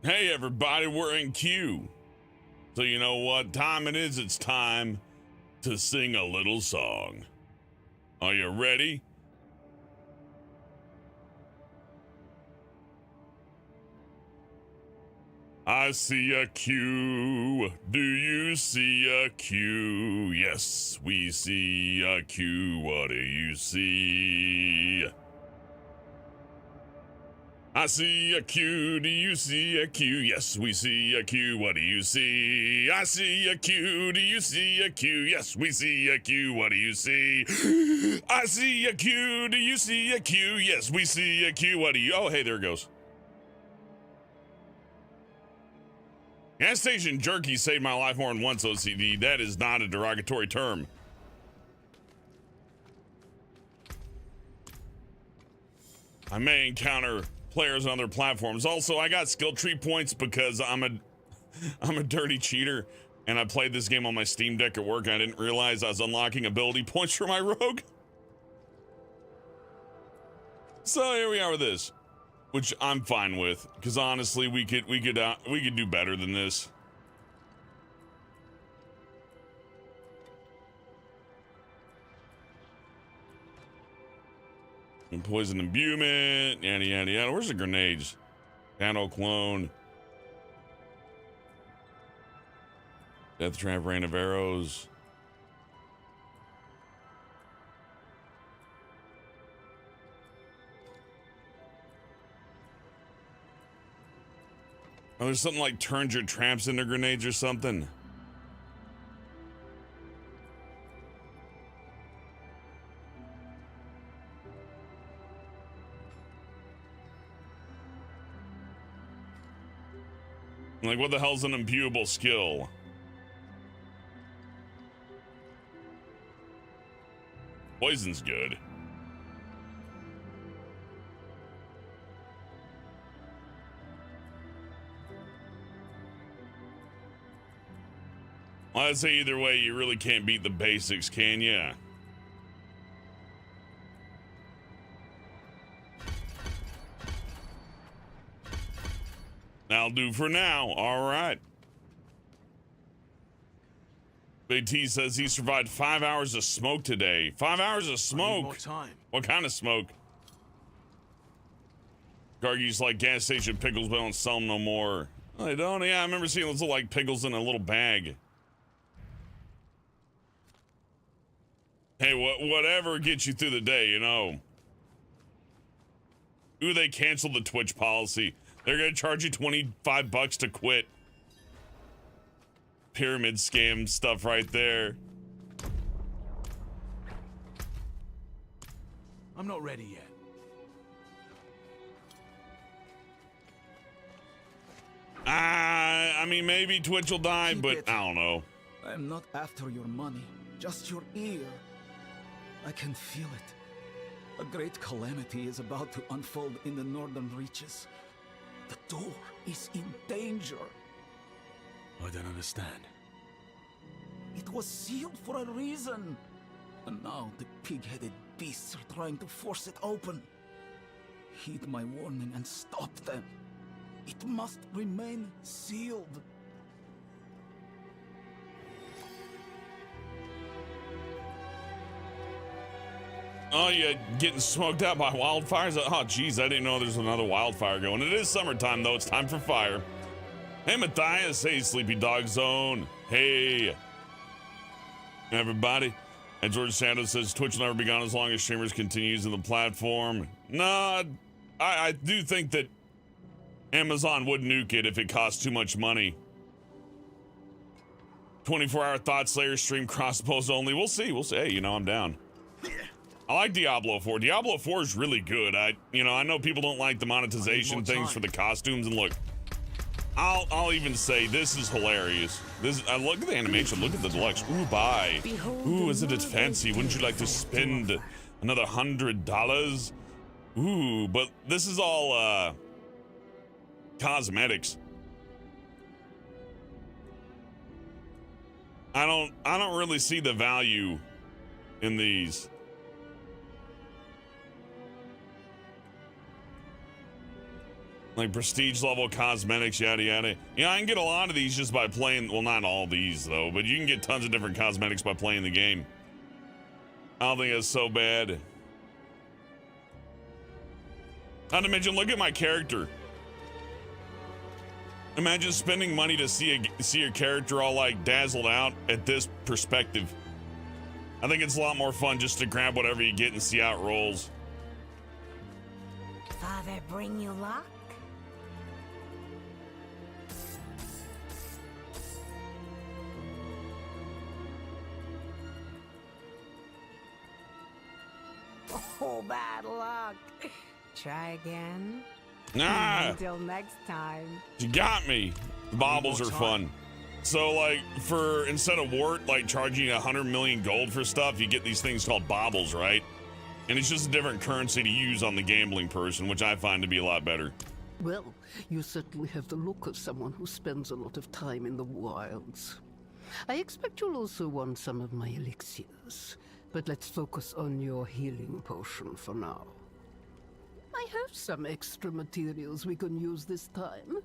Hey everybody, we're in queue. So you know what time it is? It's time to sing a little song. Are you ready? I see a queue. Do you see a queue? Yes, we see a queue. What do you see? I see a queue, do you see a queue? Yes, we see a queue, what do you see? I see a queue, do you see a queue? Yes, we see a queue, what do you see? I see a queue, do you see a queue? Yes, we see a queue, what do you... Oh, hey, there it goes. Gas station jerky saved my life more than once, OCD. That is not a derogatory term. I may encounter players on other platforms. Also, I got skill tree points because I'm a dirty cheater, and I played this game on my Steam Deck at work, and I didn't realize I was unlocking ability points for my rogue. So here we are with this, which I'm fine with, because honestly, we could do better than this. And poison imbuement, yada yada yada. Where's the grenades? Nano clone. Death trap, rain of arrows. Oh, there's something like turns your traps into grenades or something. Like, what the hell's an imbuable skill? Poison's good. Well, I'd say either way, you really can't beat the basics, can ya? That'll do for now. All right. Big T says he survived 5 hours of smoke today. 5 hours of smoke? More time. What kind of smoke? Gargy's like, gas station pickles, but don't sell them no more. Oh, they don't? Yeah, I remember seeing those little, like, pickles in a little bag. Hey, whatever gets you through the day, you know. Ooh, they canceled the Twitch policy. They're gonna charge you $25 to quit. Pyramid scam stuff right there. I'm not ready yet. I mean, maybe Twitch will die, but I don't know. I'm not after your money, just your ear. I can feel it. A great calamity is about to unfold in the northern reaches. The door is in danger. I don't understand. It was sealed for a reason. And now the pig-headed beasts are trying to force it open. Heed my warning and stop them. It must remain sealed. Oh, yeah, getting smoked out by wildfires? Oh, geez, I didn't know there's another wildfire going. It is summertime, though. It's time for fire. Hey, Matthias. Hey, Sleepy Dog Zone. Hey, everybody. And George Santos says, Twitch will never be gone as long as streamers continue using the platform. Nah, I do think that Amazon would nuke it if it cost too much money. 24-hour Thought Slayer stream crossbows only. We'll see. We'll see. Hey, you know, I'm down. I like Diablo IV. Diablo IV is really good. I know people don't like the monetization things for the costumes, and look, I'll even say this is hilarious. This look at the animation. Look at the deluxe. Ooh, buy. Ooh, isn't it fancy? Wouldn't you like to spend another $100? Ooh, but this is all cosmetics. I don't really see the value in these. Like prestige level cosmetics, yada yada. Yeah, I can get a lot of these just by playing. Well, not all these though, but you can get tons of different cosmetics by playing the game. I don't think it's so bad. Not to mention, look at my character. Imagine spending money to see your character all like dazzled out at this perspective. I think it's a lot more fun just to grab whatever you get and see how it rolls. Father bring you luck? Oh, bad luck. Try again. Nah. Until next time. You got me. Baubles are fun. So like for instead of wart like charging 100 million gold for stuff, you get these things called baubles, right? And it's just a different currency to use on the gambling person, which I find to be a lot better. Well, you certainly have the look of someone who spends a lot of time in the wilds. I expect you'll also want some of my elixirs, but let's focus on your healing potion for now. I have some extra materials we can use this time.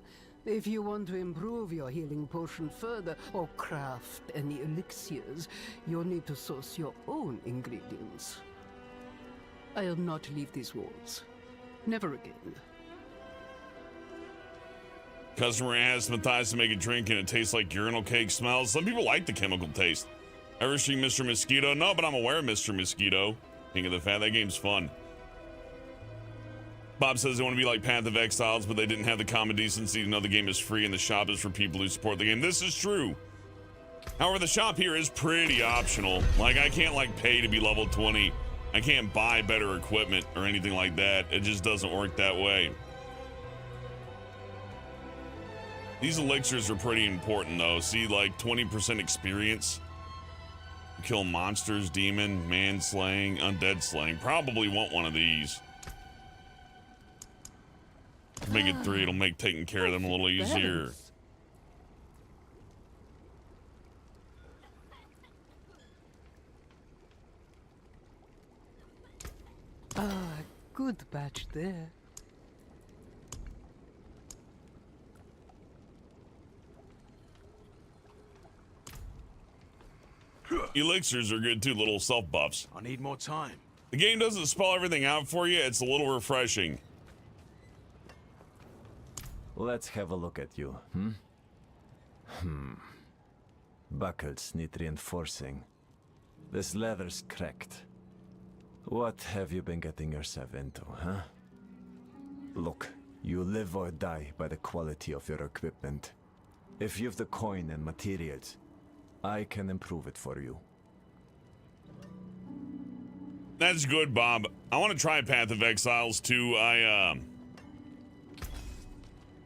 If you want to improve your healing potion further or craft any elixirs, you'll need to source your own ingredients. I'll not leave these walls. Never again. Customer asks Matthias to make a drink and it tastes like urinal cake smells. Some people like the chemical taste. Ever seen Mr. Mosquito? No, but I'm aware of Mr. Mosquito. King of the Fat, that game's fun. Bob says they want to be like Path of Exiles, but they didn't have the common decency to know the game is free and the shop is for people who support the game. This is true. However, the shop here is pretty optional. Like, I can't like pay to be level 20. I can't buy better equipment or anything like that. It just doesn't work that way. These elixirs are pretty important though. See, like 20% experience. Kill monsters, demon, man slaying, undead slaying. Probably want one of these. Make it 3, it'll make taking care of them a little easier. Good batch there. Elixirs are good too, little self buffs. I need more time. The game doesn't spell everything out for you, it's a little refreshing. Let's have a look at you, Buckles need reinforcing. This leather's cracked. What have you been getting yourself into, huh? Look, you live or die by the quality of your equipment. If you've the coin and materials, I can improve it for you. That's good, Bob. I want to try Path of Exiles too. I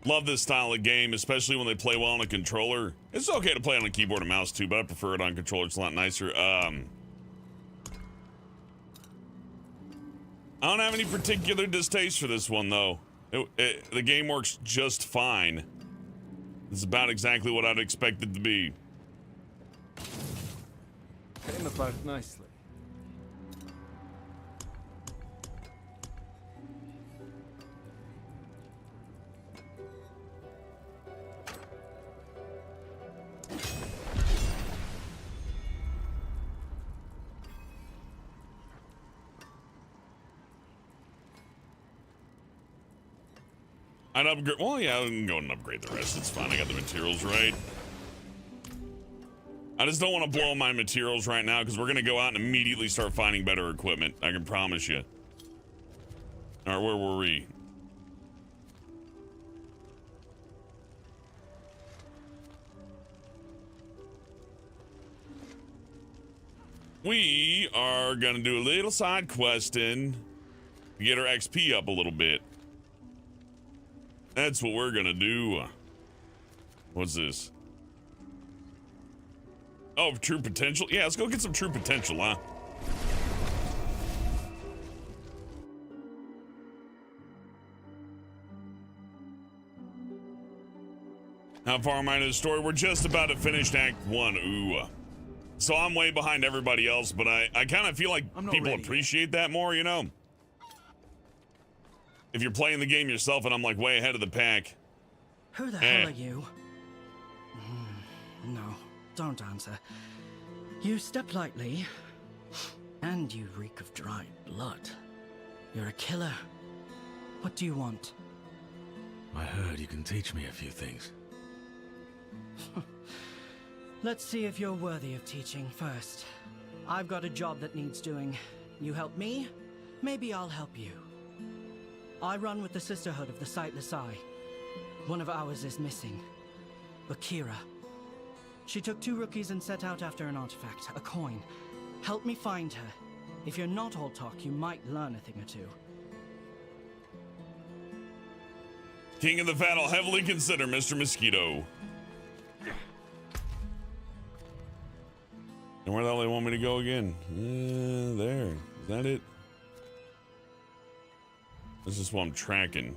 love this style of game, especially when they play well on a controller. It's okay to play on a keyboard and mouse too, but I prefer it on controller. It's a lot nicer. I don't have any particular distaste for this one though. The game works just fine. It's about exactly what I'd expect it to be. Came apart nicely. I'd upgrade. Well, yeah, I can go and upgrade the rest. It's fine. I got the materials right. I just don't want to blow my materials right now because we're going to go out and immediately start finding better equipment. I can promise you. All right, where were we? We are going to do a little side questing to get our XP up a little bit. That's what we're going to do. What's this? Oh, true potential? Yeah, let's go get some true potential, huh? How far am I into the story? We're just about to finish Act 1. Ooh. So I'm way behind everybody else, but I kind of feel like people appreciate that more, you know? if you're playing the game yourself and I'm like way ahead of the pack. Who the hell are you? No, don't answer. You step lightly, and you reek of dried blood. You're a killer. What do you want? I heard you can teach me a few things. Let's see if you're worthy of teaching first. I've got a job that needs doing. You help me, maybe I'll help you. I run with the Sisterhood of the Sightless Eye. One of ours is missing. Bakira. She took 2 rookies and set out after an artifact, a coin. Help me find her. If you're not all talk, you might learn a thing or two. King of the Fat, I'll heavily consider Mr. Mosquito. And where the hell they want me to go again? There. Is that it? This is what I'm tracking.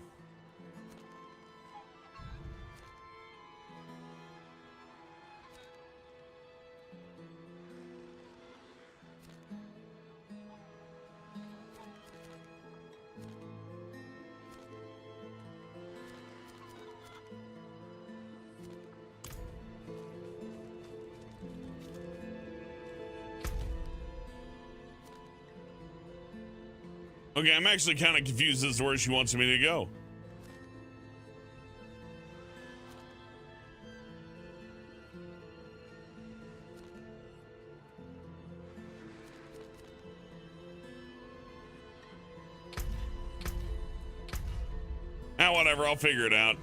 Okay, I'm actually kind of confused as to where she wants me to go. Ah, whatever, I'll figure it out.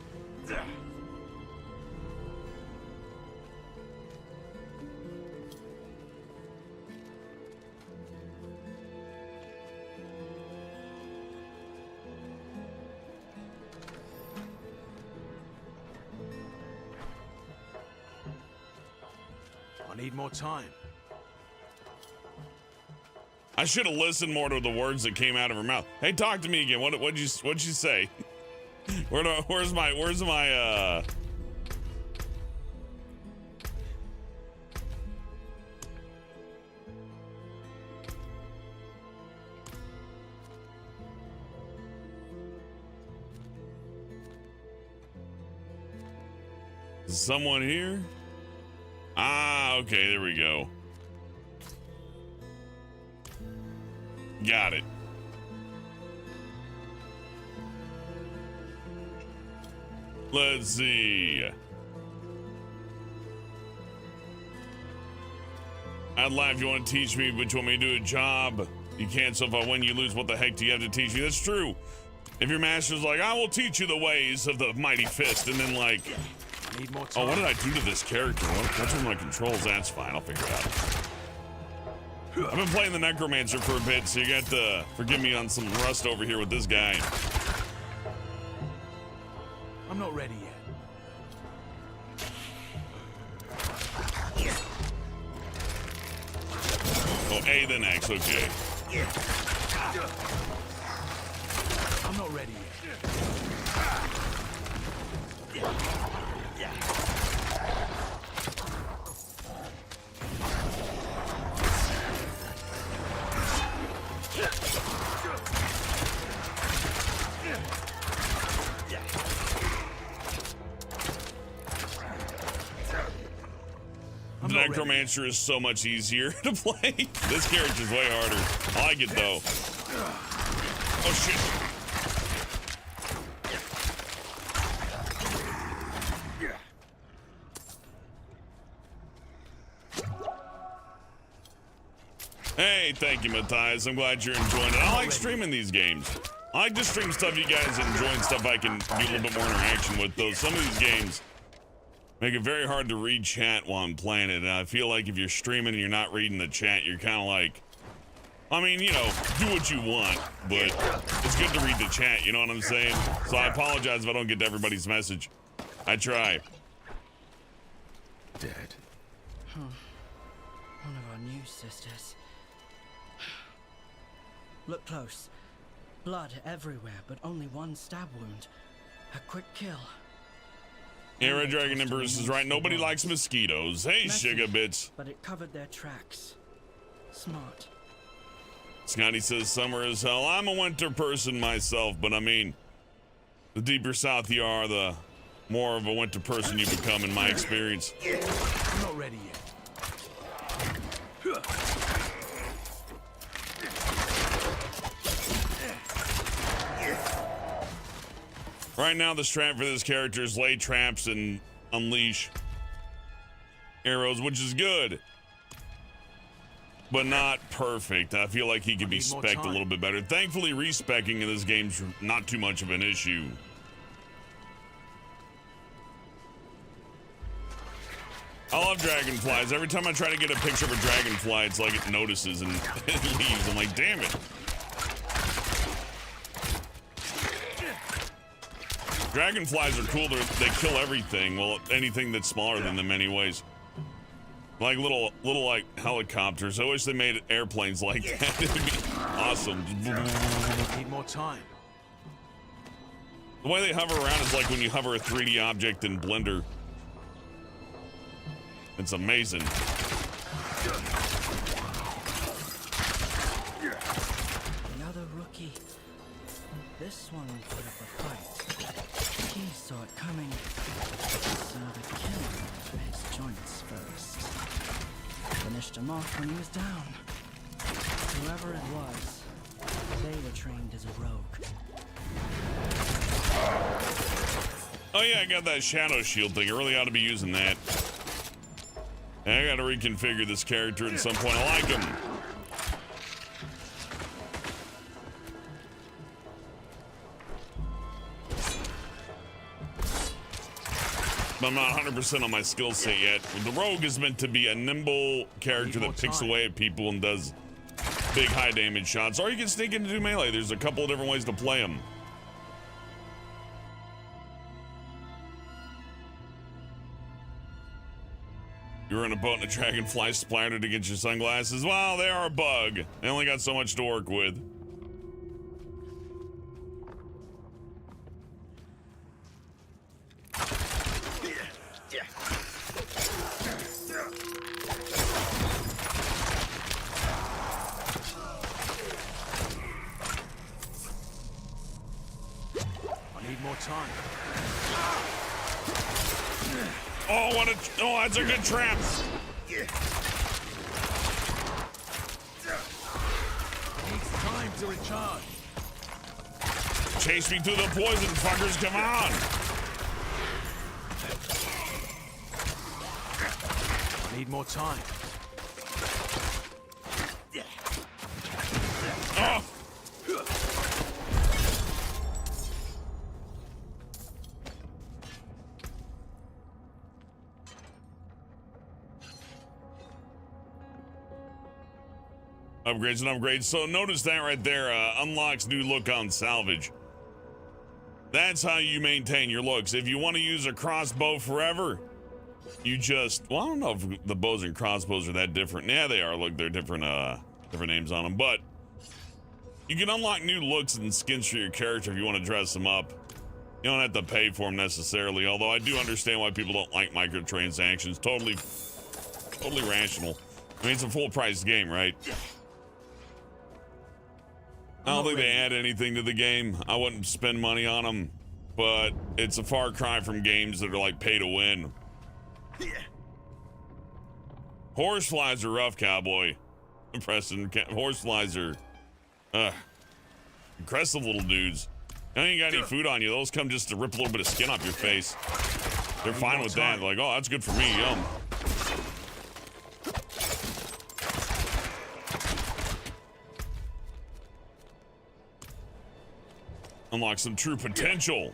I need more time. I should have listened more to the words that came out of her mouth. Hey, talk to me again. What'd you say? Where's my Is someone here? Ah, okay, there we go. Got it. Let's see. I'd laugh if you want to teach me, but you want me to do a job. You can't, so if I win, you lose. What the heck do you have to teach me? That's true. If your master's like, I will teach you the ways of the mighty fist, and then like, I need more time. oh, what did I do to this character? What's with my controls? That's fine. I'll figure it out. I've been playing the Necromancer for a bit, so you got to forgive me on some rust over here with this guy. I'm not ready yet. Oh, A then X, okay. I'm not ready yet. The Necromancer is so much easier to play. This character's way harder. I like it though. Oh shit. Hey, thank you, Matthias. I'm glad you're enjoying it. I like streaming these games. I like to stream stuff you guys enjoy and stuff I can do a little bit more interaction with, though. Some of these games make it very hard to read chat while I'm playing it, and I feel like if you're streaming and you're not reading the chat, you're kind of like, I mean, you know, do what you want, but it's good to read the chat, you know what I'm saying? So I apologize if I don't get to everybody's message. I try. Dead. One of our new sisters. Look close. Blood everywhere, but only one stab wound. A quick kill. Yeah, Red Dragon Empress is right. Nobody likes mosquitoes. Hey, Messy, Sugar Bits. but it covered their tracks. Smart. Scotty says summer is hell. I'm a winter person myself, but I mean, the deeper south you are, the more of a winter person you become, in my experience. I'm not ready yet. Right now, the strat for this character is lay traps and unleash arrows, which is good, but not perfect. I feel like he could be spec'd a little bit better. Thankfully, respecking in this game's not too much of an issue. I love dragonflies. Every time I try to get a picture of a dragonfly, it's like it notices and it leaves. I'm like, damn it. Dragonflies are cool. They kill everything. Well, anything that's smaller than them anyways. Like little like helicopters. I wish they made airplanes like that. It would be awesome. Need more time. The way they hover around is like when you hover a 3D object in Blender. It's amazing. Another rookie. This one put up a fight. He saw it coming. So the killer his joints first. Finished him off when he was down. Whoever it was, they were trained as a rogue. Oh yeah, I got that shadow shield thing. I really ought to be using that. I gotta reconfigure this character at some point. I like him. But I'm not 100% on my skill set yet. The rogue is meant to be a nimble character that picks away at people and does big high damage shots. Or you can sneak in to do melee. There's a couple of different ways to play him. You're in a boat and a dragonfly splattered against your sunglasses. Well, they are a bug. They only got so much to work with. I need more time. Oh, oh, that's a good trap. Needs time to recharge. Chase me through the poison, fuckers, come on. I need more time. Oh. Upgrades and upgrades. So notice that right there, unlocks new look on salvage. That's how you maintain your looks. If you want to use a crossbow forever, you just, well, I don't know if the bows and crossbows are that different. Yeah, they are. Look, they're different names on them. But you can unlock new looks and skins for your character if you want to dress them up. You don't have to pay for them necessarily, although I do understand why people don't like microtransactions. Totally rational. I mean, it's a full-price game, right? I don't think they add anything to the game. I wouldn't spend money on them, but it's a far cry from games that are like pay to win. Horseflies are rough, cowboy. Preston, horseflies are aggressive little dudes. You ain't got any food on you. Those come just to rip a little bit of skin off your face. They're fine with that. They're like, oh, that's good for me. Yum. Unlock some true potential.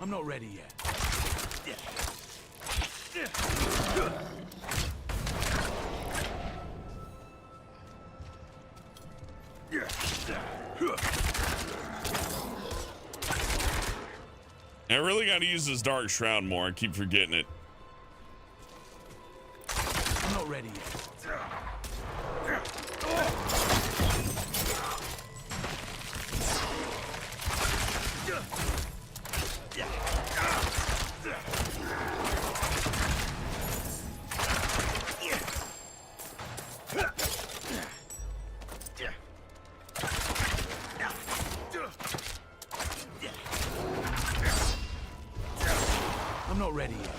I'm not ready yet. I really got to use this Dark Shroud more. I keep forgetting it. I'm not ready yet. not ready yet.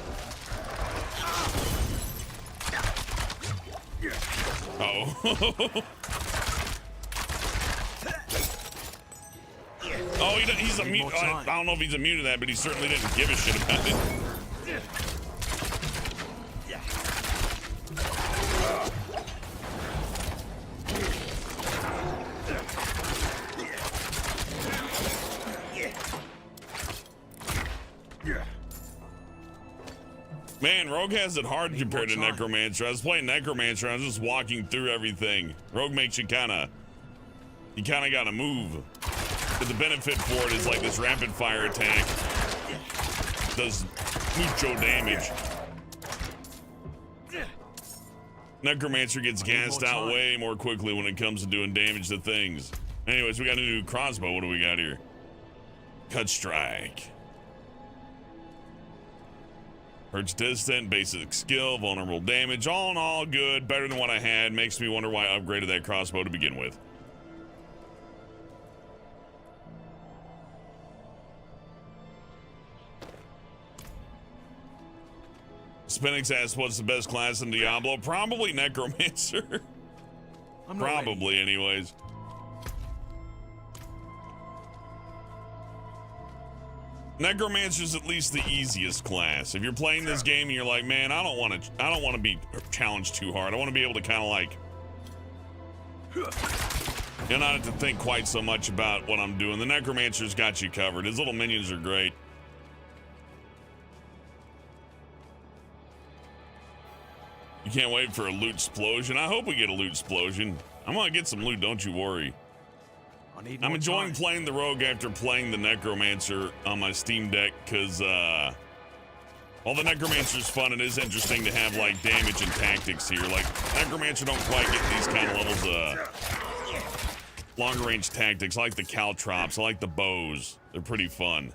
Oh. Oh, he's immune. I don't know if he's immune to that, but he certainly didn't give a shit about it. Man, Rogue has it hard compared to Necromancer. I was playing Necromancer, I was just walking through everything. Rogue makes you kinda gotta move. But the benefit for it is like this rapid fire attack does mucho damage. Necromancer gets gassed out way more quickly when it comes to doing damage to things. Anyways, we got a new crossbow. What do we got here? Cut strike. Hurts distant, basic skill, vulnerable damage. All in all, good. Better than what I had. Makes me wonder why I upgraded that crossbow to begin with. Spinix asks, what's the best class in Diablo? Probably Necromancer. Probably, anyways. Necromancer's at least the easiest class. If you're playing this game and you're like, man, I don't want to be challenged too hard. I want to be able to kind of like, you not have to think quite so much about what I'm doing. The Necromancer's got you covered. His little minions are great. You can't wait for a loot explosion. I hope we get a loot explosion. I'm gonna get some loot, don't you worry. I'm enjoying playing the Rogue after playing the Necromancer on my Steam Deck, because while the Necromancer's fun, it is interesting to have like damage and tactics here. Like Necromancer don't quite get these kind of levels of long range tactics. I like the caltrops, I like the bows. They're pretty fun.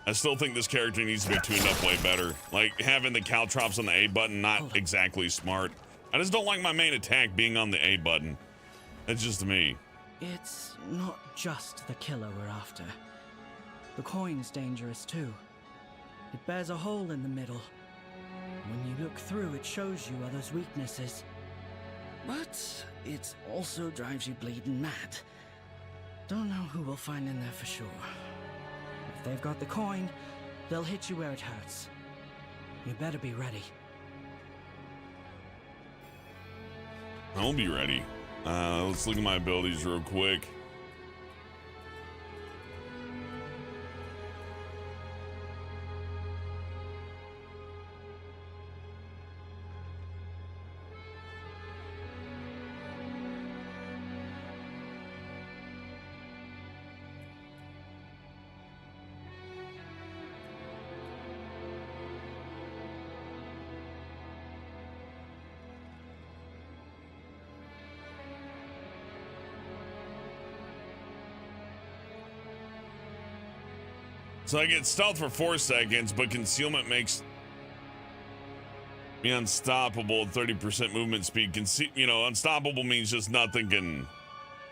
I still think this character needs to be tuned up way better. Like having the caltrops on the A button, not exactly smart. I just don't like my main attack being on the A button. That's just me. It's not just the killer we're after. The coin's dangerous too. It bears a hole in the middle. When you look through, it shows you others' weaknesses. But it also drives you bleeding mad. Don't know who we'll find in there for sure. If they've got the coin, they'll hit you where it hurts. You better be ready. I'll be ready. Let's look at my abilities real quick. So I get stealth for 4 seconds, but concealment makes me unstoppable at 30% movement speed. Unstoppable means just nothing can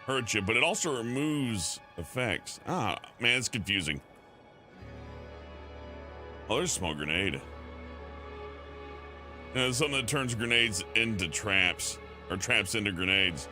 hurt you, but it also removes effects. Ah, man, it's confusing. Oh, there's a smoke grenade. Something that turns grenades into traps, or traps into grenades.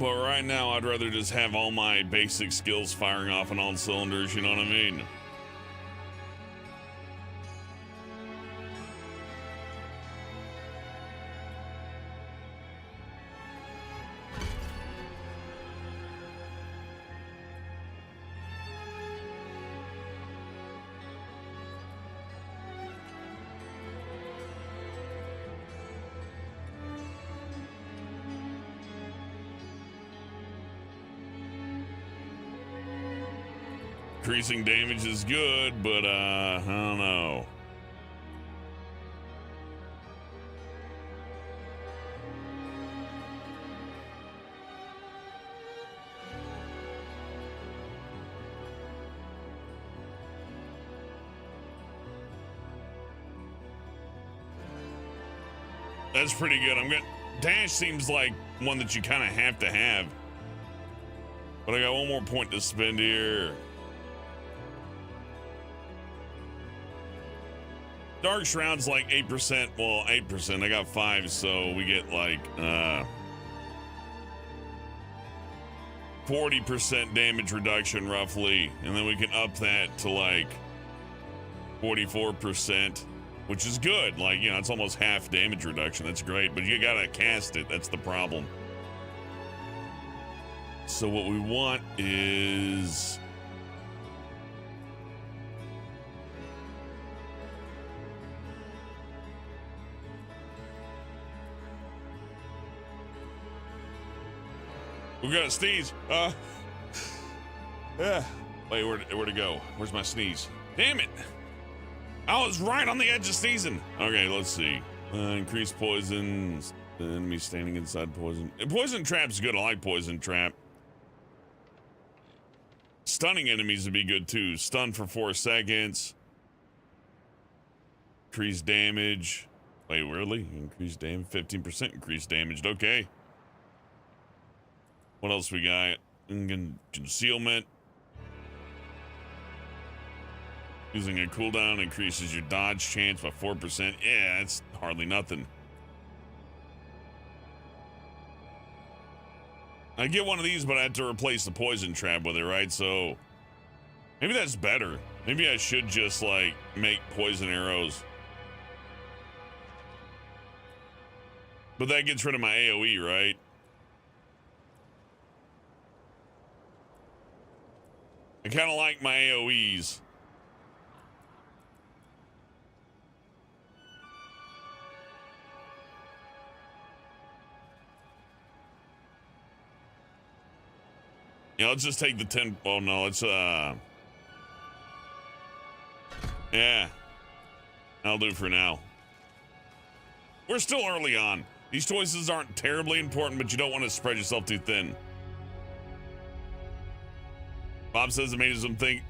But right now, I'd rather just have all my basic skills firing off on all cylinders, you know what I mean? Increasing damage is good, but I don't know. That's pretty good. Dash seems like one that you kind of have to have. But I got one more point to spend here. Dark Shroud's like 8%. Well, 8%. I got 5, so we get like 40% damage reduction roughly. And then we can up that to like 44%, which is good. Like, you know, it's almost half damage reduction. That's great, but you gotta cast it. That's the problem. So what we want is... we got a sneeze. Yeah. Wait, where'd it go? Where's my sneeze? Damn it. I was right on the edge of sneezing. Okay, let's see. Increase poison. Enemy standing inside poison. Poison trap's good. I like poison trap. Stunning enemies would be good too. Stun for 4 seconds. Increase damage. Wait, really? Increase damage. 15% increased damage. Okay. What else we got? Concealment. Using a cooldown increases your dodge chance by 4%. Yeah, that's hardly nothing. I get one of these, but I have to replace the poison trap with it, right? So maybe that's better. Maybe I should just like make poison arrows. But that gets rid of my AoE, right? I kind of like my AoEs. Yeah, let's just take the 10. Oh no, let's yeah, I'll do for now. We're still early on. These choices aren't terribly important, but you don't want to spread yourself too thin. Bob says it makes him think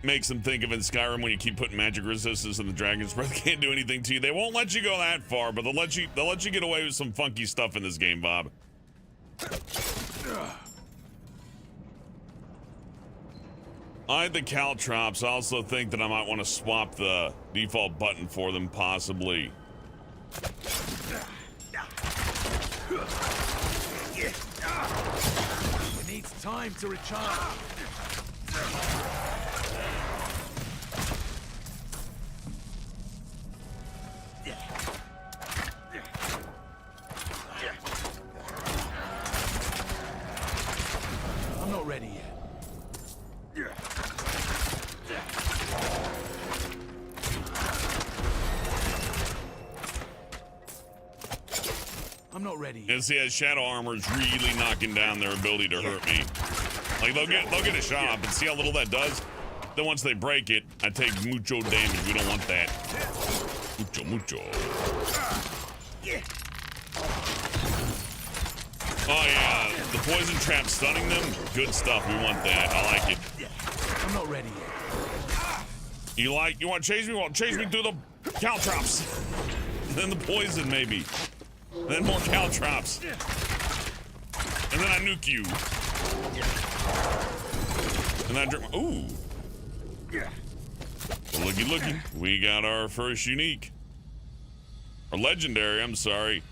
of in Skyrim when you keep putting magic resistance in the dragon's breath. Can't do anything to you. They won't let you go that far, but they'll let you get away with some funky stuff in this game, Bob. I like the caltrops. I also think that I might want to swap the default button for them, possibly. It needs time to recharge. I'm not ready yet. I'm not ready yet. And see, that shadow armor is really knocking down their ability to hurt me. Like they'll get a shot up and see how little that does. Then once they break it, I take mucho damage. We don't want that. Mucho. Oh yeah, the poison trap stunning them. Good stuff. We want that. I like it. I'm not ready yet. You want to chase me? Well, chase me through the caltrops. Then the poison maybe. Then more caltrops. And then I nuke you. And I drink. Ooh. Looky. We got our first unique. Or legendary, I'm sorry.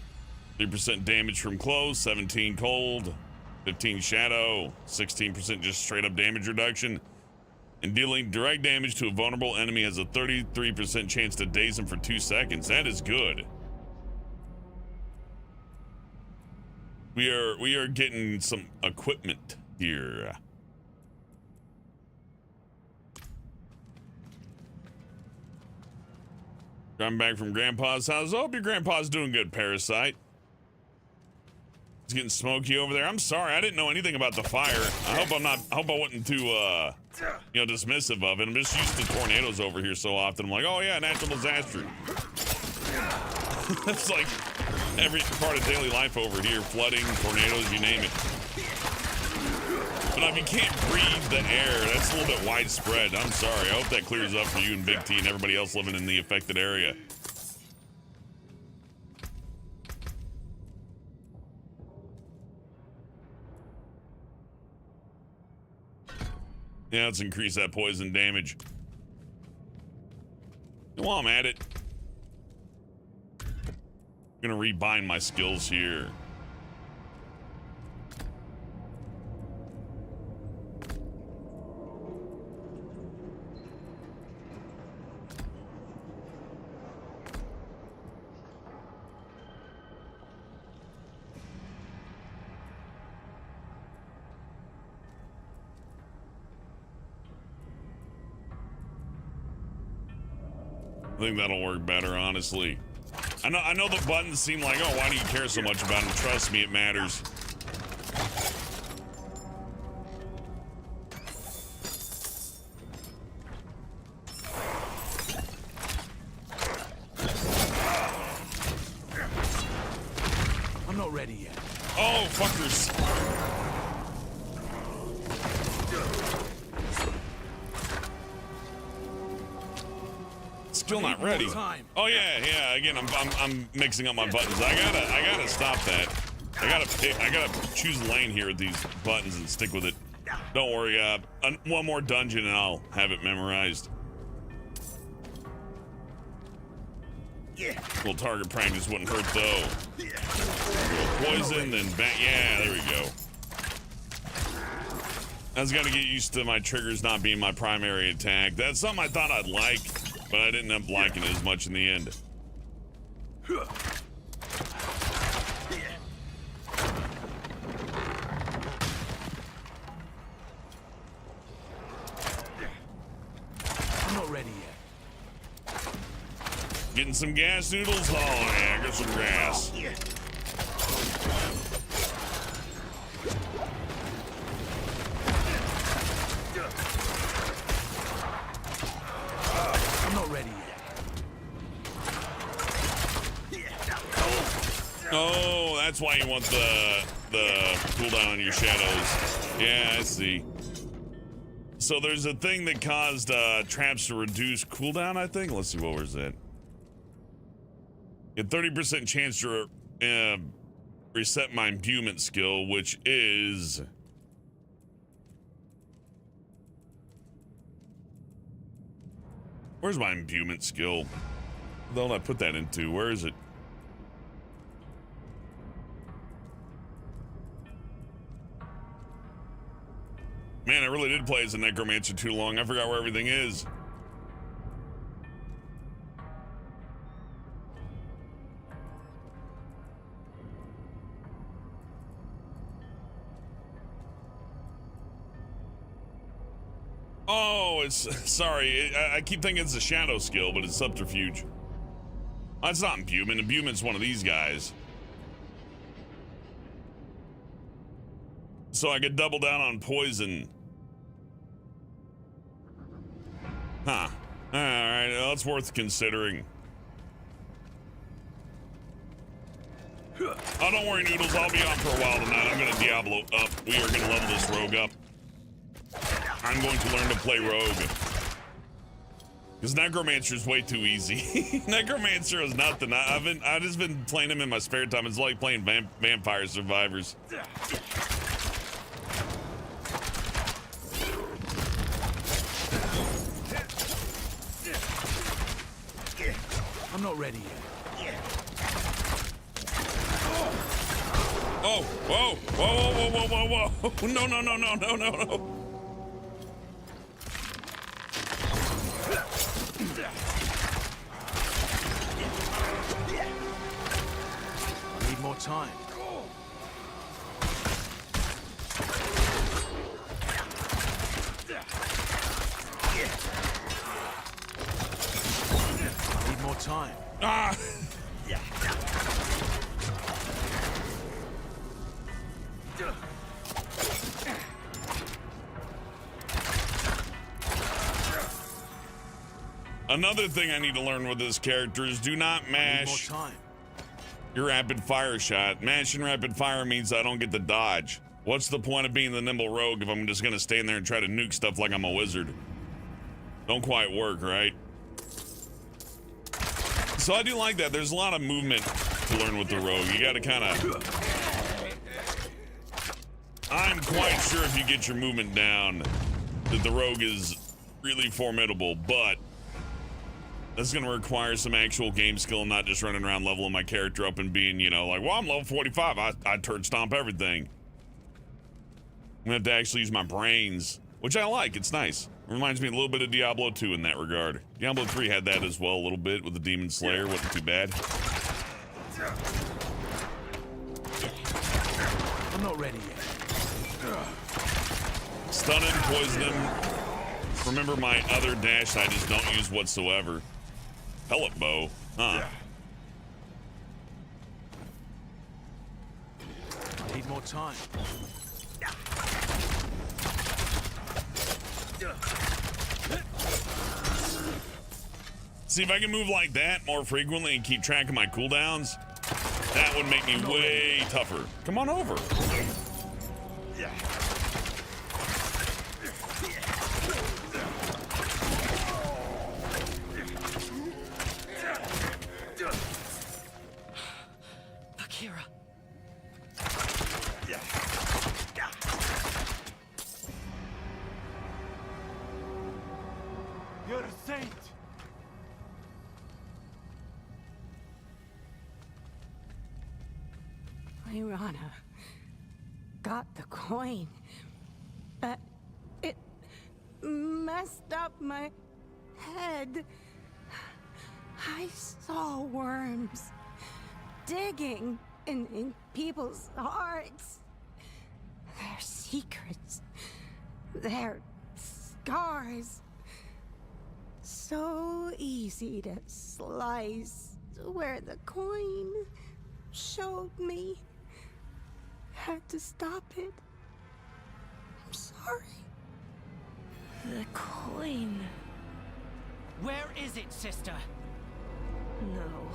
3% damage from close, 17 cold, 15 shadow, 16% just straight up damage reduction. And dealing direct damage to a vulnerable enemy has a 33% chance to daze him for 2 seconds. That is good. We are getting some equipment here. I'm back from Grandpa's house. I hope your Grandpa's doing good, Parasite. It's getting smoky over there. I'm sorry, I didn't know anything about the fire. I hope I wasn't too dismissive of it. I'm just used to tornadoes over here so often. I'm like, oh yeah, natural disaster. That's like every part of daily life over here. Flooding, tornadoes, you name it. But if you can't breathe the air, that's a little bit widespread. I'm sorry. I hope that clears up for you and Big T and everybody else living in the affected area. Yeah, let's increase that poison damage. While I'm at it, I'm gonna rebind my skills here. I think that'll work better, honestly. I know the buttons seem like, oh, why do you care so much about them? Trust me, it matters. I'm not ready yet. Oh, fuckers. Still not ready. Oh yeah. Again, I'm mixing up my buttons. I gotta stop that. I gotta choose a lane here with these buttons and stick with it. Don't worry. One more dungeon and I'll have it memorized. Little target practice wouldn't hurt though. Poison and bang. Yeah, there we go. I was gonna get used to my triggers not being my primary attack. That's something I thought I'd like, but I didn't end up liking it as much in the end. I'm not ready yet. Getting some gas noodles? Oh yeah, I got some gas. I'm not ready yet. Oh, that's why you want the cooldown on your shadows. Yeah, I see. So there's a thing that caused traps to reduce cooldown, I think. Let's see, what was it? A 30% chance to reset my imbuement skill, which is... Where's my imbuement skill? What did I put that into? Where is it? Man, I really did play as a necromancer too long. I forgot where everything is. Oh, it's sorry. I keep thinking it's a shadow skill, but it's subterfuge. That's not imbuement. Imbuement's one of these guys. So I could double down on poison. Huh. Alright, that's worth considering. Oh, don't worry, Noodles. I'll be on for a while tonight. I'm gonna Diablo up. We are gonna level this rogue up. I'm going to learn to play rogue. Because Necromancer is way too easy. Necromancer is nothing. I've just been playing him in my spare time. It's like playing Vampire Survivors. I'm not ready yet. Oh, whoa, whoa, whoa, whoa, whoa, whoa. No, no, no, no, no, no, no. I need more time. I need more time. Ah! Another thing I need to learn with this character is do not mash your rapid fire shot. Mashing rapid fire means I don't get to dodge. What's the point of being the nimble rogue if I'm just gonna stand there and try to nuke stuff like I'm a wizard? Don't quite work, right? So I do like that. There's a lot of movement to learn with the rogue. You gotta kind of... I'm quite sure if you get your movement down, that the rogue is really formidable, but that's going to require some actual game skill and not just running around leveling my character up and being, you know, like, well, I'm level 45. I turd stomp everything. I'm going to have to actually use my brains, which I like. It's nice. It reminds me a little bit of Diablo 2 in that regard. Diablo 3 had that as well a little bit with the Demon Slayer. Wasn't too bad. I'm not ready yet. Stun him, poison him. Remember my other dash I just don't use whatsoever. Pellet bow. Huh. I need more time. See, if I can move like that more frequently and keep track of my cooldowns, that would make me way tougher. Come on over. Bakira. You're a saint. Lyrana got the coin, but it messed up my head. I saw worms digging in people's hearts. Their secrets, their scars. So easy to slice where the coin showed me. Had to stop it. I'm sorry. The coin. Where is it, sister? No.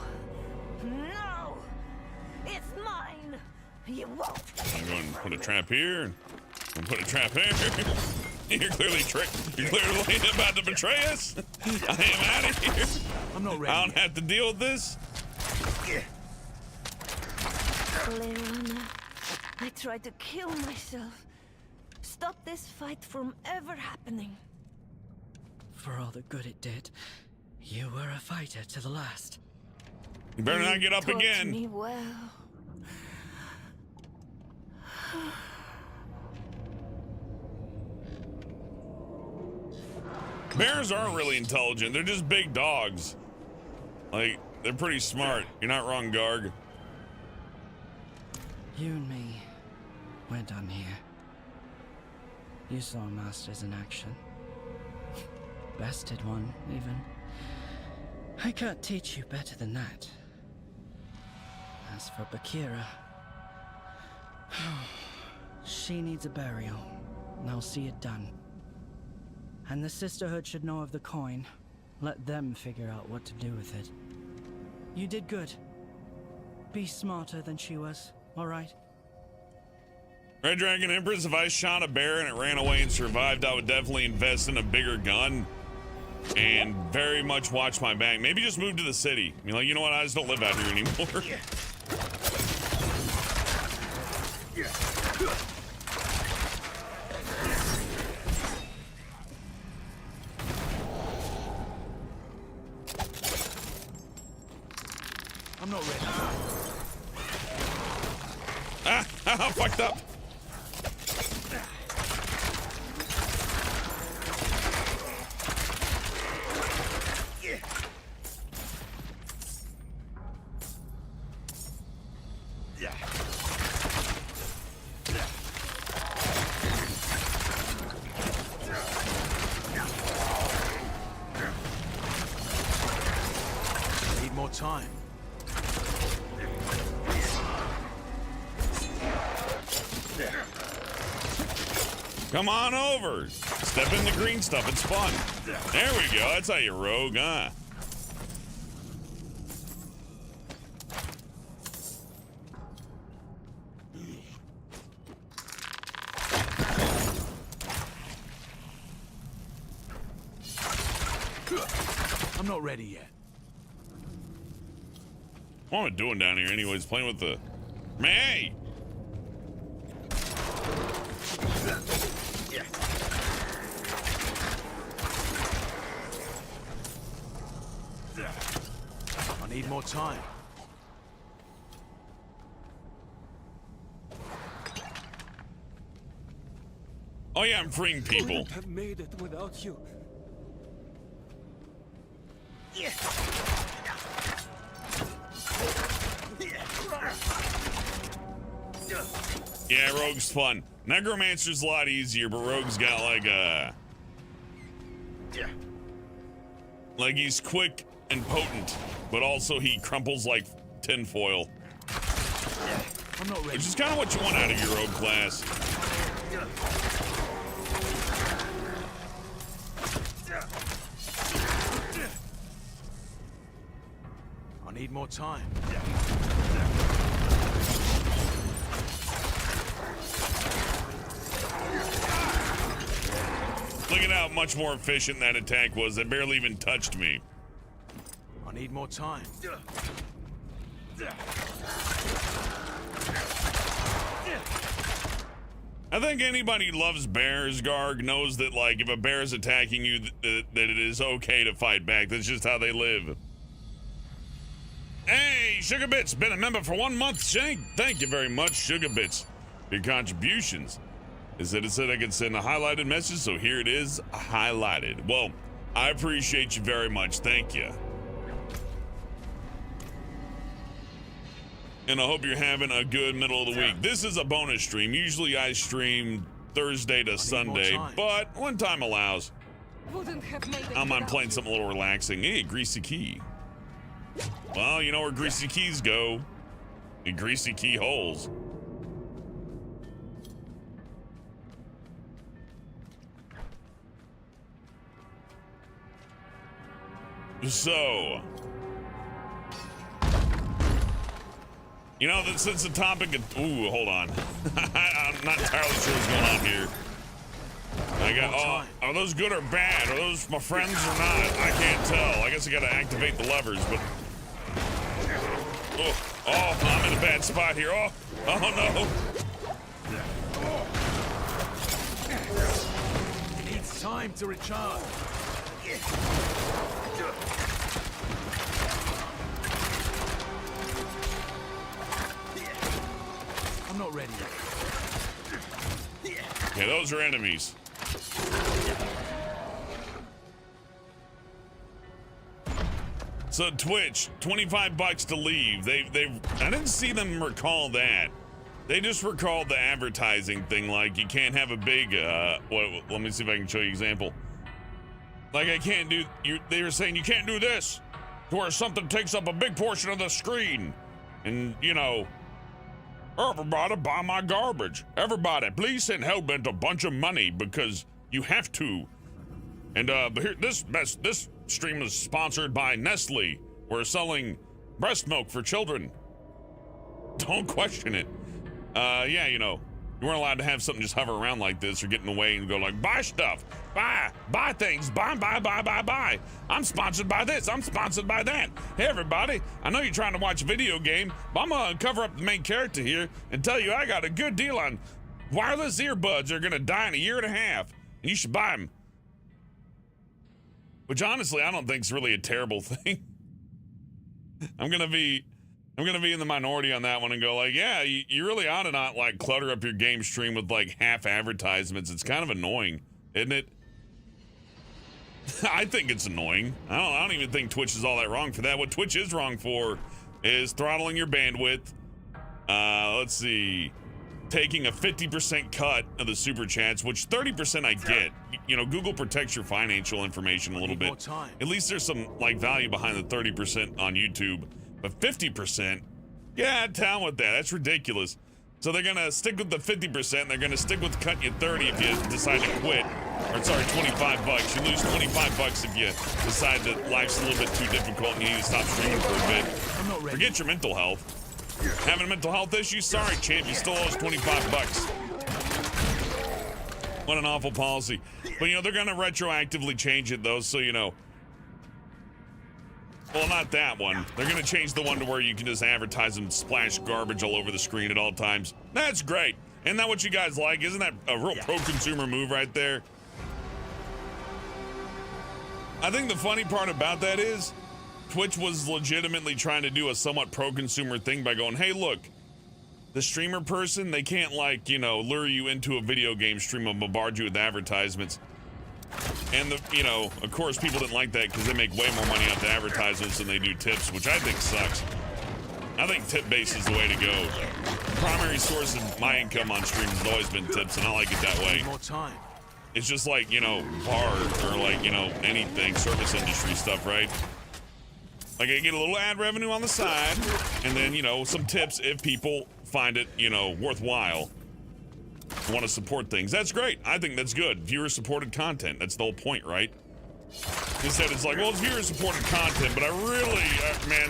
No! It's mine! You won't! I'm going to put a trap here. I'm going to put a trap here. You're clearly You're clearly about to betray us. I am out of here. I'm not ready. I don't have to deal with this. Lyrana, I tried to kill myself. Stop this fight from ever happening. For all the good it did, you were a fighter to the last. You better not get up Taught again. me well. Bears aren't really intelligent. They're just big dogs. Like, they're pretty smart. You're not wrong, Garg. You and me, we're done here. You saw masters in action. Bested one, even. I can't teach you better than that. As for Bakira, she needs a burial, and I'll see it done. And the Sisterhood should know of the coin. Let them figure out what to do with it. You did good. Be smarter than she was, all right? Red Dragon Empress, if I shot a bear and it ran away and survived, I would definitely invest in a bigger gun and very much watch my back. Maybe just move to the city. I mean, like, you know what? I just don't live out here anymore. I'm not ready. Ah, fucked up. Need more time. Come on over. Step in the green stuff. It's fun. There we go. That's how you rogue, huh? I'm not ready yet. What am I doing down here anyways? Playing with the... May! time. Oh yeah, I'm freeing people. Wouldn't have made it without you. Yeah, Rogue's fun. Necromancer's a lot easier, but Rogue's got like he's quick and potent, but also he crumples like tinfoil. I'm not ready. Which is kind of what you want out of your Rogue class. I need more time. Look at how much more efficient that attack was. It barely even touched me. I need more time. I think anybody who loves bears, Garg, knows that, like, if a bear is attacking you, that it is okay to fight back. That's just how they live. Hey, Sugar Bits, been a member for 1 month, Shank. Thank you very much, Sugar Bits, for your contributions. It said I could send a highlighted message, so here it is, highlighted. Well, I appreciate you very much. Thank you. And I hope you're having a good middle of the week. This is a bonus stream. Usually I stream Thursday to Sunday, but when time allows, I'm playing something a little relaxing. Hey, Greasy Key. Well, you know where Greasy Keys go. In Greasy Key holes. So, you know, that since the topic of, ooh, hold on. I'm not entirely sure what's going on here. I got, are those good or bad? Are those my friends or not? I can't tell. I guess I gotta activate the levers, but, oh, I'm in a bad spot here. Oh no. It needs time to recharge. I'm not ready yet. Okay, those are enemies. So Twitch, $25 to leave. I didn't see them recall that. They just recalled the advertising thing, like you can't have a big, let me see if I can show you an example. Like I can't do, they were saying you can't do this, to where something takes up a big portion of the screen. And, you know, everybody buy my garbage. Everybody, please send Hellbent a bunch of money because you have to. And but here, this stream is sponsored by Nestle. We're selling breast milk for children. Don't question it. Yeah, you know, you weren't allowed to have something just hover around like this or get in the way and go like, buy stuff, buy things, buy. I'm sponsored by this, I'm sponsored by that. Hey everybody, I know you're trying to watch a video game, but I'm gonna cover up the main character here and tell you I got a good deal on wireless earbuds that are gonna die in a year and a half, and you should buy them. Which honestly, I don't think is really a terrible thing. I'm gonna be in the minority on that one and go like, yeah, you really ought to not like clutter up your game stream with like half advertisements. It's kind of annoying, isn't it? I think it's annoying. I don't even think Twitch is all that wrong for that. What Twitch is wrong for is throttling your bandwidth. Let's see. Taking a 50% cut of the super chats, which 30% I get. You know, Google protects your financial information a little bit. At least there's some like value behind the 30% on YouTube. But 50%, yeah, down with that. That's ridiculous. So they're gonna stick with the 50%. They're gonna stick with cutting you 30 if you decide to quit. Or sorry, $25. You lose $25 if you decide that life's a little bit too difficult and you need to stop streaming for a bit. I'm not ready. Forget your mental health. Having a mental health issue? Sorry, champ, you still owe us $25. What an awful policy. But you know, they're gonna retroactively change it though, so you know. Well, not that one. They're gonna change the one to where you can just advertise and splash garbage all over the screen at all times. That's great. Isn't that what you guys like? Isn't that a real pro-consumer move right there? I think the funny part about that is Twitch was legitimately trying to do a somewhat pro-consumer thing by going, hey, look, the streamer person, they can't, like, you know, lure you into a video game stream and bombard you with advertisements. And, you know, of course, people didn't like that because they make way more money off the advertisements than they do tips, which I think sucks. I think tip-based is the way to go. The primary source of my income on streams has always been tips, and I like it that way. More time. It's just like, you know, bars or like, you know, anything, service industry stuff, right? Like I get a little ad revenue on the side, and then, you know, some tips if people find it, you know, worthwhile. Want to support things. That's great. I think that's good. Viewer-supported content. That's the whole point, right? Instead, it's like, well, it's viewer-supported content, but I really, man,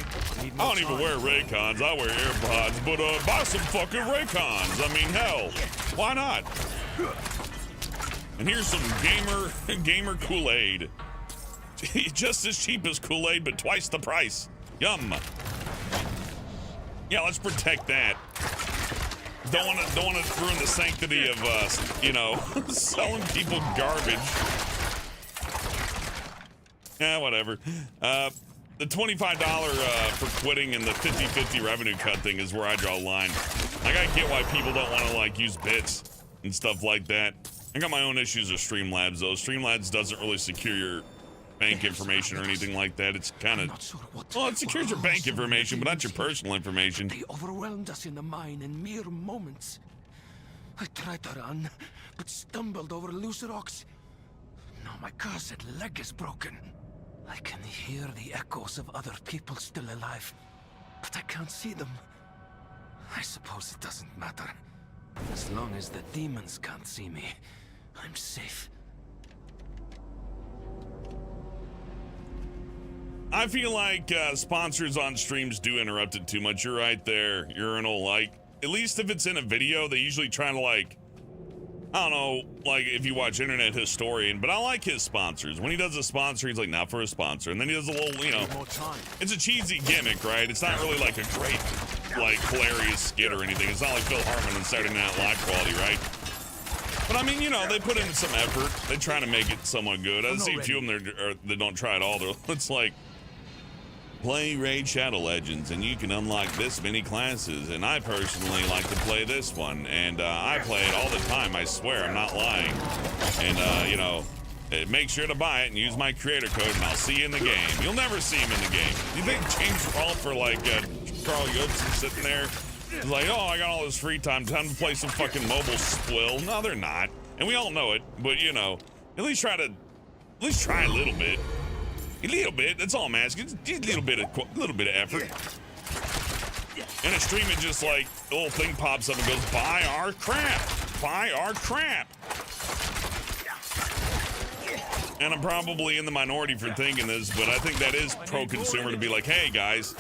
I don't even wear Raycons. I wear AirPods, but buy some fucking Raycons. I mean, hell, why not? And here's some gamer Kool-Aid. Just as cheap as Kool-Aid, but twice the price. Yum. Yeah, let's protect that. Don't want to ruin the sanctity of you know, selling people garbage. Yeah, whatever. The $25 for quitting and the 50-50 revenue cut thing is where I draw a line. Like, I get why people don't want to, like, use bits and stuff like that. I got my own issues with Streamlabs, though. Streamlabs doesn't really secure your bank information or anything like that. It's kind of... Well, it secures your bank information, but not your personal information. They overwhelmed us in the mine in mere moments. I tried to run, but stumbled over loose rocks. Now my cursed leg is broken. I can hear the echoes of other people still alive, but I can't see them. I suppose it doesn't matter. As long as the demons can't see me, I'm safe. I feel like sponsors on streams do interrupt it too much. You're right there, Urinal. Like, at least if it's in a video, they usually try to, like, I don't know, like if you watch Internet Historian, but I like his sponsors. When he does a sponsor, he's like, not for a sponsor. And then he does a little, you know, it's a cheesy gimmick, right? It's not really like a great, like, hilarious skit or anything. It's not like Phil Hartman and Saturday Night Live quality, right? But I mean, you know, they put in some effort. They try to make it somewhat good. I've seen a few of them that don't try at all. It's like, play Raid Shadow Legends, and you can unlock this many classes. And I personally like to play this one, and I play it all the time. I swear, I'm not lying. And you know, make sure to buy it and use my creator code, and I'll see you in the game. You'll never see him in the game. You think James Rolfe or like Carl Judson sitting there? He's like, oh, I got all this free time to play some fucking mobile swill. No, they're not, and we all know it. But you know, at least try a little bit. A little bit. That's all I'm asking. Just a little bit of effort. And a stream, it just like the little thing pops up and goes, buy our crap. Buy our crap. And I'm probably in the minority for thinking this, but I think that is pro-consumer to be like, hey guys,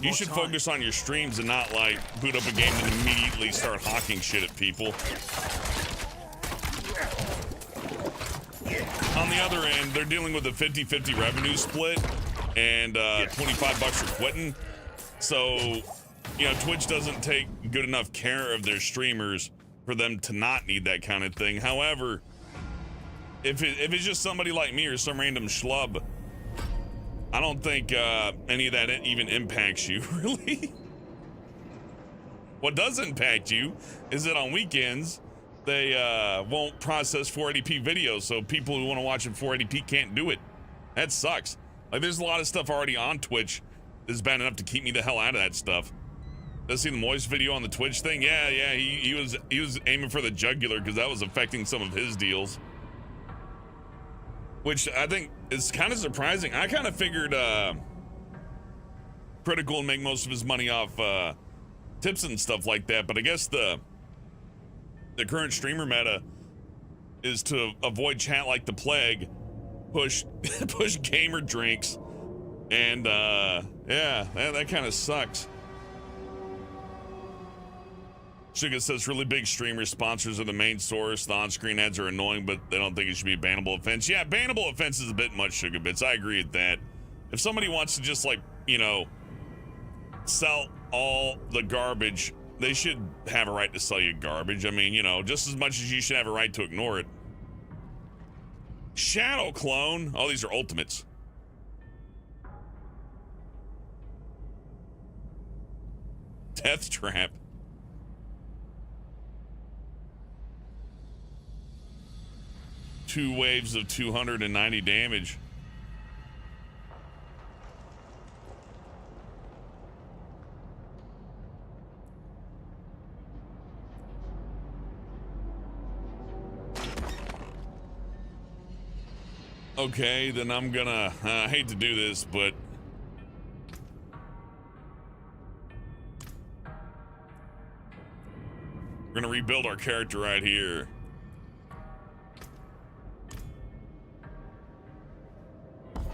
you should focus on your streams and not like boot up a game and immediately start hawking shit at people. On the other end, they're dealing with a 50-50 revenue split and $25 for quitting. So, you know, Twitch doesn't take good enough care of their streamers for them to not need that kind of thing. However, if it's just somebody like me or some random schlub, I don't think any of that even impacts you, really. What does impact you is that on weekends, they won't process 480p videos, so people who want to watch in 480p can't do it. That sucks. Like, there's a lot of stuff already on Twitch that's bad enough to keep me the hell out of that stuff. Let's see the Moist video on the Twitch thing. Yeah, he was aiming for the jugular because that was affecting some of his deals, which I think is kind of surprising. I kind of figured Critical would make most of his money off tips and stuff like that, but I guess the current streamer meta is to avoid chat like the plague, push gamer drinks, and yeah, that kind of sucks. Suga says really big streamer sponsors are the main source. The on-screen ads are annoying, but they don't think it should be a bannable offense. Yeah, bannable offense is a bit much, Suga Bits. I agree with that. If somebody wants to just, like, you know, sell all the garbage, they should have a right to sell you garbage. I mean, you know, just as much as you should have a right to ignore it. Shadow Clone. Oh, these are ultimates. death trap. Two waves of 290 damage. Okay, then I'm gonna, I hate to do this, but we're gonna rebuild our character right here.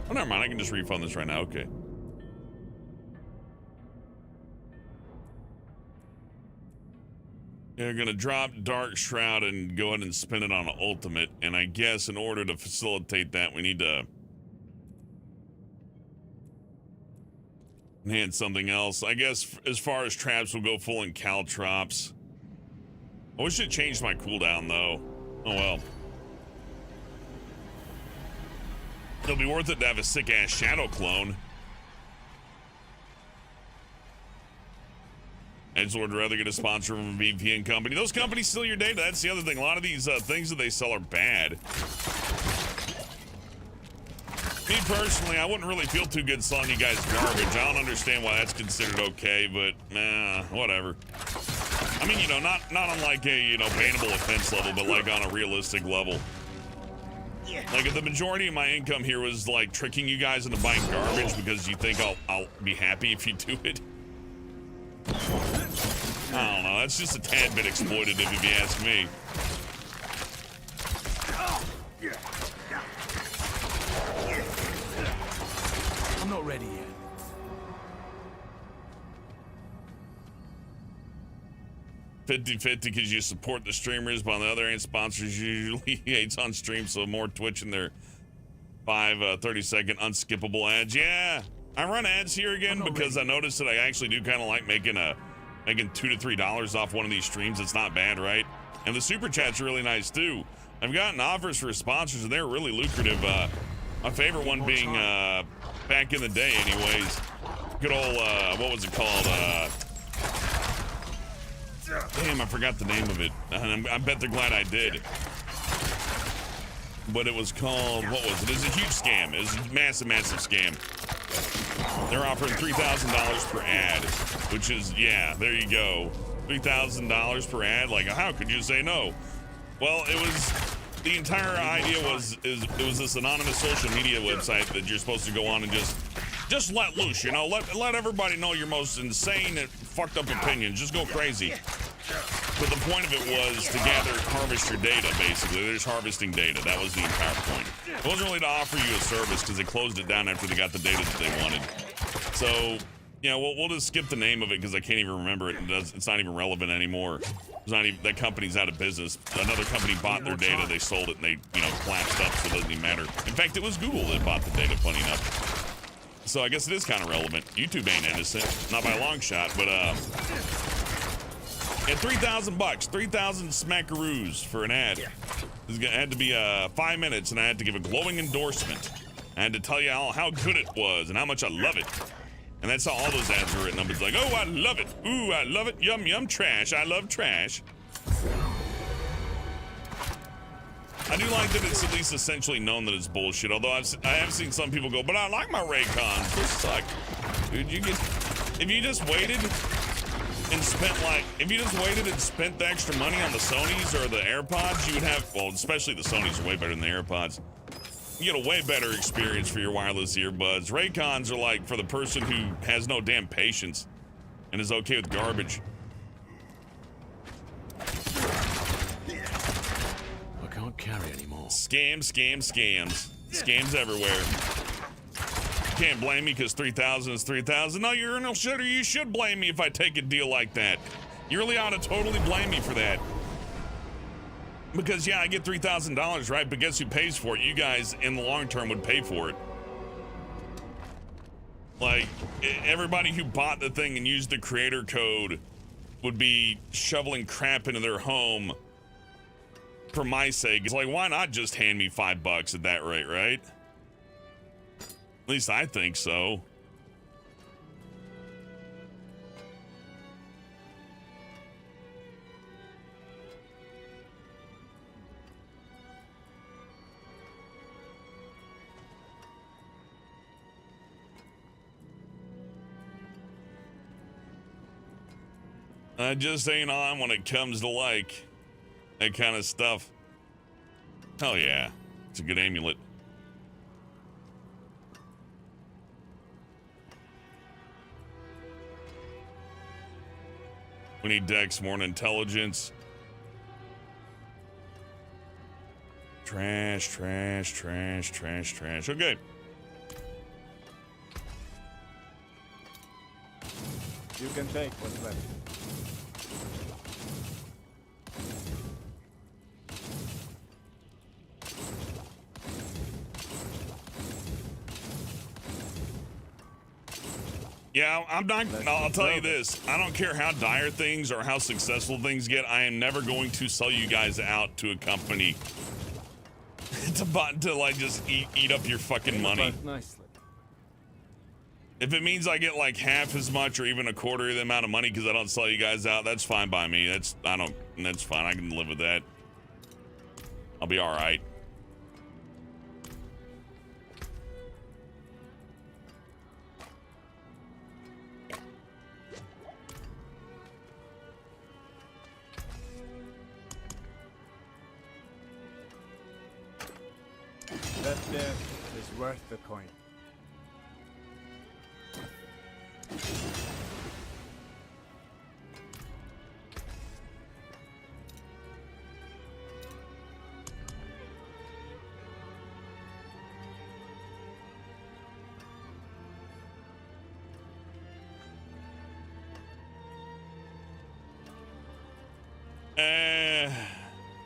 Oh, never mind, I can just refund this right now, okay. You're gonna drop Dark Shroud and go ahead and spin it on an ultimate, and I guess in order to facilitate that, we need to enhance something else. I guess as far as traps, we'll go full in caltrops. I wish it changed my cooldown though. Oh well. It'll be worth it to have a sick ass shadow clone. I just would rather get a sponsor from a VPN company. Those companies steal your data. That's the other thing. A lot of these things that they sell are bad. Me personally, I wouldn't really feel too good selling you guys garbage. I don't understand why that's considered okay, but whatever. I mean, you know, not on like a, you know, bannable offense level, but like on a realistic level. Like if the majority of my income here was like tricking you guys into buying garbage because you think I'll be happy if you do it. I don't know, that's just a tad bit exploitative if you ask me. I'm not ready yet. $50-50 because you support the streamers, but on the other hand, sponsors usually hates on stream, so more Twitch in their 30-second unskippable ads. Yeah, I run ads here again because I noticed that I actually do kind of like making $2 to $3 off one of these streams. It's not bad, right? And the super chats are really nice too. I've gotten offers for sponsors and they're really lucrative. My favorite one being back in the day, anyways. Good old what was it called? Damn, I forgot the name of it. I bet they're glad I did. But it was called, what was it? It was a huge scam. It was a massive, massive scam. They're offering $3,000 per ad, which is, yeah, there you go. $3,000 per ad. Like, how could you say no? Well, it was, the entire idea was, it was this anonymous social media website that you're supposed to go on and just let loose, you know, let everybody know your most insane and fucked up opinions. Just go crazy. But the point of it was to harvest your data, basically. They're just harvesting data. That was the entire point. It wasn't really to offer you a service because they closed it down after they got the data that they wanted. So, yeah, we'll just skip the name of it because I can't even remember it. It's not even relevant anymore. It's not even, that company's out of business. Another company bought their data, they sold it, and they, you know, collapsed up, so it doesn't even matter. In fact, it was Google that bought the data, funny enough. So I guess it is kind of relevant. YouTube ain't innocent, not by a long shot, but at $3,000, 3,000 smackaroos for an ad. It had to be 5 minutes, and I had to give a glowing endorsement. I had to tell you how good it was and how much I love it. And that's how all those ads were written up. It's like, oh, I love it. Ooh, I love it. Yum, yum, trash. I love trash. I do like that it's at least essentially known that it's bullshit. Although I have seen some people go, but I like my Raycons. They suck. Dude, if you just waited and spent the extra money on the Sonys or the AirPods, you would have, well, especially the Sonys are way better than the AirPods. You get a way better experience for your wireless earbuds. Raycons are like for the person who has no damn patience and is okay with garbage. I can't carry anymore. Scams, scams, scams. Scams everywhere. You can't blame me because 3,000 is 3,000. No, you're no shitter. You should blame me if I take a deal like that. You really ought to totally blame me for that. Because, yeah, I get $3,000, right? But guess who pays for it? You guys, in the long term, would pay for it. Like, everybody who bought the thing and used the creator code would be shoveling crap into their home for my sake. It's like, why not just hand me $5 at that rate, right? At least I think so. I just ain't on when it comes to like that kind of stuff. Hell yeah, it's a good amulet. We need Dex, more intelligence. Trash, trash, trash, trash, trash. Okay. You can take what's left. Yeah, I'm not. I'll tell you this. I don't care how dire things or how successful things get. I am never going to sell you guys out to a company to like just eat up your fucking money. Nicely. If it means I get like half as much or even a quarter of the amount of money because I don't sell you guys out, that's fine by me. That's fine. I can live with that. I'll be all right. That there is worth the coin.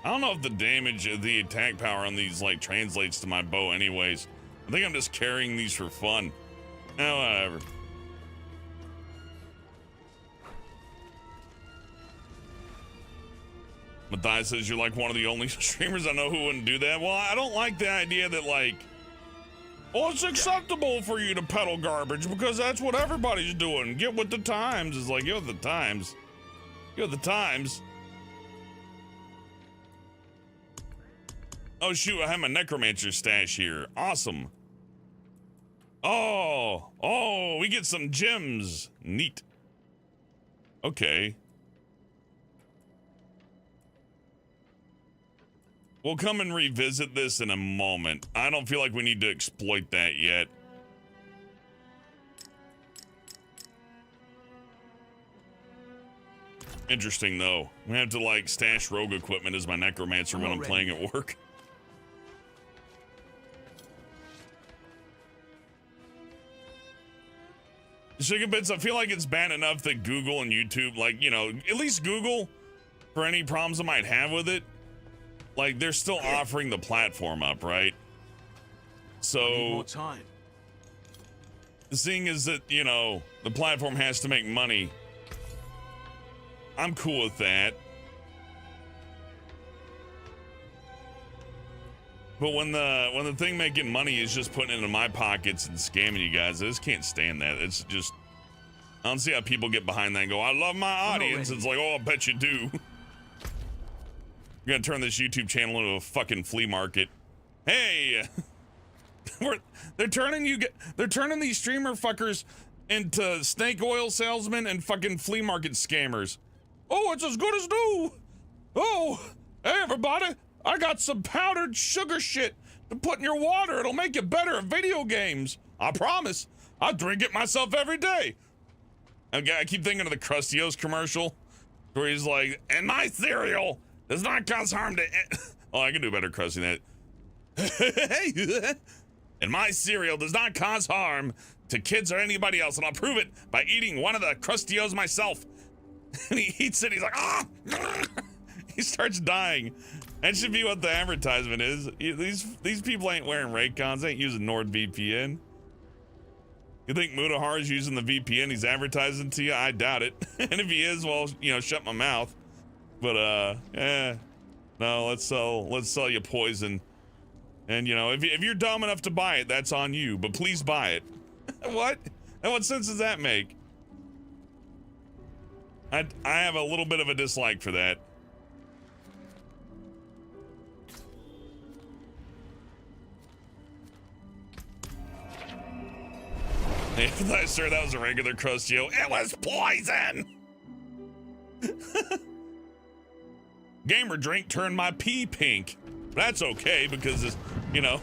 I don't know if the damage of the attack power on these like translates to my bow anyways. I think I'm just carrying these for fun. Whatever. Matthias says you're like one of the only streamers I know who wouldn't do that. Well, I don't like the idea that like, oh, it's acceptable for you to peddle garbage because that's what everybody's doing. Get with the times. It's like, get with the times. Get with the times. Oh shoot, I have my necromancer stash here. Awesome. Oh, we get some gems. Neat. Okay. We'll come and revisit this in a moment. I don't feel like we need to exploit that yet. Interesting though. We have to like stash rogue equipment as my necromancer when I'm playing at work. Sugar Bits, I feel like it's bad enough that Google and YouTube, like, you know, at least Google, for any problems I might have with it, like, they're still offering the platform up, right? So, I need more time. Seeing as that, you know, the platform has to make money, I'm cool with that. But when the thing making money is just putting it into my pockets and scamming you guys, I just can't stand that. It's just, I don't see how people get behind that and go, I love my audience. It's like, oh, I bet you do. We're gonna turn this YouTube channel into a fucking flea market. Hey, they're turning these streamer fuckers into snake oil salesmen and fucking flea market scammers. Oh, it's as good as new. Oh, hey everybody. I got some powdered sugar shit to put in your water. It'll make you better at video games. I promise. I drink it myself every day. Okay, I keep thinking of the Krustios commercial where he's like, and my cereal does not cause harm to... Oh, I can do better Krusty than that. And my cereal does not cause harm to kids or anybody else. And I'll prove it by eating one of the Krustios myself. And he eats it. He's like, ah! He starts dying. That should be what the advertisement is. These people ain't wearing Raycons. They ain't using NordVPN. You think Mutahar is using the VPN he's advertising to you? I doubt it. And if he is, well, you know, shut my mouth. But no, let's sell you poison. And you know, if you're dumb enough to buy it, that's on you. But please buy it. What? And what sense does that make? I have a little bit of a dislike for that. Sir, that was a regular Krustio. It was poison! gamer drink turned my pee pink. That's okay because it's, you know,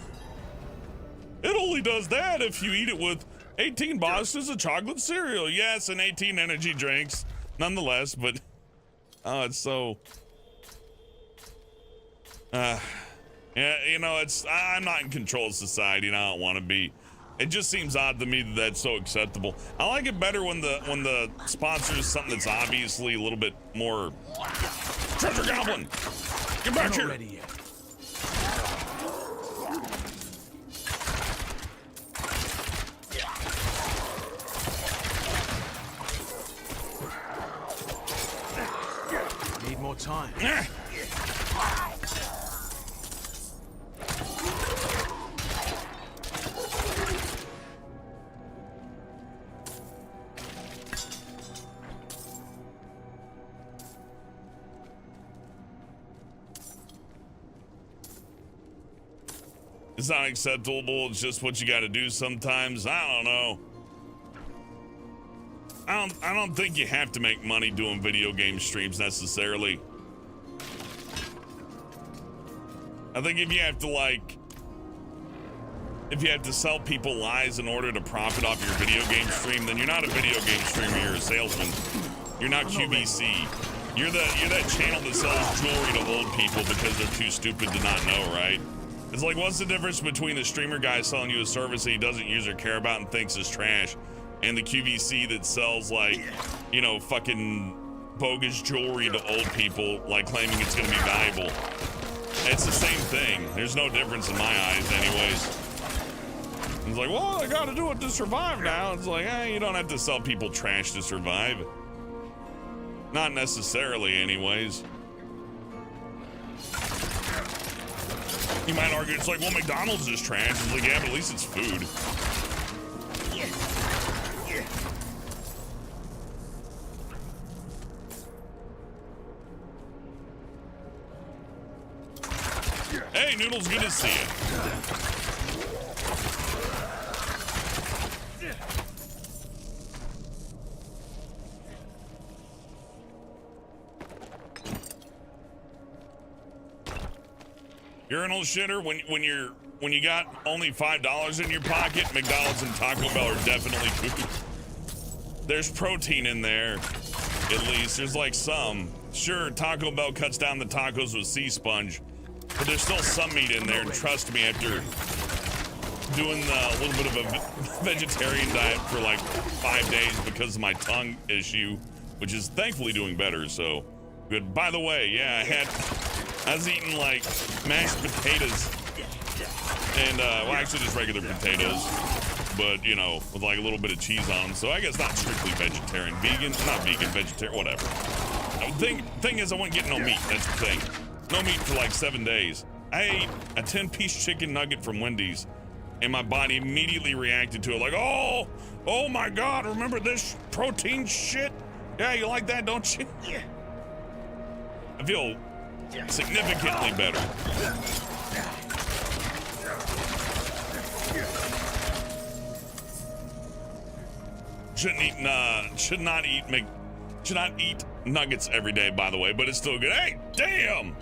it only does that if you eat it with 18 boxes of chocolate cereal. Yes, and 18 energy drinks, nonetheless. But oh, it's so. Yeah, you know, I'm not in control of society, and I don't want to be. It just seems odd to me that that's so acceptable. I like it better when the sponsor is something that's obviously a little bit more. Treasure Goblin, get back here. Ready yet. Need more time. It's not acceptable. It's just what you got to do sometimes. I don't know. I don't think you have to make money doing video game streams necessarily. I think if you have to sell people lies in order to profit off your video game stream, then you're not a video game streamer, you're a salesman. You're not QVC. You're that channel that sells jewelry to old people because they're too stupid to not know, right? It's like, what's the difference between the streamer guy selling you a service that he doesn't use or care about and thinks is trash, and the QVC that sells, like, you know, fucking bogus jewelry to old people, like claiming it's gonna be valuable? It's the same thing. There's no difference in my eyes anyways. It's like, well, I gotta do it to survive now. It's like, you don't have to sell people trash to survive. Not necessarily anyways. You might argue it's like, well, McDonald's is trash. It's like, yeah, but at least it's food. Hey, Noodles, good to see you. Urinal shitter, when you got only $5 in your pocket, McDonald's and Taco Bell are definitely food. There's protein in there, at least. There's like some. Sure, Taco Bell cuts down the tacos with sea sponge, but there's still some meat in there. And trust me, after doing a little bit of a vegetarian diet for like 5 days because of my tongue issue, which is thankfully doing better, so good. By the way, yeah, I was eating like mashed potatoes and, well, actually just regular potatoes, but, you know, with like a little bit of cheese on them. So I guess not strictly vegetarian. Vegan, not vegan, vegetarian, whatever. Thing is, I wasn't getting no meat. That's the thing. No meat for like 7 days. I ate a 10-piece chicken nugget from Wendy's, and my body immediately reacted to it like, oh my God, remember this protein shit? Yeah, you like that, don't you? Yeah. I feel significantly better. Should not eat nuggets every day, by the way, but it's still good. Hey, damn!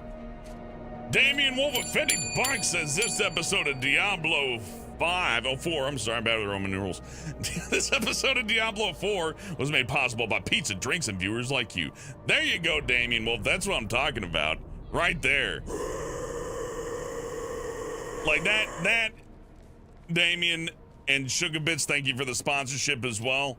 Damien Wolf at 50 bucks says this episode of Diablo 4, I'm sorry, I'm bad with the Roman numerals. This episode of Diablo 4 was made possible by pizza, drinks, and viewers like you. There you go, Damien Wolf. That's what I'm talking about. Right there. Like that, Damien and Sugar Bits, thank you for the sponsorship as well,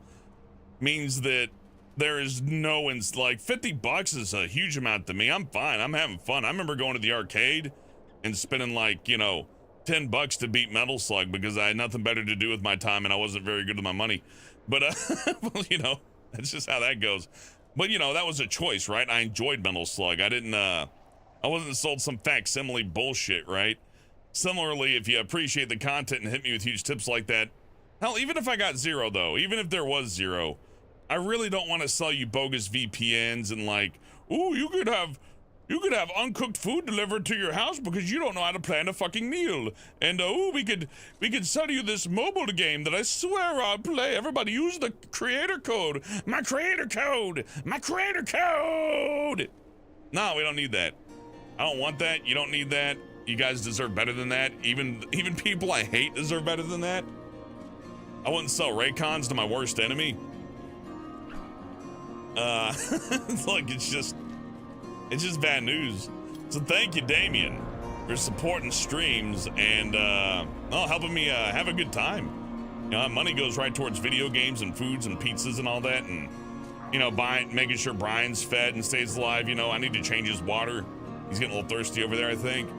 means that there is no, like, 50 bucks is a huge amount to me. I'm fine. I'm having fun. I remember going to the arcade and spending, like, you know, 10 bucks to beat Metal Slug because I had nothing better to do with my time and I wasn't very good with my money. But, well, you know, that's just how that goes. But, you know, that was a choice, right? I enjoyed Metal Slug. I wasn't sold some facsimile bullshit, right? Similarly, if you appreciate the content and hit me with huge tips like that, hell, even if I got zero, though, even if there was zero, I really don't want to sell you bogus VPNs and like, ooh, you could have uncooked food delivered to your house because you don't know how to plan a fucking meal. And ooh, we could sell you this mobile game that I swear I'll play. Everybody use the creator code. My creator code. My creator code. No, we don't need that. I don't want that. You don't need that. You guys deserve better than that. Even people I hate deserve better than that. I wouldn't sell Raycons to my worst enemy. Look, it's just bad news. So thank you, Damien, for supporting streams and helping me have a good time. You know, money goes right towards video games and foods and pizzas and all that, and you know, making sure Brian's fed and stays alive. You know, I need to change his water. He's getting a little thirsty over there, I think.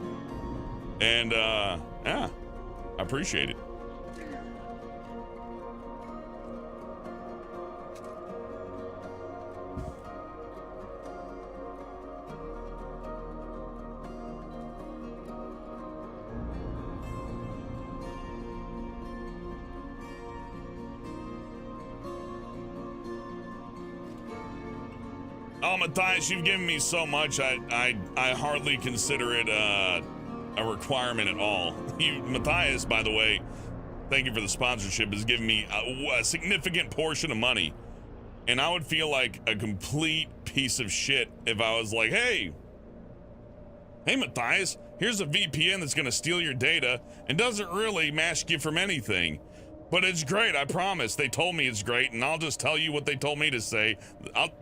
And yeah, I appreciate it. Oh, Matthias, you've given me so much, I hardly consider it a requirement at all. Matthias, by the way, thank you for the sponsorship, has given me a significant portion of money. And I would feel like a complete piece of shit if I was like, hey, Matthias, here's a VPN that's gonna steal your data and doesn't really mask you from anything. But it's great, I promise. They told me it's great, and I'll just tell you what they told me to say.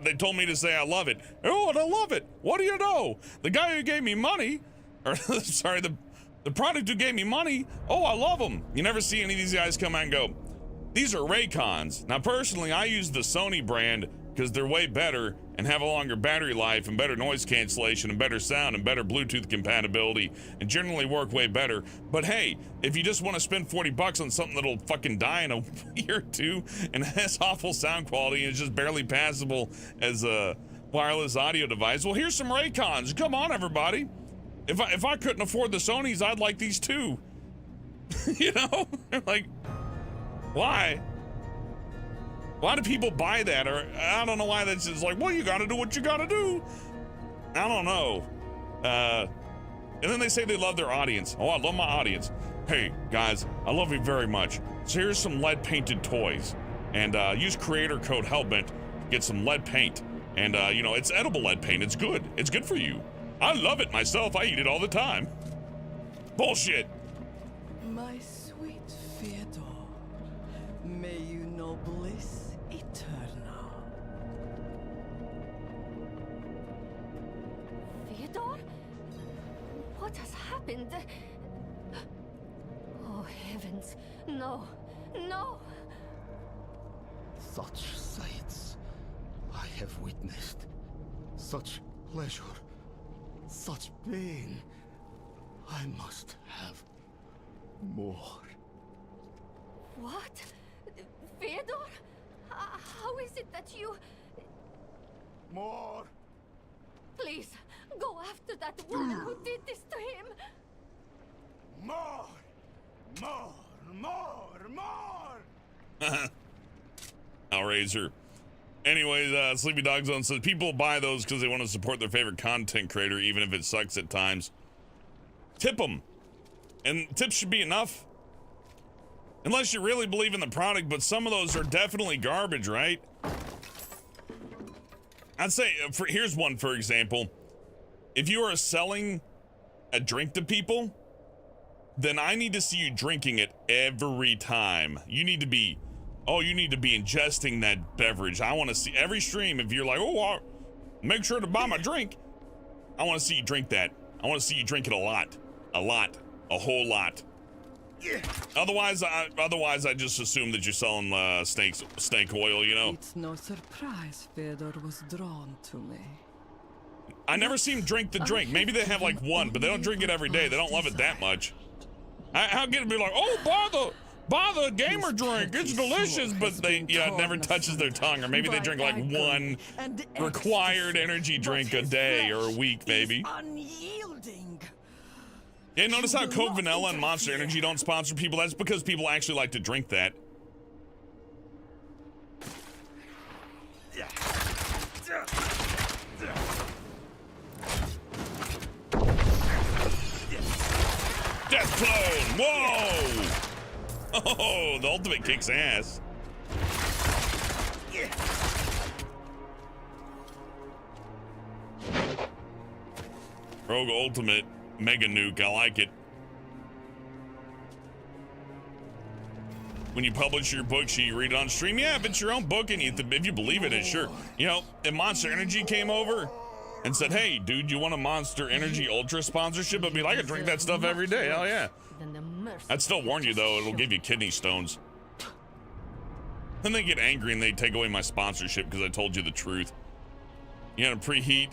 They told me to say I love it. Oh, and I love it. What do you know? The guy who gave me money, or sorry, the product who gave me money, oh, I love them. You never see any of these guys come out and go, these are Raycons. Now, personally, I use the Sony brand because they're way better and have a longer battery life and better noise cancellation and better sound and better Bluetooth compatibility and generally work way better. But hey, if you just want to spend 40 bucks on something that'll fucking die in a year or two and has awful sound quality and is just barely passable as a wireless audio device, well, here's some Raycons. Come on, everybody. If I couldn't afford the Sonys, I'd like these too. You know? Like, why? Why do people buy that? Or I don't know why that's just like, well, you gotta do what you gotta do. I don't know. And then they say they love their audience. Oh, I love my audience. Hey, guys, I love you very much. So here's some lead painted toys. And use creator code Hellbent to get some lead paint. And, you know, it's edible lead paint. It's good. It's good for you. I love it myself. I eat it all the time. Bullshit. My sweet Fyodor, may you know bliss eternal. Fyodor? What has happened? Oh, heavens. No. No. Such sights I have witnessed. Such pleasure. Such pain. I must have more. What? Fyodor? How is it that you... More! Please, go after that woman who did this to him! More! More! More! More! Hellraiser. Anyways, Sleepy Dog Zone says people buy those because they want to support their favorite content creator, even if it sucks at times. Tip them. And tips should be enough. Unless you really believe in the product, but some of those are definitely garbage, right? I'd say, here's one, for example. If you are selling a drink to people, then I need to see you drinking it every time. You need to be, you need to be ingesting that beverage. I want to see every stream. If you're like, oh, make sure to buy my drink. I want to see you drink that. I want to see you drink it a lot, a whole lot. Yeah. Otherwise, I just assume that you're selling snake oil, you know. It's no surprise Fyodor was drawn to me. I never see him drink the drink. Maybe they have like one, but they don't drink it every day. They don't love it that much. How can it be like, oh, buy the gamer drink, it's delicious, but it never touches their tongue, or maybe they drink like one required energy drink a day or a week, maybe. Yeah, notice how Coke Vanilla and Monster Energy don't sponsor people? That's because people actually like to drink that. Death Clone! Whoa! Oh, the ultimate kicks ass. Rogue Ultimate Mega Nuke. I like it. When you publish your book, should you read it on stream? Yeah, if it's your own book and if you believe in it, sure. You know, if Monster Energy came over and said, hey, dude, you want a Monster Energy Ultra sponsorship? I'd be like, I could drink that stuff every day. Hell yeah. I'd still warn you, though, it'll give you kidney stones. Then they get angry and they take away my sponsorship because I told you the truth. You gotta preheat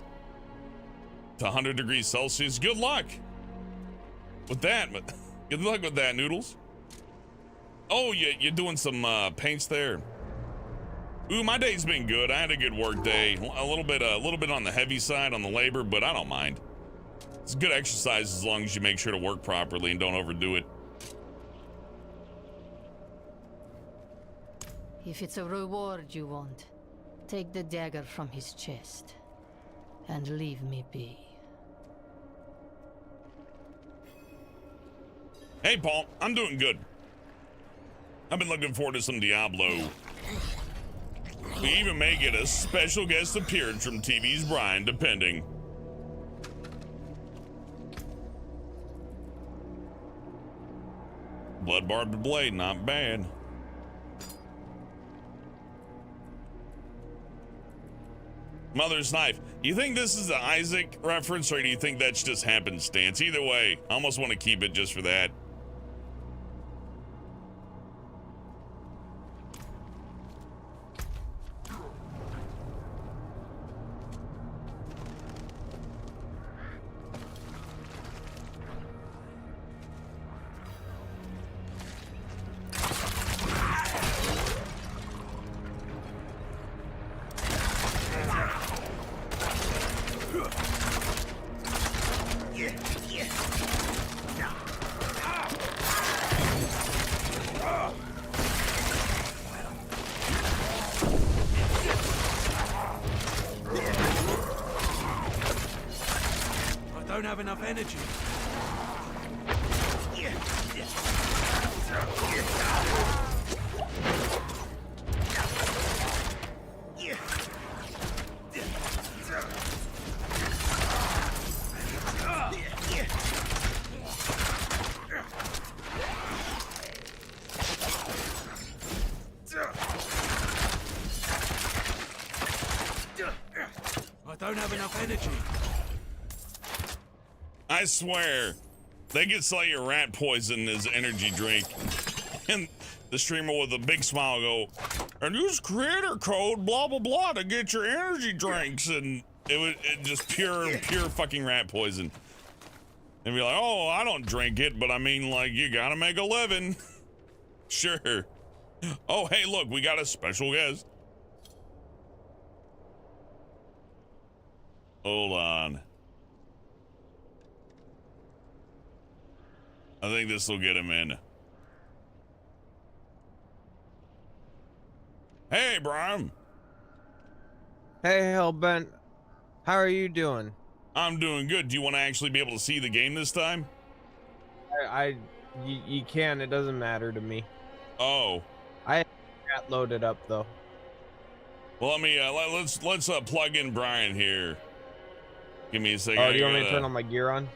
to 100 degrees Celsius. Good luck with that. Good luck with that, Noodles. Oh, you're doing some paints there. Ooh, my day's been good. I had a good work day. A little bit on the heavy side on the labor, but I don't mind. It's good exercise as long as you make sure to work properly and don't overdo it. If it's a reward you want, take the dagger from his chest and leave me be. Hey, Paul, I'm doing good. I've been looking forward to some Diablo. We even may get a special guest appearance from TV's Brian, depending. Blood barbed blade, not bad. Mother's knife. You think this is an Isaac reference, or do you think that's just happenstance? Either way, I almost want to keep it just for that. I don't have enough energy. I don't have enough energy. I swear, they could sell you rat poison as energy drink. And the streamer with a big smile go, and use creator code blah blah blah to get your energy drinks, and it just pure fucking rat poison. And be like, oh, I don't drink it, but I mean, like, you gotta make a living. Sure. Oh, hey, look, we got a special guest. Hold on. I think this will get him in. Hey, Brian. Hey, Hellbent. How are you doing? I'm doing good. Do you want to actually be able to see the game this time? You can. It doesn't matter to me. Oh. I got loaded up though. Well, let me let's plug in Brian here. Give me a second. Oh, do you want me to turn on my gear on?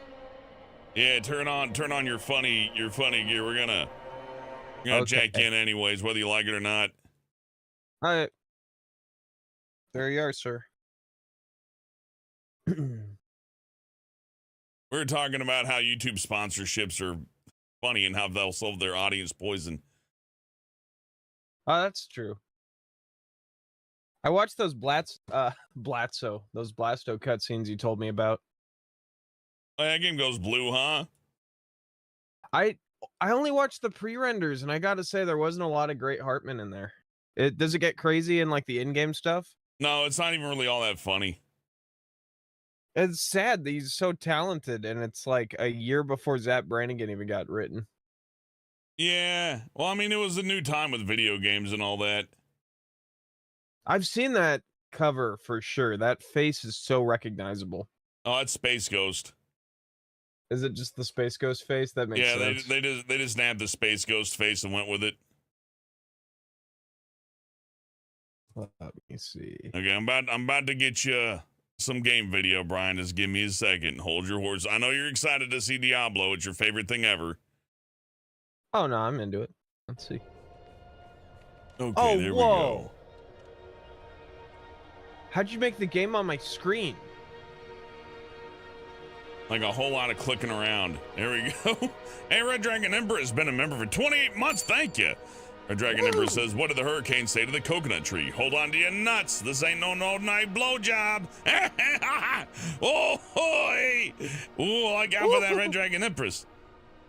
Yeah, turn on your funny gear. We're gonna okay. Jack in anyways, whether you like it or not. All right. There you are, sir. We were talking about how YouTube sponsorships are funny and how they'll solve their audience poison. Oh, that's true. I watched those Blasto cutscenes you told me about. Oh, that game goes blue, huh? I only watched the pre-renders, and I gotta say there wasn't a lot of great Hartman in there. Does it get crazy in like the in-game stuff? No, it's not even really all that funny. It's sad that he's so talented, and it's like a year before Zap Brannigan even got written. Yeah, well, I mean, it was a new time with video games and all that. I've seen that cover for sure. That face is so recognizable. Oh, it's Space Ghost. Is it just the Space Ghost face? That makes sense. Yeah, they just nabbed the Space Ghost face and went with it. Let me see. Okay, I'm about to get you some game video, Brian. Just give me a second. Hold your horse. I know you're excited to see Diablo. It's your favorite thing ever. Oh no, I'm into it. Let's see. Okay, there we go. How'd you make the game on my screen? Like a whole lot of clicking around. There we go. Hey, Red Dragon Emperor has been a member for 28 months. Thank you. Red Dragon Emperor says, what did the hurricane say to the coconut tree? Hold on to your nuts. This ain't no night blowjob. Oh, hoy. Ooh, I got for that Red Dragon Empress.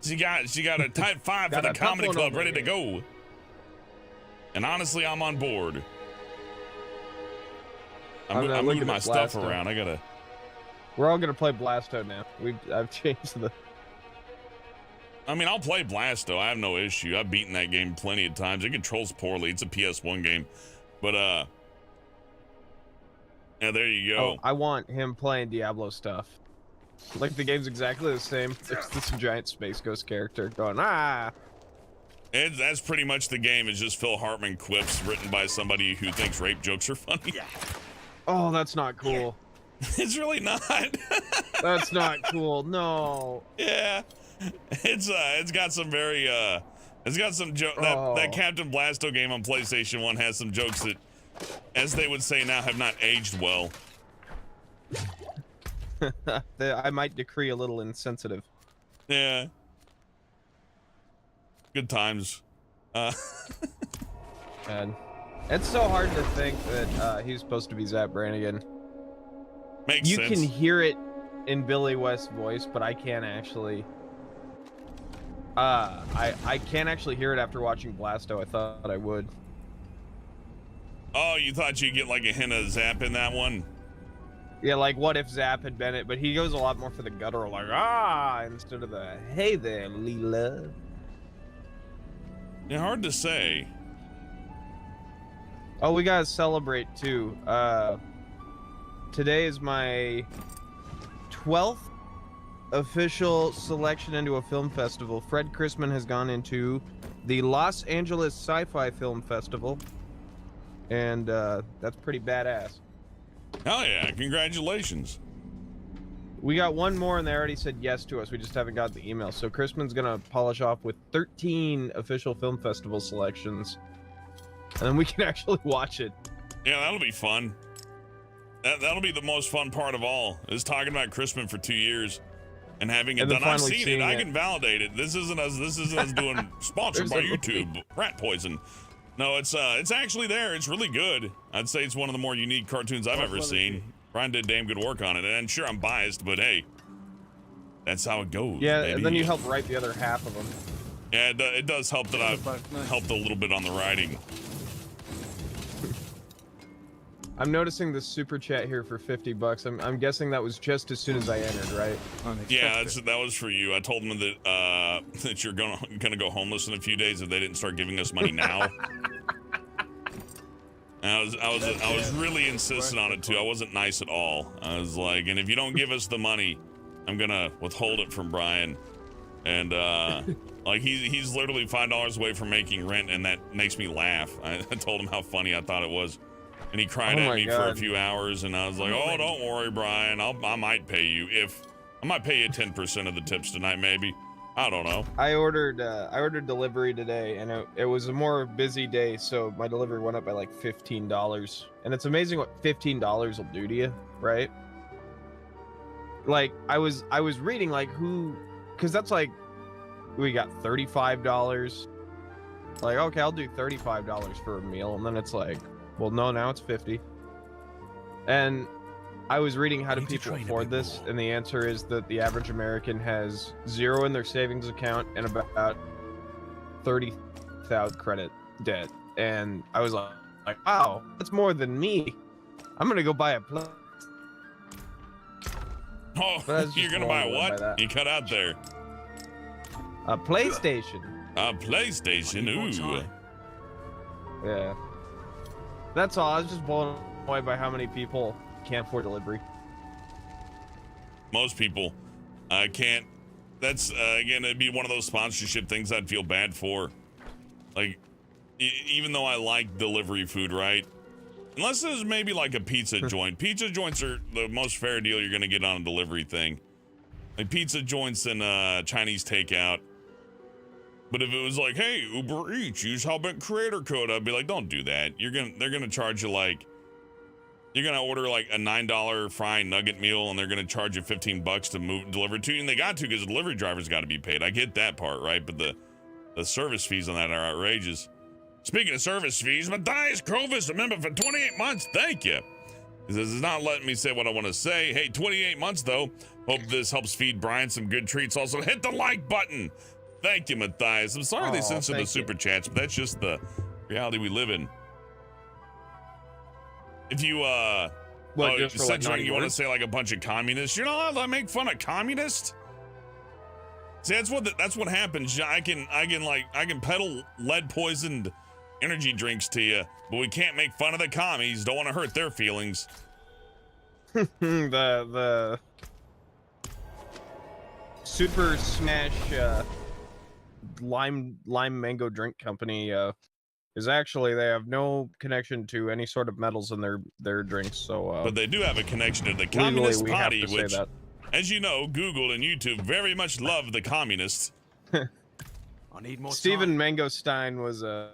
She got a type 5 for the comedy club ready to go. And honestly, I'm on board. I'm moving my stuff around. I gotta. We're all gonna play Blasto now. I've changed the. I mean, I'll play Blasto. I have no issue. I've beaten that game plenty of times. It controls poorly. It's a PS1 game, but yeah, there you go. Oh, I want him playing Diablo stuff. Like the game's exactly the same. It's this giant space ghost character going And that's pretty much the game. It's just Phil Hartman quips written by somebody who thinks rape jokes are funny. Oh, that's not cool. It's really not. That's not cool. No. Yeah. It's got some very it's got some that Captain Blasto game on PlayStation 1 has some jokes that, as they would say now, have not aged well. I might decree a little insensitive. Yeah. Good times. And it's so hard to think that he's supposed to be Zap Brannigan. Makes sense. You can hear it in Billy West's voice, but I can't actually. I can't actually hear it after watching Blasto. I thought I would. Oh, you thought you'd get like a hint of Zap in that one? Yeah, like what if Zap had been it? But he goes a lot more for the guttural, like instead of the hey there, Leela. Yeah, hard to say. Oh, we gotta celebrate too. Today is my 12th official selection into a film festival. Fred Chrisman has gone into the Los Angeles Sci-Fi Film Festival, and that's pretty badass. Hell yeah, congratulations. We got one more and they already said yes to us. We just haven't got the email. So Chrisman's gonna polish off with 13 official film festival selections, and then we can actually watch it. Yeah, that'll be fun. That'll be the most fun part of all, is talking about Chrisman for 2 years and having it done. I've seen it. I can validate it. This isn't us doing sponsored by YouTube. Rat poison. No, it's actually there. It's really good. I'd say it's one of the more unique cartoons I've ever seen. Brian did damn good work on it, and sure, I'm biased, but hey, that's how it goes. Yeah, baby. And then you help write the other half of them. Yeah, it does help that I've helped a little bit on the writing. I'm noticing the super chat here for $50. I'm guessing that was just as soon as I entered, right? Yeah, that was for you. I told them that that you're gonna go homeless in a few days if they didn't start giving us money now. And I was really insistent on it too. I wasn't nice at all. I was like, and if you don't give us the money, I'm gonna withhold it from Brian. And like he's literally $5 away from making rent, and that makes me laugh. I told him how funny I thought it was. And he cried at me for a few hours, and I was like, "Oh, don't worry, Brian. I might pay you 10% of the tips tonight, maybe. I don't know." I ordered delivery today, and it was a more busy day, so my delivery went up by like $15. And it's amazing what $15 will do to you, right? Like I was reading like because that's like we got $35. Like okay, I'll do $35 for a meal, and then it's like. Well, no, now it's 50. And I was reading how do people afford this, and the answer is that the average American has $0 in their savings account and about 30,000 credit debt. And I was like, wow, that's more than me. I'm gonna go buy a plane. Oh, you're gonna buy a what? You cut out there. A PlayStation. A PlayStation. Ooh. Yeah. That's all. I was just blown away by how many people can't afford delivery. Most people can't. That's again, it'd be one of those sponsorship things I'd feel bad for. Like, even though I like delivery food, right? Unless there's maybe like a pizza joint. Pizza joints are the most fair deal you're gonna get on a delivery thing. Like pizza joints and Chinese takeout. But if it was like, hey, Uber Eats, use Hellbent creator code, I'd be like, don't do that. They're gonna charge you like, you're gonna order like a $9 frying nugget meal, and they're gonna charge you $15 to deliver it to you, and they got to because the delivery driver's got to be paid. I get that part, right? But the service fees on that are outrageous. Speaking of service fees, Matthias Krovis, a member for 28 months. Thank you. This is not letting me say what I want to say. Hey, 28 months though. Hope this helps feed Brian some good treats. Also, hit the like button. Thank you, Matthias. I'm sorry they censored the super chats, but that's just the reality we live in. If you censoring, you want to say like a bunch of communists? You're not allowed to make fun of communists. See, that's what happens. I can peddle lead poisoned energy drinks to you, but we can't make fun of the commies. Don't want to hurt their feelings. the Super Smash lime mango drink company is actually, they have no connection to any sort of metals in their drinks. So but they do have a connection to the Communist Party, which, that. As you know, Google and YouTube very much love the communists. I need more Stephen Mangostein was a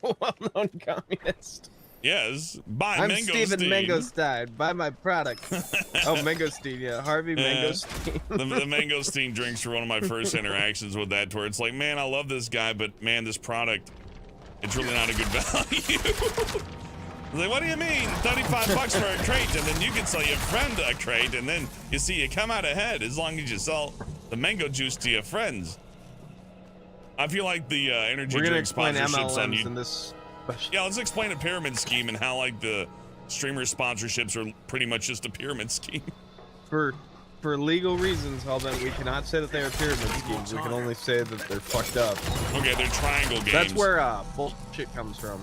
well-known communist. Yes, buy I'm Mangosteen. Stephen Mangostein. Buy my product. Oh, Mangosteen, yeah. Harvey Mangosteen. the Mangosteen drinks were one of my first interactions with that, where it's like, man, I love this guy, but man, this product, it's really not a good value. Like, what do you mean? $35 for a crate, and then you can sell your friend a crate, and then you see you come out ahead as long as you sell the mango juice to your friends. I feel like the energy drink sponsorships on you. Yeah, let's explain a pyramid scheme and how like the streamer sponsorships are pretty much just a pyramid scheme. For legal reasons, Hellbent, we cannot say that they are pyramid schemes. We can only say that they're fucked up. Okay, they're triangle games. That's where bullshit comes from.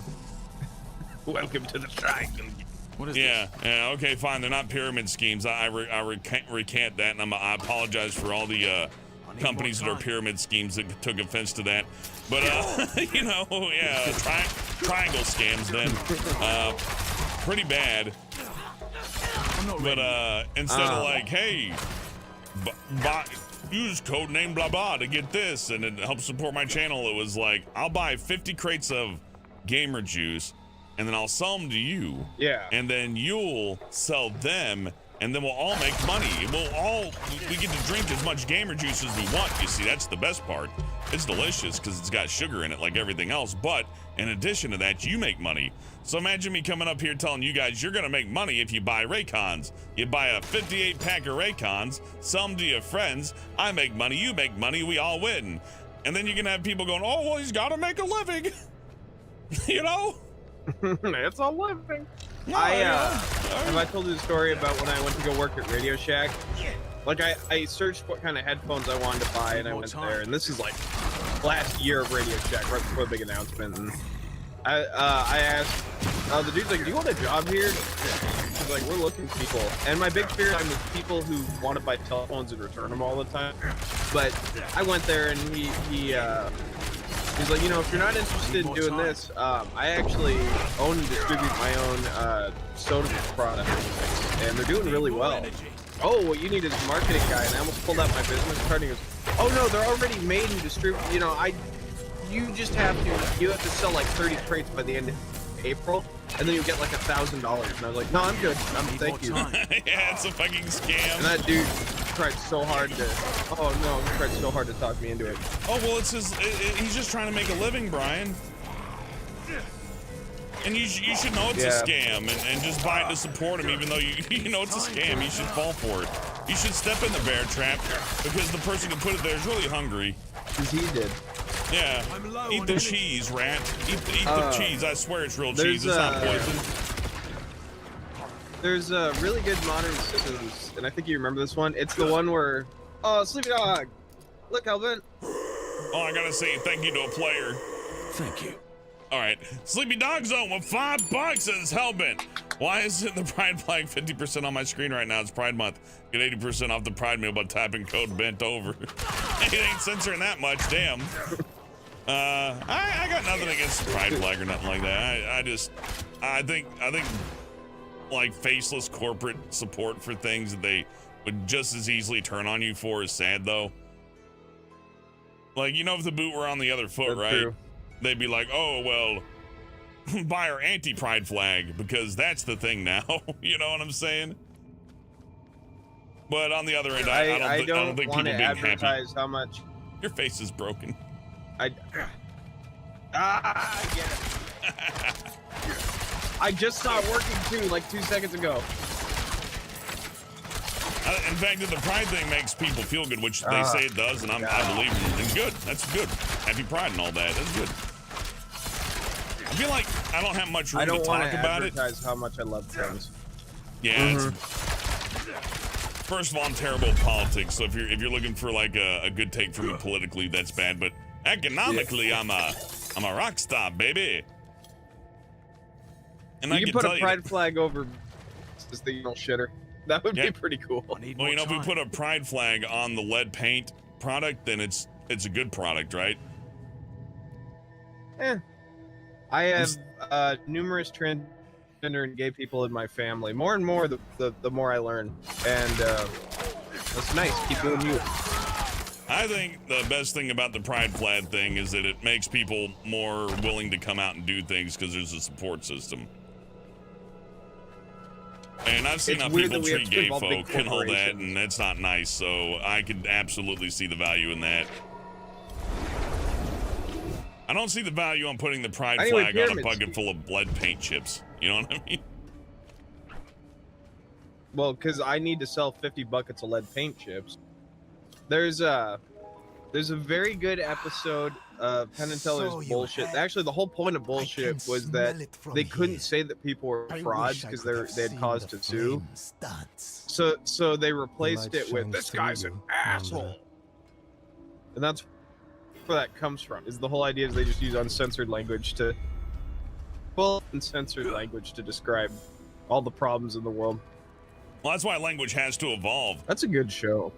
Welcome to the triangle. What is this? Yeah, okay, fine. They're not pyramid schemes. I recant that, and I apologize for all the companies that are pyramid schemes that took offense to that. But, you know, yeah, triangle scams then. Pretty bad. But instead of like, hey, use code name blah blah to get this, and it helps support my channel, it was like, I'll buy 50 crates of gamer juice, and then I'll sell them to you. Yeah. And then you'll sell them, and then we'll all make money. We get to drink as much gamer juice as we want. You see, that's the best part. It's delicious because it's got sugar in it like everything else. But in addition to that, you make money. So imagine me coming up here telling you guys you're gonna make money if you buy Raycons. You buy a 58 pack of Raycons, sell them to your friends. I make money, you make money, we all win. And then you're gonna have people going, oh, well, he's gotta make a living. You know? It's a living. No, have I told you the story about when I went to go work at Radio Shack? Like I searched what kind of headphones I wanted to buy, and I went there, and this is like last year of Radio Shack, right before the big announcement. And I asked the dude's like, "Do you want a job here?" He's like, "We're looking for people." And my big fear is people who want to buy telephones and return them all the time. But I went there, and he's like, you know, if you're not interested in doing this, I actually own and distribute my own soda products, and they're doing really well. Oh, what you need is a marketing guy, and I almost pulled out my business card, and he goes, oh no, they're already made and distributed. You know, you have to sell like 30 crates by the end of April, and then you get like $1,000. And I was like, no, I'm good. Thank you. Yeah, it's a fucking scam. And that dude tried so hard to talk me into it. Oh, well, he's just trying to make a living, Brian. And you should know it's a scam, and just buy it to support him, even though you know it's a scam. You should fall for it. You should step in the bear trap, because the person who put it there is really hungry. Because he did. Yeah. Eat the cheese, rat. Eat the cheese. I swear it's real cheese. It's not poison. There's really good modern systems, and I think you remember this one. It's the one where, oh, Sleepy Dog. Look, Hellbent. Oh, I gotta say thank you to a player. Thank you. All right, Sleepy Dog Zone with $5 says Hellbent. Why isn't the Pride flag 50% on my screen right now? It's Pride Month. Get 80% off the Pride meal by typing code bent over. It ain't censoring that much, damn. I got nothing against the Pride flag or nothing like that. I think like faceless corporate support for things that they would just as easily turn on you for is sad though. Like, you know, if the boot were on the other foot, That's right? true. They'd be like, oh, well, buy our anti-pride flag because that's the thing now. You know what I'm saying? But on the other end, I don't think people want to being advertise happy. how much. Your face is broken. I get it. I just saw it working too, like 2 seconds ago. In fact, the pride thing makes people feel good, which they say it does, and I believe it. And good. That's good. Happy Pride and all that. That's good. I feel like I don't have much room to talk about it. I don't want to advertise how much I love things. Yeah. First of all, I'm terrible at politics, so if you're looking for like a good take from me politically, that's bad. But economically, I'm a rock star, baby. And you can put a pride flag over this thing, little shitter. That would be pretty cool. Well, you know, if we put a pride flag on the lead paint product, then it's a good product, right? I have numerous transgender and gay people in my family. More and more, the more I learn, and that's nice. Keep doing you. I think the best thing about the pride flag thing is that it makes people more willing to come out and do things because there's a support system. And I've seen how people treat gay folk and all that, and that's not nice, so I could absolutely see the value in that. I don't see the value on putting the pride flag on a bucket full of lead paint chips. You know what I mean? Well, because I need to sell 50 buckets of lead paint chips. There's a very good episode of Penn and Teller's bullshit. Actually, the whole point of bullshit was that they couldn't say that people were frauds because they had cause to sue. So they replaced it with "this guy's an asshole," and that's where that comes from. Is the whole idea is they just use uncensored language to, uncensored language to describe all the problems in the world. Well, that's why language has to evolve. That's a good show.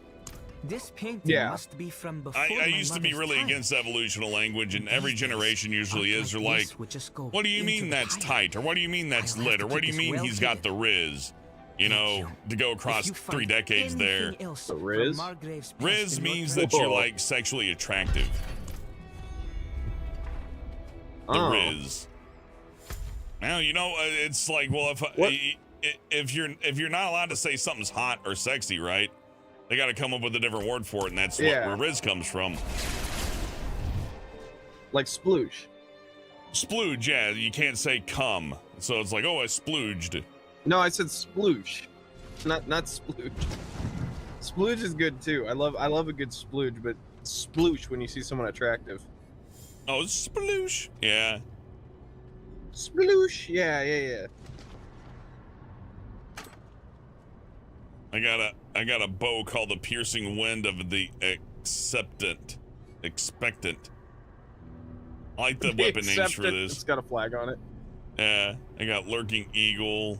This painting must be from before I used to be really against evolution of language, and every generation usually is. They're like, what do you mean that's tight? Or what do you mean that's lit? Or what do you mean he's got the riz? You know, to go across 3 decades there. The riz? Riz means that you're like sexually attractive. The riz. Now, you know, it's like, well, if you're not allowed to say something's hot or sexy, right? They got to come up with a different word for it, and that's where riz comes from. Like splooge. Splooge, yeah. You can't say cum. So it's like, oh, I splooged. No, I said splooge. Not splooge. Splooge is good too. I love a good splooge, but sploosh when you see someone attractive. Oh, sploosh. Yeah. Sploosh. Yeah. I got a bow called the Piercing Wind of the Expectant. I like the weapon names for this. It's got a flag on it. Yeah, I got Lurking Eagle,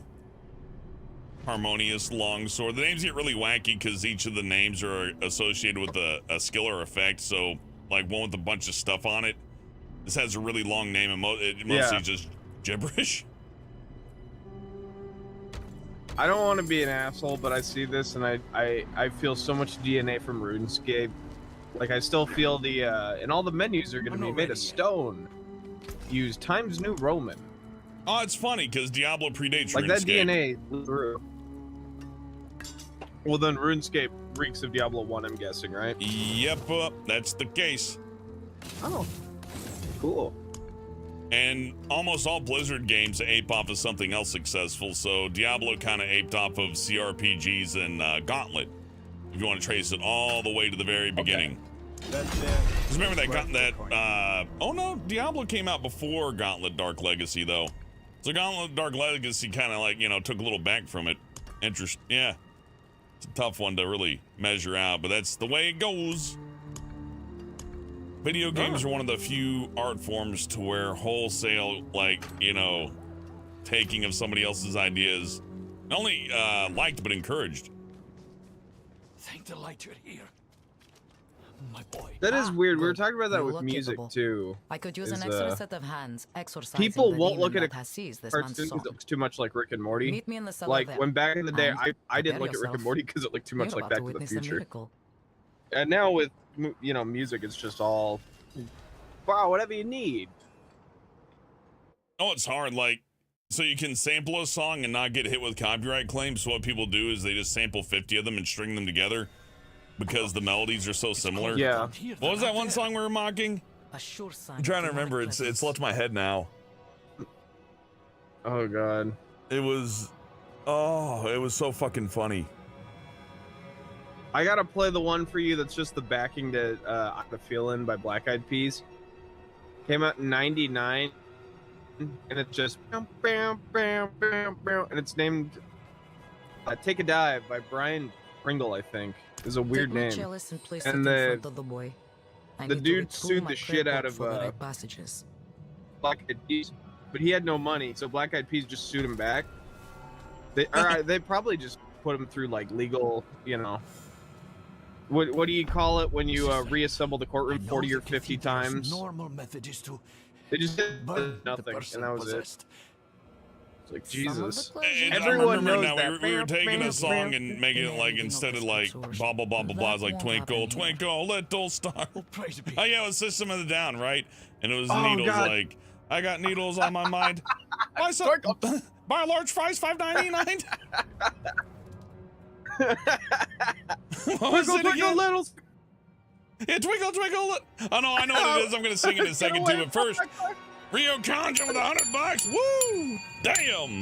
Harmonious Longsword. The names get really wacky because each of the names are associated with a skill or effect. So, like one with a bunch of stuff on it. This has a really long name and mostly just gibberish. I don't want to be an asshole, but I see this and I feel so much DNA from RuneScape. Like I still feel the and all the menus are going to be made of stone. Use Times New Roman. Oh, it's funny because Diablo predates like RuneScape. that DNA through. Well, then RuneScape reeks of Diablo 1, I'm guessing, right? Yep, that's the case. Oh, cool. And almost all Blizzard games ape off of something else successful, so Diablo kind of aped off of CRPGs and Gauntlet, if you want to trace it all the way to the very beginning. Because remember oh no, Diablo came out before Gauntlet Dark Legacy, though. So Gauntlet Dark Legacy kind of like, you know, took a little back from it. Yeah. It's a tough one to really measure out, but that's the way it goes. Video games are one of the few art forms to where wholesale, like, you know, taking of somebody else's ideas, not only liked, but encouraged. Thank the light you're here. My boy. That is weird. We were good. talking about that You with look music capable. too. I could use is, an extra set of hands exorcising people the won't demon look at that a has seized this man's cartoon because it soul. looks too much like Rick and Morty. Meet me in the cellar Like there. when back in the day, And I didn't prepare look at Rick and yourself. Morty because it looked too much You're like about Back to to the witness a Future. miracle. And now with music, it's just all wow, whatever you need. Oh, it's hard. Like, so you can sample a song and not get hit with copyright claims. So what people do is they just sample 50 of them and string them together because the melodies are so similar. Yeah. What was that one song we were mocking? A sure sign I'm trying to of demonic remember. It's presence. left my head now. Oh god. It was so fucking funny. I gotta play the one for you that's just the backing to I Got a Feelin' by Black Eyed Peas. Came out in '99, and it's just and it's named Take a Dive by Brian Pringle, I think. Is a weird Take my name. chalice and place And it in front of the boy. I the need to dude read through sued my the shit prayer out book of for the right passages. Black Eyed Peas, but he had no money, so Black Eyed Peas just sued him back. They probably just put him through like legal, What do you call it when you reassemble the courtroom 40 or 50 times? Normal method is to They just did burn the nothing, person and that was possessed. it. It's like Jesus. I'm Everyone remembering knows now. that. We were taking a song and making it like instead of like blah blah blah blah blah, it's like twinkle twinkle little star. Oh yeah, it was System of the Down, right? And it was needles. God. Like I got needles on my mind. Buy a large fries, $5.99. What was it again? Little. Yeah, twinkle twinkle. Oh no, I know what it is. I'm gonna sing it in a second too. But first, Rio Concha with $100. Woo! Damn.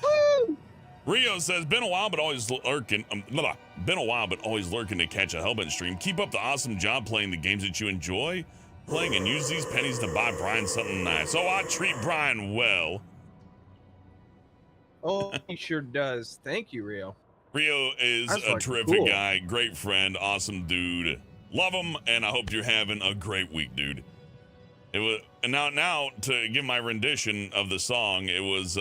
Woo! Rio says, been a while, but always lurking. Been a while, but always lurking to catch a Hellbent stream. Keep up the awesome job playing the games that you enjoy playing, and use these pennies to buy Brian something nice. So I treat Brian well. Oh, he sure does. Thank you, Rio. Rio is That's a fucking terrific cool. guy, great friend, awesome dude. Love him, and I hope you're having a great week, dude. It was, and now to give my rendition of the song, it was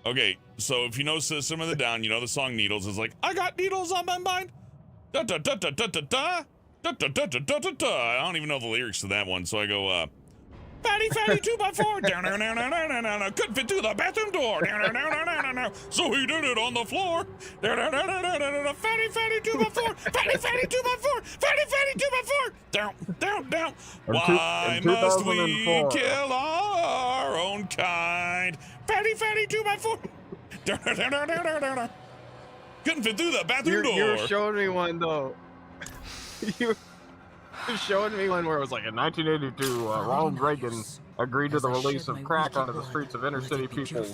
okay. So if you know System of the Down, you know the song Needles is like, I got needles on my mind. Da da da da da da da da da da da da da da. I don't even know the lyrics to that one, so I go fatty 2x4 down down couldn't fit through the bathroom door down so he did it on the floor fatty 2x4 fatty 2x4 fatty 2x4 down why must we kill our own kind fatty 2x4 couldn't fit through the bathroom door. You're showing me one though. You were showing me one where it was like in 1982, Ronald Reagan agreed to the release of crack onto the streets of inner city people.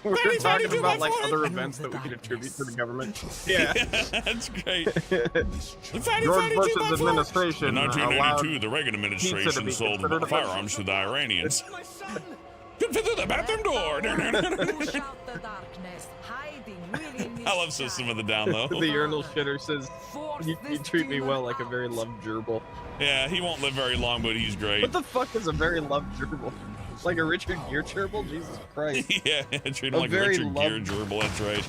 We're talking about like other events that we can attribute to the government. Yeah, that's great. George Bush's administration in 1982, the Reagan administration sold considered a firearms to the Iranians. Couldn't fit through the bathroom door. I love System of the Down though. The urinal shitter says, you treat me well like a very loved gerbil. Yeah, he won't live very long, but he's great. What the fuck is a very loved gerbil? Like a Richard Gere gerbil? Jesus Christ. Yeah, treat him like a Richard Gere gerbil, that's right.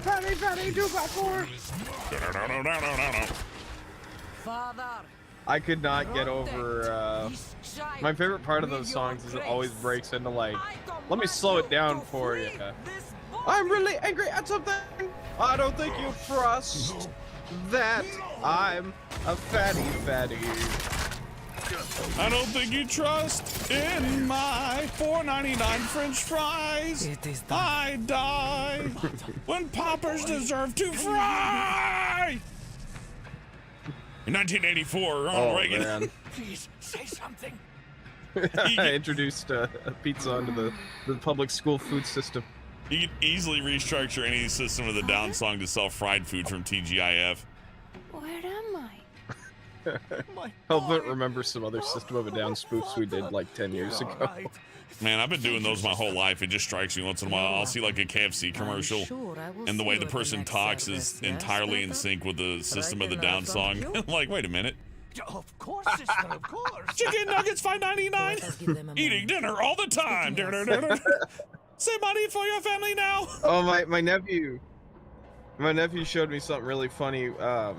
Fatty 2x4. Father. I could not get over, my favorite part of those songs is it always breaks into like, let me slow it down for you. I'm really angry at something. I don't think you trust that I'm a fatty. I don't think you trust in my $4.99 French fries. I die when poppers deserve to fry. In 1984, Ronald Reagan. Man. Please say something. I introduced a pizza onto the public school food system. You can easily restructure any System of the Down song to sell fried food from TGIF. Where am I? Help remember some other System of a Down spoofs we did like 10 years ago. Man, I've been doing those my whole life. It just strikes me once in a while. I'll see like a KFC commercial, and the way the person talks is entirely in sync with the System of the Down song. I'm like, wait a minute. Of course, sister, of course. Chicken nuggets $5.99. Eating dinner all the time. Save money for your family now. Oh, my nephew My nephew showed me something really funny. God,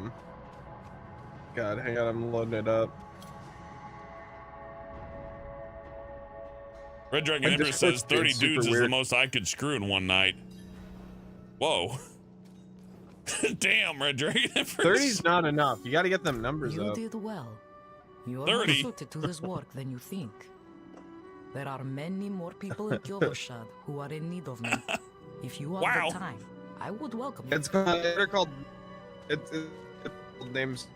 hang on, I'm loading it up. Red Dragon Ember says 30 dudes is the most I could screw in one night. Whoa. Damn, Red Dragon Ember. 30's not enough. You got to get them numbers You up. did well. You're 30? more suited to this work than you think. There are many more people in Kyotoshad who are in need of me. If you have the time, I would welcome you. It's called, they're called, it's names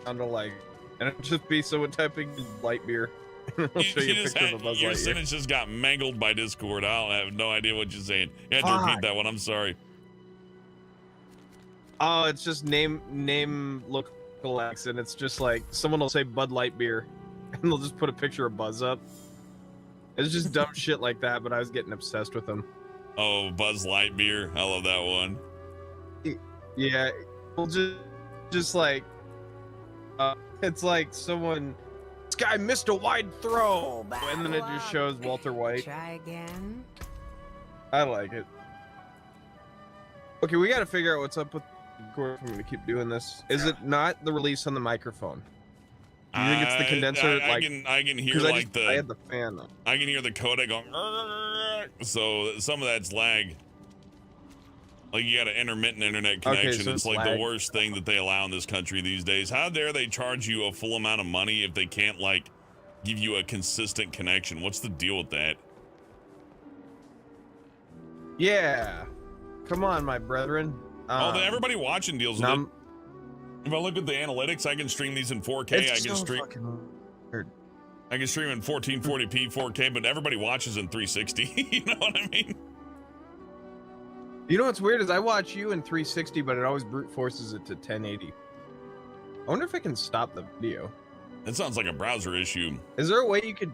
sound alike. And it'll just be someone typing light beer. I'll show you a picture of a Buzz your Lightyear. sentence just got mangled by Discord. I have no idea what you're saying. You had to repeat that one. I'm sorry. Oh, it's just name lookalikes, and it's just like someone will say Bud Light beer, and they'll just put a picture of Buzz up. It's just dumb shit like that, but I was getting obsessed with them. Oh, Buzz Lightyear. I love that one. Yeah, well, just like it's like someone. This guy missed a wide throw, and then it just shows Walter White. Try again. I like it. Okay, we got to figure out what's up with. If I'm going to keep doing this. Is it not the release on the microphone? Do you think it's the condenser? I can hear like I had the fan on. I can hear the codec going. So some of that's lag. Like you got an intermittent internet connection. so it's like lag. the worst thing that they allow in this country these days. How dare they charge you a full amount of money if they can't like give you a consistent connection? What's the deal with that? Yeah, come on, my brethren. Everybody watching deals with it. If I look at the analytics, I can stream these in 4K. I can stream. I can stream in 1440p 4K, but everybody watches in 360. You know what I mean? You know what's weird is I watch you in 360, but it always brute forces it to 1080. I wonder if I can stop the video. It sounds like a browser issue. Is there a way you could?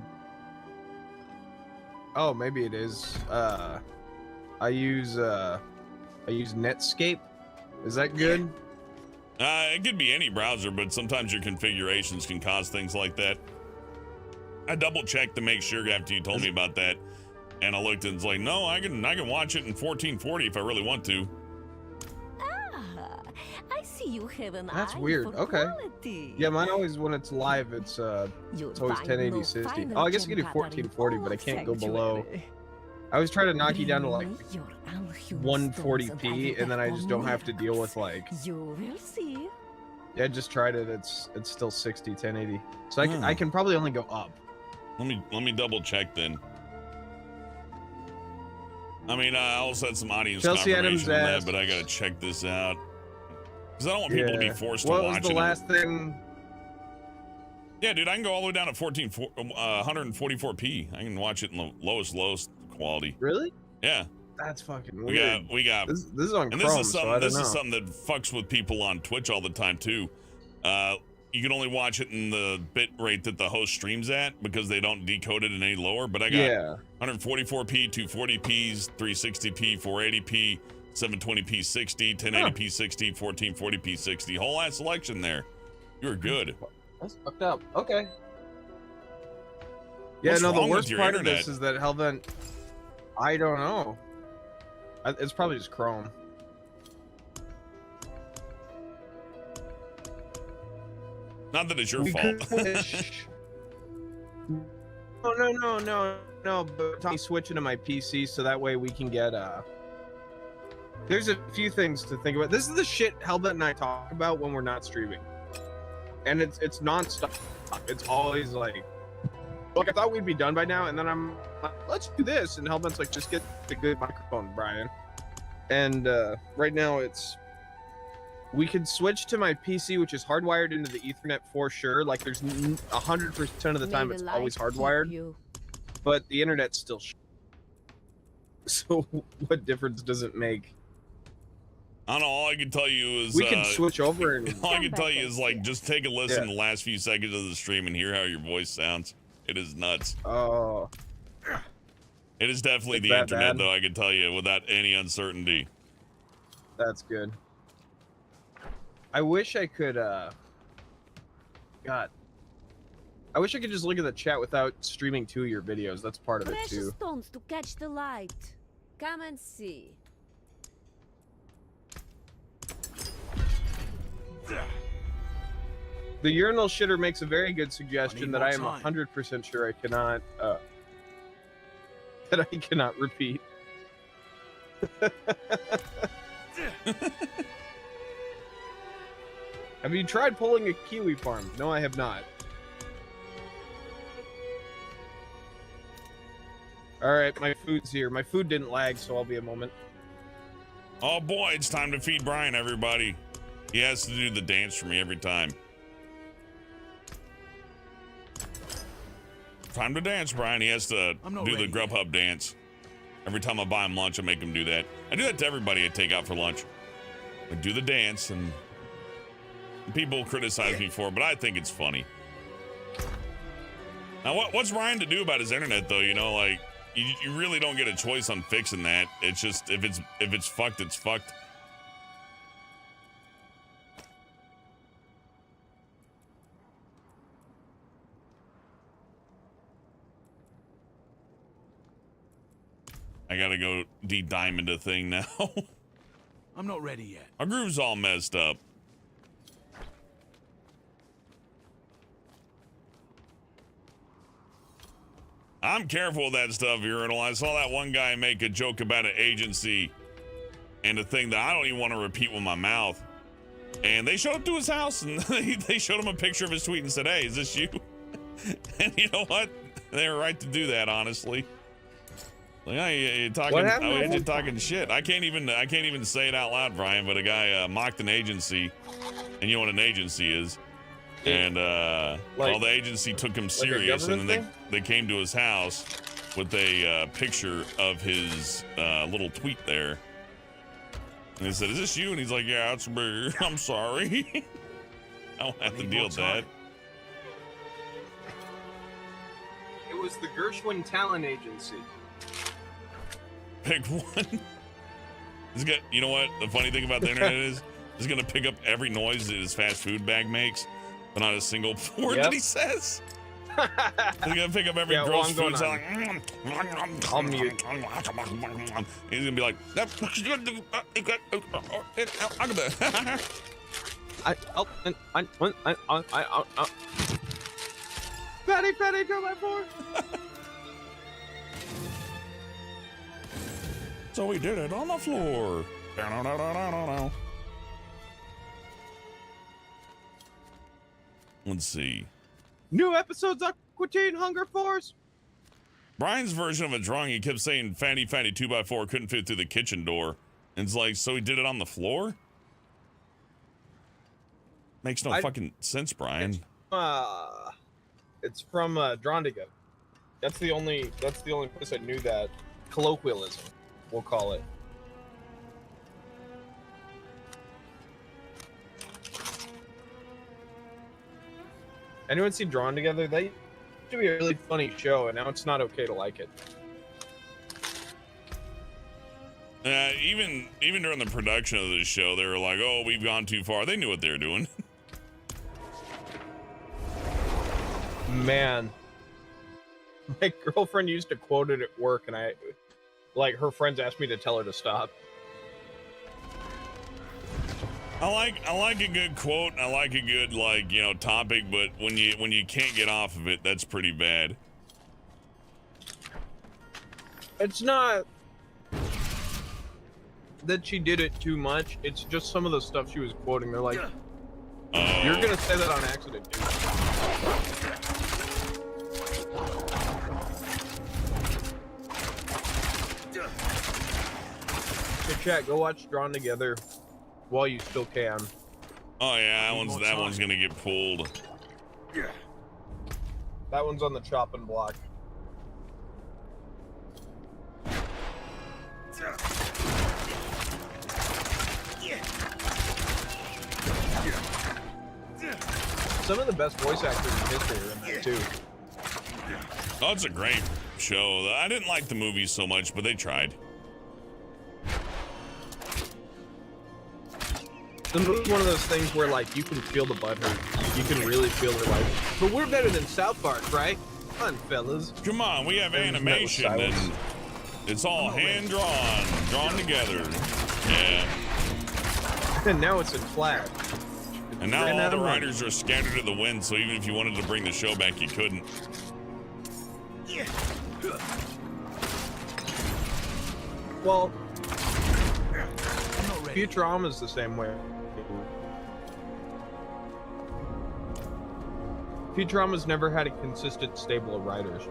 Oh, maybe it is. I use Netscape. Is that good? It could be any browser, but sometimes your configurations can cause things like that. I double checked to make sure after you told me about that, and I looked and it's like, no, I can watch it in 1440 if I really want to. I see you have an That's eye weird. for Okay. quality. Yeah, mine always when it's live, it's always 1080 60. Oh, I guess you can do 1440, but I can't go below. I always try to knock you down to like 140p, and then I just don't have to deal with like. You will see. Yeah, I just tried it. It's still 60 1080. So I can probably only go up. Let me double check then. I mean, I also had some audience Chelsea confirmation on Adams that, but I gotta check this out because I don't want people to be forced to what watch it. What was the last thing? Yeah, dude, I can go all the way down to 144p. I can watch it in the lowest quality. Really? Yeah. That's fucking weird. We got. This is on and Chrome, this is something. so I don't This know. is something that fucks with people on Twitch all the time too. You can only watch it in the bit rate that the host streams at because they don't decode it in any lower. But I got 144p, 240p's, 360p, 480p, 720p 60, 1080p 60, 1440p 60. Whole ass selection there. You're good. That's fucked up. Okay. Yeah, What's no, the wrong with worst your part internet? of this is that Hellvent. I don't know. It's probably just Chrome. Not that it's your We fault. could wish- No. But Tommy switching to my PC so that way we can get There's a few things to think about. This is the shit Hellbent and I talk about when we're not streaming, and it's nonstop. It's always like I thought we'd be done by now, and then I'm like, let's do this, and Hellbent's like, just get the good microphone, Brian. And right now we could switch to my PC, which is hardwired into the Ethernet for sure. Like there's 100% of the time it's always hardwired, but the internet's still. So what difference does it make? I don't know. All I can tell you is We can switch over and all I can tell you is like just take a listen to the last few seconds of the stream and hear how your voice sounds. It is nuts. Oh. It is definitely It's the that internet, bad? though. I can tell you without any uncertainty. That's good. I wish I could God. I wish I could just look at the chat without streaming to your videos. That's part of it Precious too. stones to catch the light. Come and see. The urinal shitter makes a very good suggestion that more I am time. 100% sure I cannot that I cannot repeat. Have you tried pulling a kiwi farm? No, I have not. All right, my food's here. My food didn't lag, so I'll be a moment. Oh boy, it's time to feed Brian, everybody. He has to do the dance for me every time. Time to dance, Brian. He has to do the Grubhub dance. Every time I buy him lunch, I make him do that. I do that to everybody I take out for lunch. I do the dance, and people criticize me for it, but I think it's funny. Now, what's Ryan to do about his internet, though? You know, like, you really don't get a choice on fixing that. It's just, if it's fucked, it's fucked. I gotta go de-diamond a thing now. I'm not ready yet. Our groove's all messed up. I'm careful with that stuff, Urinal. I saw that one guy make a joke about an agency and a thing that I don't even want to repeat with my mouth. And they showed up to his house and they showed him a picture of his tweet and said, "Hey, is this you?" And you know what? They were right to do that, honestly. Like, hey, you're talking shit. I can't even say it out loud, Brian, but a guy mocked an agency, and you know what an agency is. And the agency took him serious, and then they came to his house with a picture of his little tweet there. And they said, "Is this you?" And he's like, "Yeah, it's me. I'm sorry." I don't have to deal with that. It was the Gershwin Talent Agency. Pick one. You know what? The funny thing about the internet is, he's gonna pick up every noise that his fast food bag makes, but not a single word that he says. He's gonna pick up every gross food sound. I'll mute. He's gonna be like, Patty, 2x4. So we did it on the floor. Let's see. New episodes of Aqua Teen Hunger Force. Brian's version of a drawing, he kept saying fatty 2x4 couldn't fit through the kitchen door. And it's like, so he did it on the floor? Makes no fucking sense, Brian. It's from Drawn Together. That's the only place I knew that colloquialism, we'll call it. Anyone see Drawn Together? That used to be a really funny show, and now it's not okay to like it. Even during the production of this show, they were like, "Oh, we've gone too far." They knew what they were doing. Man, my girlfriend used to quote it at work, and her friends asked me to tell her to stop. I like a good quote. I like a good topic, but when you can't get off of it, that's pretty bad. It's not that she did it too much. It's just some of the stuff she was quoting. They're like, "You're gonna say that on accident, dude." So chat, go watch Drawn Together while you still can. Oh yeah, that one's gonna get pulled. That one's on the chopping block. Some of the best voice actors in history are in that too. Oh, it's a great show. I didn't like the movies so much, but they tried. The movie's one of those things where, like, you can feel the butthurt. You can really feel the life. But we're better than South Park, right? Come on, fellas. Come on, we have animation and it's all drawn together. Yeah. And now it's in Flash. And now all the riders are scattered in the wind, so even if you wanted to bring the show back, you couldn't. Well, Futurama's the same way. Futurama's never had a consistent stable of riders.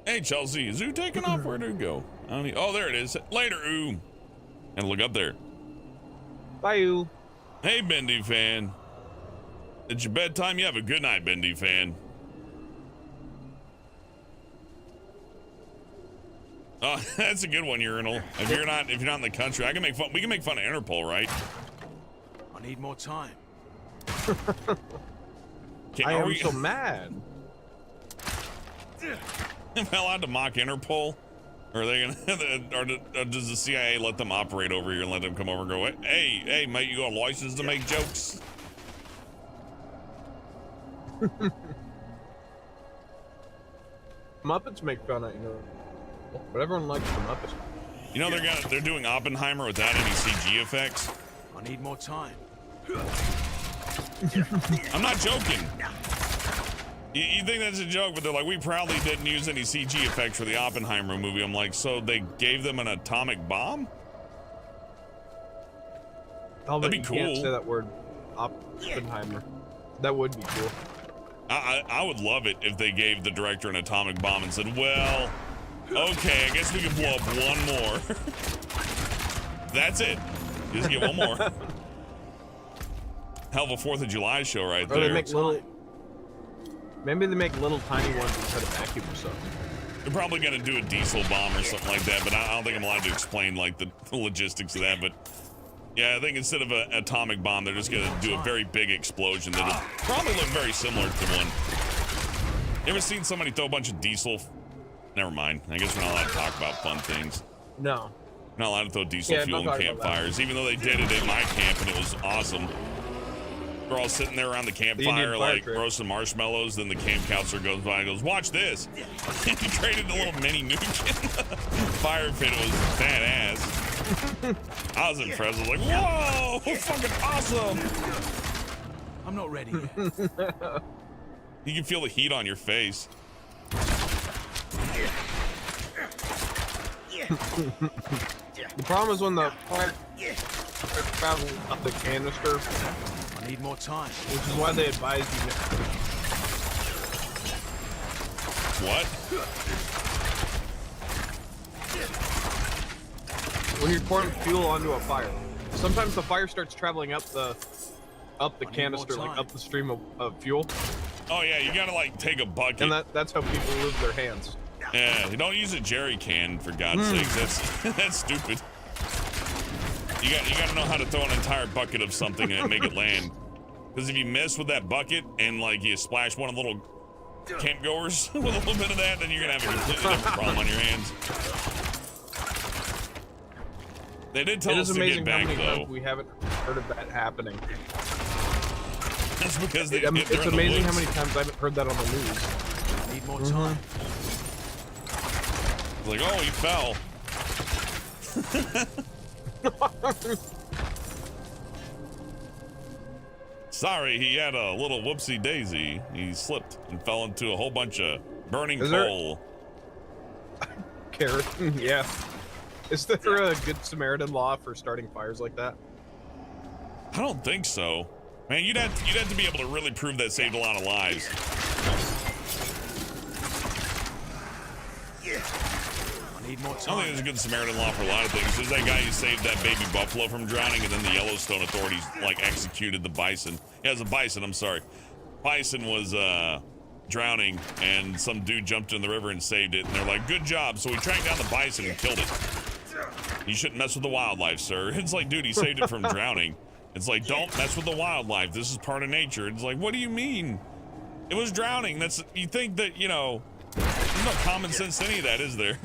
Hey, Chelsea, is Ooh taking off? Where did it go? Oh, there it is. Later, Ooh. And look up there. Bye, Ooh. Hey, Bendy fan. It's your bedtime. You have a good night, Bendy fan. Oh, that's a good one, Urinal. If you're not in the country, we can make fun of Interpol, right? I need more time. I am so mad. Am I allowed to mock Interpol? Or are they gonna, or does the CIA let them operate over here and let them come over and go, hey, mate, you got a license to make jokes? Muppets make fun of but everyone likes the Muppets. You know they're doing Oppenheimer without any CG effects. I need more time. I'm not joking. You think that's a joke, but they're like, we proudly didn't use any CG effects for the Oppenheimer movie. I'm like, so they gave them an atomic bomb? That'd be cool. You can't say that word, Oppenheimer. That would be cool. I would love it if they gave the director an atomic bomb and said, well, okay, I guess we can blow up one more. That's it. Just get one more. Hell of a 4th of July show right there. Maybe they make little tiny ones instead of vacuum or something. They're probably gonna do a diesel bomb or something like that, but I don't think I'm allowed to explain like the logistics of that. But yeah, I think instead of an atomic bomb, they're just gonna do a very big explosion that'll probably look very similar to one. You ever seen somebody throw a bunch of diesel? Never mind. I guess we're not allowed to talk about fun things. No. We're not allowed to throw diesel fuel in campfires, even though they did it at my camp and it was awesome. We're all sitting there around the campfire, like roasting marshmallows. Then the camp counselor goes by and goes, "Watch this!" And he created a little mini nuke in the fire pit. It was badass. I was impressed. I was like, "Whoa, fucking awesome!" I'm not ready yet. You can feel the heat on your face. The problem is when the fire travels up the canister. I need more time. Which is why they advise you. What? When you're pouring fuel onto a fire, sometimes the fire starts traveling up the canister, like up the stream of fuel. Oh yeah, you gotta like take a bucket. And that's how people lose their hands. Yeah, you don't use a jerry can for God's sakes. That's stupid. You gotta know how to throw an entire bucket of something and make it land. Because if you miss with that bucket and like you splash one of the little campgoers with a little bit of that, then you're gonna have a completely different problem on your hands. They did tell us to get back though. We haven't heard of that happening. That's because they. It's amazing how many times I haven't heard that on the news. Need more time. Like, oh, he fell. Sorry, he had a little whoopsie daisy. He slipped and fell into a whole bunch of burning coal. Carrot, yeah. Is there a good Samaritan law for starting fires like that? I don't think so. Man, you'd have to be able to really prove that saved a lot of lives. I need more time. I don't think there's a good Samaritan law for a lot of things. There's that guy who saved that baby buffalo from drowning, and then the Yellowstone authorities like executed the bison. Yeah, it was a bison, I'm sorry. Bison was drowning, and some dude jumped in the river and saved it, and they're like, good job. So we tracked down the bison and killed it. You shouldn't mess with the wildlife, sir. It's like, dude, he saved it from drowning. It's like, don't mess with the wildlife. This is part of nature. It's like, what do you mean? It was drowning. You think that, you know, there's no common sense to any of that, is there?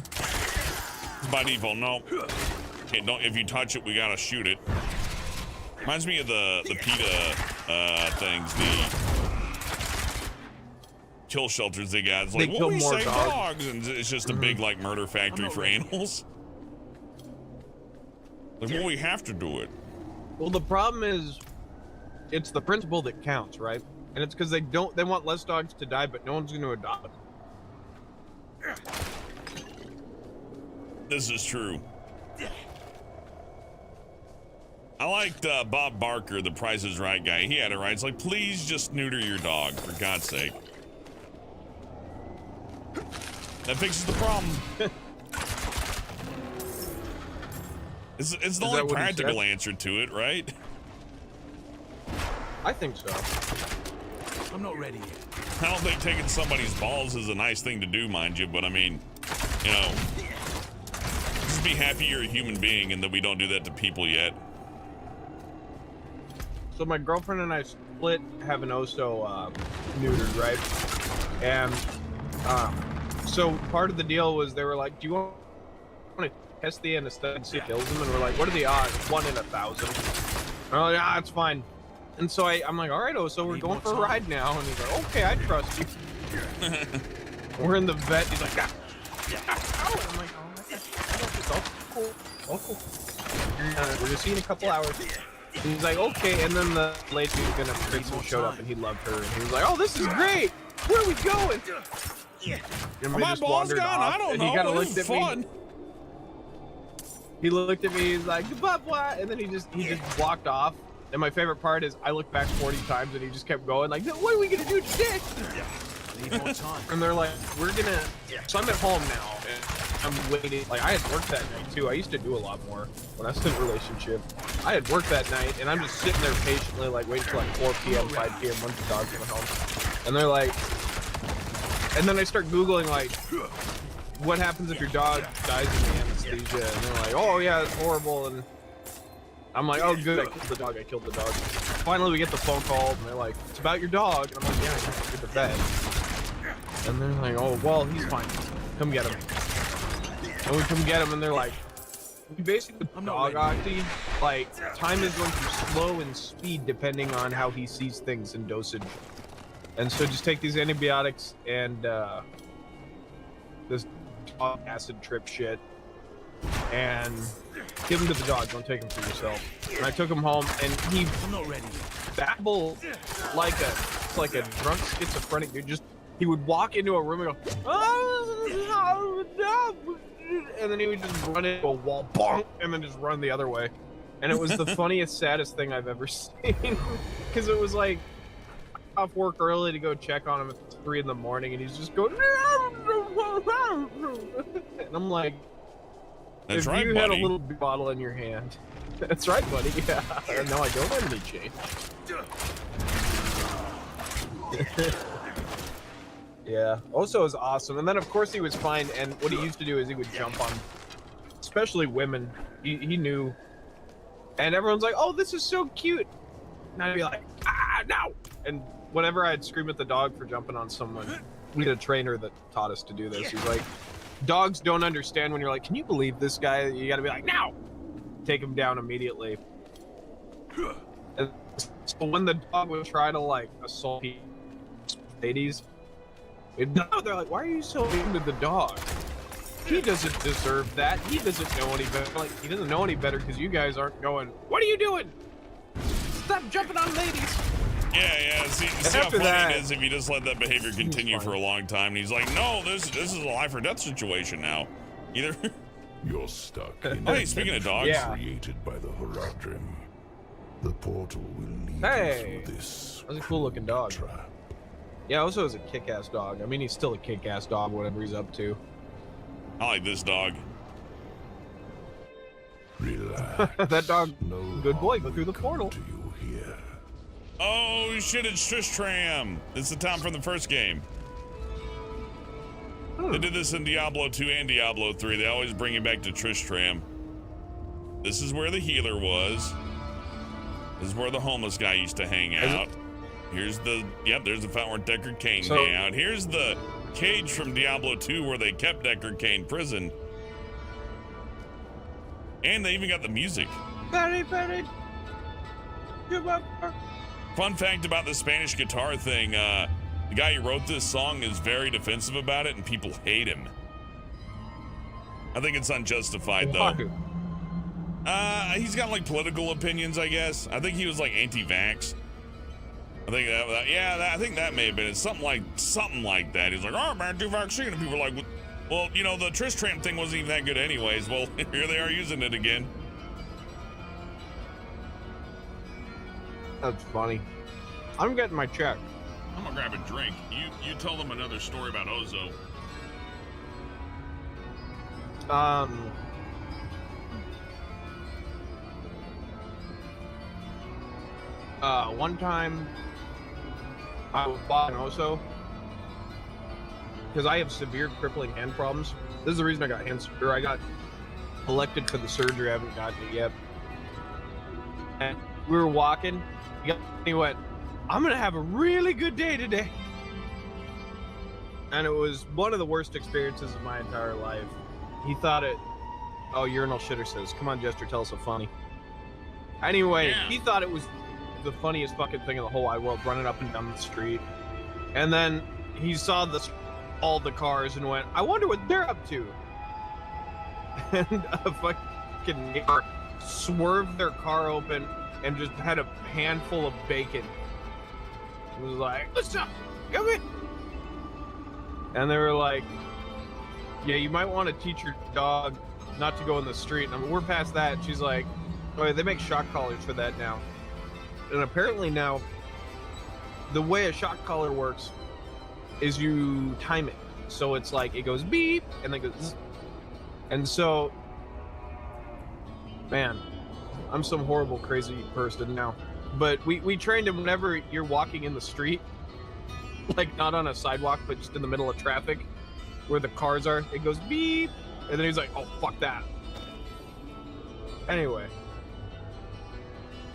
By default, no. Okay, if you touch it, we gotta shoot it. Reminds me of the PETA things. kill shelters they got. It's They like, well, kill we more save dogs. dogs, and it's just a big like murder factory for animals. Like, well, we have to do it. Well, the problem is, it's the principle that counts, right? And it's because they want less dogs to die, but no one's going to adopt them. This is true. I liked Bob Barker, the Price is Right guy. He had it right. It's like, please just neuter your dog, for God's sake. That fixes the problem. It's the only practical answer to it, right? I think so. I'm not ready yet. I don't think taking somebody's balls is a nice thing to do, mind you, but I mean, you know, just be happy you're a human being and that we don't do that to people yet. So my girlfriend and I split having Oso neutered, right? And so part of the deal was they were like, do you want to test the anesthetic and see if it kills him? And we're like, what are the odds? 1 in 1,000. And we're like, ah, it's fine. And so I'm like, all right, Oso, we're going for a ride now. And he's like, okay, I trust you. We're in the vet. He's like, ah. I'm like, oh my God, it's all cool. All cool. We're just seeing a couple hours. He's like, okay, and then the lady who's gonna Princeton showed up and he loved her and he was like, oh, this is great! Where are we going? And we My just ball's wandered gone, off, I don't and know, he kinda this looked is at me. fun. He looked at me, he's like, blah, and then he just walked off. And my favorite part is I looked back 40 times and he just kept going like, what are we gonna do today? Need more time. And they're like, we're gonna, so I'm at home now and I'm waiting. Like I had work that night too. I used to do a lot more when I was in a relationship. I had work that night and I'm just sitting there patiently like waiting for like 4 p.m., 5 p.m. once the dogs come home. And they're like, and then I start Googling like, what happens if your dog dies in the anesthesia? And they're like, oh yeah, it's horrible. And I'm like, oh good, I killed the dog. Finally we get the phone call and they're like, it's about your dog. And I'm like, yeah, I have to get the vet. And they're like, oh, well, he's fine. Come get him. And we come get him and they're like, we basically dog octi, like, time is going to slow in speed depending on how he sees things in dosage. And so just take these antibiotics and this dog acid trip shit and give him to the dog. Don't take him for yourself. And I took him home and he babbled like a drunk schizophrenic dude. Just he would walk into a room and go, oh, and then he would just run into a wall, bonk, and then just run the other way. And it was the funniest, saddest thing I've ever seen. Because it was like, off work early to go check on him at 3 in the morning, and he's just going, and I'm like, that's if right, you buddy. had a little bottle in your hand. That's right, buddy. Yeah. No, I don't have any change. Yeah. Oso is awesome. And then, of course, he was fine. And what he used to do is he would jump on, especially women. He knew. And everyone's like, oh, this is so cute. And I'd be like, ah, no. And whenever I'd scream at the dog for jumping on someone, we had a trainer that taught us to do this. He's like, dogs don't understand when you're like, can you believe this guy? You gotta be like, no. Take him down immediately. And so when the dog would try to like assault ladies, they're like, why are you so mean to the dog? He doesn't deserve that. He doesn't know any better. Like, he doesn't know any better because you guys aren't going, what are you doing? Stop jumping on ladies. Yeah. See how funny it is if you just let that behavior continue for a long time. And he's like, no, this is a life or death situation now. Either you're stuck in hey, speaking of dogs, created by the Horadrim. The portal will lead you through this. That's a cool looking dog. Trap. Yeah, also is a kick-ass dog. I mean, he's still a kick-ass dog, whatever he's up to. I like this dog. Relax. That dog, good boy, go through the portal. Oh shit, it's Tristram. It's the Tom from the first game. They did this in Diablo 2 and Diablo 3. They always bring it back to Tristram. This is where the healer was. This is where the homeless guy used to hang out. Here's the, there's the fountain where Deckard Cain hang out. Here's the cage from Diablo 2 where they kept Deckard Cain prison. And they even got the music. Betty. Fun fact about the Spanish guitar thing, The guy who wrote this song is very defensive about it, and people hate him. I think it's unjustified, though. He's got like political opinions, I guess. I think he was like anti-vax. I think I think that may have been it. Something like that. He's like, oh, I'm anti-vaccine, and people are like, well, you know, the Tristram thing wasn't even that good anyways. Well, here they are using it again. That's funny. I'm getting my check. I'm gonna grab a drink. You tell them another story about Ozo. One time I was bought an Oso because I have severe crippling hand problems. This is the reason I got I got elected for the surgery. I haven't gotten it yet. And we were walking. He went, I'm gonna have a really good day today. And it was one of the worst experiences of my entire life. He thought it, oh, urinal shitter says, come on, Jester, tell us a funny. Anyway, He thought it was the funniest fucking thing in the whole wide world, running up and down the street. And then he saw all the cars and went, I wonder what they're up to. And a fucking neighbor swerved their car open and just had a handful of bacon. It was like, what's up? Come in. And they were like, yeah, you might want to teach your dog not to go in the street. And I mean, we're past that. And she's like, oh, they make shock collars for that now. And apparently now, the way a shock collar works is you time it. So it's like, it goes beep, and then goes zzz. And so, man, I'm some horrible, crazy person now. But we trained him whenever you're walking in the street, like not on a sidewalk, but just in the middle of traffic, where the cars are, it goes beep, and then he's like, oh, fuck that. Anyway.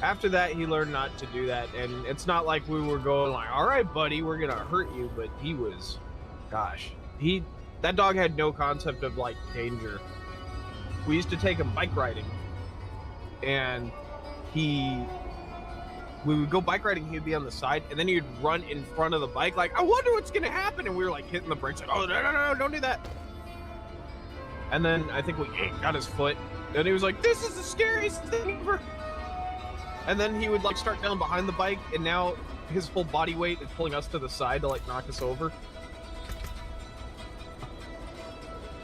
After that, he learned not to do that, and it's not like we were going like, all right, buddy, we're gonna hurt you, but he was, gosh, that dog had no concept of like danger. We used to take him bike riding, and we would go bike riding, he'd be on the side, and then he'd run in front of the bike like, I wonder what's gonna happen, and we were like hitting the brakes like, oh, no, don't do that. And then I think we got his foot, and he was like, this is the scariest thing ever. And then he would like start down behind the bike, and now his whole body weight is pulling us to the side to like knock us over.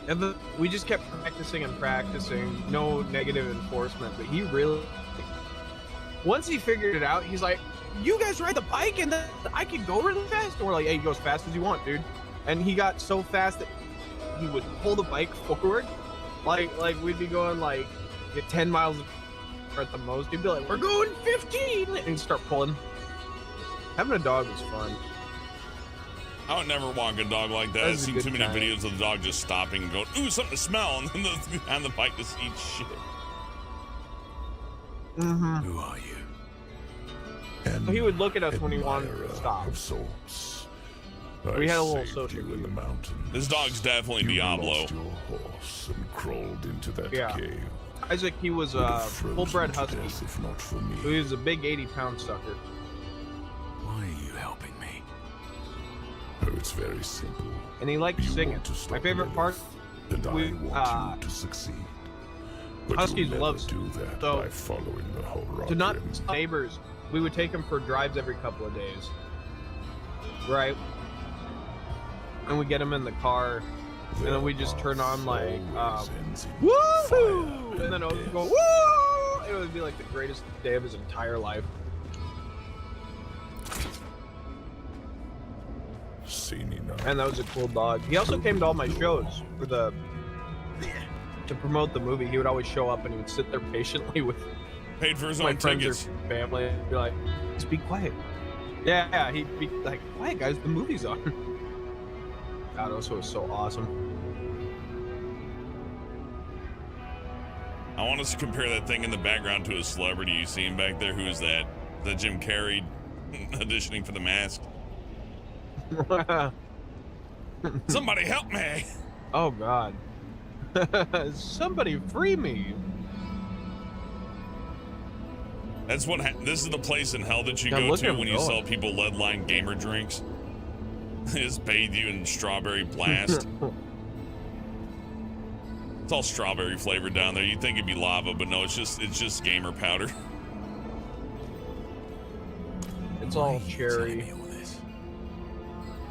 And then we just kept practicing and practicing, no negative enforcement, but he really, once he figured it out, he's like, you guys ride the bike and then I can go really fast? And we're like, hey, you go as fast as you want, dude. And he got so fast that he would pull the bike forward. Like we'd be going like 10 miles at the most. He'd be like, we're going 15! And he'd start pulling. Having a dog was fun. I would never walk a dog like that. I've seen too many videos of the dog just stopping and going, ooh, something to smell, and then on the bike just eat shit. Mm-hmm. Who are you? So he would look at us when he wanted to stop. Of sorts. We had a little saved social you in the mountains. This dog's definitely You Diablo. lost your horse and crawled into that cave. Isaac, he was a full-bred husky. If not for me. He was a big 80-pound sucker. Why are you helping me? Oh, it's very simple. And he liked singing. My favorite part, And I want you to succeed. But Huskies you'll love never do that so by following the whole to not neighbors, we would take him for drives every couple of days. Right? And we get him in the car, and then we just turn on like, woo! And then I would go, woo! It would be like the greatest day of his entire life. And that was a cool dog. He also came to all my shows for to promote the movie. He would always show up and he would sit there patiently with paid for his my own friends tickets. or family and be like, just be quiet. Yeah, he'd be like, quiet guys, the movie's on. God, Oso was so awesome. I want us to compare that thing in the background to a celebrity you see him back there. Who is that? Is that Jim Carrey auditioning for The Mask? Somebody help me! Oh God. Somebody free me. That's what. This is the place in hell that you Yeah, go look to at him when you going. sell people lead-lined gamer drinks. They just bathe you in strawberry blast. It's all strawberry flavored down there. You'd think it'd be lava, but no, it's just gamer powder. It's all cherry.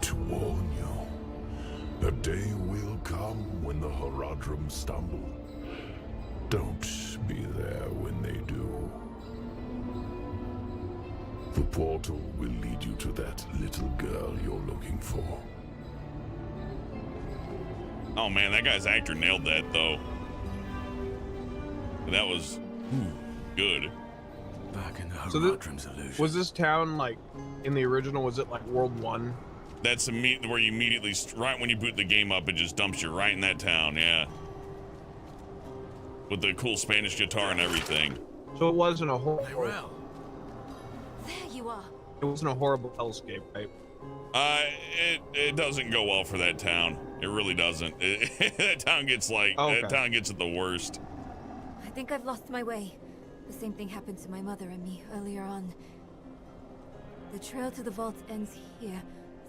To warn you, a day will come when the Horadrim stumble. Don't be there when they do. The portal will lead you to that little girl you're looking for. Oh man, that guy's actor nailed that though. That was good. Back in the So Horadrim's illusion. was this town like in the original? Was it like World 1? That's where you immediately, right when you boot the game up, it just dumps you right in that town. Yeah. With the cool Spanish guitar and everything. So it wasn't a horrible. There you are. It wasn't a horrible hellscape, right? It doesn't go well for that town. It really doesn't. That town gets that town gets it the worst. I think I've lost my way. The same thing happened to my mother and me earlier on. The trail to the vault ends here,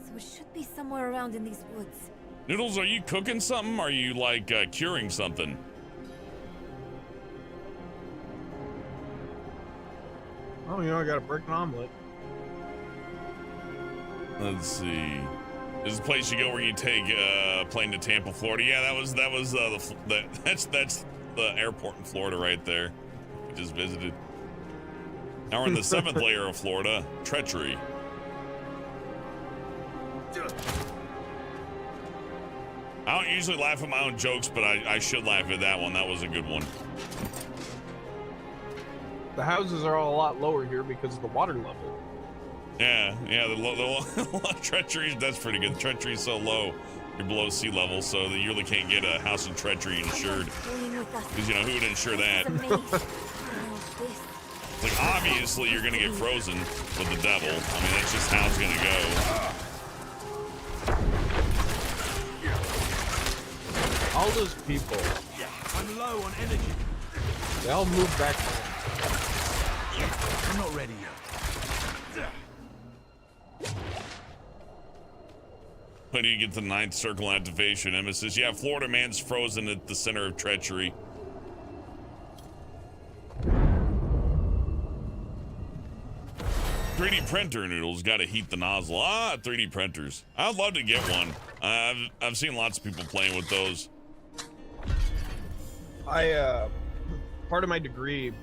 so it should be somewhere around in these woods. Noodles, are you cooking something? Are you like curing something? Oh, you know, I got to break an omelet. Let's see. There's a place you go where you take a plane to Tampa, Florida. Yeah, that's the airport in Florida right there. We just visited. Now we're in the 7th layer of Florida, treachery. I don't usually laugh at my own jokes, but I should laugh at that one. That was a good one. The houses are all a lot lower here because of the water level. Yeah, the treachery, that's pretty good. The treachery is so low, you're below sea level, so that you really can't get a house in treachery insured. Because, you know, who would insure that? Like, obviously, you're going to get frozen with the devil. I mean, that's just how it's going to go. All those people. I'm low on energy. They all move back. I'm not ready yet. When do you get the 9th circle activation? Emma says, yeah, Florida man's frozen at the center of treachery. "3D printer, Noodles, gotta heat the nozzle." 3D printers. I'd love to get one. I've seen lots of people playing with those. Part of my degree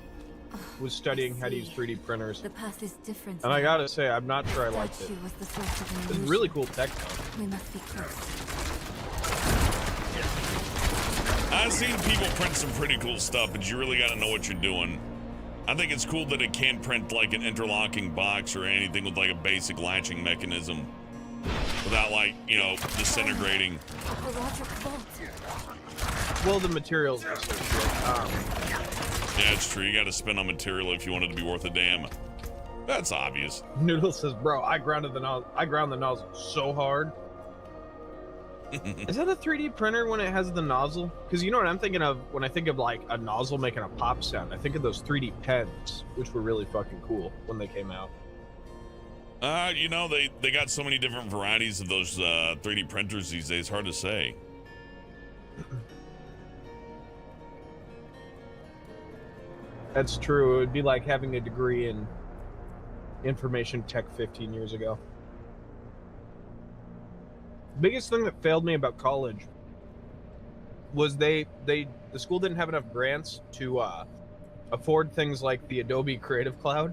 was studying how to use 3D printers. The path is different. And I gotta say, I'm not sure I liked it. It's really cool tech though. We must be close. I've seen people print some pretty cool stuff, but you really gotta know what you're doing. I think it's cool that it can print like an interlocking box or anything with like a basic latching mechanism without, like, you know, disintegrating. Well, the materials are so shit. Yeah, it's true. You gotta spend on material if you want it to be worth a damn. That's obvious. Noodle says, bro, I ground the nozzle so hard. Is that a 3D printer when it has the nozzle? Because you know what I'm thinking of when I think of like a nozzle making a pop sound. I think of those 3D pens, which were really fucking cool when they came out. You know, they got so many different varieties of those 3D printers these days. Hard to say. That's true. It would be like having a degree in information tech 15 years ago. Biggest thing that failed me about college was the school didn't have enough grants to afford things like the Adobe Creative Cloud,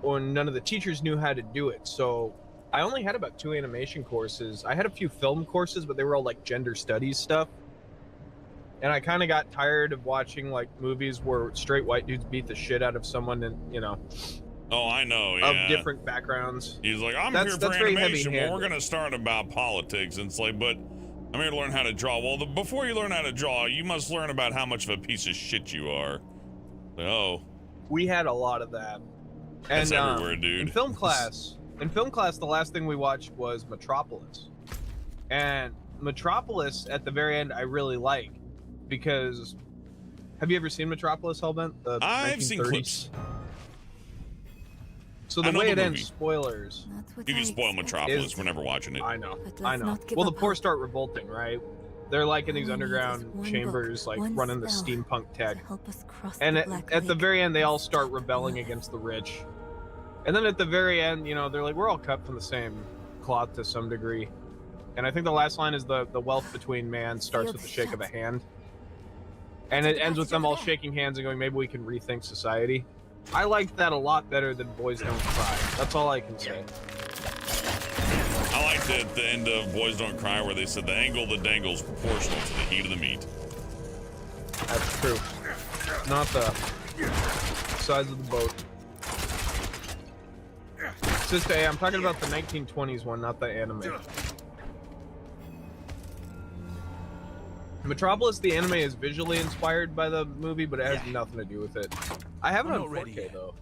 or none of the teachers knew how to do it. So I only had about 2 animation courses. I had a few film courses, but they were all like gender studies stuff. And I kind of got tired of watching like movies where straight white dudes beat the shit out of someone, and you know. Oh, I know, yeah. Of different backgrounds. He's like, I'm here for animation. Well, we're going to start about politics. And it's like, but I'm here to learn how to draw. Well, before you learn how to draw, you must learn about how much of a piece of shit you are. Oh. We had a lot of that. That's everywhere, dude. In film class, the last thing we watched was Metropolis. And Metropolis, at the very end, I really like. Because, have you ever seen Metropolis, Hellbent? I've seen clips. So I the know way the it movie. ends, spoilers. You can spoil Metropolis. We're never watching it. I know. But I let's know. not give Well, the up poor hope. start revolting, right? They're like in these All we need is underground one chambers, book, like one running the spell steampunk tech. to help us cross And the at, Black at the Lake very end, they all and start stop rebelling Lilith. against the rich. And then at the very end, you know, they're like, we're all cut from the same cloth to some degree. And I think the last line is the wealth between man starts with the shake of a hand. And it ends with them all shaking hands and going, maybe we can rethink society. I liked that a lot better than Boys Don't Cry. That's all I can say. I liked it at the end of Boys Don't Cry where they said the angle of the dangle is proportional to the heat of the meat. That's true. Not the size of the boat. Sister A, I'm talking about the 1920s one, not the anime. Metropolis, the anime, is visually inspired by the movie, but it has nothing to do with it. I have it on 4K, though.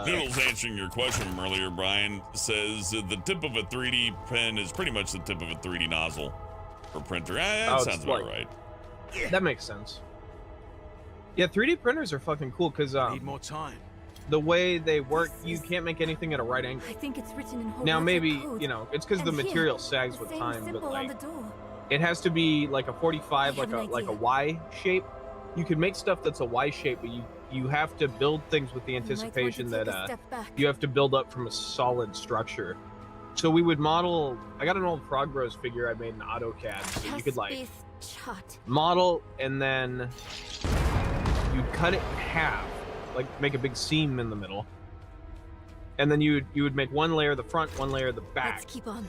Noodles answering your question from earlier, Brian, says the tip of a 3D pen is pretty much the tip of a 3D nozzle for printer. That sounds about right. That makes sense. Yeah, 3D printers are fucking cool because Need more time. the way they work, you can't make anything at a right angle. I think it's written in Now, Horizon maybe, code. you know, it's because the And here, material sags the with same time, but symbol on like, the door. it has to be like a 45, I have like an a Y shape. You can make stuff that's a Y shape, but you have to build things with the You might want to anticipation take that a step back. you have to build up from a solid structure. So we would model. I got an old Frog Bros figure I made in AutoCAD, so you could like Chest-based chart. model and then you cut it in half, like make a big seam in the middle, and then you would make one layer the front, one layer the back. Let's keep on.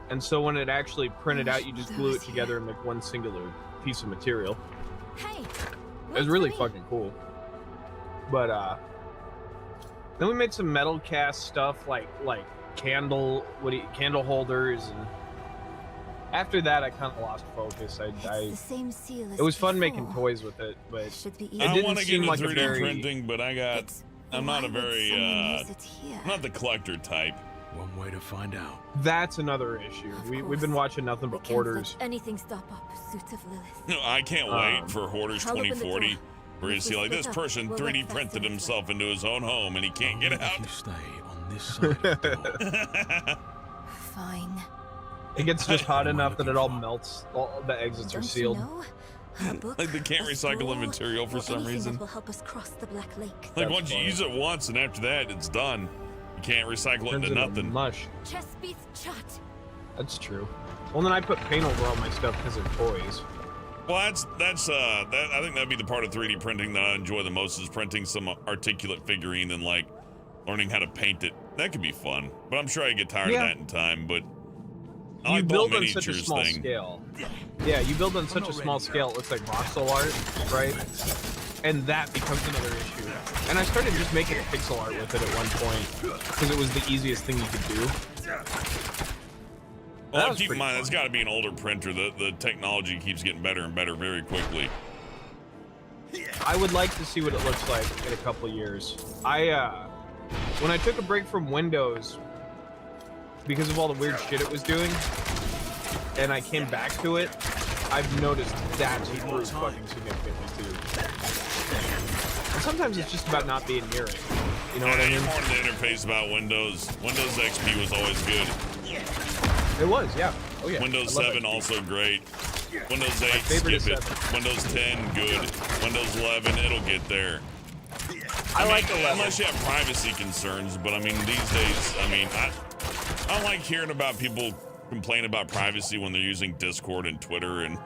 And so when it actually printed out, you just glue it together and make one singular piece of material. Hey, It was really fucking cool. But then we made some metal cast stuff like candle holders, and after that I kind of lost focus. the same seal as it was fun making before. toys with it, but Should be it easy. I didn't want to get seem into like a 3D very printing, but I'm not a Why would very someone use it here? I'm not the collector type. One way to find out. That's another issue. We've been watching nothing but Can't hoarders. let anything stop our pursuit of Lilith. No, I can't wait for Hoarders I'll open the 2040. door. Where you If see we like this split up, person we'll 3D work printed faster himself into his own home and he can't get out. You stay on this side of the door. Fine. It gets just hot enough that it all melts. All the exits are Don't sealed. you know? A book, Like they can't a recycle the scroll, material for or some anything reason. that will help us cross the Black Lake. Like That's once you funny. use it once and after that it's done. You can't recycle it Turns into into nothing. mush. Chest-based chart. That's true. Well, then I put paint over all my stuff because they're toys. Well, that's I think that'd be the part of 3D printing that I enjoy the most is printing some articulate figurine and like learning how to paint it. That could be fun, but I'm sure I get tired of that in time. But I You like the whole build on such a miniatures small thing. scale. Yeah, you build on such a small scale, it looks like voxel art, right? And that becomes another issue. And I started just making pixel art with it at one point because it was the easiest thing you could do. Well, keep in mind, that's got to be an older printer. The technology keeps getting better and better very quickly. I would like to see what it looks like in a couple years. When I took a break from Windows because of all the weird shit it was doing, and I came back to it, I've noticed that's improved fucking significantly too. And sometimes it's just about not being near it. You know what I mean? More than the interface about Windows. Windows XP was always good. It was, yeah. Oh yeah. Windows I love 7 XP. also great. Windows 8, favorite skip is it. 7. Windows 10, good. Windows 11, it'll get there. I like mean, 11. unless you have privacy concerns, but I mean, these days, I mean, I don't like hearing about people complain about privacy when they're using Discord and Twitter and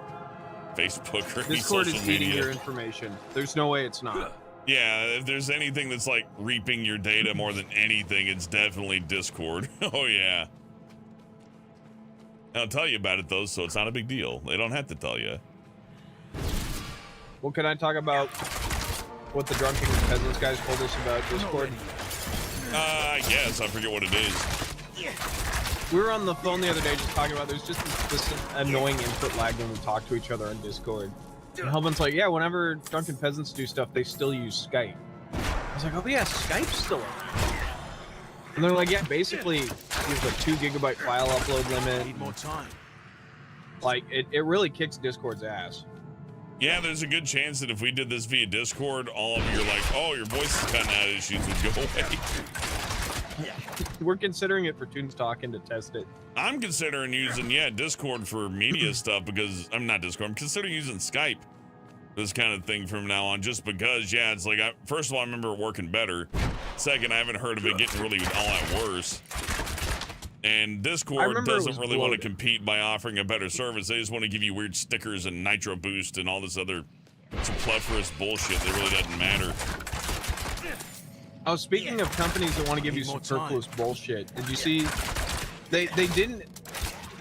Facebook or any Discord social is eating media. your information. There's no way it's not. Yeah, if there's anything that's like reaping your data more than anything, it's definitely Discord. Oh yeah. I'll tell you about it though, so it's not a big deal. They don't have to tell you. Well, can I talk about what the drunken peasants guys told us about Discord? I guess I forget what it is. We were on the phone the other day just talking about there's just this annoying input lag when we talk to each other on Discord. And Hellman's like, yeah, whenever drunken peasants do stuff, they still use Skype. I was like, oh yeah, Skype's still around. And they're like, yeah, basically, there's a 2 GB file upload limit. Need more time. Like, it really kicks Discord's ass. Yeah, there's a good chance that if we did this via Discord, all of you are like, oh, your voice is kind of had issues would go away. We're considering it for Toons Talking to test it. I'm considering using Discord for media stuff because I'm not Discord. I'm considering using Skype, this kind of thing from now on, just because it's like first of all I remember it working better. Second, I haven't heard of it getting really all that worse. And Discord doesn't really want to compete by offering a better service. They just want to give you weird stickers and nitro boost and all this other superfluous bullshit that really doesn't matter. Oh, speaking of companies that want to give you superfluous bullshit, did you see? They didn't.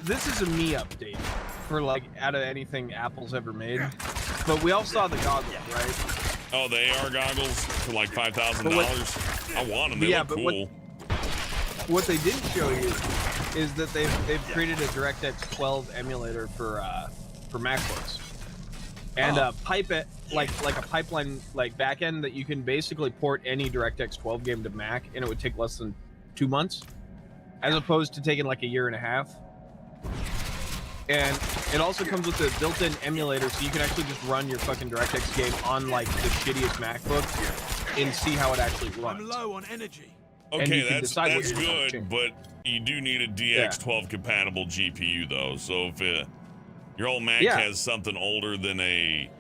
This is a me update for like out of anything Apple's ever made. But we all saw the goggles, right? Oh, the AR goggles for like $5,000. I want them. They look cool. What they didn't show you is that they've created a DirectX 12 emulator for MacBooks, and a pipeline backend that you can basically port any DirectX 12 game to Mac, and it would take less than 2 months, as opposed to taking like a year and a half. And it also comes with a built-in emulator, so you can actually just run your fucking DirectX game on like the shittiest MacBook and see how it actually runs. I'm low on energy. Okay, that's good, but you do need a DX12 compatible GPU though. So if your old Mac has something older than a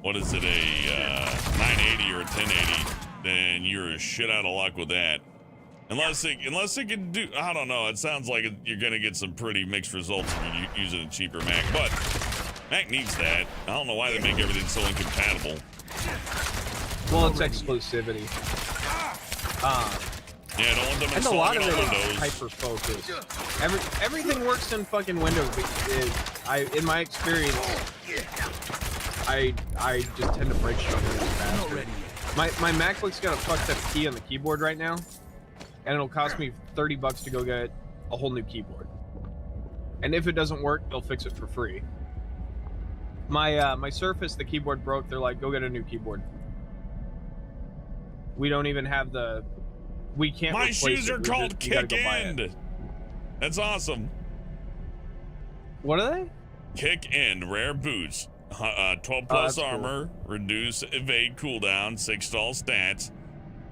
980 or a 1080, then you're shit out of luck with that. Unless it can do, I don't know. It sounds like you're gonna get some pretty mixed results if you're using a cheaper Mac, but Mac needs that. I don't know why they make everything so incompatible. Well, it's exclusivity. Yeah, don't want them and a lot of it Windows. is hyper-focused. Everything works in fucking Windows. In my experience, I just tend to break shit faster. My MacBook's got a fucked up key on the keyboard right now, and it'll cost me $30 to go get a whole new keyboard. And if it doesn't work, they'll fix it for free. My Surface, the keyboard broke. They're like, go get a new keyboard. We don't even have the. We can't. My shoes are called Kick End. That's awesome. What are they? Kick End rare boots. 12 plus armor, cool. Reduce evade cooldown, 6 stall stats,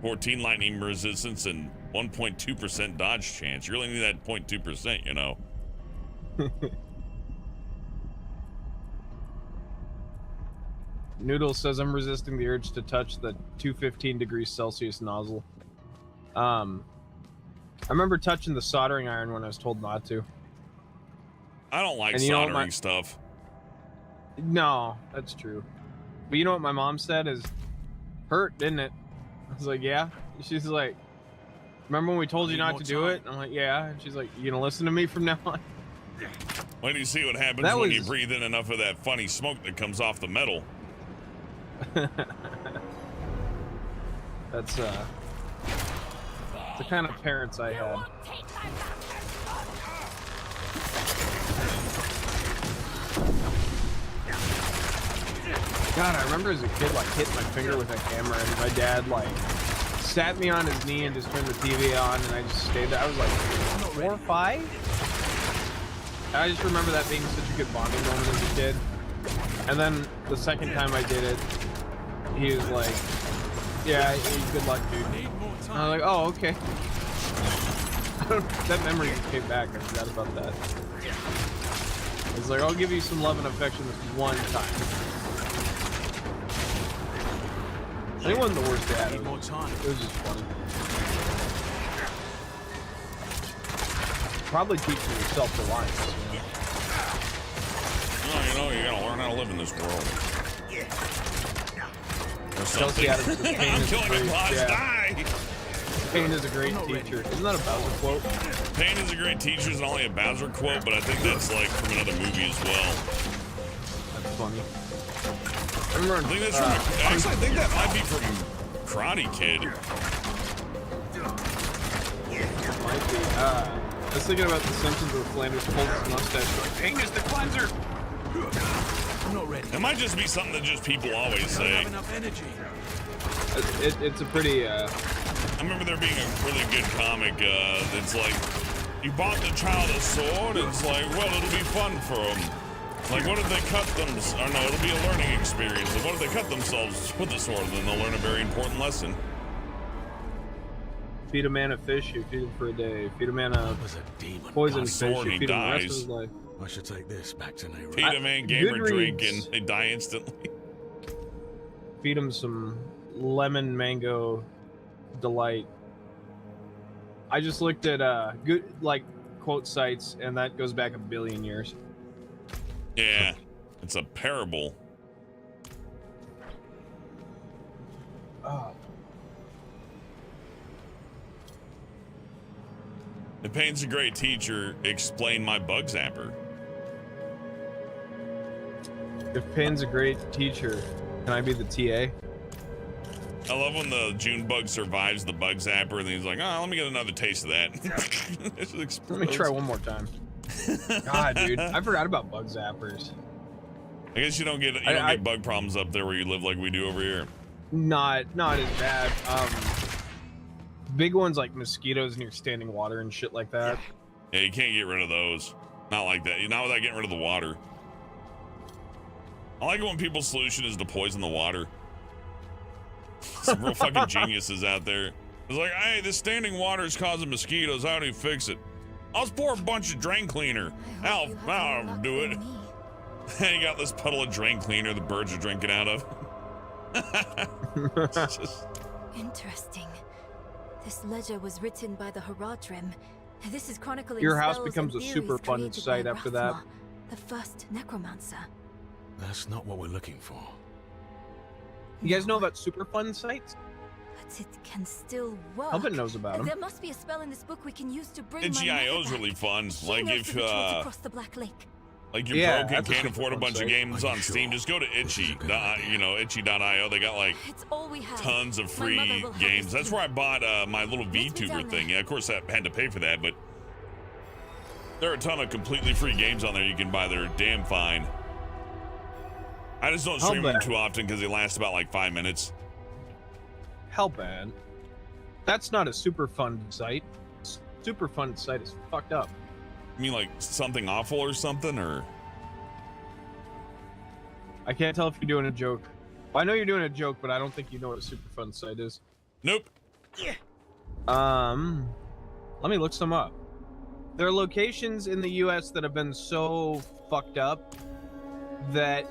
14 lightning resistance, and 1.2% dodge chance. You really need that 0.2%, you know. Noodle says I'm resisting the urge to touch the 215 degrees Celsius nozzle. I remember touching the soldering iron when I was told not to. I don't like soldering stuff. No, that's true. But you know what my mom said is, hurt, didn't it? I was like, yeah. She's like, remember when we told you not to do it? I'm like, yeah. And she's like, you gonna listen to me from now on? Wait till you see what happens when you breathe in enough of that funny smoke that comes off the metal. That's the kind of parents I had. God, I remember as a kid, like, hitting my finger with a hammer, and my dad, like, sat me on his knee and just turned the TV on, and I just stayed there. I was like 4 or 5? I just remember that being such a good bonding moment as a kid. And then the second time I did it, he was like, yeah, good luck, dude. And I was like, oh, okay. That memory just came back. I forgot about that. It's like, I'll give you some love and affection this one time. It wasn't the worst dad. It was just funny. Probably teaching you self-reliance. You know, you gotta learn how to live in this world. Chelsea Adams says, I'm killing a class, die! Pain is a great teacher. Isn't that a Bowser quote? Pain is a great teacher is not only a Bowser quote, but I think that's like from another movie as well. That's funny. I think that's from, actually, I think that might be from Karate Kid. Might be. I was thinking about The Simpsons where Flanders pulls his mustache. Pain is the cleanser! I'm not ready. It might just be something that just people always say. I don't have enough energy. It's a pretty, I remember there being a really good comic, it's like, you bought the child a sword, it's like, well, it'll be fun for them. Like, what if they cut them, or no, it'll be a learning experience. Like, what if they cut themselves with the sword, then they'll learn a very important lesson. Feed a man a fish, you feed him for a day. Feed a man a poison fish, you feed him the rest of his life. I should take this back to Nairobi. Feed a man gamer drink and they die instantly. Feed him some lemon mango delight. I just looked at good like quote sites, and that goes back 1 billion years. Yeah, it's a parable. Oh. If pain's a great teacher, explain my bug zapper. If pain's a great teacher, can I be the TA? I love when the June bug survives the bug zapper and he's like, oh, let me get another taste of that. Let me try one more time. God, dude, I forgot about bug zappers. I guess you don't get get bug problems up there where you live like we do over here. Not as bad. Big ones like mosquitoes near standing water and shit like that. Yeah, you can't get rid of those. Not like that. Not without getting rid of the water. I like it when people's solution is to poison the water. Some real fucking geniuses out there. It's like, hey, this standing water is causing mosquitoes. How do you fix it? I'll just pour a bunch of drain cleaner. I'll do it. And you got this puddle of drain cleaner the birds are drinking out of. Interesting. This ledger was written by the Haradrim. This is chronicling Your house spells becomes and a super theories fun created site by after that. Rathma, the first necromancer. That's not what we're looking for. You guys know about super fun sites? But it can still work. Helmet knows about them. There must be a spell in this book we can use to bring And my GIO's mother really back. fun. She Like knows if the ritual to cross the Black Lake. like you're Yeah, broke and that's a can't super afford a fun bunch of site. games on Steam, just go to itchy. Itchy.io. They got like It's all we have. tons of My mother free will help games. us That's through. where I bought my little Meet me down VTuber there. thing. Yeah, of course I had to pay for that, but there are a ton of completely free games on there you can buy. They're damn fine. I just don't stream them too often because they last about like 5 minutes. Hellbad. That's not a super fun site. Super fun site is fucked up. You mean like something awful or something, or? I can't tell if you're doing a joke. Well, I know you're doing a joke, but I don't think you know what a super fun site is. Nope. Let me look some up. There are locations in the U.S. that have been so fucked up that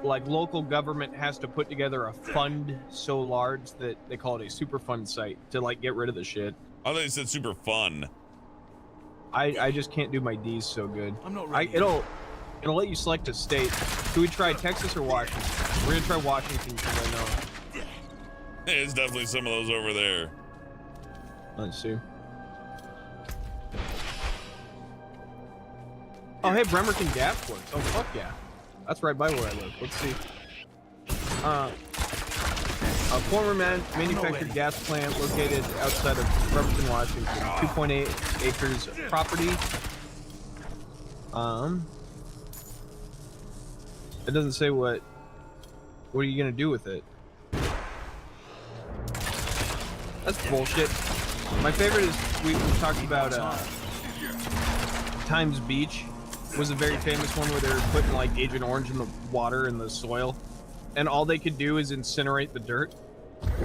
like local government has to put together a fund so large that they call it a super fun site to like get rid of the shit. I thought you said super fun. I just can't do my D's so good. I'm not ready. It'll let you select a state. Should we try Texas or Washington? We're gonna try Washington because I know. There's definitely some of those over there. Let's see. Oh, hey, Bremerton Gas Works. Oh, fuck yeah. That's right by where I live. Let's see. A former manufactured gas plant located outside of Bremerton, Washington. 2.8 acres of property. It doesn't say what are you gonna do with it. That's bullshit. My favorite is we talked about Times Beach was a very famous one where they were putting like Agent Orange in the water and the soil, and all they could do is incinerate the dirt.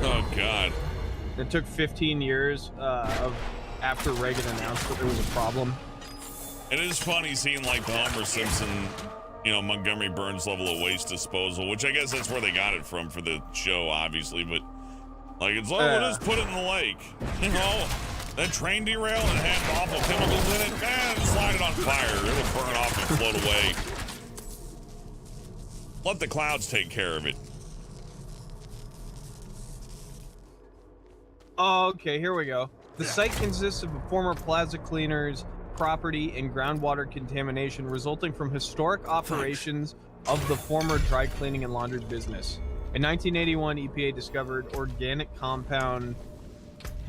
Oh god. It took 15 years after Reagan announced that there was a problem. It is funny seeing like the Homer Simpson, Montgomery Burns level of waste disposal, which I guess that's where they got it from for the show, obviously, but like it's we'll just put it in the lake. That train derailed and had awful chemicals in it, slide it on fire. It'll burn off and float away. Let the clouds take care of it. Oh, okay, here we go. The site consists of a former plaza cleaner's property and groundwater contamination resulting from historic operations of the former dry cleaning and laundry business. In 1981, EPA discovered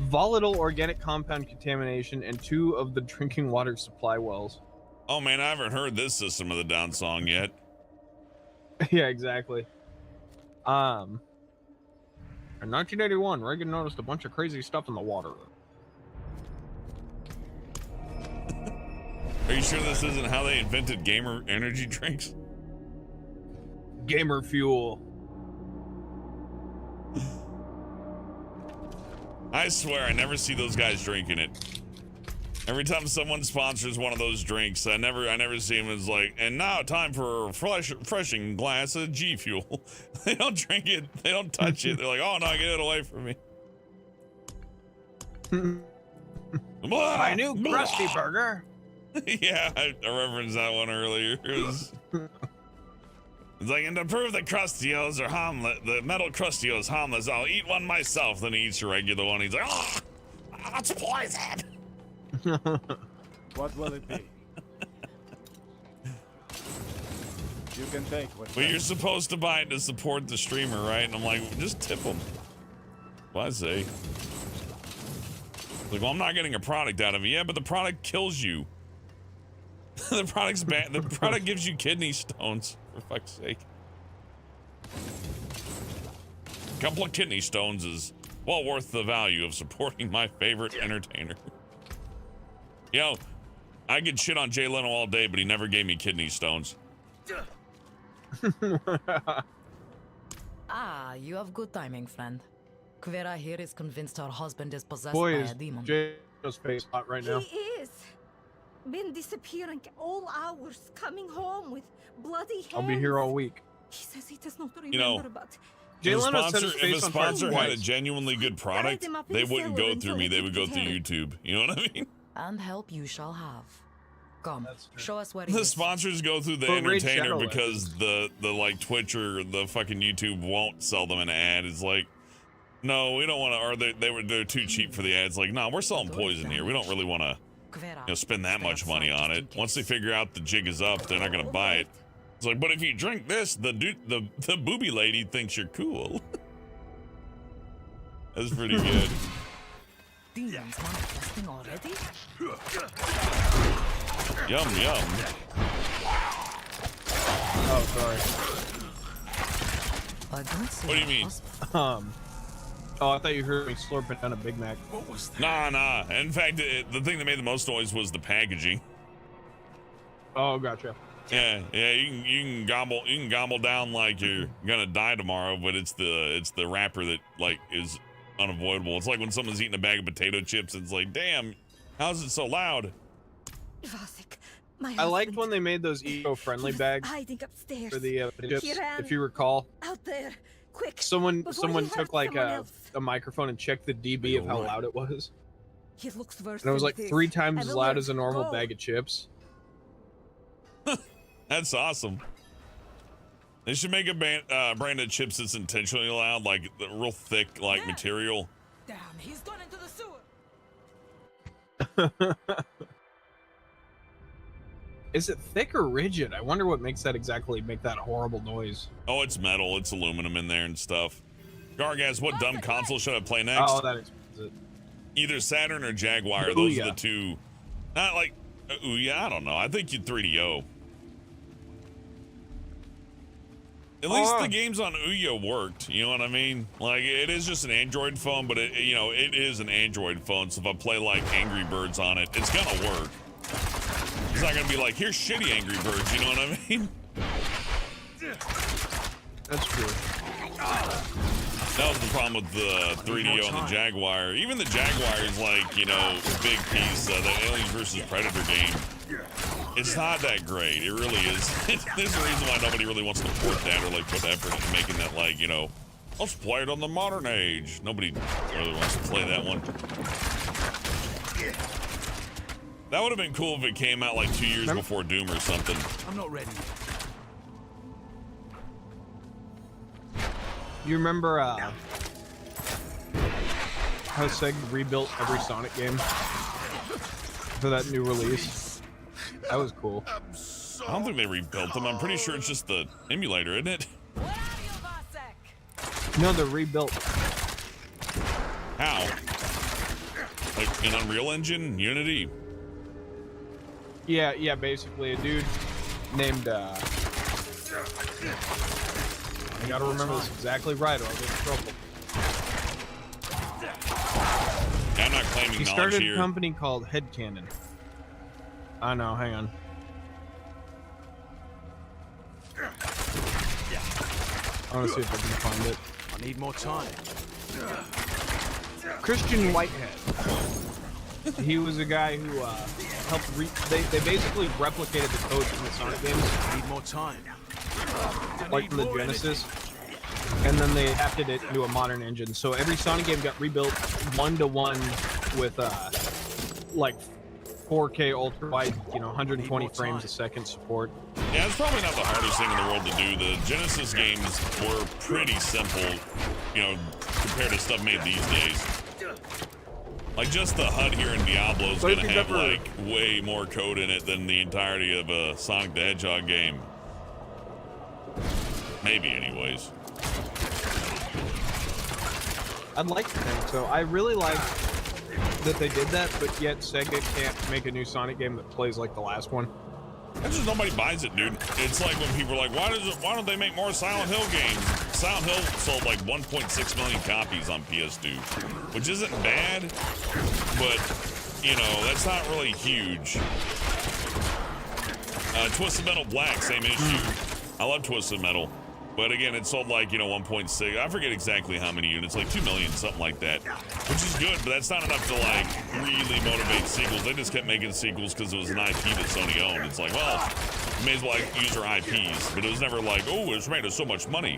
volatile organic compound contamination in 2 of the drinking water supply wells. Oh man, I haven't heard this System of the Down song yet. Yeah, exactly. In 1981, Reagan noticed a bunch of crazy stuff in the water. Are you sure this isn't how they invented gamer energy drinks? Gamer fuel. I swear I never see those guys drinking it. Every time someone sponsors one of those drinks, I never see them as like, and now time for a refreshing glass of G Fuel. They don't drink it. They don't touch it. They're like, oh no, get it away from me. My new Krusty Burger. Yeah, I referenced that one earlier. It's like, and to prove the Crustios are harmless, the metal Crustio is harmless, I'll eat one myself. Then he eats a regular one. He's like, oh, that's poison. What will it be? You can take what. Well, you're supposed to buy it to support the streamer, right? And I'm like, just tip them. Well, I say. Like, well, I'm not getting a product out of it. Yeah, but the product kills you. The product's bad. The product gives you kidney stones, for fuck's sake. A couple of kidney stones is well worth the value of supporting my favorite entertainer. Yo, I could shit on Jay Leno all day, but he never gave me kidney stones. Ah, you have good timing, friend. Kvera here is convinced her husband is possessed Boy, by is a demon. Jay's face hot right now. He is. Been disappearing all hours, coming home with bloody hands. I'll be here all week. He says he does not remember, You know, but Jay Leno said his if face a on fire sponsor had a twice. genuinely good product, him up in they the wouldn't cellar go and through told me. him They to would go through pretend. YouTube. You know what I mean? And help you shall have. Come, show us where he The is. sponsors go through the But Raid entertainer Shadow because the like Twitch or the fucking YouTube won't sell them an ad. It's like, no, we don't want to. Or they're too cheap for the ads. Like, no, we're selling poison here. We don't really want to spend that much money on it. Once they figure out the jig is up, they're not gonna buy it. It's like, but if you drink this, the booby lady thinks you're cool. That's pretty good. Demons manifesting already? Yum yum. Oh, sorry. I don't see What do you mean? Oh, I thought you heard me slurping down a Big Mac. What was that? Nah. In fact, the thing that made the most noise was the packaging. Oh, gotcha. Yeah. You can gobble down like you're gonna die tomorrow, but it's the wrapper that like is unavoidable. It's like when someone's eating a bag of potato chips. It's like, damn, how's it so loud? Vasek, my I liked husband, when they made those eco-friendly he was bags hiding upstairs. for the chips. He ran If you recall, out there, quick. someone before he took hurt like someone a else. microphone and checked the dB of how loud it was, He looks worse and it was than like this. 3 times I as will loud let as a normal go. bag of chips. That's awesome. They should make a brand of chips that's intentionally loud, like the real thick, like material. Damn, he's gone into the sewer. Is it thick or rigid? I wonder what makes that exactly make that horrible noise. Oh, it's metal. It's aluminum in there and stuff. Gargas, what dumb console should I play next? Oh, that explains it. Either Saturn or Jaguar. The Those Ouya. are the two. Not like Ouya. I don't know. I think you 3DO. At least the games on Ouya worked. You know what I mean? Like, it is just an Android phone, but it is an Android phone. So if I play like Angry Birds on it, it's gonna work. It's not gonna be like, here's shitty Angry Birds. You know what I mean? That's true. That was the problem with the 3DO and the Jaguar. Even the Jaguar is like, big piece. The Aliens vs. Predator game. It's not that great. It really is. There's a reason why nobody really wants to port that or like put effort into making that like, let's play it on the modern age. Nobody really wants to play that one. That would have been cool if it came out like 2 years before Doom or something. I'm not ready. You remember how Sega rebuilt every Sonic game for that new release? That was cool. I don't think they rebuilt them. I'm pretty sure it's just the emulator, isn't it? No, they're rebuilt. How? Like in Unreal Engine? Unity? Yeah, basically a dude named I gotta remember this exactly right or I'll get in trouble. I'm not claiming He knowledge started here. a company called Headcanon. I know, hang on. I wanna see if I can find it. I need more time. Christian Whitehead. He was a guy who helped. They basically replicated the code from the Sonic games. Need more time. Like from the Genesis. And then they adapted it into a modern engine. So every Sonic game got rebuilt 1-to-1 with like 4K ultra wide, 120 frames a second support. Yeah, it's probably not the hardest thing in the world to do. The Genesis games were pretty simple, compared to stuff made these days. Like just the HUD here in Diablo is gonna have like way more code in it than the entirety of a Sonic the Hedgehog game. Maybe, anyways. I'd like to think so. I really like that they did that, but yet Sega can't make a new Sonic game that plays like the last one. That's just nobody buys it, dude. It's like when people are like, why don't they make more Silent Hill games? Silent Hill sold like 1.6 million copies on PS2, which isn't bad, but that's not really huge. Twisted Metal Black, same issue. I love Twisted Metal. But again, it sold like, 1.6. I forget exactly how many units, like 2 million, something like that. Which is good, but that's not enough to like really motivate sequels. They just kept making sequels because it was an IP that Sony owned. It's like, well, you may as well use your IPs. But it was never like, oh, it's made us so much money.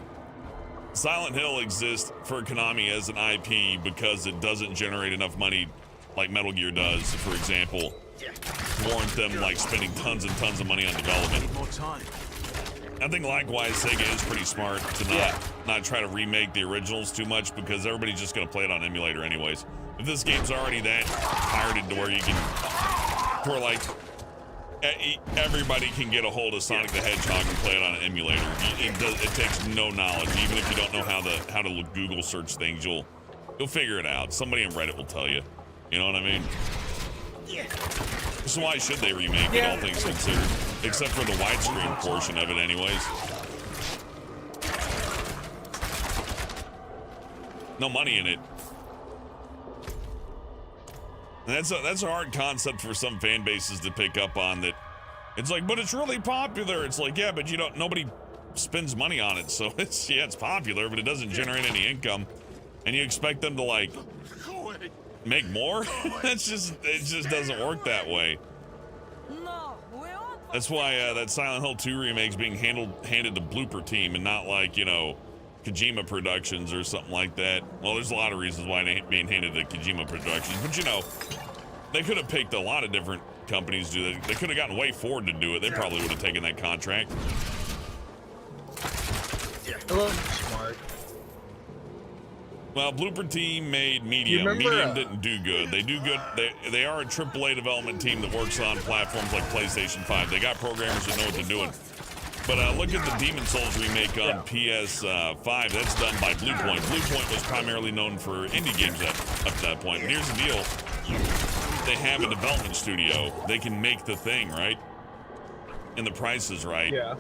Silent Hill exists for Konami as an IP because it doesn't generate enough money like Metal Gear does, for example, to warrant them like spending tons and tons of money on development. More time. I think likewise Sega is pretty smart to not try to remake the originals too much because everybody's just gonna play it on emulator anyways. If this game's already that pirated to where you can, where like everybody can get a hold of Sonic the Hedgehog and play it on an emulator. It takes no knowledge. Even if you don't know how to Google search things, you'll figure it out. Somebody on Reddit will tell you. You know what I mean? So why should they remake it, all things considered? Except for the widescreen portion of it anyways. No money in it. And that's a hard concept for some fan bases to pick up on, that it's like, but it's really popular. It's like, yeah, but nobody spends money on it. So it's popular, but it doesn't generate any income. And you expect them to like make more? It just doesn't work that way. That's why that Silent Hill 2 remake's being handed to Blooper Team and not like, Kojima Productions or something like that. Well, there's a lot of reasons why it ain't being handed to Kojima Productions, but they could have picked a lot of different companies to do that. They could have gotten Way Forward to do it. They probably would have taken that contract. Smart. Well, Blooper Team made Medium. Medium didn't do good. They do good. They are a AAA development team that works on platforms like PlayStation 5. They got programmers that know what they're doing. But look at the Demon Souls remake on PS5. That's done by Bluepoint. Bluepoint was primarily known for indie games up to that point. But here's the deal. They have a development studio. They can make the thing, right? And the price is right. Yeah.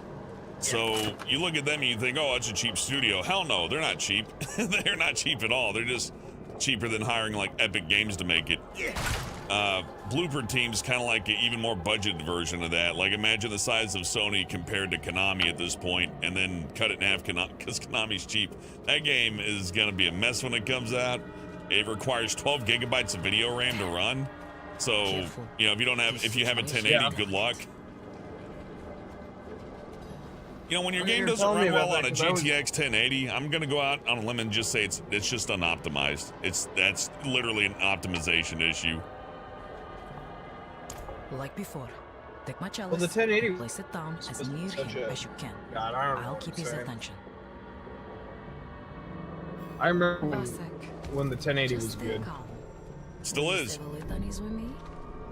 So you look at them and you think, oh, it's a cheap studio. Hell no, they're not cheap. They're not cheap at all. They're just cheaper than hiring like Epic Games to make it. Blooper Team's kind of like an even more budgeted version of that. Like imagine the size of Sony compared to Konami at this point, and then cut it in half because Konami's cheap. That game is going to be a mess when it comes out. It requires 12 gigabytes of video RAM to run. So, if you have a 1080, good luck. When your game doesn't run well on a GTX 1080, I'm gonna go out on a limb and just say it's just unoptimized. That's literally an optimization issue. Like before, take my chalice, well, the 1080 place it down as near him as you can. God, I'll keep his attention. I remember when the 1080 was good. Still is.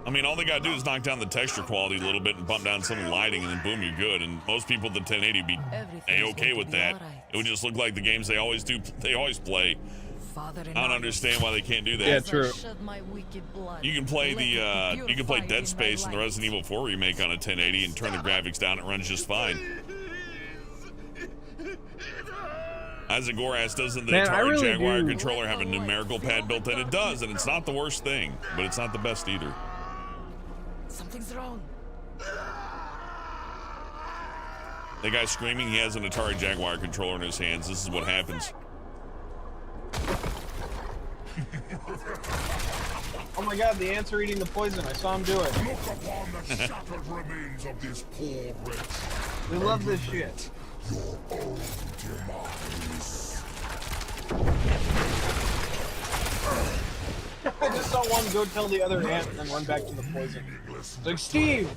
I mean, all they gotta do is knock down the texture quality a little bit and bump down some of the lighting, and then boom, you're good. And most people at the 1080 would be A-okay with that. It would just look like the games they always do. They always play. I don't understand why they can't do that. Yeah, true. You can play Dead Space and the Resident Evil 4 remake on a 1080 and turn the graphics down. It runs just fine. Isaac Goras, doesn't the Atari Jaguar controller have a numerical pad built in? It does, and it's not the worst thing, but it's not the best either. Something's wrong. The guy screaming, he has an Atari Jaguar controller in his hands. This is what happens. Oh my god, the ants are eating the poison. I saw him do it. Look upon the shattered remains of this poor wretch. We love this shit. Your own demise. I just saw one go tell the other ant and then run back to the poison. It's like, Steve!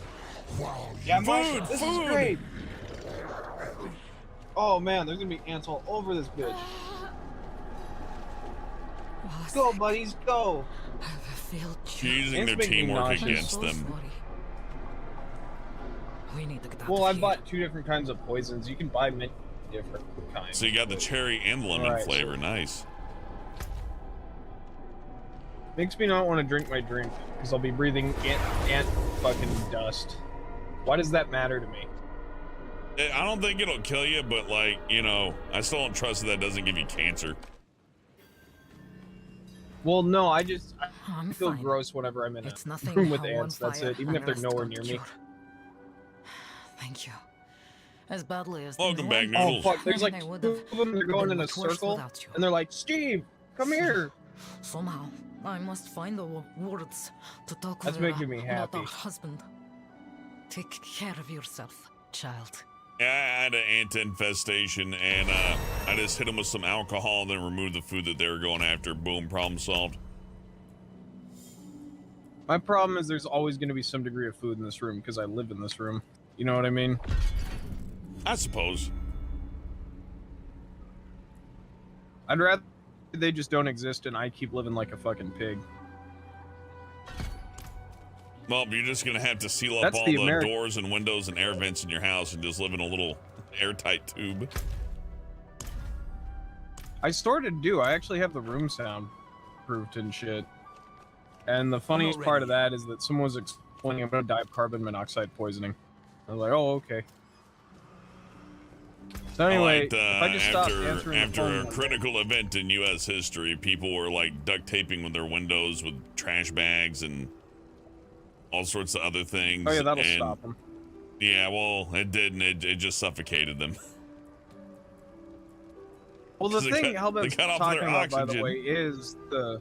Yeah, Mike, this is great! Oh man, there's gonna be ants all over this bitch. Go, buddies, go! Using their teamwork against them. Well, I bought 2 different kinds of poisons. You can buy many different kinds. So you got the cherry and the lemon Right, flavor. Nice. Makes me not want to drink my drink because I'll be breathing ant fucking dust. Why does that matter to me? I don't think it'll kill you, but like, you know, I still don't trust that doesn't give you cancer. Well, no, I feel fine. gross whenever I'm in It's a nothing room with how ants. one That's fire it. Even if they're on nowhere earth near can't me. cure. Thank you. As badly as Welcome things back, went, Noodles. Oh fuck! There's like I 2 would've of them. They're going in a much worse circle, without you. and they're like, "Steve, come here." Somehow, I must find the words to talk That's with making me about happy. our husband. Take care of yourself, child. Yeah, I had an ant infestation, and I just hit them with some alcohol, then removed the food that they were going after. Boom, problem solved. My problem is there's always going to be some degree of food in this room because I live in this room. You know what I mean? I suppose. I'd rather they just don't exist and I keep living like a fucking pig. Well, you're just gonna have to seal up That's all the the Ameri- doors and windows and air vents in your house and just live in a little airtight tube. I sort of do. I actually have the room sound proofed and shit. And the funniest part of that is that someone was explaining I'm gonna die of carbon monoxide poisoning. I was like, oh, okay. So anyway, I liked, if I just stop after answering the after phone, a like, critical event in U.S. history, people were like duct taping with their windows with trash bags and all sorts of other things. oh yeah, that'll and, stop them. Yeah, well, it didn't. It just suffocated them. Well, the 'Cause they thing cut- they Hellbent's cut off talking their about, by the oxygen. way, is the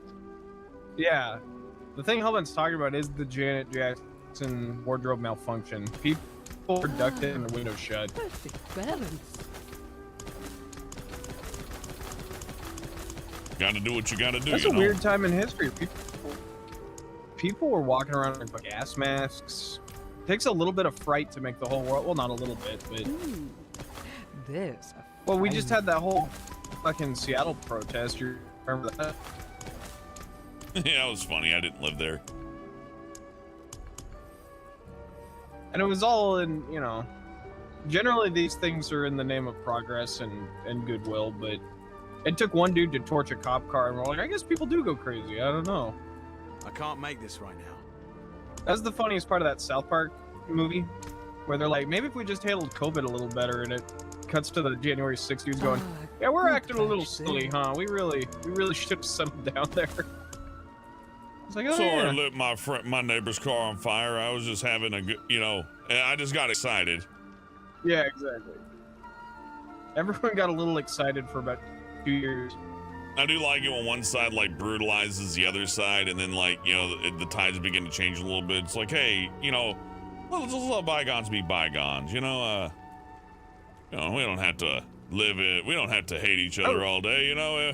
thing Hellbent's talking about is the Janet Jackson wardrobe malfunction. People were ducted and the window shut. Perfect balance. Gotta do what you gotta do. That's you a know? weird time in history. People were walking around with gas masks. It takes a little bit of fright to make the whole world. Well, not a little bit, but. There's a Well, we just had that whole fucking Seattle protest. You remember that? Yeah, it was funny. I didn't live there. And it was all in, you know. Generally, these things are in the name of progress and goodwill, but it took one dude to torch a cop car, and we're like, I guess people do go crazy. I don't know. I can't make this right now. That's the funniest part of that South Park movie, where they're like, maybe if we just handled COVID a little better, and it cuts to the January 6th dudes going, yeah, we're acting a little silly, huh? We really should have settled down there. It's like, oh, So yeah. I lit my neighbor's car on fire. I was just having a good, you know, I just got excited. Yeah, exactly. Everyone got a little excited for about 2 years. I do like it when one side like brutalizes the other side, and then like, you know, the tides begin to change a little bit. It's like, hey, you know, let's let bygones be bygones. You know, we don't have to live it. We don't have to hate each other all day. You know.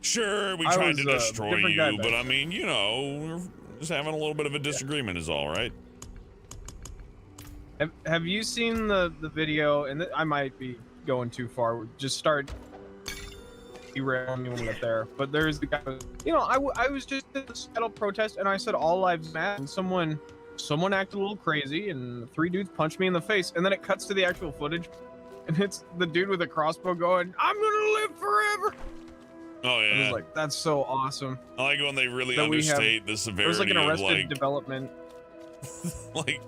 Sure, we tried to destroy different guy you, back but I then. mean, you know, we're just having a little bit of a disagreement is all, right? Have you seen the video? And I might be going too far. Just start derailing me when we get there. But there's the guy. You know, I was just at the Seattle protest, and I said all lives matter. And someone acted a little crazy, and 3 dudes punched me in the face. And then it cuts to the actual footage, and it's the dude with a crossbow going, "I'm gonna live forever." Oh I yeah. was like, that's so awesome. I like when they really that we have- understate the It was severity like an of Arrested like Development. like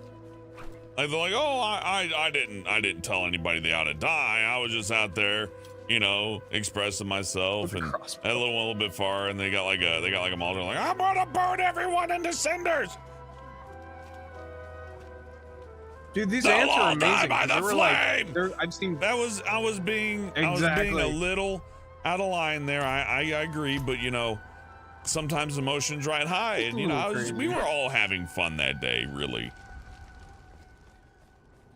they're like, oh, I didn't tell anybody they ought to die. I was just out there, you know, expressing myself, and I had a little bit far, and they got like a Molotov, like, I'm gonna burn everyone into cinders. Dude, these They'll ants are all die amazing. by 'cause the they were flame! like, I've seen. I was being a Exactly. little out of line there. I agree, but you know, sometimes emotions ride high, and you know, we were all having fun that day, really.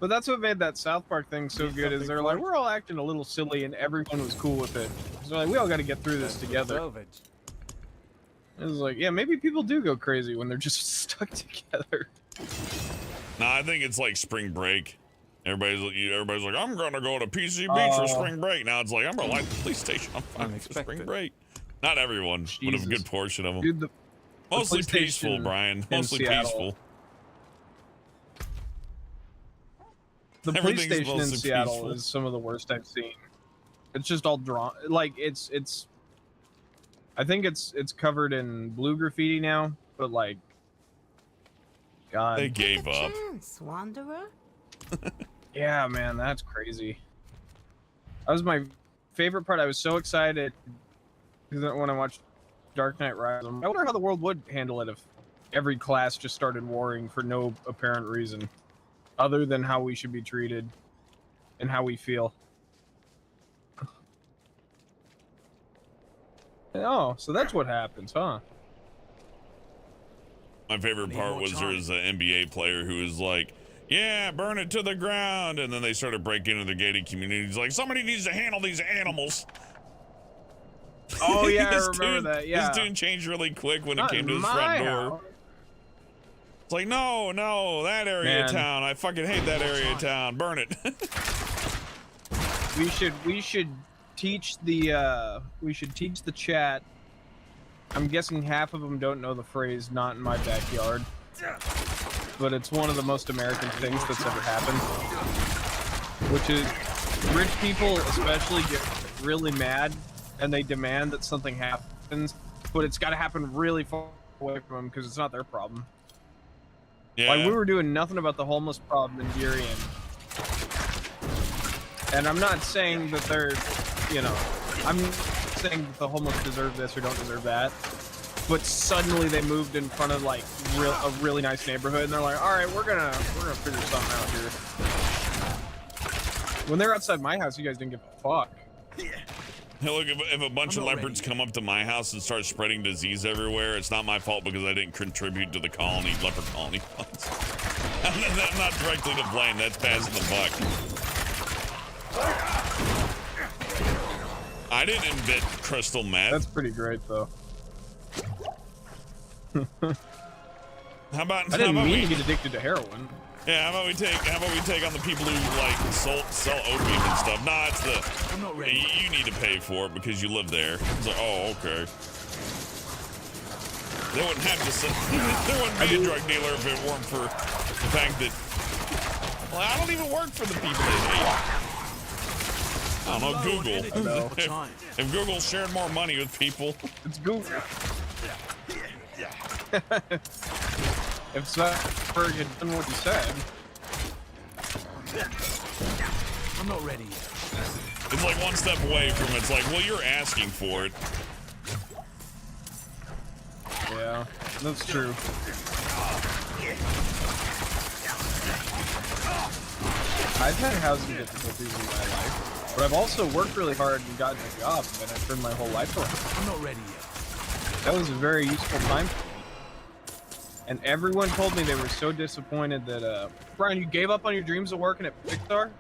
But that's what made that South Park thing so good, is they're like, we're all acting a little silly, and everyone was cool with it. So like, we all got to get through this together. It was like, yeah, maybe people do go crazy when they're just stuck together. No, I think it's like spring break. Everybody's like, I'm gonna go to PC Beach for spring break. Now it's like, I'm gonna light the police station on fire for spring break. Not everyone, but a good portion of them. Dude, mostly peaceful, Brian. Mostly peaceful. The police station in Seattle is some of the worst I've seen. It's just all drawn. Like it's. I think it's covered in blue graffiti now, but like, God. They gave up. Wanderer? Yeah, man, that's crazy. That was my favorite part. I was so excited because when I watched Dark Knight Rises, I wonder how the world would handle it if every class just started warring for no apparent reason, other than how we should be treated and how we feel. Oh, so that's what happens, huh? My favorite part was there was an NBA player who was like, yeah, burn it to the ground. And then they started breaking into the gated communities. Like, somebody needs to handle these animals. Oh, yeah, I remember that, yeah. This dude changed really quick when it came to his front door. It's like, no, that area of town. I fucking hate that area of town. Burn it. We should teach the chat. I'm guessing half of them don't know the phrase "not in my backyard," but it's one of the most American things that's ever happened. Which is, rich people especially get really mad and they demand that something happens, but it's got to happen really far away from them because it's not their problem. Yeah. Like, we were doing nothing about the homeless problem in Darien. And I'm not saying that they're, you know, I'm saying that the homeless deserve this or don't deserve that. But suddenly they moved in front of like a really nice neighborhood, and they're like, all right, we're gonna figure something out here. When they're outside my house, you guys didn't give a fuck. Hey, look, if a bunch of leopards come up to my house and start spreading disease everywhere, it's not my fault because I didn't contribute to the leopard colony funds. I'm not directly to blame. That's passing the buck. I didn't invent crystal meth. That's pretty great, though. How about I didn't mean to get addicted to heroin. Yeah, how about we take on the people who like sell opium and stuff? Nah, it's the. I'm not ready. You need to pay for it because you live there. It's like, oh, okay. They wouldn't have to. There wouldn't be a drug dealer if it weren't for the fact that. Well, I don't even work for the people they hate. I don't know, Google. If Google shared more money with people. It's Google. If Zuckerberg had done what he said. I'm not ready yet. It's like one step away from it's like, well, you're asking for it. Yeah, that's true. I've had housing difficulties in my life, but I've also worked really hard and gotten a job, and I've turned my whole life around. I'm not ready yet. That was a very useful time for me. And everyone told me they were so disappointed that, Brian, you gave up on your dreams of working at Pixar?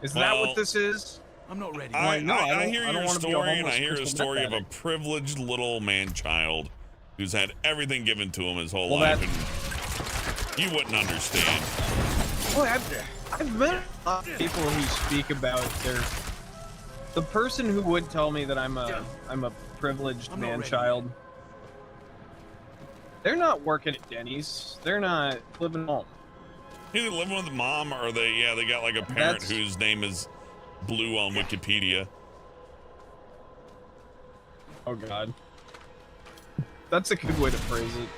Is that what this is? I'm not ready. I hear your story, and I hear a story of a privileged little man-child who's had everything given to him his whole life, and you wouldn't understand. Boy, I've met a lot of people who speak about the person who would tell me that I'm a privileged man-child. They're not working at Denny's. They're not living home. Either living with mom or they got like a parent whose name is Blue on Wikipedia. Oh God. That's a good way to phrase it.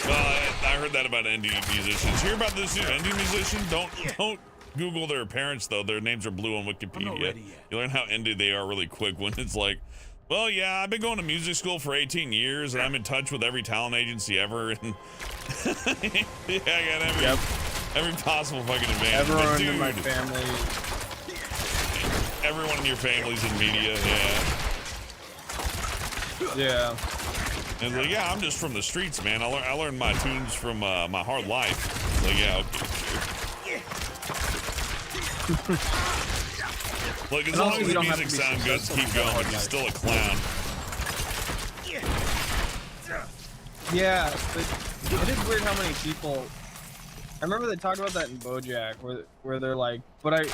Well, I heard that about indie musicians. Hear about this indie musician? Don't Google their parents though. Their names are Blue on Wikipedia. You learn how indie they are really quick when it's like, well, yeah, I've been going to music school for 18 years, and I'm in touch with every talent agency ever, and yeah, I got every possible fucking advantage. Everyone in my family. Everyone in your family's in media, yeah. Yeah. And like, yeah, I'm just from the streets, man. I learned my tunes from my hard life. Like, yeah, okay. Like, as long as the music sounds good, keep going, but he's still a clown. Yeah, but it is weird how many people. I remember they talk about that in BoJack, where they're like, "But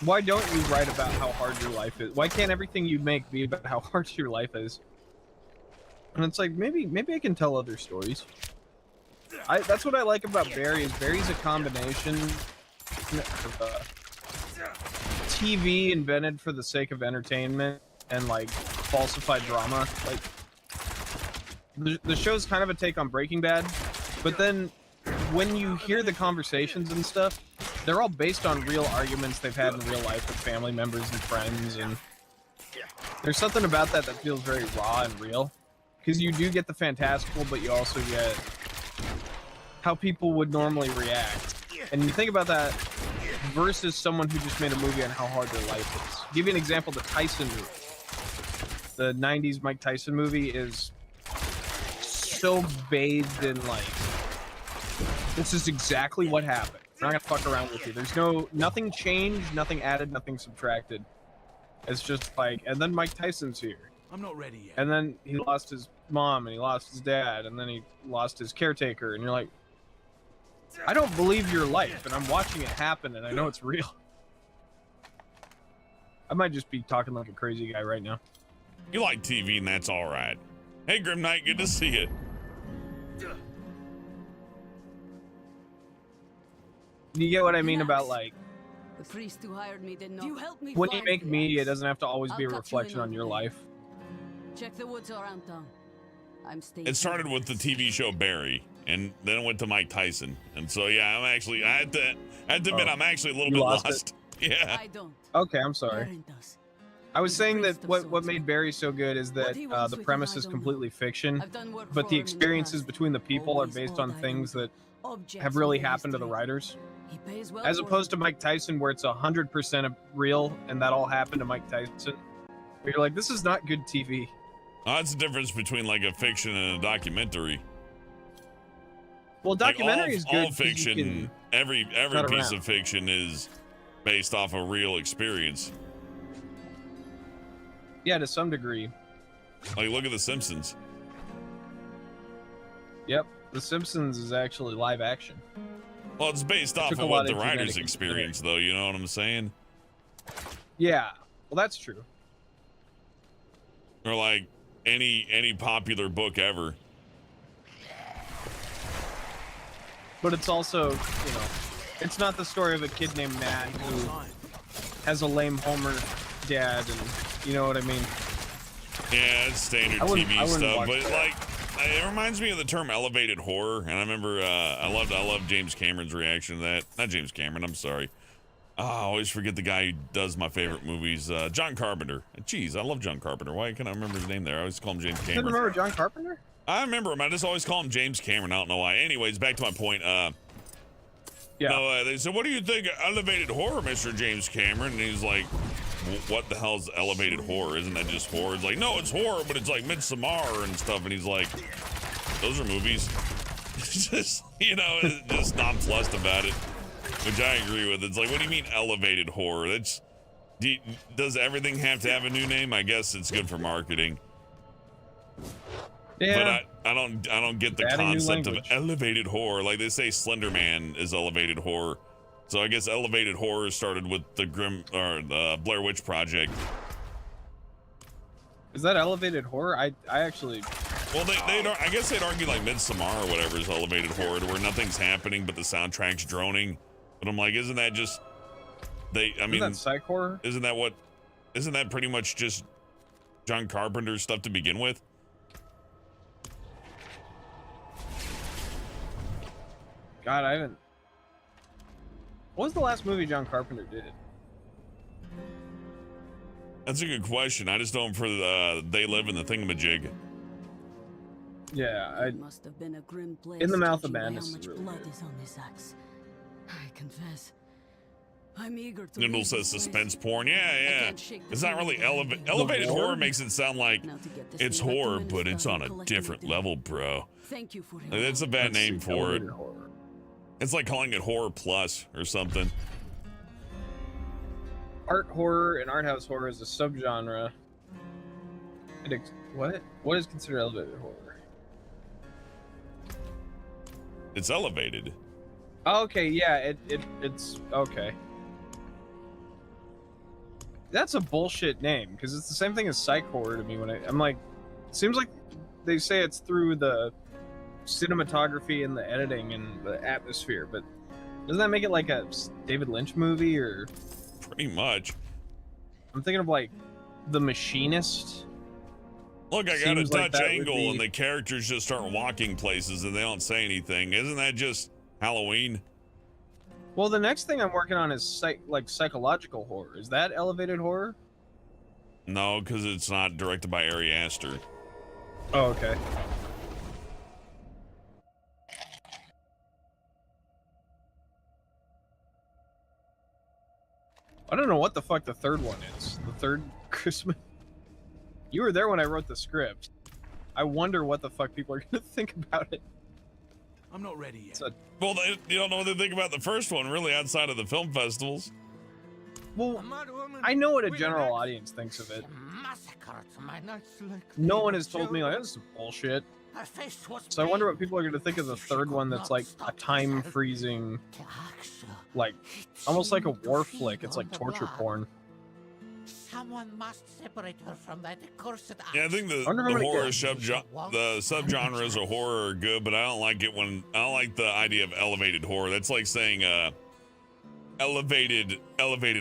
why don't you write about how hard your life is? Why can't everything you make be about how hard your life is?" And it's like maybe I can tell other stories. That's what I like about Barry. Is Barry's a combination of TV invented for the sake of entertainment and like falsified drama. Like the show's kind of a take on Breaking Bad, but then when you hear the conversations and stuff, they're all based on real arguments they've had in real life with family members and friends, and there's something about that feels very raw and real, because you do get the fantastical, but you also get how people would normally react. And you think about that versus someone who just made a movie on how hard their life is. I'll give you an example, the Tyson movie. The 90s Mike Tyson movie is so bathed in like, this is exactly what happened. I'm not gonna fuck around with you. There's nothing changed, nothing added, nothing subtracted. It's just like, and then Mike Tyson's here. I'm not ready yet. And then he lost his mom, and he lost his dad, and then he lost his caretaker, and you're like, I don't believe your life, and I'm watching it happen, and I know it's real. I might just be talking like a crazy guy right now. You like TV, and that's all right. Hey, Grim Knight, good to see you. You get what I mean about like, The priest who hired me didn't know. You help me when you find make the media, it axe. doesn't have to always be a I'll cut you reflection in on your life. Check the woods around town. I'm staying. It started with the TV show Barry, and then it went to Mike Tyson. And so, yeah, I had to admit, I'm actually a little bit lost. Yeah. I don't. Okay, I'm sorry. I was saying that what made Barry so good is that the premise is completely fiction, but the experiences between the people are based on things that have really happened to the writers. As opposed to Mike Tyson, where it's 100% real, and that all happened to Mike Tyson. You're like, this is not good TV. That's the difference between like a fiction and a documentary. Well, documentary like is good. All fiction, every piece of fiction is based off a real experience. Yeah, to some degree. Like, look at The Simpsons. Yep, The Simpsons is actually live action. Well, it's based off of what the writer's experience, though. You know what I'm saying? Yeah, well, that's true. Or like any popular book ever. But it's also, you know, it's not the story of a kid named Matt who has a lame Homer dad, and you know what I mean? Yeah, it's standard TV stuff, but like, it reminds me of the term elevated horror, and I remember I love James Cameron's reaction to that. Not James Cameron, I'm sorry. I always forget the guy who does my favorite movies, John Carpenter. Jeez, I love John Carpenter. Why can't I remember his name there? I always call him James Cameron. You remember John Carpenter? I remember him. I just always call him James Cameron. I don't know why. Anyways, back to my point. Yeah. No, they said, "What do you think of elevated horror, Mr. James Cameron?" And he's like, "What the hell's elevated horror? Isn't that just horror?" It's like, "No, it's horror, but it's like Midsommar and stuff." And he's like, "Those are movies." Just, you know, just nonplussed about it, which I agree with. It's like, what do you mean elevated horror? That's does everything have to have a new name? I guess it's good for marketing. Yeah. But I don't get the concept of elevated horror. Like they say Slender Man is elevated horror. So I guess elevated horror started with the the Blair Witch Project. Is that elevated horror? I actually. Well, I guess they'd argue like Midsommar or whatever is elevated horror, where nothing's happening but the soundtrack's droning. But I'm like, isn't that just I mean, isn't that psych horror? Isn't that pretty much just John Carpenter's stuff to begin with? God, I haven't. What was the last movie John Carpenter did? That's a good question. I just know him for They Live in the Thingamajig. Yeah, must have been a grim place. In the Mouth of judging by Madness how much is really blood good. is on this axe. I confess, I'm eager to Noodle leave says this suspense place. porn. Yeah. can't shake the It's not feeling really of being elevated horror horror? makes it sound like Now to get this it's thing back to horror, Menace but it's Valley, on a collecting different the level, bro. Thank you for your Like, that's a bad Let's name see, for it. elevated horror. It's like calling it horror plus or something. Art horror and art house horror is a subgenre. What? What is considered elevated horror? It's elevated. Okay, yeah, it's okay. That's a bullshit name because it's the same thing as psych horror to me. When I'm like, it seems like they say it's through the cinematography and the editing and the atmosphere, but doesn't that make it like a David Lynch movie? Or Pretty much. I'm thinking of like The Machinist. Look, I got a Seems like Dutch that would angle be- and the characters just start walking places and they don't say anything. Isn't that just Halloween? Well, the next thing I'm working on is psychological horror. Is that elevated horror? No, because it's not directed by Ari Aster. Oh, okay. I don't know what the fuck the third one is. The third Christmas. You were there when I wrote the script. I wonder what the fuck people are gonna think about it. I'm not ready yet. Well, you don't know what they think about the first one, really, outside of the film festivals. Well, I know what a general audience thinks of it. No one has told me like this is bullshit. So I wonder what people are going to think of the third one. That's like a time freezing, like almost like a war flick. It's like torture porn. Someone must separate her from that accursed. Yeah, I think the horror subgenres of horror are good, but I don't like it when I don't like the idea of elevated horror. That's like saying elevated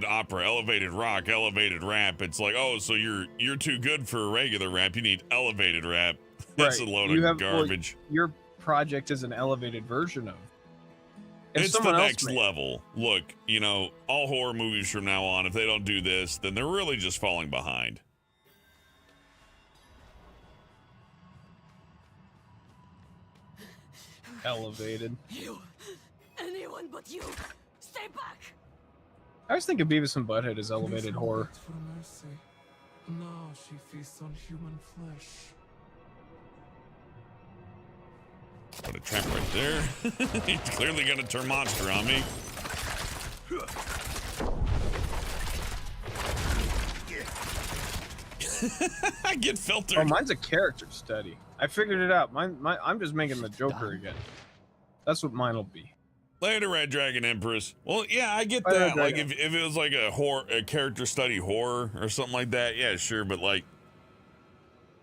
opera, elevated rock, elevated rap. It's like, oh, so you're too good for regular rap. You need elevated rap. That's a load of garbage. Well, your project is an elevated version of. If It's the someone else next made- level. Look, you know, all horror movies from now on, if they don't do this, then they're really just falling behind. Elevated. You, anyone but you, stay back. I was thinking Beavis and Butthead is elevated horror. For mercy. Now she feasts on human flesh. Put a trap right there. He's clearly gonna turn monster on me. I get filtered. Oh, mine's a character study. I figured it out. I'm just making the Joker again. That's what mine will be. Later, Red Dragon Empress. Well, yeah, I get Later, that. Red Like, Dragon. if it was like a character study horror or something like that, yeah, sure. But like,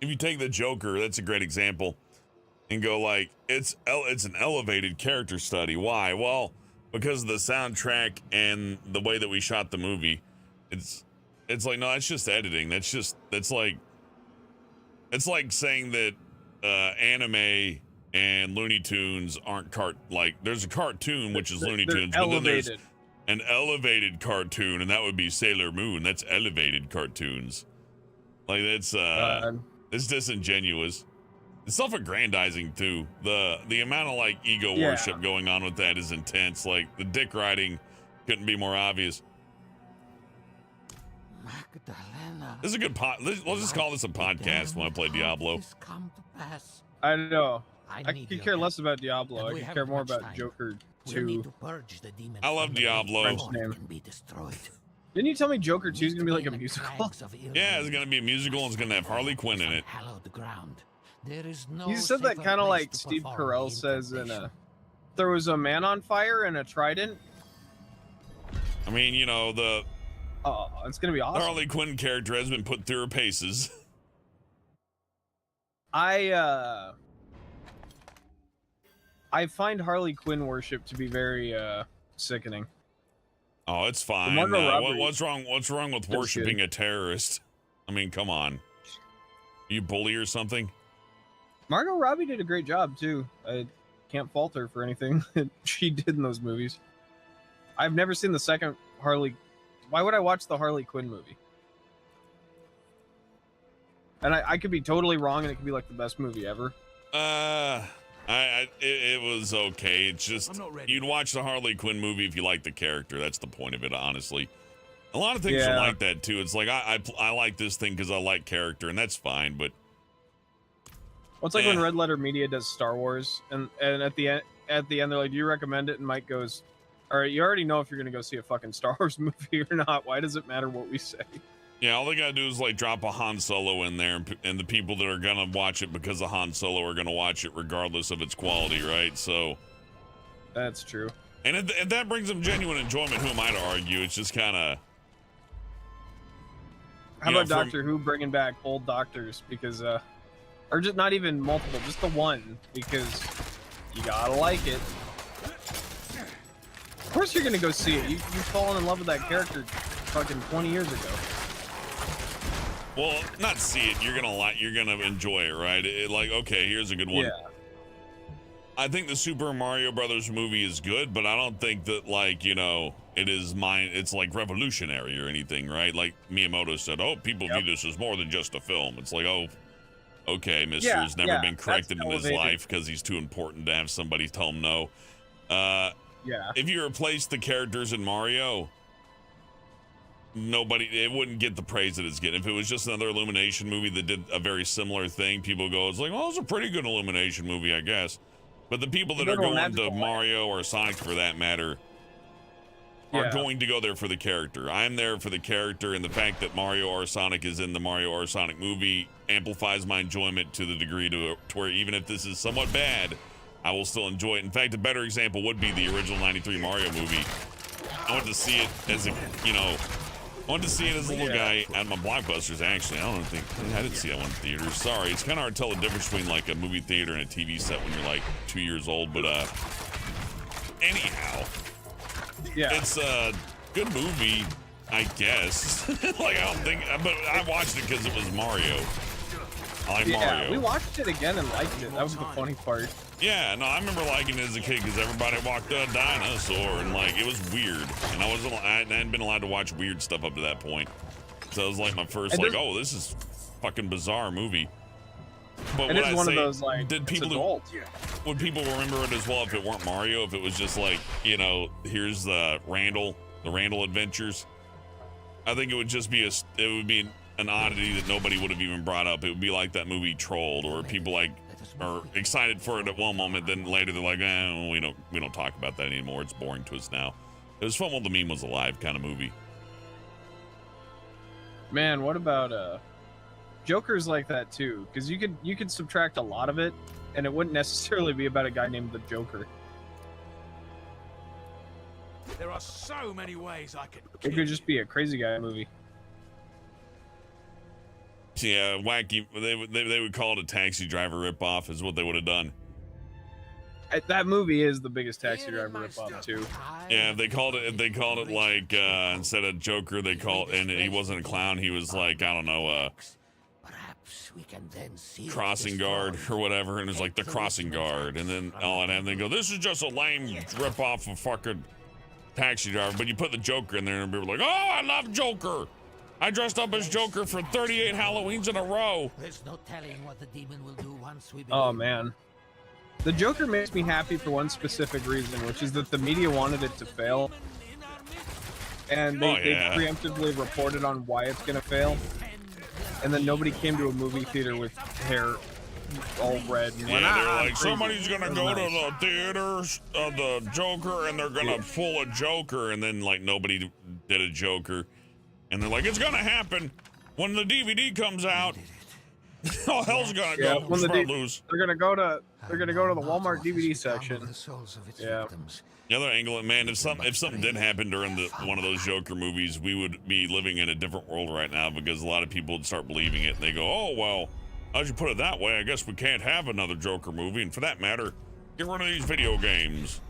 if you take the Joker, that's a great example, and go like, it's an elevated character study. Why? Well, because of the soundtrack and the way that we shot the movie. It's like, no, that's just editing. It's like saying that anime and Looney Tunes aren't there's a cartoon which is Looney Tunes, but then there's an elevated cartoon, and that would be Sailor Moon. That's elevated cartoons. Like it's disingenuous. It's self-aggrandizing too. The amount of like ego worship going on with that is intense. Like the dick riding couldn't be more obvious. This is a good let's just call this a podcast when I play Diablo. I know. I I need could your care help. less about Diablo. And I we could have care more much about time. Joker We 2. need to purge the demon I love from the Diablo. French French name. can be destroyed. Didn't you tell me Joker 2 is gonna be like a musical? Yeah, it's gonna be a musical and it's gonna have Harley Quinn in it. Hallowed ground. There is no You said that safer kind of place like to Steve perform Carell the says in incantation. There was a man on fire and a trident. I mean, you know, the Oh, it's gonna be awesome. Harley Quinn character has been put through her paces. I find Harley Quinn worship to be very sickening. Oh, it's fine. Margot Robbie What's wrong with feels worshiping good. a terrorist? I mean, come on. You bully or something? Margot Robbie did a great job too. I can't fault her for anything that she did in those movies. I've never seen the second Harley. Why would I watch the Harley Quinn movie? And I could be totally wrong, and it could be like the best movie ever. I It was okay. It's just you'd watch the Harley Quinn movie if you like the character. That's the point of it, honestly. A lot of things are like that too. It's like I like this thing because I like character, and that's fine. But well, it's like when Red Letter Media does Star Wars, and at the end they're like, "Do you recommend it?" And Mike goes, "All right, you already know if you're gonna go see a fucking Star Wars movie or not. Why does it matter what we say?" Yeah, all they gotta do is like drop a Han Solo in there, and the people that are gonna watch it because of Han Solo are gonna watch it regardless of its quality, right? So that's true. And if that brings them genuine enjoyment, who am I to argue? It's just kind of. How about Doctor Who bringing back old doctors because, or just not even multiple, just the one because you gotta like it. Of course you're gonna go see it. You've fallen in love with that character fucking 20 years ago. Well, not see it. You're gonna enjoy it, right? Like, okay, here's a good one. Yeah. I think the Super Mario Brothers movie is good, but I don't think that, like, you know, it's like revolutionary or anything, right? Like Miyamoto said, oh, people view this as more than just a film. It's like, oh, okay, mister has never been corrected in his life because he's too important to have somebody tell him no. If you replace the characters in Mario, it wouldn't get the praise that it's getting. If it was just another Illumination movie that did a very similar thing, people go, it's like, well, it's a pretty good Illumination movie, I guess. But the people that are going to Mario or Sonic, for that matter, are going to go there for the character. I'm there for the character, and the fact that Mario or Sonic is in the Mario or Sonic movie amplifies my enjoyment to the degree to where even if this is somewhat bad, I will still enjoy it. In fact, a better example would be the original 93 Mario movie. I went to see it as a, I wanted to see it as a little guy at my Blockbusters, actually. I didn't see that one in theaters. Sorry, it's kind of hard to tell the difference between like a movie theater and a TV set when you're like 2 years old, but anyhow. Yeah. It's a good movie, I guess. Like, I don't think, but I watched it because it was Mario. I like Mario. We watched it again and liked it. That was the funny part. Yeah, no, I remember liking it as a kid because everybody walked a dinosaur and like it was weird, and I hadn't been allowed to watch weird stuff up to that point. So it was like my first like, oh, this is fucking bizarre movie. But it is one of those like, would people remember it as well if it weren't Mario? If it was just like, here's the Randall Adventures? I think it would just be an oddity that nobody would have even brought up. It would be like that movie Trolled, or people like are excited for it at one moment, then later they're like, we don't talk about that anymore. It's boring to us now. It was fun while the meme was alive kind of movie. Man, what about Joker's like that too? Because you could subtract a lot of it, and it wouldn't necessarily be about a guy named the Joker. There are so many ways I could. It could just be a crazy guy movie. Yeah, wacky. They would call it a Taxi Driver ripoff, is what they would have done. That movie is the biggest Taxi Driver ripoff too. Yeah, they called it like instead of Joker, and he wasn't a clown. He was like, I don't know, we can then see Crossing Guard or whatever, and it's like the Crossing Guard, and then and they go, this is just a lame ripoff of fucking Taxi Driver. But you put the Joker in there, and people are like, oh, I love Joker. I dressed up as Joker for 38 Halloweens in a row. There's no telling what the demon will do once we begin. Oh man. The Joker makes me happy for one specific reason, which is that the media wanted it to fail. And they preemptively reported on why it's gonna fail. And then nobody came to a movie theater with hair all red. And they're like, somebody's gonna go to the theaters of the Joker and they're gonna pull a Joker, and then like nobody did a Joker. And they're like, it's gonna happen when the DVD comes out. Oh, hell's gonna go loose. They're gonna go to the Walmart DVD section. Yeah. The other angle, man, if something did happen during one of those Joker movies, we would be living in a different world right now, because a lot of people would start believing it, and they go, oh well, how'd you put it that way? I guess we can't have another Joker movie, and for that matter, get rid of these video games.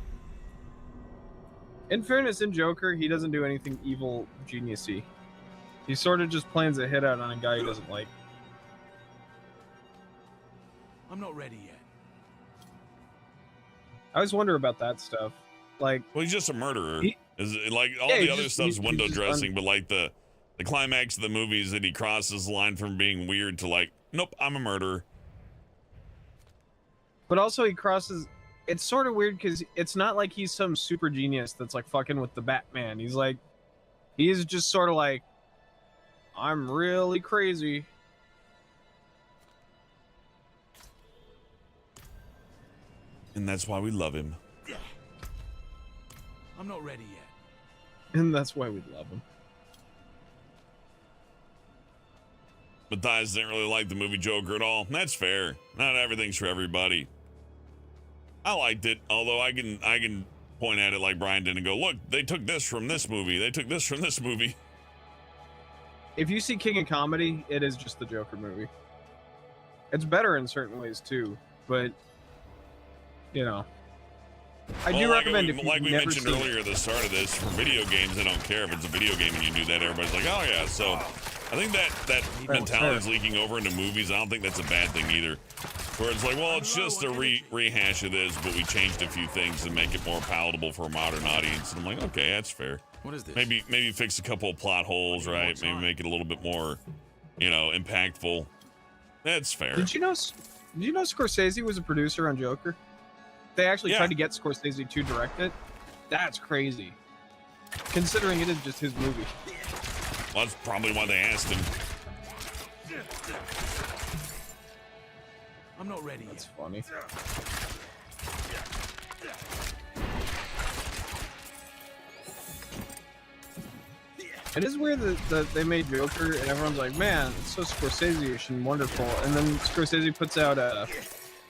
In fairness, in Joker, he doesn't do anything evil genius-y. He sort of just plans a hit out on a guy he doesn't like. I'm not ready yet. I always wonder about that stuff. Like, well, he's just a murderer. Is it, like all the other stuff's window dressing, but like the climax of the movie is that he crosses the line from being weird to like, nope, I'm a murderer. But also he crosses... It's sort of weird because it's not like he's some super genius that's like fucking with the Batman. He's like... He's just sort of like... I'm really crazy. And that's why we love him. I'm not ready yet. And that's why we love him. Matthias didn't really like the movie Joker at all. That's fair. Not everything's for everybody. I liked it, although I can point at it like Brian did and go, look, they took this from this movie. They took this from this movie. If you see King of Comedy, it is just the Joker movie. It's better in certain ways too, but you know, I do recommend it. Like we mentioned earlier at the start of this, for video games, I don't care if it's a video game and you do that. Everybody's like, oh yeah. So I think that mentality is leaking over into movies. I don't think that's a bad thing either. Where it's like, well, it's just a rehash of this, but we changed a few things to make it more palatable for a modern audience. And I'm like, okay, that's fair. What is this? Maybe fix a couple of plot holes, right? Maybe make it a little bit more, impactful. That's fair. Did you know Scorsese was a producer on Joker? They actually tried to get Scorsese to direct it. That's crazy, considering it is just his movie. Well, that's probably why they asked him. I'm not ready yet. That's funny. It is weird that they made Joker and everyone's like, man, it's so Scorsese-ish and wonderful. And then Scorsese puts out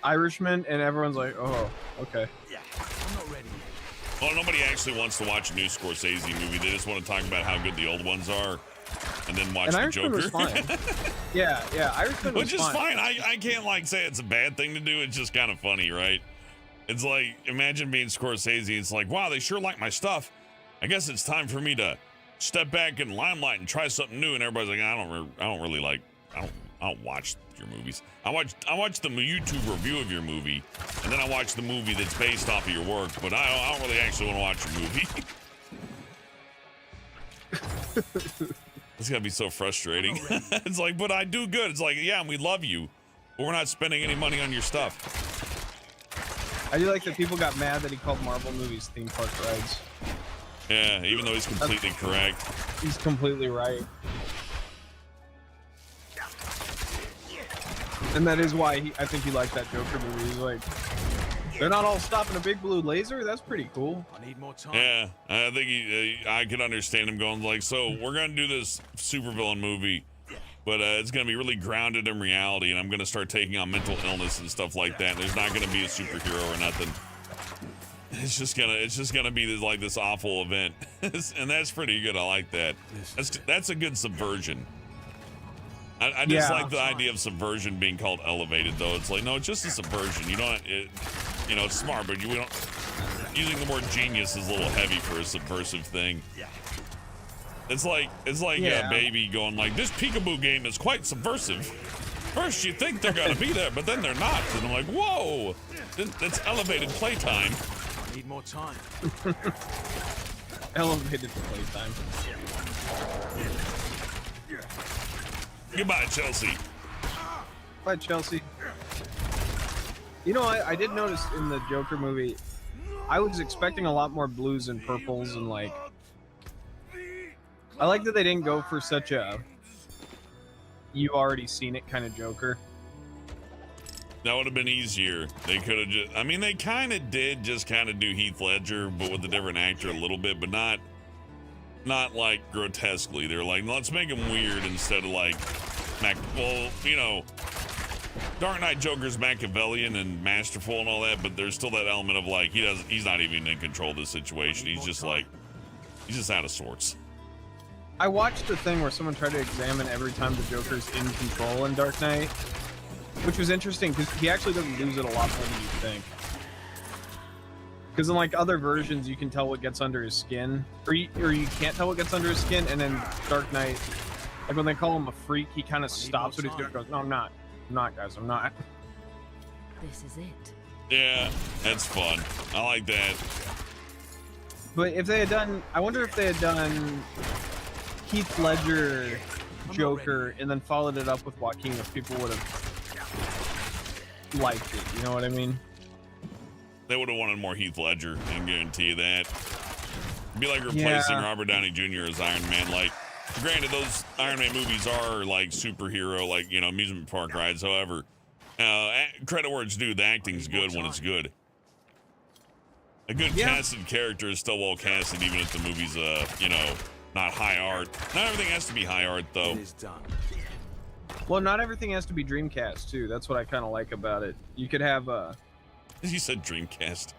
Irishman and everyone's like, oh, okay. I'm not ready yet. Well, nobody actually wants to watch a new Scorsese movie. They just want to talk about how good the old ones are and then watch the Joker. Was fine. yeah, Irishman was Which is fine. I can't say it's a bad thing to do. It's just kind of funny, right? It's like, imagine being Scorsese. It's like, wow, they sure like my stuff. I guess it's time for me to step back in limelight and try something new. And everybody's like, I don't watch your movies. I watch the YouTube review of your movie, and then I watch the movie that's based off of your work. But I don't really actually want to watch your movie. It's gotta be so frustrating. It's like, but I do good. It's like, yeah, and we love you, but we're not spending any money on your stuff. I do like that people got mad that he called Marvel movies theme park rides. Yeah, even though he's completely correct. He's completely right. And that is why I think he liked that Joker movie. He's like, they're not all stopping a big blue laser? That's pretty cool. I need more time. Yeah, I think I could understand him going like, so we're going to do this supervillain movie, but it's going to be really grounded in reality, and I'm going to start taking on mental illness and stuff like that. There's not going to be a superhero or nothing. It's just gonna be this awful event, and that's pretty good. I like that. That's a good subversion. I just like the idea of subversion being called elevated, though. It's like, no, it's just a subversion. You don't, it's smart, but we don't. Using the word genius is a little heavy for a subversive thing. It's like a baby going like, this peekaboo game is quite subversive. First you think they're gonna be there, but then they're not, and I'm like, whoa, that's elevated playtime. Need more time. Elevated playtime. Goodbye, Chelsea. Bye, Chelsea. You know, I did notice in the Joker movie, I was expecting a lot more blues and purples and like. I like that they didn't go for such a you already seen it kind of Joker. That would have been easier. They could have just, I mean, they kind of did just kind of do Heath Ledger, but with a different actor a little bit, but not like grotesquely. They're like, let's make him weird instead of like, Dark Knight Joker's Machiavellian and masterful and all that, but there's still that element of like, he's not even in control of the situation. He's just out of sorts. I watched the thing where someone tried to examine every time the Joker's in control in Dark Knight, which was interesting because he actually doesn't lose it a lot more than you think. Because in like other versions, you can tell what gets under his skin, or you can't tell what gets under his skin. And then Dark Knight, like when they call him a freak, he kind of stops what he's doing. Goes, no, I'm not, guys, I'm not. This is it. Yeah, that's fun. I like that. But if they had done, I wonder if they had done Heath Ledger Joker and then followed it up with Joaquin, if people would have liked it. You know what I mean? They would have wanted more Heath Ledger, I can guarantee you that. It'd be like replacing Robert Downey Jr. as Iron Man. Like, granted, those Iron Man movies are like superhero, like, you know, amusement park rides. However, credit where it's due, the acting's good when it's good. A good casted character is still well casted, even if the movie's, you know, not high art. Not everything has to be high art, though. Well, not everything has to be Dreamcast, too. That's what I kind of like about it. You could have, You said Dreamcast.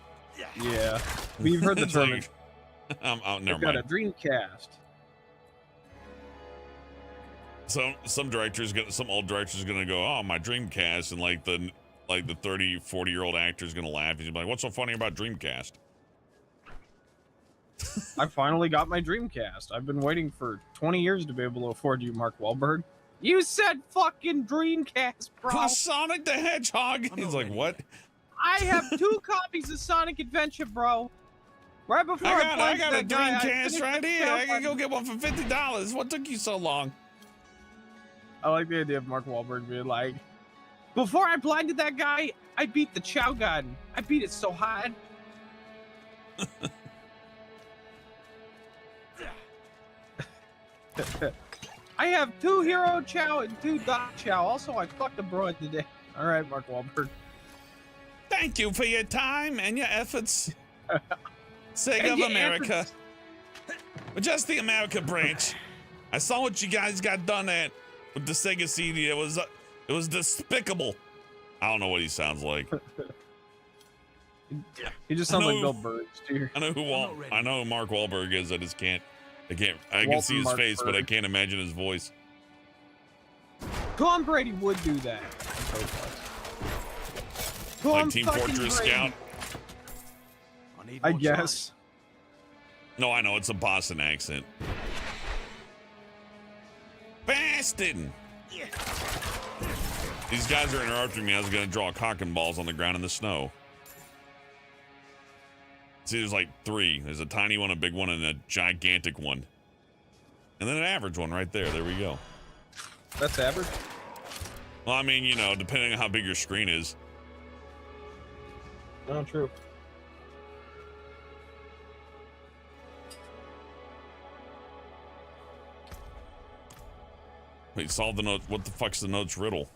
Yeah. We've heard the term. Like, never got mind. a Dreamcast. Some old director's gonna go, oh, my Dreamcast, and like the 30, 40-year-old actor's gonna laugh. He's gonna be like, what's so funny about Dreamcast? I finally got my Dreamcast. I've been waiting for 20 years to be able to afford you, Mark Wahlberg. You said fucking Dreamcast, bro. Sonic the Hedgehog. He's like, what? I have 2 copies of Sonic Adventure, bro. Right before I got a Dreamcast right here. I can go get one for $50. What took you so long? I like the idea of Mark Wahlberg being like, before I blinded that guy, I beat the Chow Gun. I beat it so hard. I have 2 Hero Chow and 2 Doc Chow. Also, I fucked a broad today. All right, Mark Wahlberg. Thank you for your time and your efforts. Sega of America. But just the America branch. I saw what you guys got done at with the Sega CD. It was despicable. I don't know what he sounds like. He just sounds like Bill Burr. I know who Mark Wahlberg is. I just can't. I can see his face, but I can't imagine his voice. Tom Brady would do that. Like Team Fortress Scout? I guess. No, I know. It's a Boston accent. Bastard! These guys are interrupting me. I was going to draw cock and balls on the ground in the snow. See, there's like 3. There's a tiny one, a big one, and a gigantic one. And then an average one right there. There we go. That's average? Well, I mean, you know, depending on how big your screen is. No, true. Wait, solve the note. What the fuck's the note's riddle?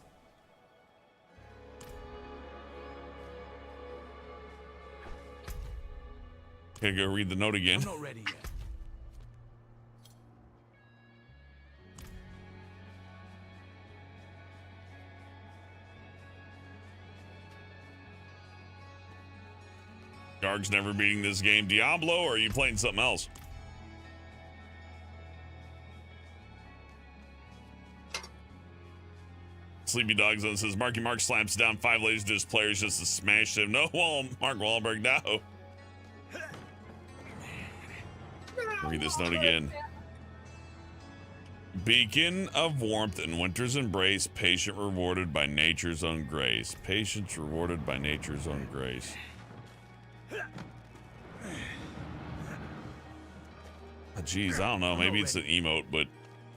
Okay, go read the note again. I'm not ready yet. Garg's never beating this game. Diablo, or are you playing something else? Sleepy Dog Zone says Marky Mark slaps down 5 laserdisc players just to smash them. No, Mark Wahlberg, no. Read this note again. Beacon of warmth in winter's embrace, patient rewarded by nature's own grace. Patience rewarded by nature's own grace. Geez, I don't know. Maybe it's an emote, but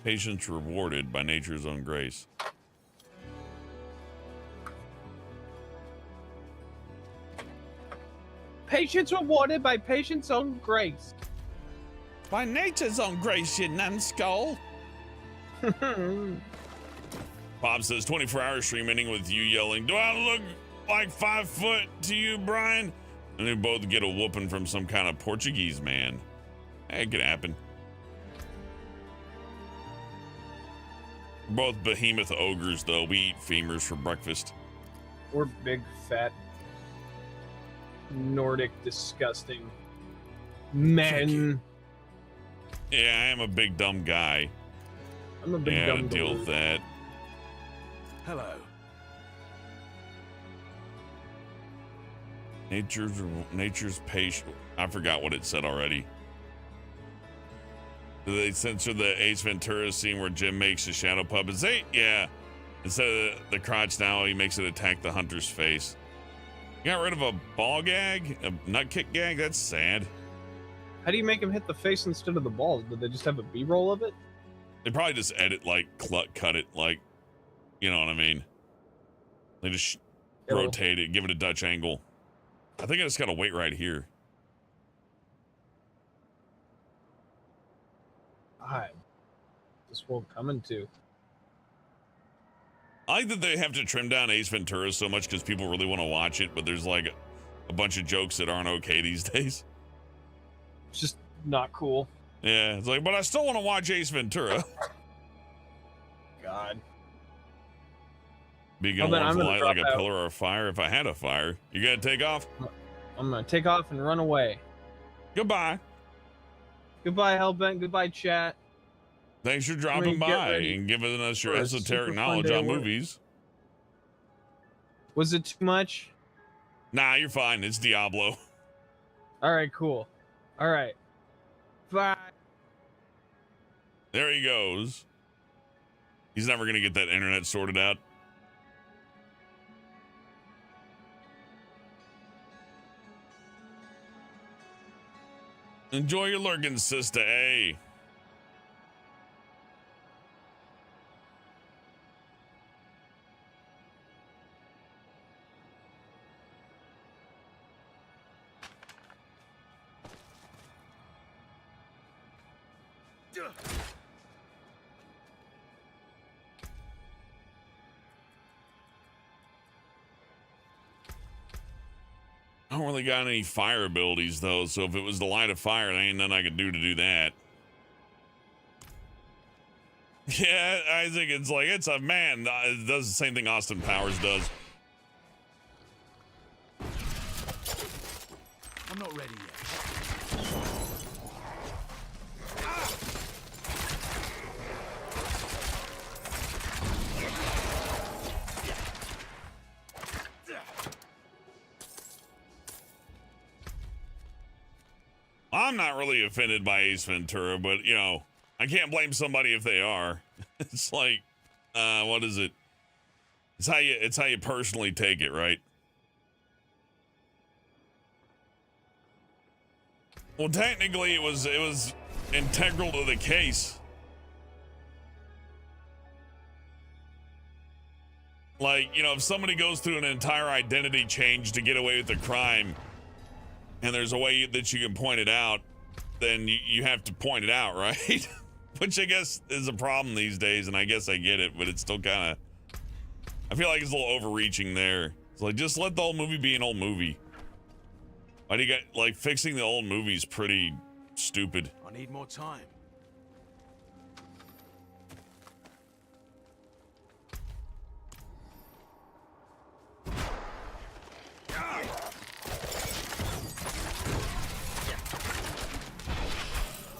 patience rewarded by nature's own grace. Patience rewarded by patient's own grace. By nature's own grace, you numbskull. Bob says 24-hour stream ending with you yelling, "Do I look like 5 foot to you, Brian?" And they both get a whooping from some kind of Portuguese man. Hey, it could happen. We're both behemoth ogres, though. We eat femurs for breakfast. We're big, fat, Nordic, disgusting men. Yeah, I am a big, dumb guy. I'm a big, dumb to deal with that. Hello. Nature's patient. I forgot what it said already. Did they censor the Ace Ventura scene where Jim makes his shadow puppets? Yeah. Instead of the crotch now, he makes it attack the hunter's face. You got rid of a ball gag? A nut kick gag? That's sad. How do you make him hit the face instead of the balls? Did they just have a B-roll of it? They probably just edit, like, cut it, like, you know what I mean? They just rotate it, give it a Dutch angle. I think I just gotta wait right here. God, this world coming to. I like that they have to trim down Ace Ventura so much because people really want to watch it, but there's like a bunch of jokes that aren't okay these days. It's just not cool. Yeah, it's like, but I still want to watch Ace Ventura. God. Be gonna warm light like a pillar of fire if I had a fire. You gotta take off? I'm gonna take off and run away. Goodbye. Goodbye, Hellbent. Goodbye, chat. Thanks for dropping by and giving us your esoteric knowledge on movies. Was it too much? Nah, you're fine. It's Diablo. All right, cool. All right. Bye. There he goes. He's never gonna get that internet sorted out. Enjoy your lurking, sister A. I don't really got any fire abilities though, so if it was to light a fire, there ain't nothing I could do to do that. Yeah, I think it's like, it's a man. It does the same thing Austin Powers does. I'm not ready yet. I'm not really offended by Ace Ventura, but you know, I can't blame somebody if they are. It's like, what is it? It's how you personally take it, right? Well, technically, it was integral to the case. Like, you know, if somebody goes through an entire identity change to get away with the crime, and there's a way that you can point it out, then you have to point it out, right? Which I guess is a problem these days, and I guess I get it, but it's still kind of, I feel like it's a little overreaching there. It's like, just let the old movie be an old movie. Why do you got, like, fixing the old movie is pretty stupid. I need more time.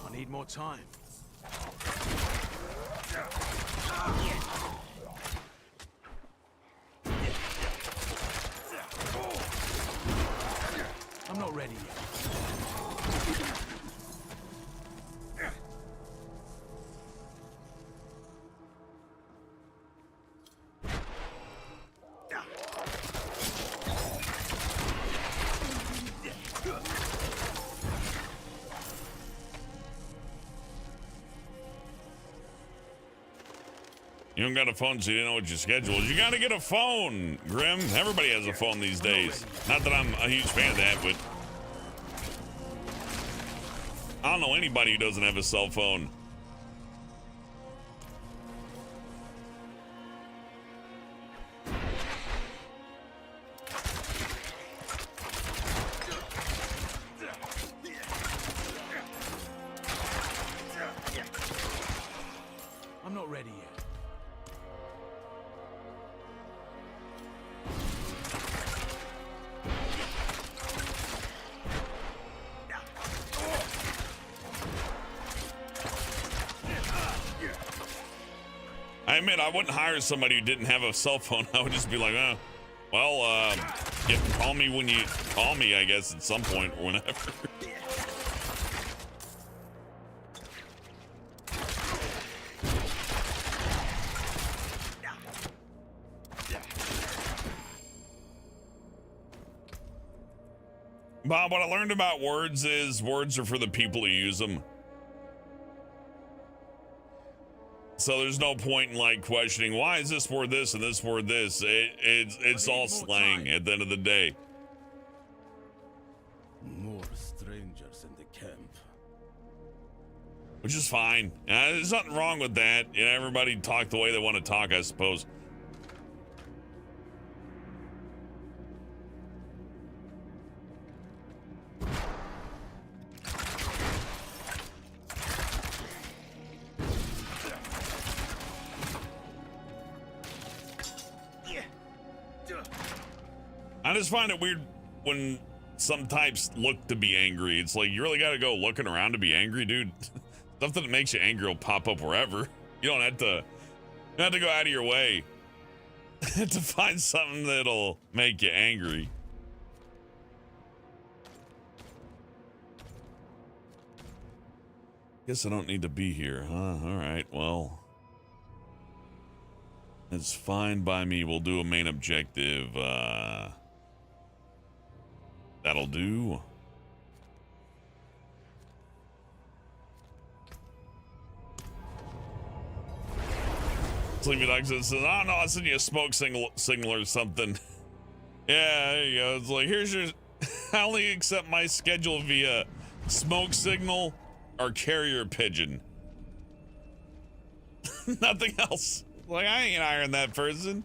I need more time. I'm not ready yet. You don't got a phone, so you didn't know what your schedule is. You got to get a phone, Grim. Everybody has a phone these days. Not that I'm a huge fan of that, but I don't know anybody who doesn't have a cell phone. I'm not ready yet. I admit, I wouldn't hire somebody who didn't have a cell phone. I would just be like, well, call me when you call me, I guess, at some point or whenever. Bob, what I learned about words is words are for the people who use them. So there's no point in like questioning, why is this word this and this word this? It's all slang at the end of the day. which is fine. There's nothing wrong with that. You know, everybody talk the way they want to talk, I suppose. I just find it weird when some types look to be angry. It's like, you really got to go looking around to be angry, dude. Stuff that makes you angry will pop up wherever. You don't have to go out of your way to find something that'll make you angry. Guess I don't need to be here, huh? All right, well, it's fine by me. We'll do a main objective. That'll do. Sleepy Dog says, "Oh no, I'll send you a smoke signal or something." Yeah, there you go. It's like, here's your. I only accept my schedule via smoke signal or carrier pigeon. Nothing else. Like, I ain't hiring that person.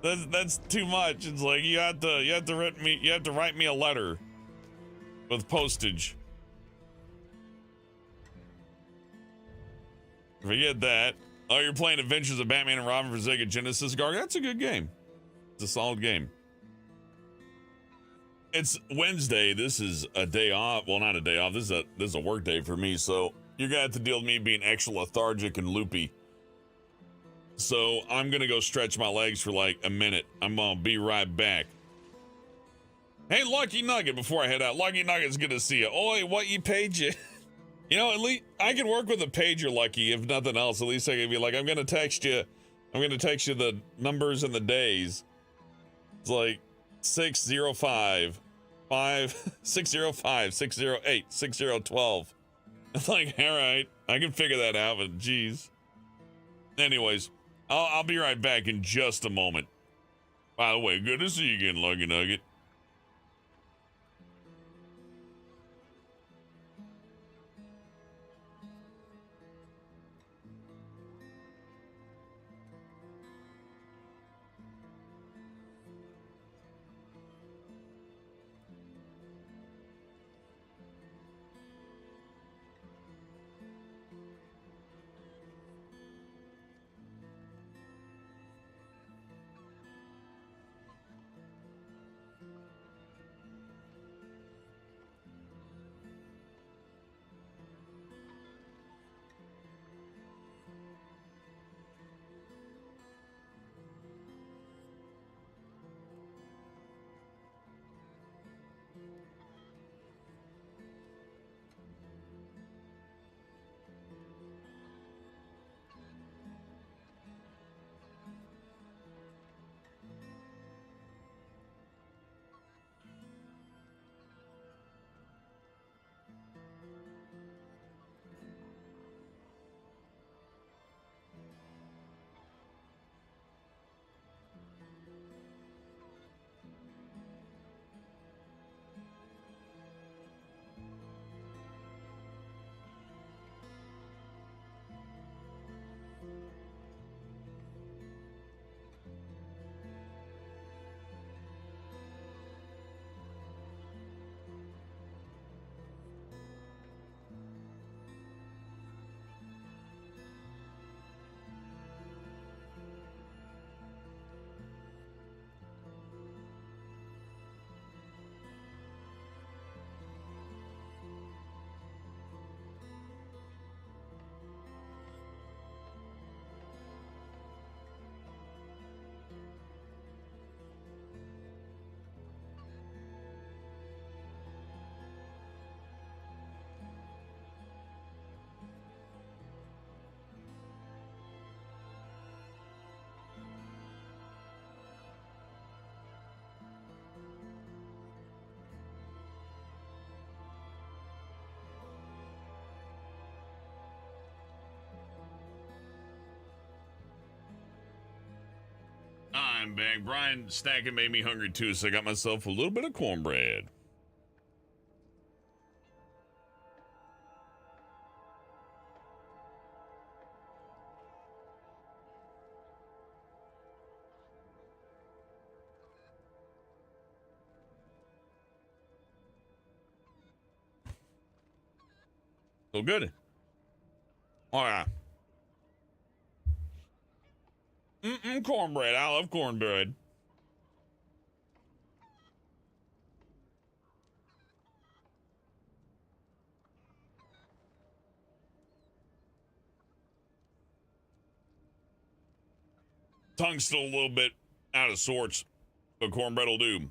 That's too much. It's like, you have to write me a letter with postage. Forget that. Oh, you're playing Adventures of Batman and Robin for Sega Genesis, Garg. That's a good game. It's a solid game. It's Wednesday. This is a day off. Well, not a day off. This is a work day for me. So you're gonna have to deal with me being extra lethargic and loopy. So I'm gonna go stretch my legs for like a minute. I'm gonna be right back. Hey, Lucky Nugget, before I head out, Lucky Nugget's good to see you. Oi, what you paid you? You know, at least I can work with a pager, Lucky, if nothing else. At least I can be like, I'm gonna text you the numbers and the days. It's like 605 605 608 6012. It's like, all right, I can figure that out, but geez. Anyways, I'll be right back in just a moment. By the way, good to see you again, Lucky Nugget. I'm back. Brian snacking made me hungry too, so I got myself a little bit of cornbread. So good. Oh yeah. Cornbread. I love cornbread. Tongue's still a little bit out of sorts, but cornbread will do.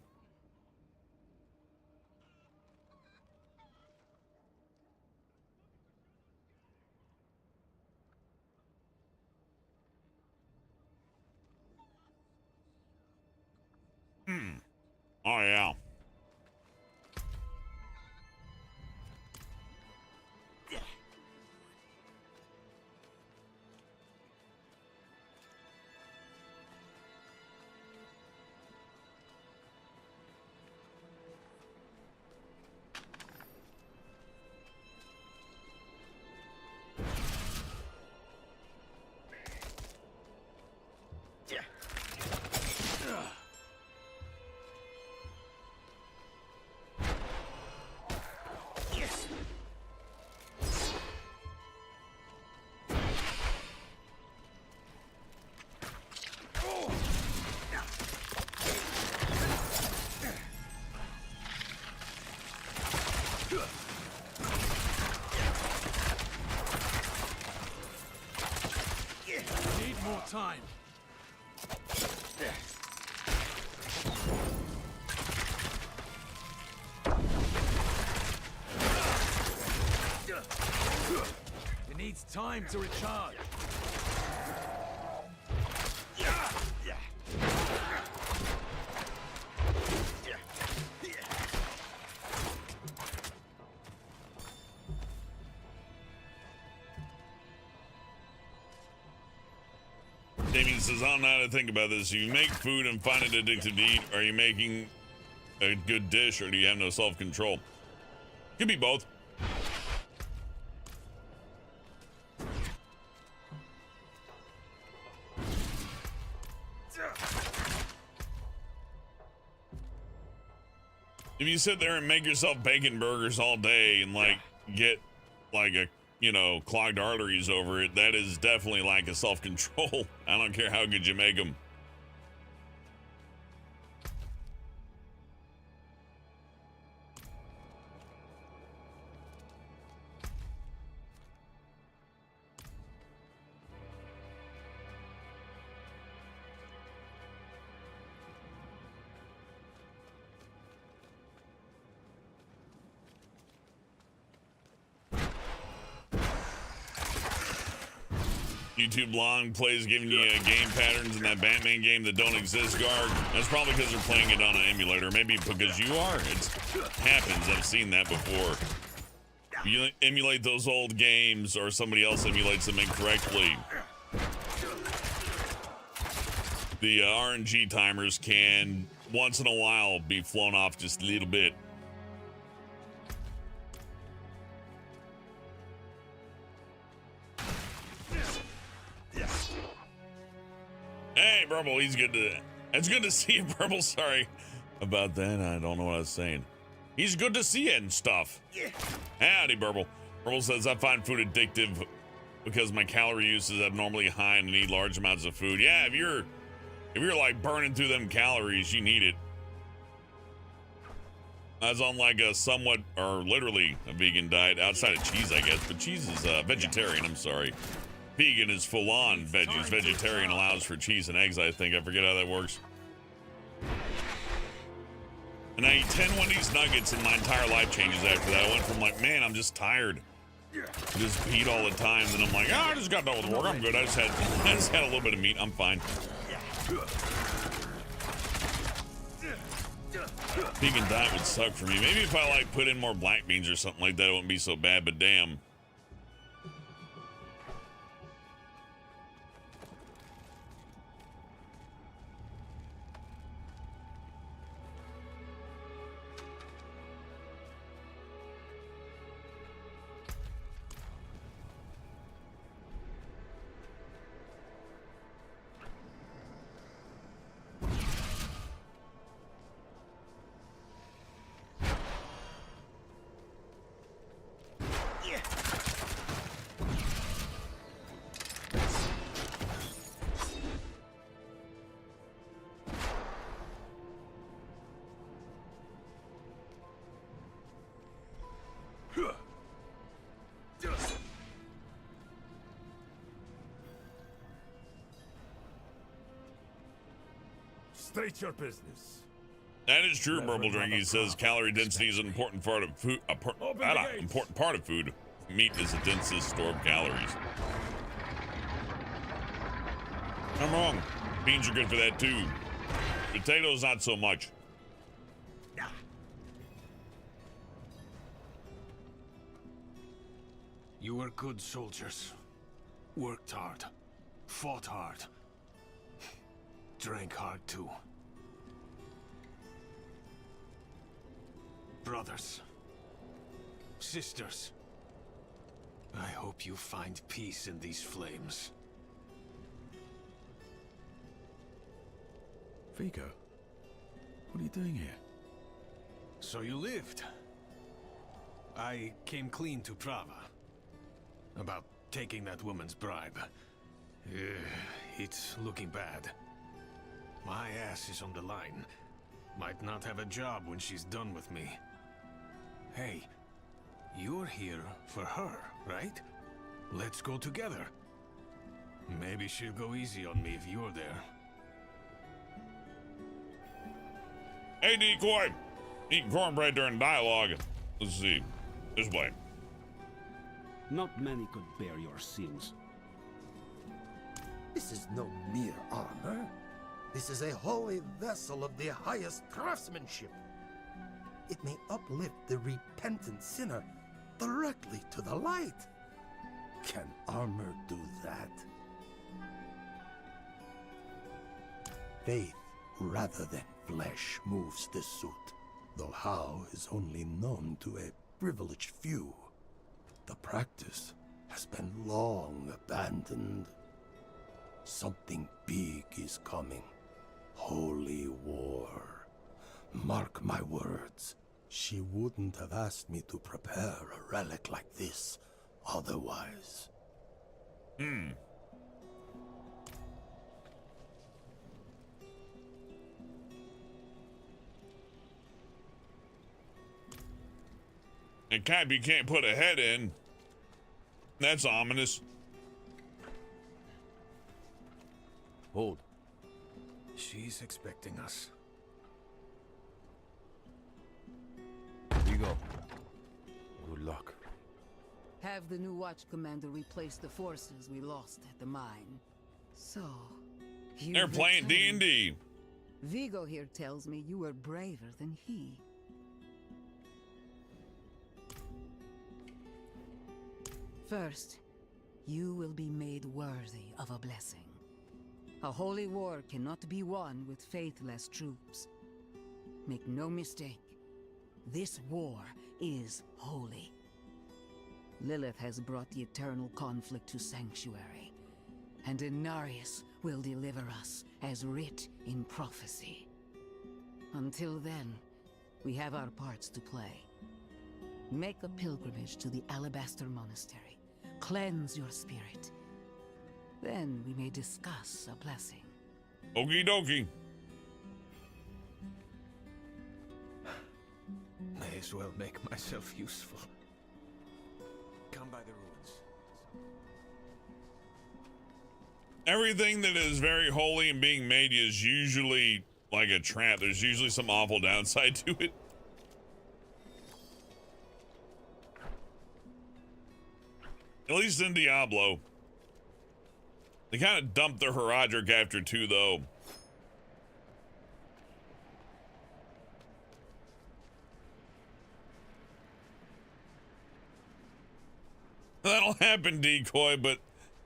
Oh yeah. Need more time. It needs time to recharge. Damien says, I don't know how to think about this. You make food and find it addictive to eat. Are you making a good dish, or do you have no self-control? Could be both. If you sit there and make yourself bacon burgers all day and like get like a, you know, clogged arteries over it, that is definitely lack of self-control. I don't care how good you make them. YouTube long plays giving you game patterns in that Batman game that don't exist, Garg. That's probably because they're playing it on an emulator. Maybe because you are. It happens. I've seen that before. You emulate those old games or somebody else emulates them incorrectly. The RNG timers can, once in a while, be flown off just a little bit. Hey, Burble, he's good to... It's good to see you, Burble. Sorry about that. I don't know what I was saying. He's good to see you and stuff. Howdy, Burble. Burble says, I find food addictive because my calorie use is abnormally high and I need large amounts of food. Yeah, if you're like burning through them calories, you need it. I was on like a somewhat, or literally a vegan diet outside of cheese, I guess, but cheese is vegetarian, I'm sorry. Vegan is full-on veggies. Vegetarian allows for cheese and eggs, I think. I forget how that works. And I eat 10 Wendy's nuggets and my entire life changes after that. I went from like, man, I'm just tired. Just eat all the time. Then I'm like, oh, I just got done with work. I'm good. I just had a little bit of meat. I'm fine. Vegan diet would suck for me. Maybe if I like put in more black beans or something like that, it wouldn't be so bad, but damn. State your business. That is true, Burble Drink. He says calorie density is an important part of food. Important part of food. Meat is the densest store of calories. I'm wrong. Beans are good for that too. Potatoes, not so much. You were good soldiers. Worked hard. Fought hard. Drank hard too. Brothers. Sisters. I hope you find peace in these flames. Vigo, what are you doing here? So you lived. I came clean to Prava. About taking that woman's bribe. It's looking bad. My ass is on the line. Might not have a job when she's done with me. Hey, you're here for her, right? Let's go together. Maybe she'll go easy on me if you're there. Hey, Decoy! Eat cornbread during dialogue. Let's see. This way. Not many could bear your sins. This is no mere armor. This is a holy vessel of the highest craftsmanship. It may uplift the repentant sinner directly to the light. Can armor do that? Faith rather than flesh moves this suit, though how is only known to a privileged few. The practice has been long abandoned. Something big is coming. Holy war. Mark my words. She wouldn't have asked me to prepare a relic like this otherwise. You can't put a head in. That's ominous. Hold. She's expecting us. You go. Good luck. Have the new watch commander replace the forces we lost at the mine. So, They're playing D&D. Vigo here tells me you were braver than he. First, you will be made worthy of a blessing. A holy war cannot be won with faithless troops. Make no mistake, this war is holy. Lilith has brought the eternal conflict to Sanctuary, and Inarius will deliver us as writ in prophecy. Until then, we have our parts to play. Make a pilgrimage to the Alabaster Monastery. Cleanse your spirit. Then we may discuss a blessing. Okie dokie. May as well make myself useful. Come by the ruins. Everything that is very holy and being made is usually like a trap. There's usually some awful downside to it. At least in Diablo. They kind of dumped their Herodric after 2, though. That'll happen, Decoy, but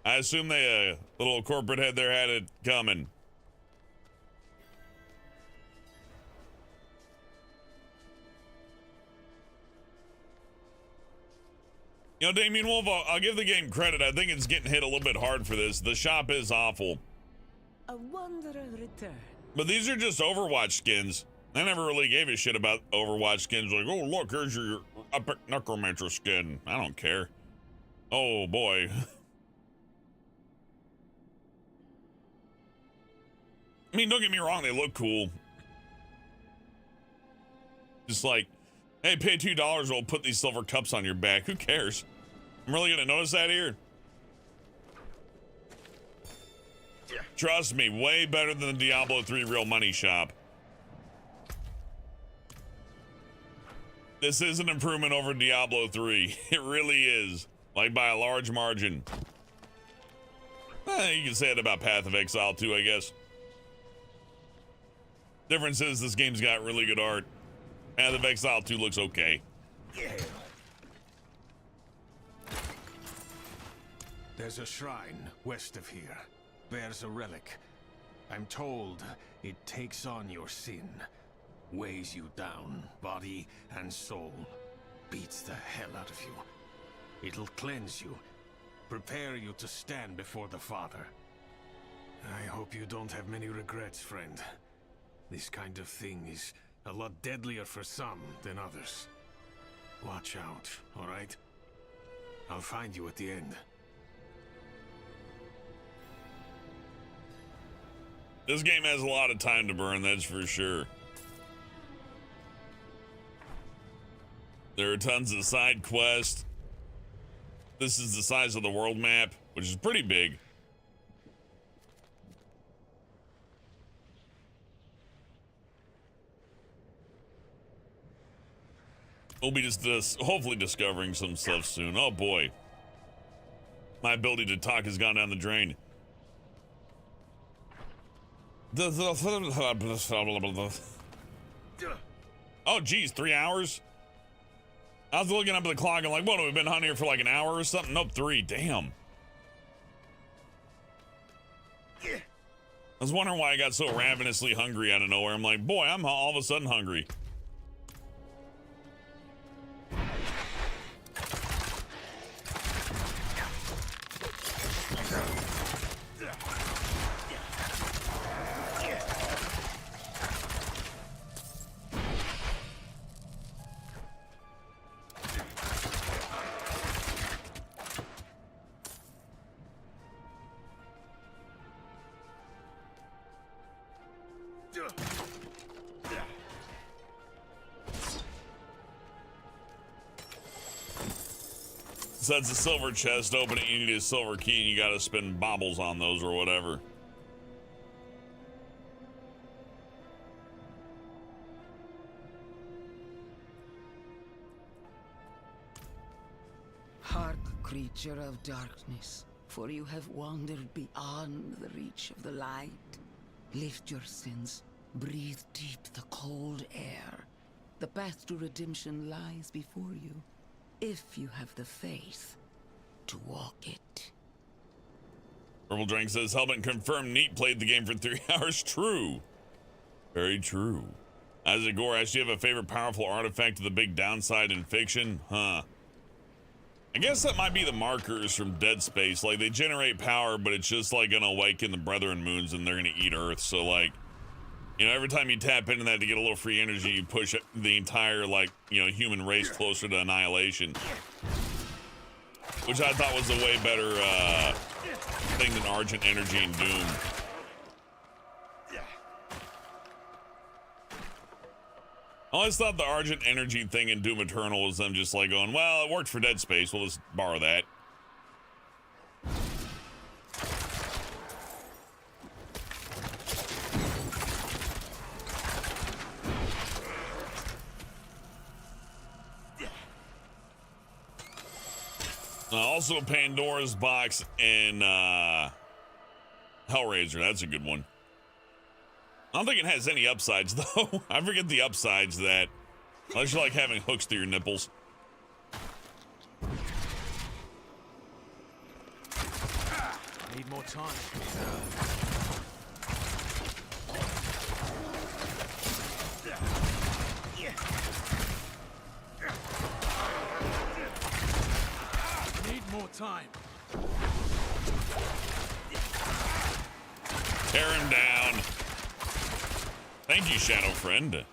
I assume they, little corporate head there had it coming. You know, Damien Wolf, I'll give the game credit. I think it's getting hit a little bit hard for this. The shop is awful. A wanderer return. But these are just Overwatch skins. I never really gave a shit about Overwatch skins. Like, oh, look, here's your Epic Necromancer skin. I don't care. Oh, boy. I mean, don't get me wrong. They look cool. Just like, hey, pay $2, we'll put these silver cups on your back. Who cares? I'm really going to notice that here. Trust me, way better than the Diablo 3 real money shop. This is an improvement over Diablo 3. It really is. Like by a large margin. You can say it about Path of Exile too, I guess. Difference is this game's got really good art. Path of Exile 2 looks okay. There's a shrine west of here. Bears a relic. I'm told it takes on your sin. Weighs you down, body and soul. Beats the hell out of you. It'll cleanse you. Prepare you to stand before the Father. I hope you don't have many regrets, friend. This kind of thing is a lot deadlier for some than others. Watch out, alright? I'll find you at the end. This game has a lot of time to burn, that's for sure. There are tons of side quests. This is the size of the world map, which is pretty big. We'll be just hopefully discovering some stuff soon. Oh boy. My ability to talk has gone down the drain. Oh geez, 3 hours? I was looking up at the clock and like, what, have we been hunting here for like an hour or something? Nope, 3, damn. I was wondering why I got so ravenously hungry out of nowhere. I'm like, boy, I'm all of a sudden hungry. So that's a silver chest. Open it, you need a silver key, and you gotta spend baubles on those or whatever. Hark, creature of darkness, for you have wandered beyond the reach of the light. Lift your sins, breathe deep the cold air. The path to redemption lies before you, if you have the faith to walk it. Purple Drink says, Helmet confirmed Neat played the game for 3 hours. True. Very true. Isaac Gore asks, do you have a favorite powerful artifact to the big downside in fiction? Huh. I guess that might be the markers from Dead Space. Like, they generate power, but it's just like gonna awaken the Brethren moons and they're gonna eat Earth. So, like, you know, every time you tap into that to get a little free energy, you push the entire, like, you know, human race closer to annihilation. Which I thought was a way better thing than Argent Energy in Doom. I always thought the Argent Energy thing in Doom Eternal was them just like going, well, it worked for Dead Space, we'll just borrow that. Also Pandora's Box and Hellraiser, that's a good one. I don't think it has any upsides though. I forget the upsides that, unless you like having hooks through your nipples. Need more time. Need more time. Tear him down. Thank you, Shadow Friend.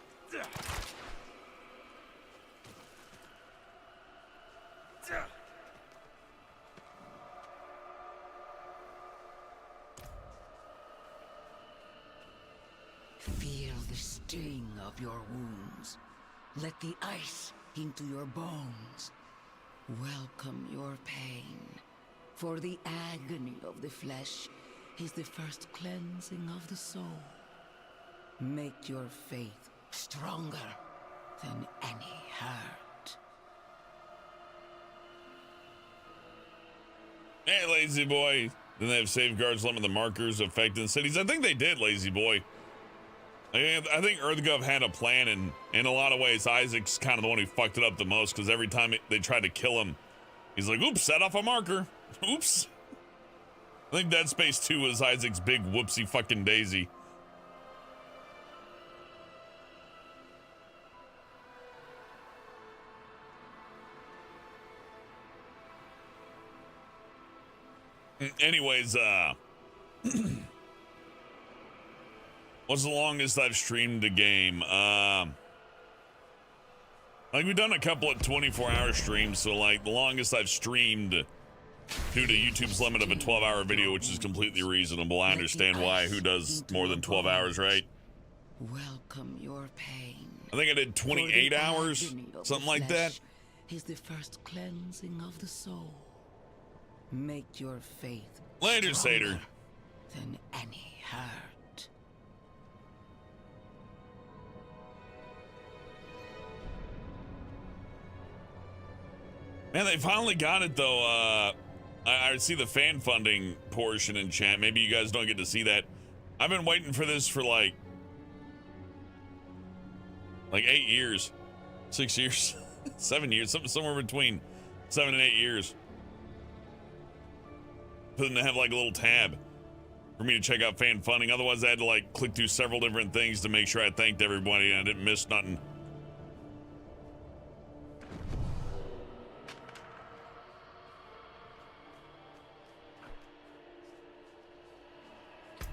Feel the sting of your wounds. Let the ice into your bones. Welcome your pain. For the agony of the flesh is the first cleansing of the soul. Make your faith stronger than any hurt. Hey, Lazy Boy. Then they have safeguards limit the markers affecting cities. I think they did, Lazy Boy. I think EarthGov had a plan, and in a lot of ways, Isaac's kind of the one who fucked it up the most, because every time they tried to kill him, he's like, oops, set off a marker. Oops. I think Dead Space 2 was Isaac's big whoopsie fucking daisy. Anyways, what's the longest I've streamed a game? Like, we've done a couple of 24-hour streams, so like the longest I've streamed due to YouTube's limit of a 12-hour video, which is completely reasonable. I understand why. Who does more than 12 hours, right? Welcome your pain. I think I did 28 hours, something like that. Is the first cleansing of the soul. Make your faith later, stronger Satyr. Than any hurt. Man, they finally got it though. I see the fan funding portion in chat. Maybe you guys don't get to see that. I've been waiting for this for like 8 years, 6 years, 7 years, somewhere between 7 and 8 years. For them to have like a little tab for me to check out fan funding. Otherwise, I had to like click through several different things to make sure I thanked everybody and I didn't miss nothing.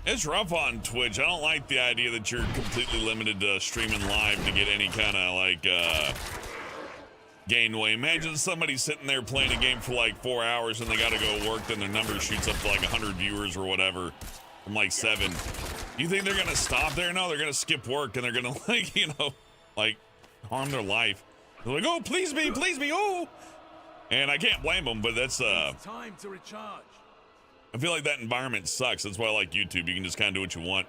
It's rough on Twitch. I don't like the idea that you're completely limited to streaming live to get any kind of like gainway. Imagine somebody sitting there playing a game for like 4 hours and they got to go work, then their number shoots up to like 100 viewers or whatever from like 7. You think they're gonna stop there? No, they're gonna skip work and they're gonna like, you know, like harm their life. They're like, oh, please me, oh. And I can't blame them, but that's It's time to recharge. I feel like that environment sucks. That's why I like YouTube. You can just kind of do what you want.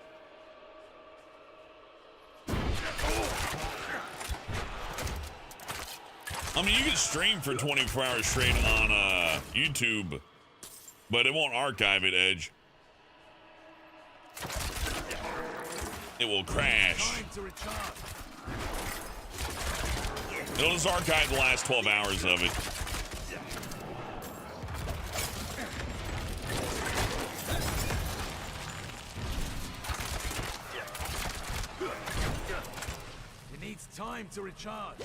I mean, you can stream for 24 hours straight on YouTube, but it won't archive it, Edge. It will crash. It'll just archive the last 12 hours of it. It needs time to recharge.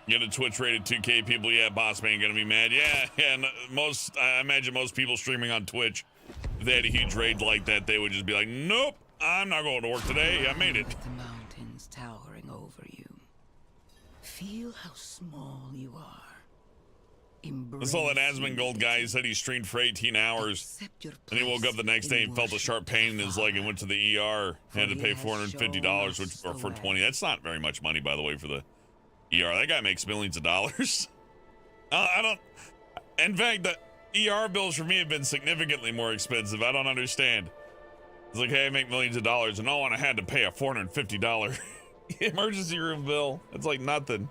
Get a Twitch rated 2K people, yeah, boss man gonna be mad. Yeah, and I imagine most people streaming on Twitch, if they had a huge raid like that, they would just be like, nope, I'm not going to work today. I made it. The mountains towering over you. Feel how small you are. I saw that Asmongold guy. He said he streamed for 18 hours. And he woke up the next day and felt a sharp pain in his leg and went to the ER. Had to pay $450, which or for 20. That's not very much money, by the way, for the ER. That guy makes millions of dollars. I don't. In fact, the ER bills for me have been significantly more expensive. I don't understand. It's like, hey, I make millions of dollars, and I had to pay a $450 emergency room bill. It's like nothing.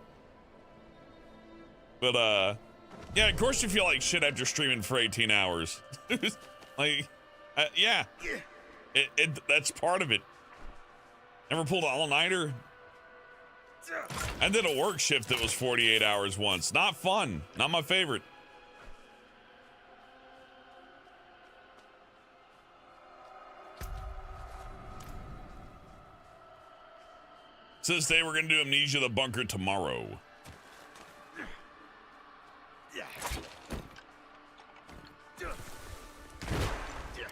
But yeah, of course you feel like shit after streaming for 18 hours. Like, yeah, that's part of it. Ever pulled an all-nighter? I did a work shift that was 48 hours once. Not fun. Not my favorite. So this day we're going to do Amnesia the Bunker tomorrow.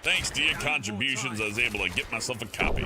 Thanks to your contributions, I was able to get myself a copy.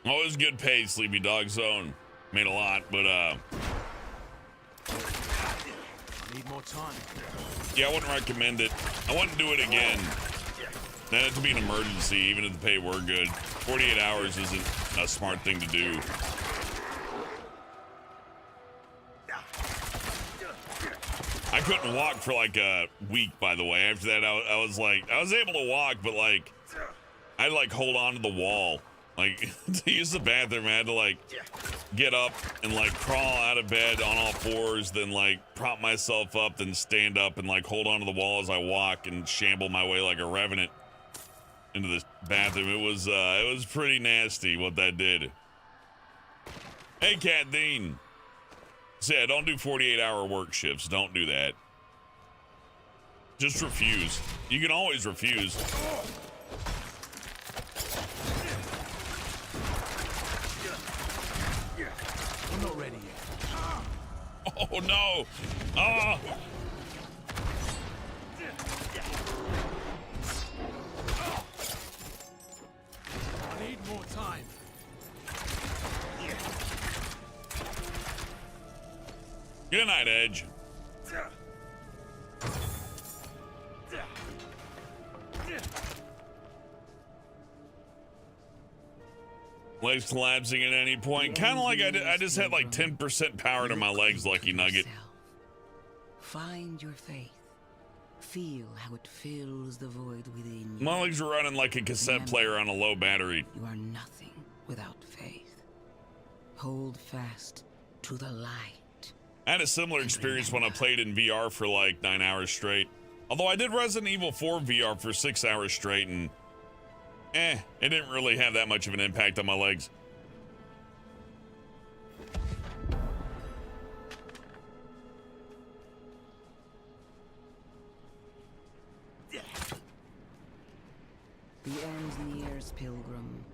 Always good paid, Sleepy Dog Zone. Made a lot, but Need more time. yeah, I wouldn't recommend it. I wouldn't do it again. That had to be an emergency, even if the pay were good. 48 hours isn't a smart thing to do. I couldn't walk for like a week, by the way. After that, I was able to walk, but like, I had to like hold on to the wall. Like, to use the bathroom, I had to like get up and like crawl out of bed on all fours, then like prop myself up, then stand up and like hold on to the wall as I walk and shamble my way like a revenant into this bathroom. It was pretty nasty what that did. Hey, Cat Dean. So yeah, don't do 48-hour work shifts. Don't do that. Just refuse. You can always refuse. I'm not ready yet. Oh no! Ah! I need more time. Good night, Edge. Legs collapsing at any point. Kind of like I just had like 10% power to my legs, Lucky Nugget. Find your faith. Feel how it fills the void within you. My legs are running like a cassette player on a low battery. You are nothing without faith. Hold fast to the light. I had a similar experience when I played in VR for like 9 hours straight. Although I did Resident Evil 4 VR for 6 hours straight, and it didn't really have that much of an impact on my legs. The end nears, pilgrim.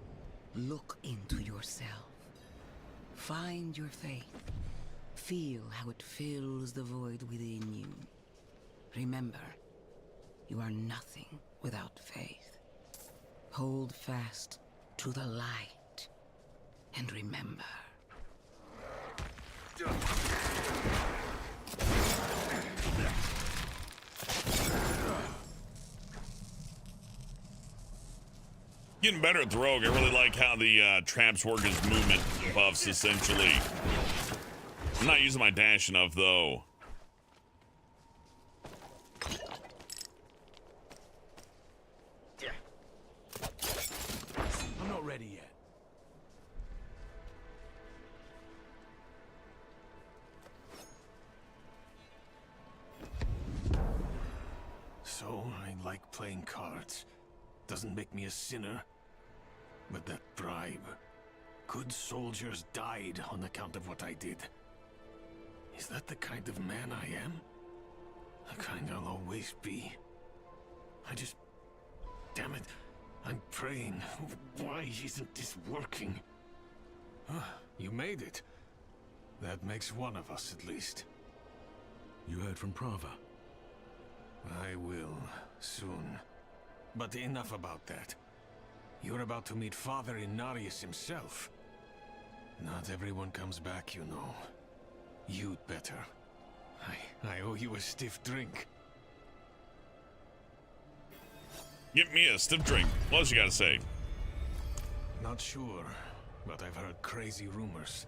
Look into yourself. Find your faith. Feel how it fills the void within you. Remember, you are nothing without faith. Hold fast to the light, and remember. Getting better at the rogue. I really like how the traps work as movement buffs, essentially. I'm not using my dash enough, though. I'm not ready yet. So, I like playing cards. Doesn't make me a sinner. But that bribe. Good soldiers died on account of what I did. Is that the kind of man I am? The kind I'll always be. Damn it. I'm praying. Why isn't this working? You made it. That makes one of us at least. You heard from Prava? I will, soon. But enough about that. You're about to meet Father Inarius himself. Not everyone comes back, you know. You'd better. I owe you a stiff drink. Get me a stiff drink. What else you gotta say? Not sure, but I've heard crazy rumors.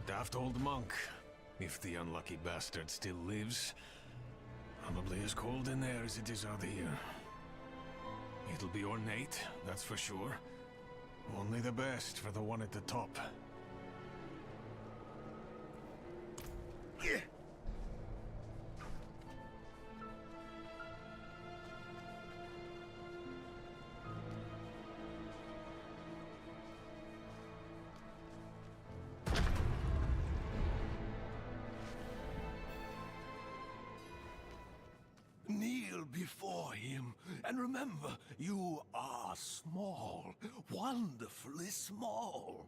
Daft old monk, if the unlucky bastard still lives. Probably as cold in there as it is out here. It'll be ornate, that's for sure. Only the best for the one at the top. Kneel before him, and remember, you are small, wonderfully small.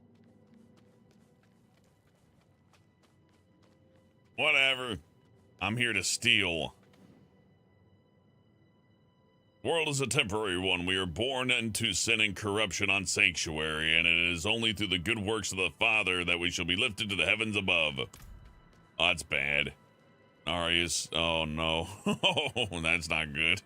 Whatever. I'm here to steal. The world is a temporary one. We are born into sin and corruption on Sanctuary, and it is only through the good works of the Father that we shall be lifted to the heavens above. Oh, that's bad. Arius, oh no. Oh, that's not good.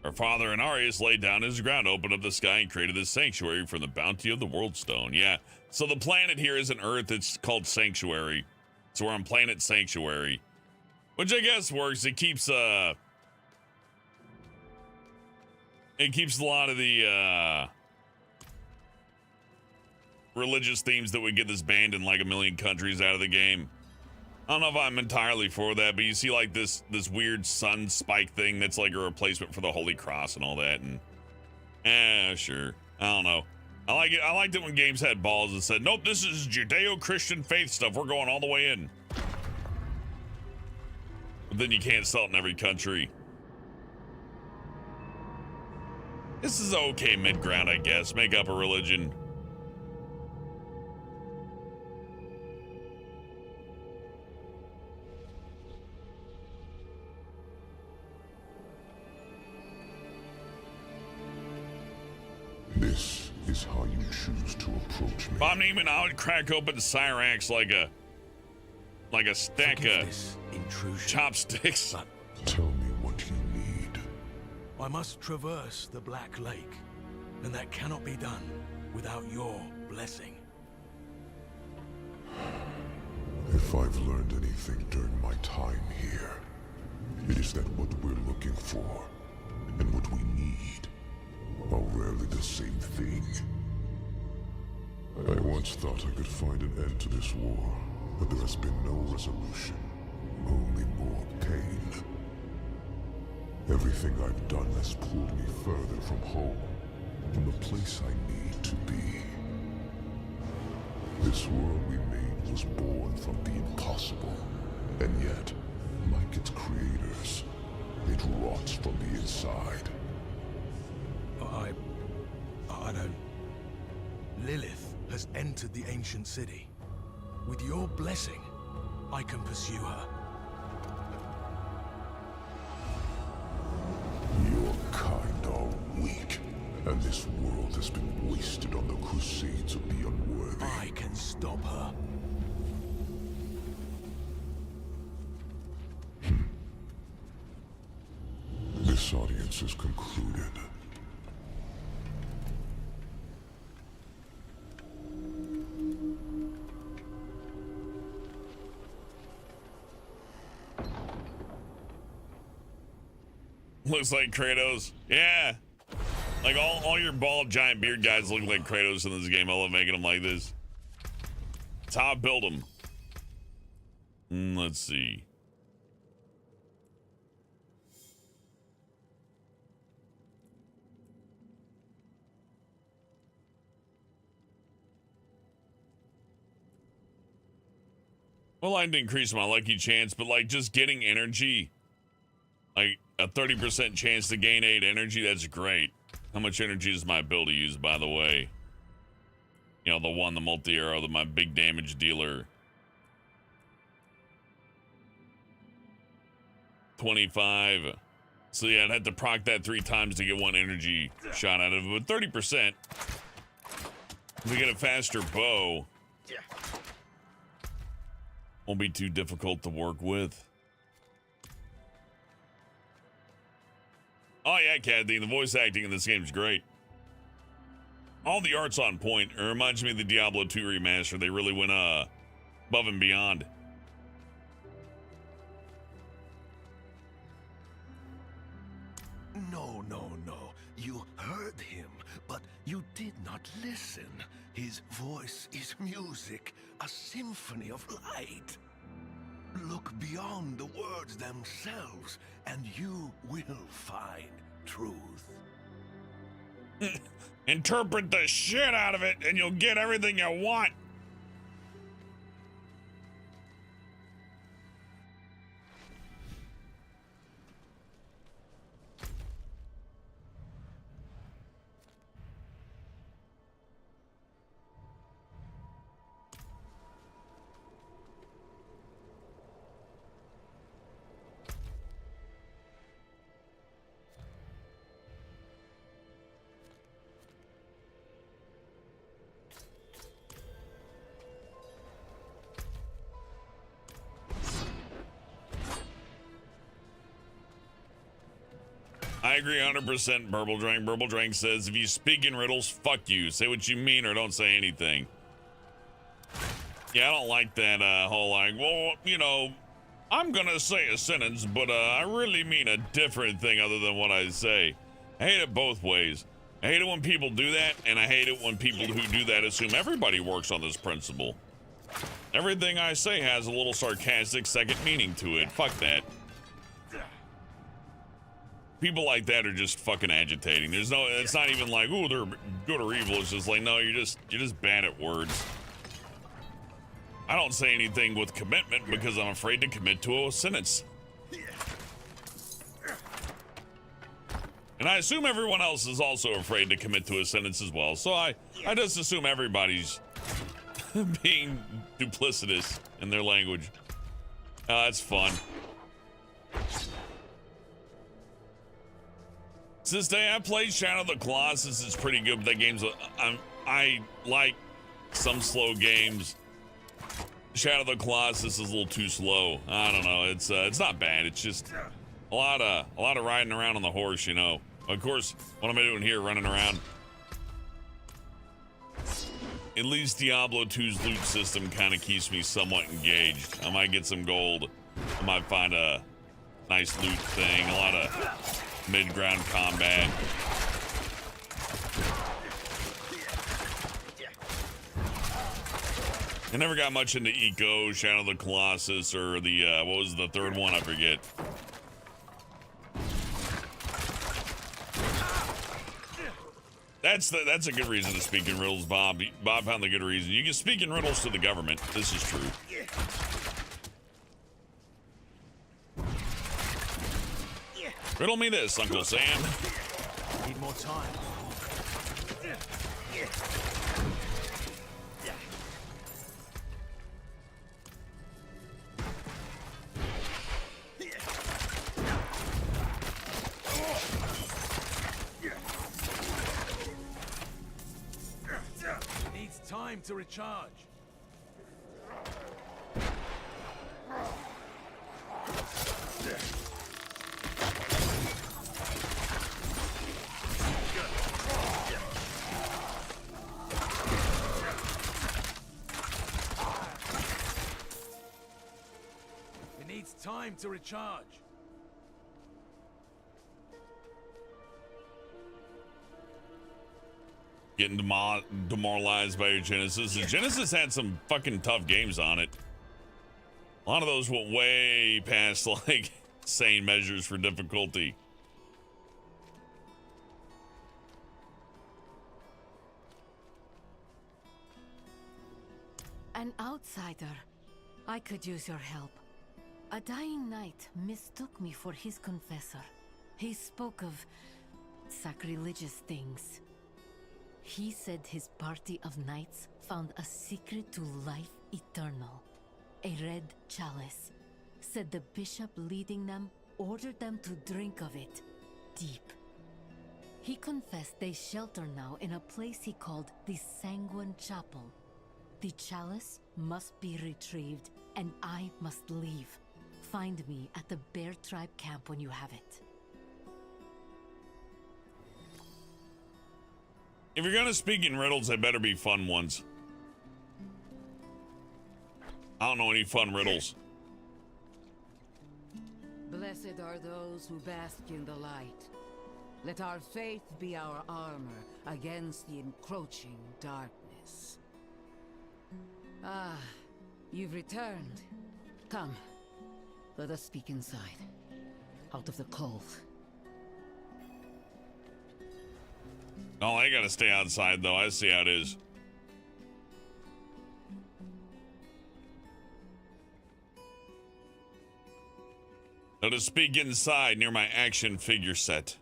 Our father and Arius laid down his ground, opened up the sky, and created this sanctuary from the bounty of the world stone. Yeah, so the planet here isn't Earth, it's called Sanctuary. So we're on planet Sanctuary. Which I guess works. It keeps a lot of the religious themes that would get this banned in like a million countries out of the game. I don't know if I'm entirely for that, but you see like this weird sun spike thing that's like a replacement for the Holy Cross and all that, and sure. I don't know. I like it. I liked it when games had balls and said, nope, this is Judeo-Christian faith stuff. We're going all the way in. But then you can't sell it in every country. This is okay mid-ground, I guess. Make up a religion. This is how you choose to approach me. If I'm naming, I would crack open Cyrax like a stack of chopsticks. Tell me what you need. I must traverse the Black Lake, and that cannot be done without your blessing. If I've learned anything during my time here, it is that what we're looking for and what we need are rarely the same thing. I once thought I could find an end to this war, but there has been no resolution, only more pain. Everything I've done has pulled me further from home, from the place I need to be. This world we made was born from the impossible, and yet, like its creators, it rots from the inside. I don't... Lilith has entered the ancient city. With your blessing, I can pursue her. Your kind are weak, and this world has been wasted on the crusades of the unworthy. I can stop her. This audience is concluded. Looks like Kratos. Yeah. Like all your bald giant beard guys look like Kratos in this game. I love making them like this. That's how I build them. Let's see. Well, I didn't increase my lucky chance, but like just getting energy, like a 30% chance to gain 8 energy, that's great. How much energy does my ability use, by the way? You know, the multi-arrow, my big damage dealer. 25. So yeah, I'd have to proc that 3 times to get 1 energy shot out of it. But 30%, if we get a faster bow, won't be too difficult to work with. Oh yeah, Kathy, the voice acting in this game is great. All the art's on point. It reminds me of the Diablo 2 remaster. They really went above and beyond. No. You heard him, but you did not listen. His voice is music, a symphony of light. Look beyond the words themselves, and you will find truth. Interpret the shit out of it, and you'll get everything you want. I agree 100%, Burble Drank. Burble Drank says, if you speak in riddles, fuck you. Say what you mean or don't say anything. Yeah, I don't like that whole like, well, you know, I'm gonna say a sentence, but I really mean a different thing other than what I say. I hate it both ways. I hate it when people do that, and I hate it when people who do that assume everybody works on this principle. Everything I say has a little sarcastic second meaning to it. Fuck that. People like that are just fucking agitating. There's no, it's not even like, ooh, they're good or evil. It's just like, no, you're just bad at words. I don't say anything with commitment because I'm afraid to commit to a sentence. And I assume everyone else is also afraid to commit to a sentence as well. So I just assume everybody's being duplicitous in their language. That's fun. This day I played Shadow of the Colossus. It's pretty good, but that game's I like some slow games. Shadow of the Colossus is a little too slow. I don't know. It's not bad. It's just a lot of riding around on the horse, you know. Of course, what am I doing here, running around? At least Diablo 2's loot system kind of keeps me somewhat engaged. I might get some gold. I might find a nice loot thing. A lot of mid-ground combat. I never got much into Eco, Shadow of the Colossus, or the, what was the third one? I forget. That's a good reason to speak in riddles, Bob. Bob found the good reason. You can speak in riddles to the government. This is true. Riddle me this, Uncle Sam. Need more time. Needs time to recharge. It needs time to recharge. Getting demoralized by your Genesis. The Genesis had some fucking tough games on it. A lot of those went way past like sane measures for difficulty. An outsider. I could use your help. A dying knight mistook me for his confessor. He spoke of sacrilegious things. He said his party of knights found a secret to life eternal. A red chalice. Said the bishop leading them ordered them to drink of it. Deep. He confessed they shelter now in a place he called the Sanguine Chapel. The chalice must be retrieved, and I must leave. Find me at the Bear Tribe camp when you have it. If you're gonna speak in riddles, they better be fun ones. I don't know any fun riddles. Blessed are those who bask in the light. Let our faith be our armor against the encroaching darkness. Ah, you've returned. Come, let us speak inside, out of the cold. Oh, I gotta stay outside though. I see how it is. Let us speak inside near my action figure set.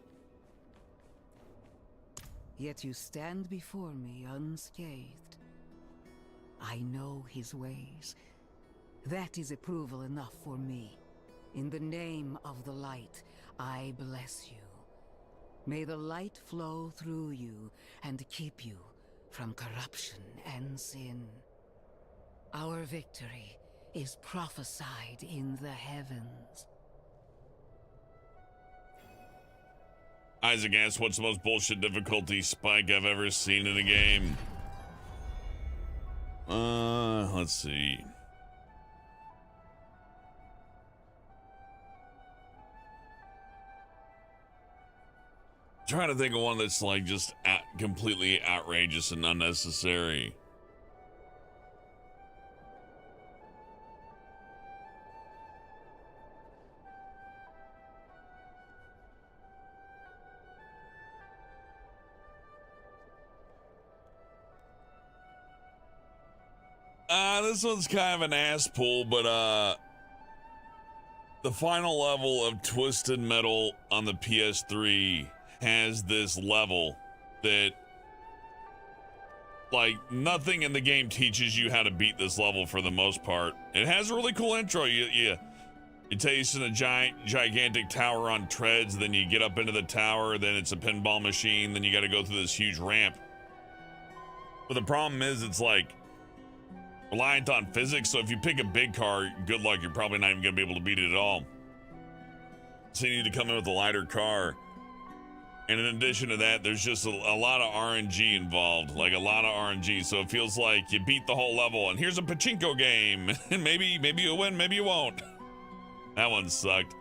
Yet you stand before me unscathed. I know his ways. That is approval enough for me. In the name of the light, I bless you. May the light flow through you and keep you from corruption and sin. Our victory is prophesied in the heavens. Isaac asks, what's the most bullshit difficulty spike I've ever seen in a game? Let's see. Trying to think of one that's like just completely outrageous and unnecessary. This one's kind of an ass pull, but the final level of Twisted Metal on the PS3 has this level that, like, nothing in the game teaches you how to beat this level for the most part. It has a really cool intro. You taste in a gigantic tower on treads, then you get up into the tower, then it's a pinball machine, then you got to go through this huge ramp. But the problem is, it's like reliant on physics, so if you pick a big car, good luck, you're probably not even gonna be able to beat it at all. So you need to come in with a lighter car. And in addition to that, there's just a lot of RNG involved, like a lot of RNG. So it feels like you beat the whole level and here's a pachinko game. And maybe you'll win, maybe you won't. That one sucked.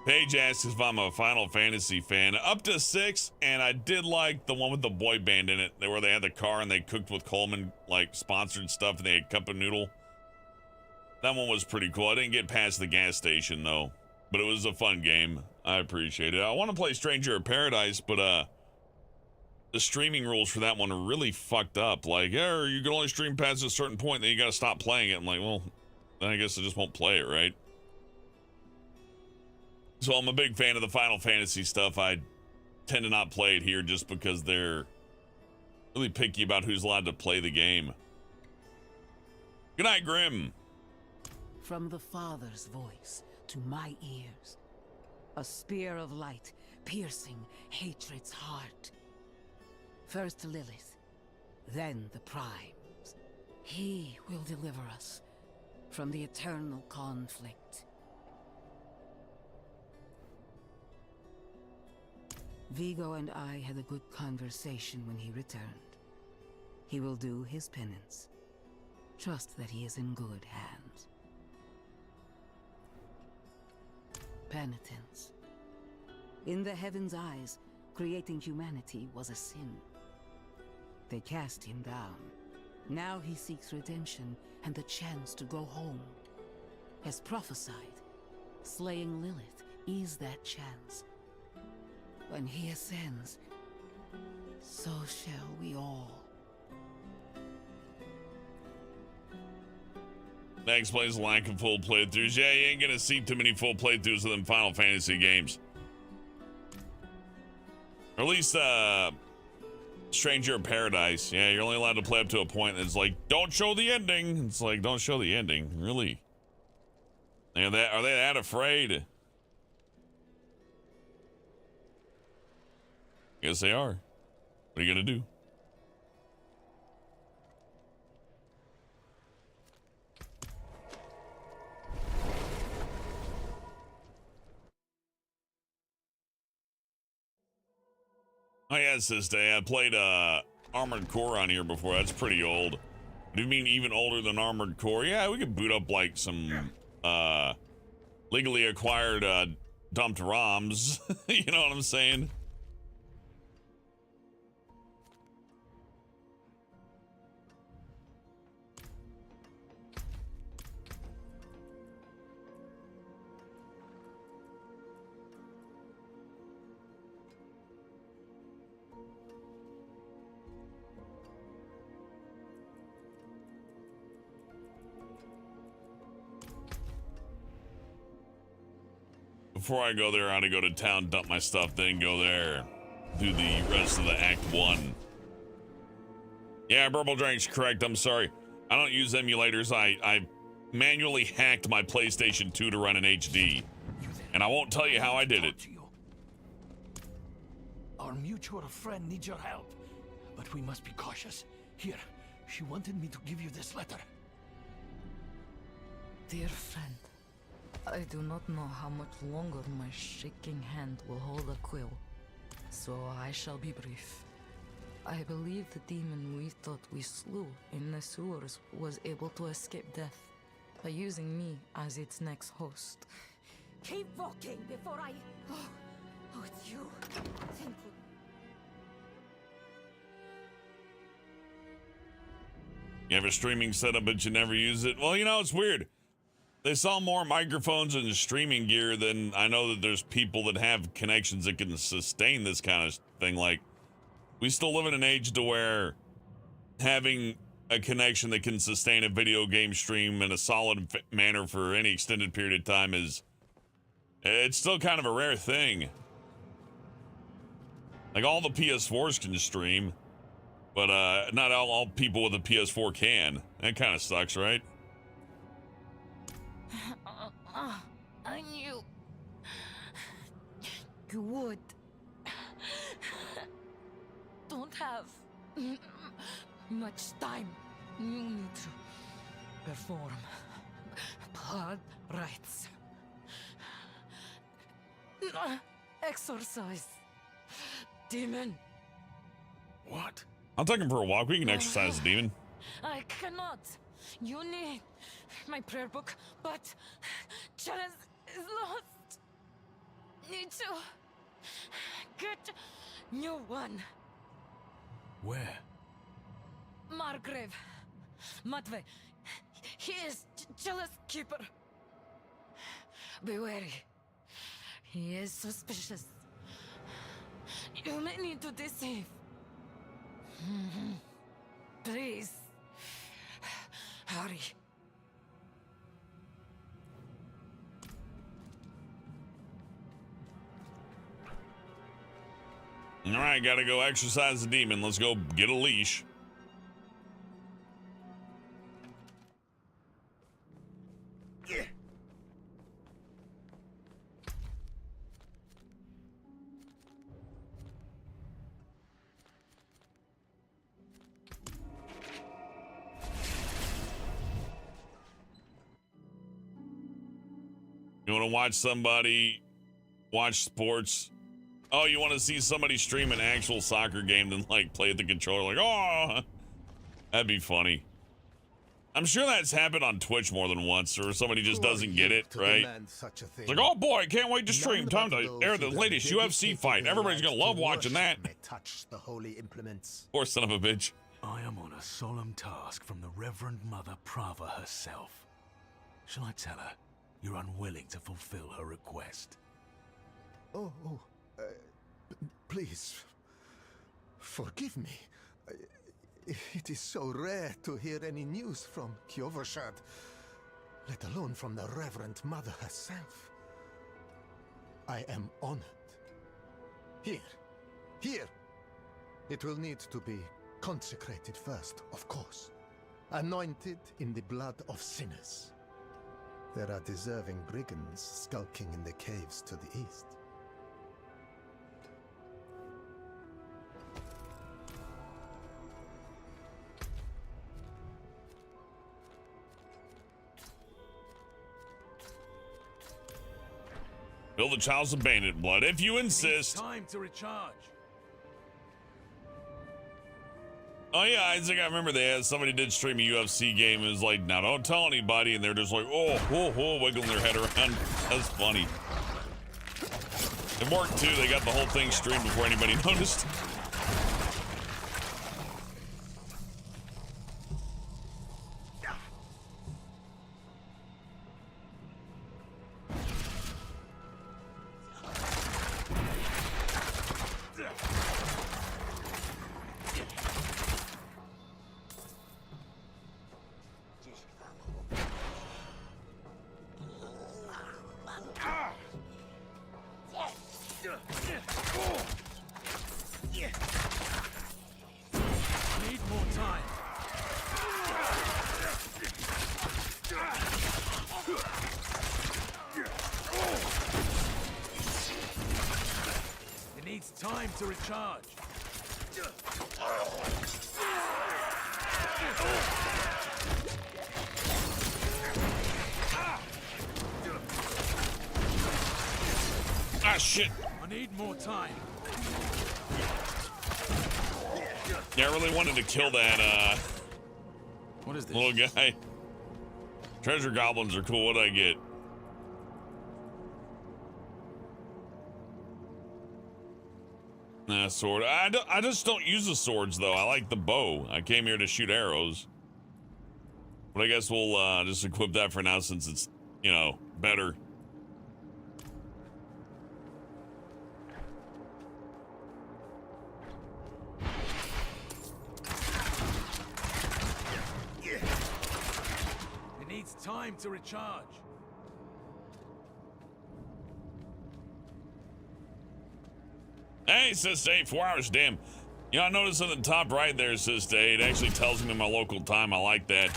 Paige asks if I'm a Final Fantasy fan. Up to 6, and I did like the one with the boy band in it, where they had the car and they cooked with Coleman, like sponsored stuff, and they had cup of noodle. That one was pretty cool. I didn't get past the gas station though, but it was a fun game. I appreciate it. I want to play Stranger of Paradise, but the streaming rules for that one are really fucked up. Like, yeah, you can only stream past a certain point, then you gotta stop playing it. I'm like, well, then I guess I just won't play it, right? So I'm a big fan of the Final Fantasy stuff. I tend to not play it here just because they're really picky about who's allowed to play the game. Good night, Grim. From the Father's voice to my ears, a spear of light piercing hatred's heart. First Lilith, then the Primes. He will deliver us from the eternal conflict. Vigo and I had a good conversation when he returned. He will do his penance. Trust that he is in good hands. Penitence. In the heaven's eyes, creating humanity was a sin. They cast him down. Now he seeks redemption and the chance to go home. As prophesied, slaying Lilith is that chance. When he ascends, so shall we all. That explains the lack of full playthroughs. Yeah, you ain't gonna see too many full playthroughs of them Final Fantasy games. Or at least, Stranger of Paradise. Yeah, you're only allowed to play up to a point that's like, don't show the ending. It's like, don't show the ending. Really? Are they that afraid? Yes, they are. What are you gonna do? Oh yeah, sister. I played Armored Core on here before. That's pretty old. Do you mean even older than Armored Core? Yeah, we could boot up like some legally acquired dumped ROMs. You know what I'm saying? Before I go there, I ought to go to town, dump my stuff, then go there. Do the rest of the Act 1. Yeah, Burble Drank's correct. I'm sorry. I don't use emulators. I manually hacked my PlayStation 2 to run in HD. And I won't tell you how I did it. Our mutual friend needs your help, but we must be cautious. Here, she wanted me to give you this letter. Dear friend, I do not know how much longer my shaking hand will hold a quill. so I shall be brief. I believe the demon we thought we slew in the sewers was able to escape death by using me as its next host. Keep walking before I... Oh, it's you. Thank you. You have a streaming setup, but you never use it? Well, you know, it's weird. They sell more microphones and streaming gear than I know that there's people that have connections that can sustain this kind of thing. Like, we still live in an age to where having a connection that can sustain a video game stream in a solid manner for any extended period of time it's still kind of a rare thing. Like, all the PS4s can stream, but not all people with a PS4 can. That kind of sucks, right? I knew you would. Don't have much time. You need to perform blood rites. Exorcise demon. What? I'll take him for a walk. We can exercise the demon. I cannot. You need my prayer book, but Chalice is lost. Need to get new one. Where? Margrave. Matve. He is Chalice keeper. Be wary. He is suspicious. You may need to deceive. Please. Hurry. All right, gotta go exercise the demon. Let's go get a leash. You want to watch somebody watch sports? Oh, you want to see somebody stream an actual soccer game than like play at the controller? Like, oh, that'd be funny. I'm sure that's happened on Twitch more than once, or somebody just doesn't get it, right? It's like, oh boy, I can't wait to stream. Time to air the latest UFC fight. Everybody's gonna love watching that. Touch the holy implements. Poor son of a bitch. I am on a solemn task from the Reverend Mother Prava herself. Shall I tell her you're unwilling to fulfill her request? Please, forgive me. It is so rare to hear any news from Kjovershad, let alone from the Reverend Mother herself. I am honored. Here. It will need to be consecrated first, of course. Anointed in the blood of sinners. There are deserving brigands skulking in the caves to the east. Build the child's of bandit blood, if you insist. Time to recharge. Oh yeah, I think I remember that. Somebody did stream a UFC game and was like, now don't tell anybody, and they're just like, oh, wiggling their head around. That's funny. It worked too. They got the whole thing streamed before anybody noticed. Need more time. It needs time to recharge. Ah, shit. I need more time. Yeah, I really wanted to kill that, What is this? little guy. Treasure goblins are cool. What did I get? Nah, sword. I just don't use the swords, though. I like the bow. I came here to shoot arrows. But I guess we'll just equip that for now since it's, you know, better. It needs time to recharge. Hey, Sister 8, 4 hours, damn. You know, I noticed in the top right there, Sister 8, it actually tells me my local time. I like that.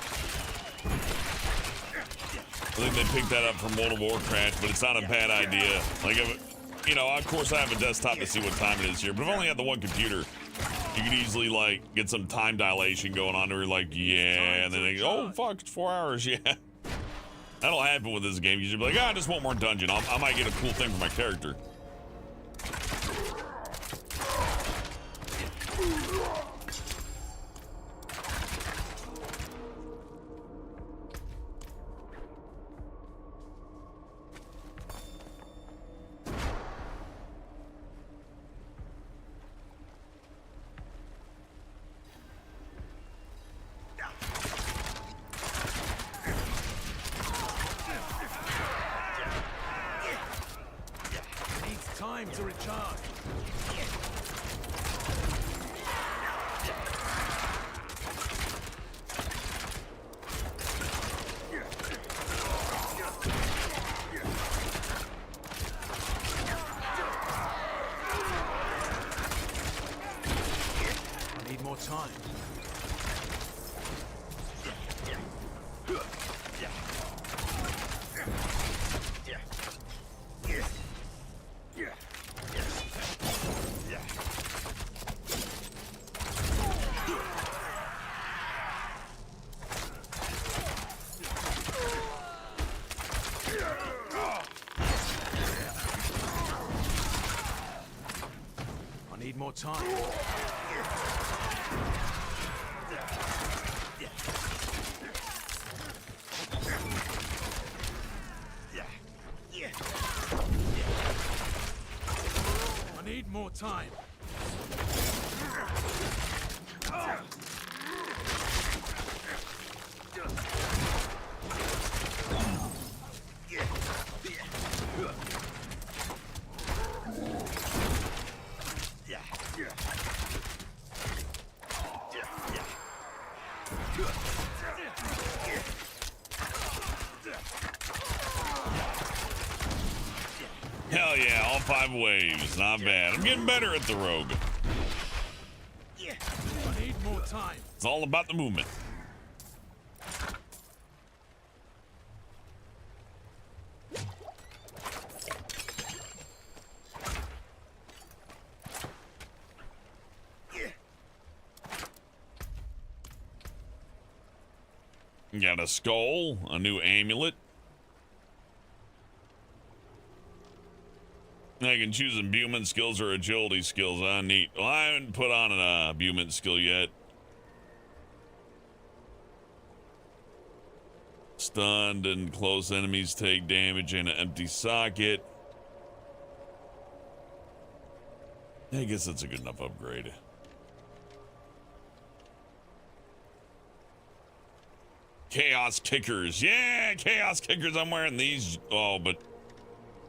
I think they picked that up from World of Warcraft, but it's not a bad idea. Like, you know, of course I have a desktop to see what time it is here, but if I only had the one computer, you could easily, like, get some time dilation going on where you're like, yeah, and then they go, oh, fuck, it's 4 hours, yeah. That'll happen with this game. You should be like, I just want more dungeon. I might get a cool thing for my character. Time to recharge. I need more time. I need more time. I need more time. Hell yeah, all 5 waves. Not bad. I'm getting better at the rogue. I need more time. It's all about the movement. Got a skull, a new amulet. I can choose imbuement skills or agility skills. Neat. Well, I haven't put on an imbuement skill yet. Stunned and close enemies take damage in an empty socket. I guess that's a good enough upgrade. Chaos kickers. Yeah, chaos kickers. I'm wearing these. Oh, but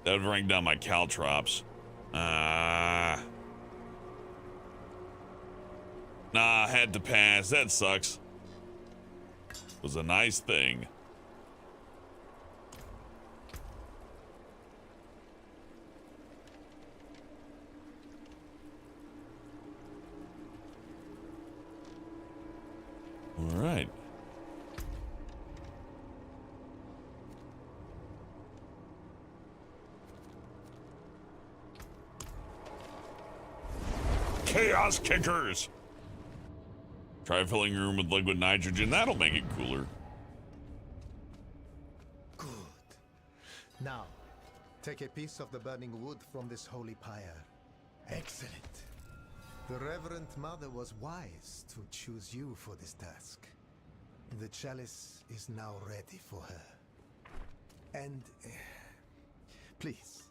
that would bring down my caltrops. Nah, I had to pass. That sucks. It was a nice thing. All right. Chaos kickers. Try filling your room with liquid nitrogen. That'll make it cooler. Good. Now, take a piece of the burning wood from this holy pyre Excellent. The Reverend Mother was wise to choose you for this task. The chalice is now ready for her. And please,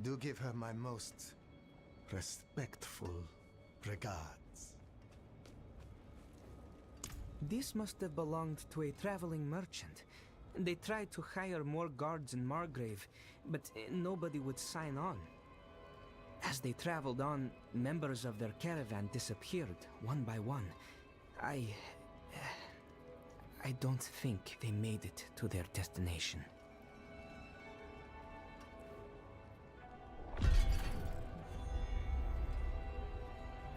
do give her my most respectful regards. This must have belonged to a traveling merchant. They tried to hire more guards in Margrave, but nobody would sign on. As they traveled on, members of their caravan disappeared, one by one. I don't think they made it to their destination.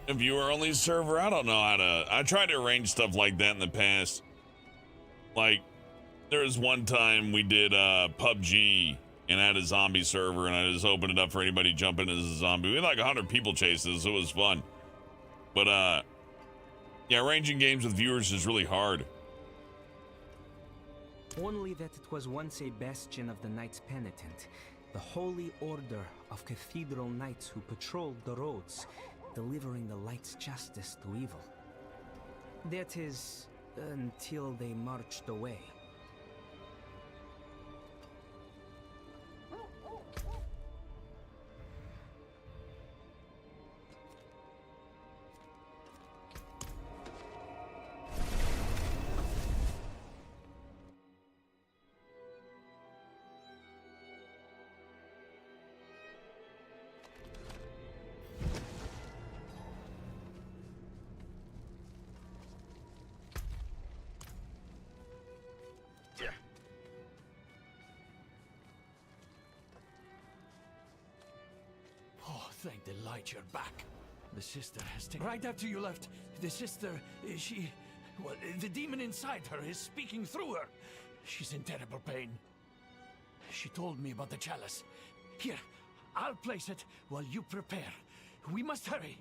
A viewer-only server? I don't know how to... I tried to arrange stuff like that in the past. Like, there was one time we did PUBG and I had a zombie server and I just opened it up for anybody jumping as a zombie. We had like 100 people chasing us, so it was fun. But, yeah, arranging games with viewers is really hard. Only that it was once a bastion of the Knights Penitent, the holy order of cathedral knights who patrolled the roads, delivering the light's justice to evil. That is, until they marched away. Thank the light you're back. The sister has taken... Right after you left, the sister, she... Well, the demon inside her is speaking through her. She's in terrible pain. She told me about the chalice. Here, I'll place it while you prepare. We must hurry.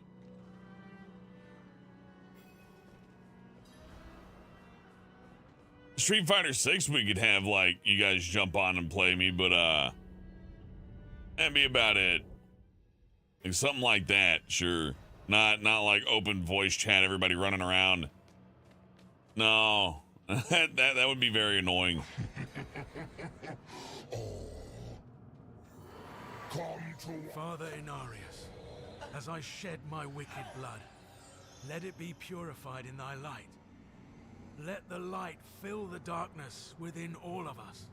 Street Fighter 6 we could have, like, you guys jump on and play me, but, that'd be about it. Like something like that, sure. Not like open voice chat, everybody running around. No, that would be very annoying. Father Inarius, as I shed my wicked blood, let it be purified in thy light. Let the light fill the darkness within all of us.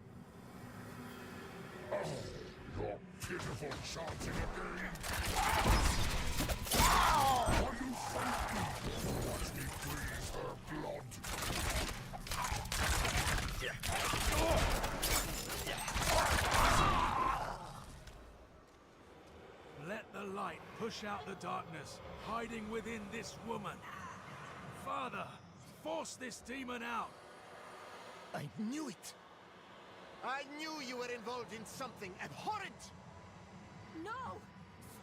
Your pitiful chanting again. Are you fighting? Watch me freeze her blood. Let the light push out the darkness hiding within this woman. Father, force this demon out. I knew it! I knew you were involved in something abhorrent! No!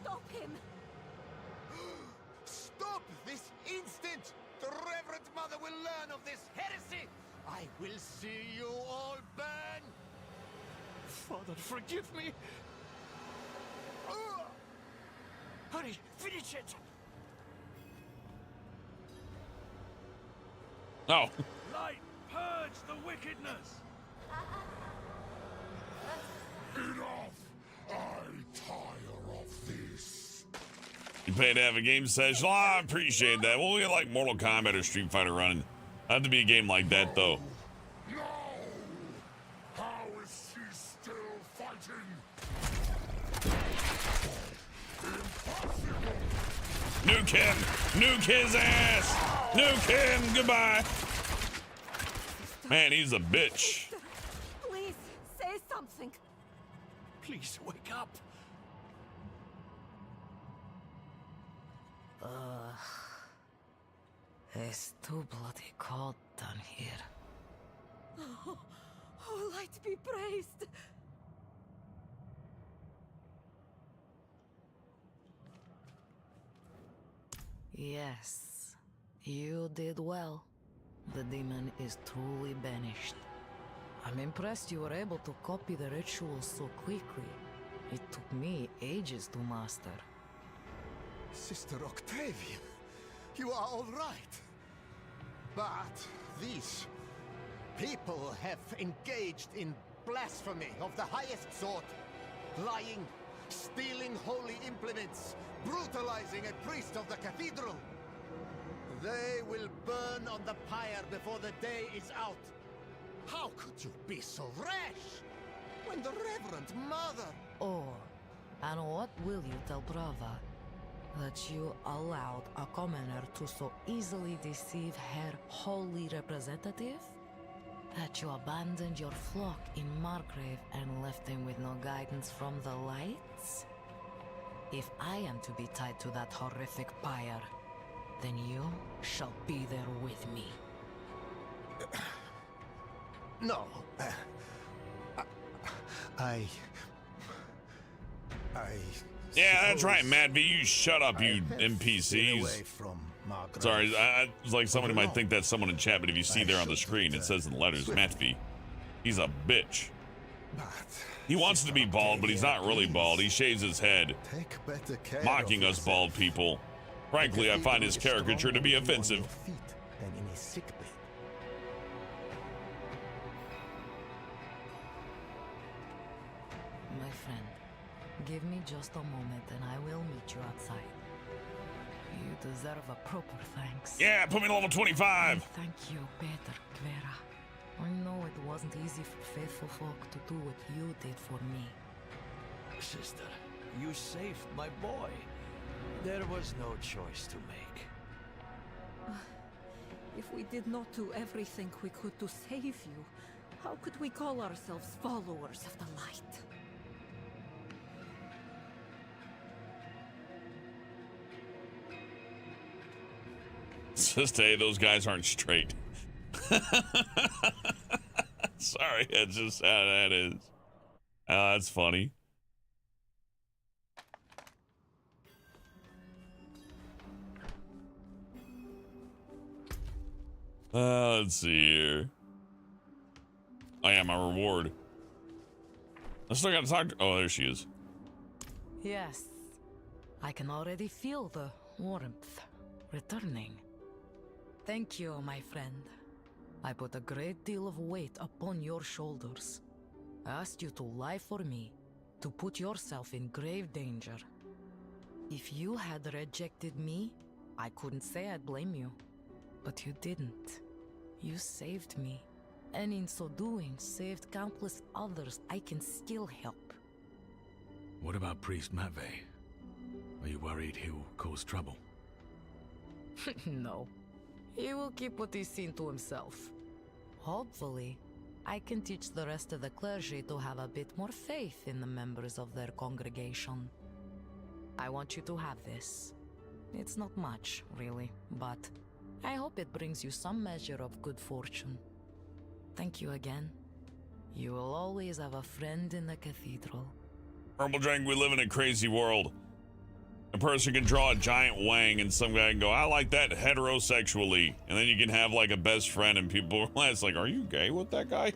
Stop him! Stop this instant! The Reverend Mother will learn of this heresy! I will see you all burn! Father, forgive me! Hurry, finish it! Oh. Light, purge the wickedness! Enough! I tire of this. You pay to have a game session? Oh, I appreciate that. We'll get like Mortal Kombat or Street Fighter running. Have to be a game like that though. No! How is she still fighting? Impossible! Nuke him! Nuke his ass! Nuke him! Goodbye! Man, he's a bitch. Please, say something. Please, wake up. It's too bloody cold down here. Oh, light be praised. Yes, you did well. The demon is truly banished. I'm impressed you were able to copy the ritual so quickly. It took me ages to master. Sister Octavia, you are all right. But these people have engaged in blasphemy of the highest sort. Lying, stealing holy implements, brutalizing a priest of the cathedral. They will burn on the pyre before the day is out. How could you be so rash when the Reverend Mother... Oh, and what will you tell Brava? That you allowed a commoner to so easily deceive her holy representative? That you abandoned your flock in Margrave and left them with no guidance from the lights? If I am to be tied to that horrific pyre, then you shall be there with me. No. Yeah, that's right, Matt V. You shut up, you NPCs. Sorry, it's like somebody might think that's someone in chat, but if you see there on the screen, it says in the letters, Matt V. He's a bitch. He wants to be bald, but he's not really bald. He shaves his head, mocking us bald people. Frankly, I find his caricature to be offensive. My friend, give me just a moment and I will meet you outside. You deserve a proper thanks. Yeah, put me to level 25. Thank you, better, Clara. I know it wasn't easy for faithful folk to do what you did for me. Sister, you saved my boy. There was no choice to make. If we did not do everything we could to save you, how could we call ourselves followers of the light? Just hey, those guys aren't straight. Sorry, that's just how that is. That's funny. Let's see here. Oh yeah, my reward. I still gotta talk to... Oh, there she is. Yes, I can already feel the warmth returning. Thank you, my friend. I put a great deal of weight upon your shoulders. I asked you to lie for me, to put yourself in grave danger. If you had rejected me, I couldn't say I'd blame you. But you didn't. You saved me, and in so doing, saved countless others I can still help. What about Priest Matvey? Are you worried he'll cause trouble? No. He will keep what he's seen to himself. Hopefully, I can teach the rest of the clergy to have a bit more faith in the members of their congregation. I want you to have this. It's not much, really, but I hope it brings you some measure of good fortune. Thank you again. You will always have a friend in the cathedral. Purple Drink, we live in a crazy world. A person can draw a giant wang and some guy can go, I like that heterosexually. And then you can have like a best friend and people are like, are you gay with that guy?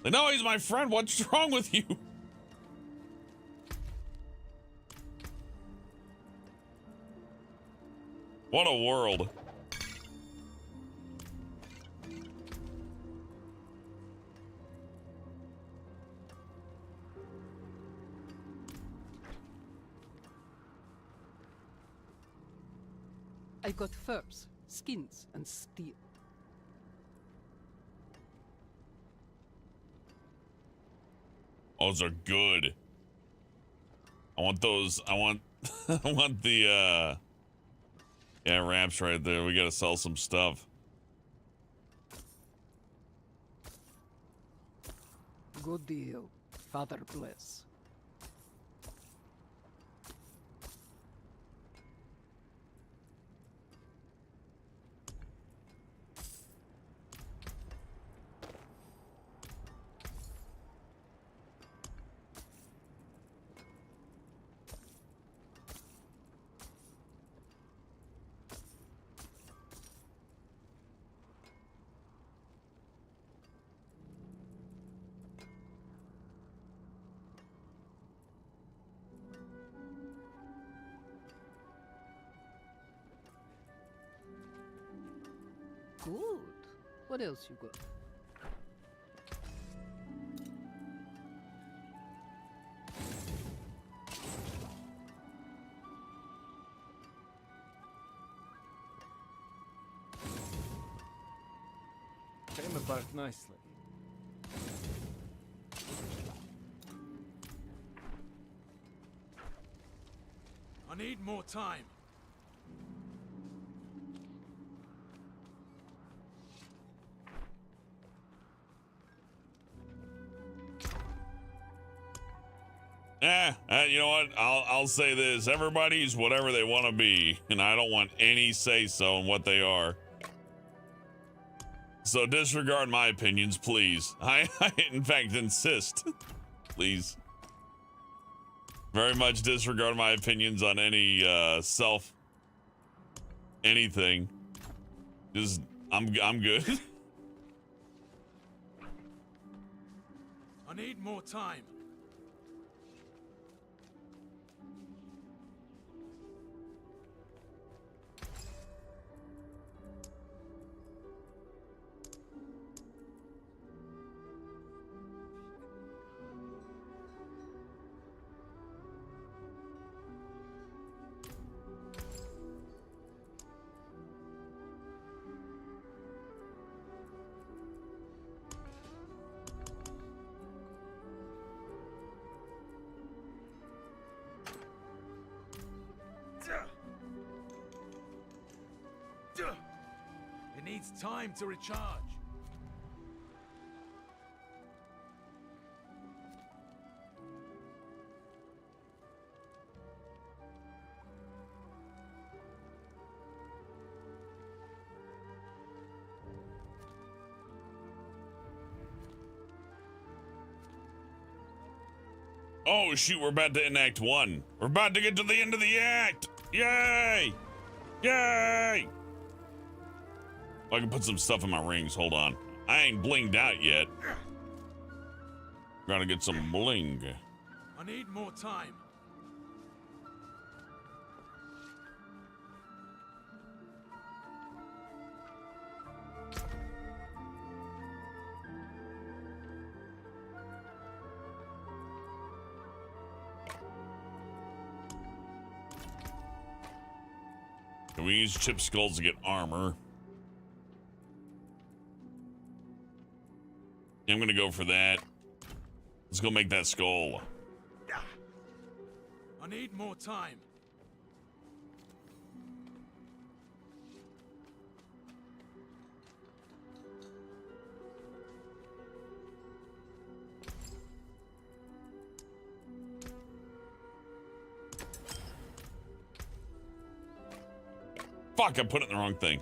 Like, no, he's my friend. What's wrong with you? What a world. I got furs, skins, and steel. Those are good. I want those. I want I want the yeah, ramps right there. We gotta sell some stuff. Good deal. Father bless. Good. What else you got? Came apart nicely. I need more time. You know what? I'll say this. Everybody's whatever they want to be, and I don't want any say-so in what they are. So disregard my opinions, please. I in fact insist. Please. Very much disregard my opinions on any anything. Just I'm good. I need more time. It needs time to recharge. Oh shoot, we're about to enact 1. We're about to get to the end of the act. Yay! Yay! I can put some stuff in my rings. Hold on. I ain't blinged out yet. Gotta get some bling. I need more time. Can we use chip skulls to get armor? I'm gonna go for that. Let's go make that skull. I need more time. Fuck, I put it in the wrong thing.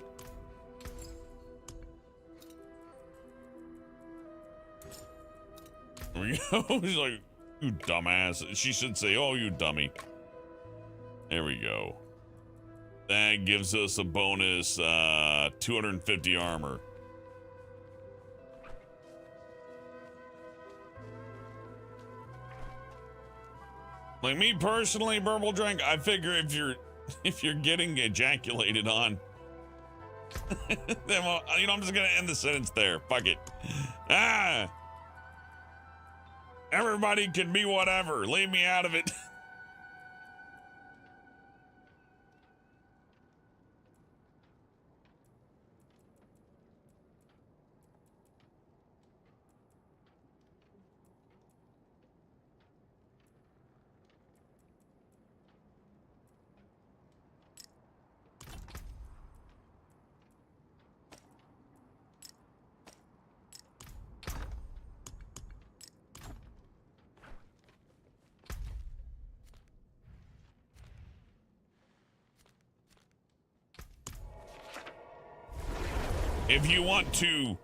There we go. She's like, you dumbass. She should say, oh, you dummy. There we go. That gives us a bonus 250 armor. Like me personally, Burble Drink, I figure if you're getting ejaculated on, then well, you know, I'm just gonna end the sentence there. Fuck it. Everybody can be whatever. Leave me out of it. If you want to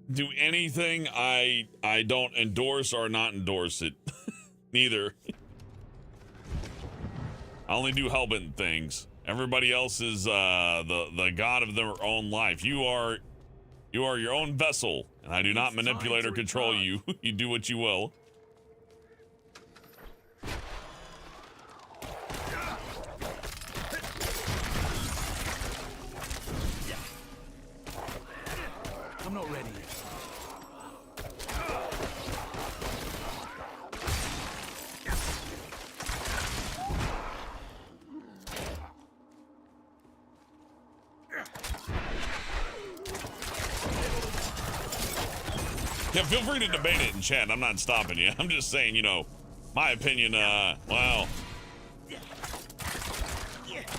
do anything, I don't endorse or not endorse it. Neither. I only do hellbent things. Everybody else is the god of their own life. You are your own vessel, and I do not manipulate or control you. You do what you will. I'm not ready yet. Yeah, feel free to debate it in chat. I'm not stopping you. I'm just saying, you know, my opinion, well,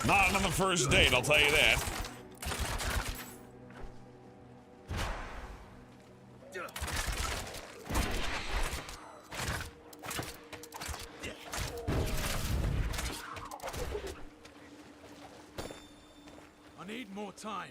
not on the first date, I'll tell you that. I need more time.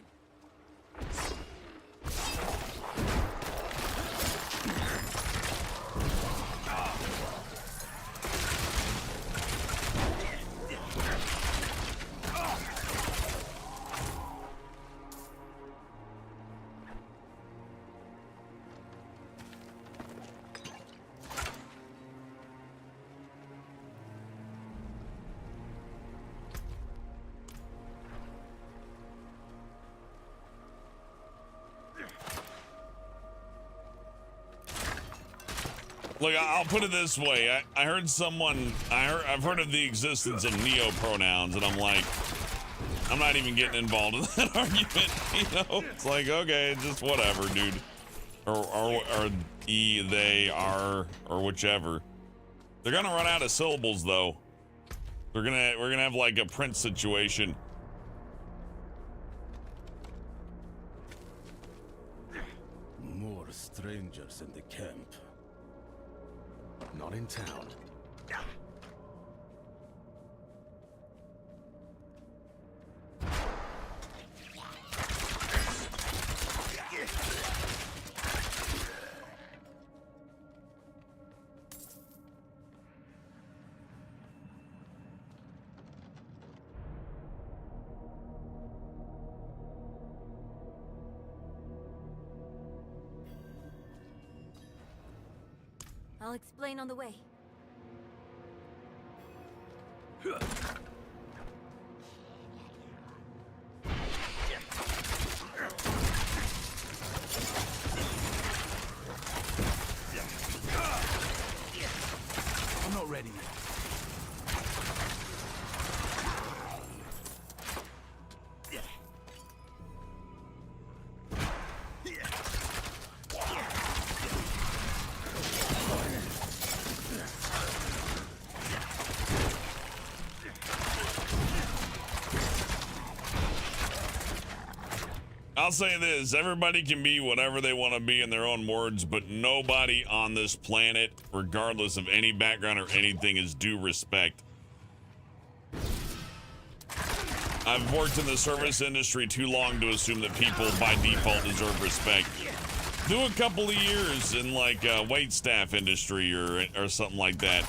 Look, I'll put it this way. I heard someone, I've heard of the existence of neo-pronouns, and I'm like, I'm not even getting involved in that argument, you know? It's like, okay, just whatever, dude. Or he, they, are, or whichever. They're gonna run out of syllables, though. We're gonna have like a print situation. More strangers in the camp. Not in town. I'll explain on the way. I'm not ready yet. I'll say this, everybody can be whatever they want to be in their own words, but nobody on this planet, regardless of any background or anything, is due respect. I've worked in the service industry too long to assume that people by default deserve respect. Do a couple of years in like wait staff industry or something like that,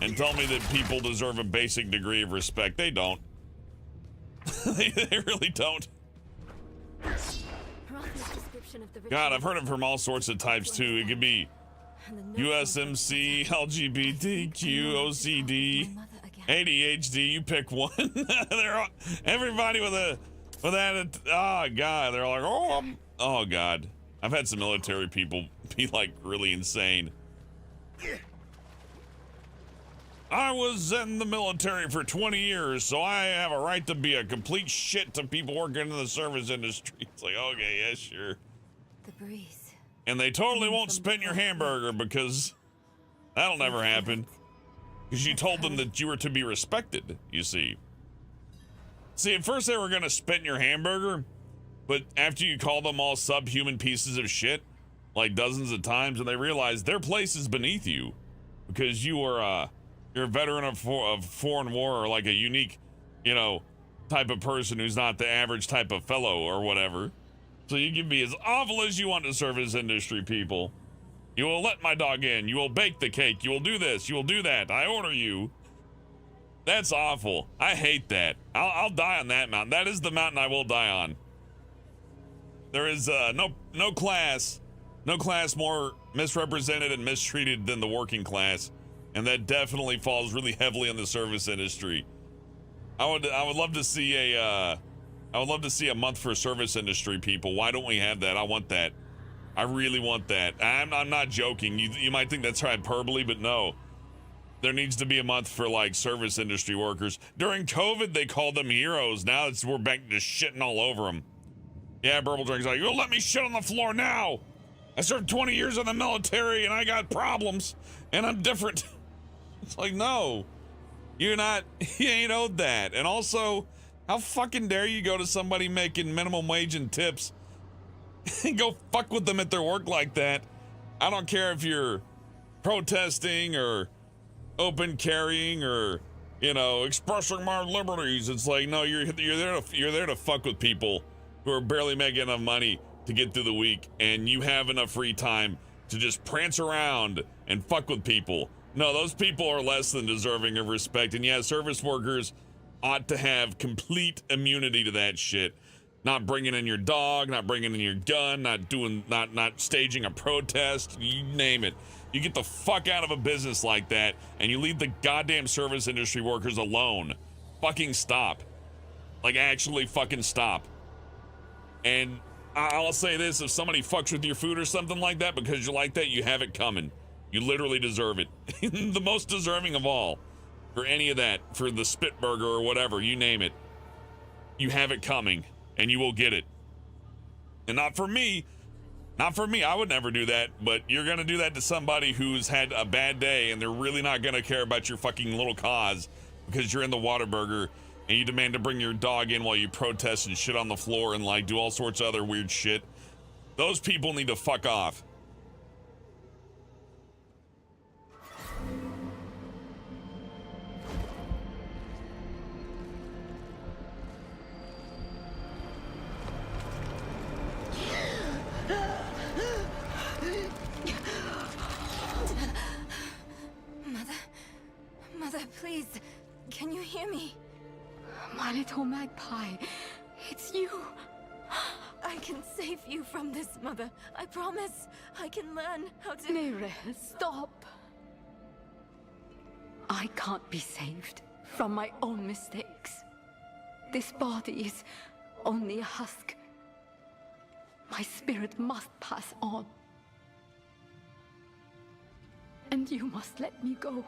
and tell me that people deserve a basic degree of respect. They don't. They really don't. God, I've heard it from all sorts of types too. It could be USMC, LGBTQ, OCD, ADHD. You pick one. They're all, everybody with that. Oh God, they're all like, oh God. I've had some military people be like really insane. I was in the military for 20 years, so I have a right to be a complete shit to people working in the service industry. It's like, okay, yeah, sure. The breeze. And they totally won't spin your hamburger because that'll never happen. Because you told them that you were to be respected, you see. See, at first they were going to spin your hamburger, but after you call them all subhuman pieces of shit, like dozens of times, and they realized their place is beneath you because you are, you're a veteran of foreign war, or like a unique, you know, type of person who's not the average type of fellow or whatever. So you can be as awful as you want to service industry people. You will let my dog in. You will bake the cake. You will do this. You will do that. I order you. That's awful. I hate that. I'll die on that mountain. That is the mountain I will die on. There is no class more misrepresented and mistreated than the working class. And that definitely falls really heavily on the service industry. I would love to see a month for service industry people. Why don't we have that? I want that. I really want that. I'm not joking. You might think that's hyperbole, but no. There needs to be a month for like service industry workers. During COVID, they called them heroes. Now we're back to shitting all over them. Yeah, Burble Drink's like, you'll let me shit on the floor now. I served 20 years in the military and I got problems and I'm different. It's like, no, you ain't owed that. And also, how fucking dare you go to somebody making minimum wage and tips and go fuck with them at their work like that? I don't care if you're protesting or open carrying or, you know, expressing my liberties. It's like, no, you're there to fuck with people who are barely making enough money to get through the week, and you have enough free time to just prance around and fuck with people. No, those people are less than deserving of respect. And yeah, service workers ought to have complete immunity to that shit. Not bringing in your dog, not bringing in your gun, not staging a protest, you name it. You get the fuck out of a business like that and you leave the goddamn service industry workers alone. Fucking stop. Like, actually fucking stop. And I'll say this, if somebody fucks with your food or something like that because you like that, you have it coming. You literally deserve it. The most deserving of all. For any of that, for the spit burger or whatever, you name it. You have it coming and you will get it. And not for me, I would never do that, but you're gonna do that to somebody who's had a bad day and they're really not gonna care about your fucking little cause because you're in the Whataburger and you demand to bring your dog in while you protest and shit on the floor and like do all sorts of other weird shit. Those people need to fuck off. Mother, please, can you hear me? My little magpie, it's you. I can save you from this, Mother. I promise. I can learn how to... Nere, stop. I can't be saved from my own mistakes. This body is only a husk. My spirit must pass on. And you must let me go.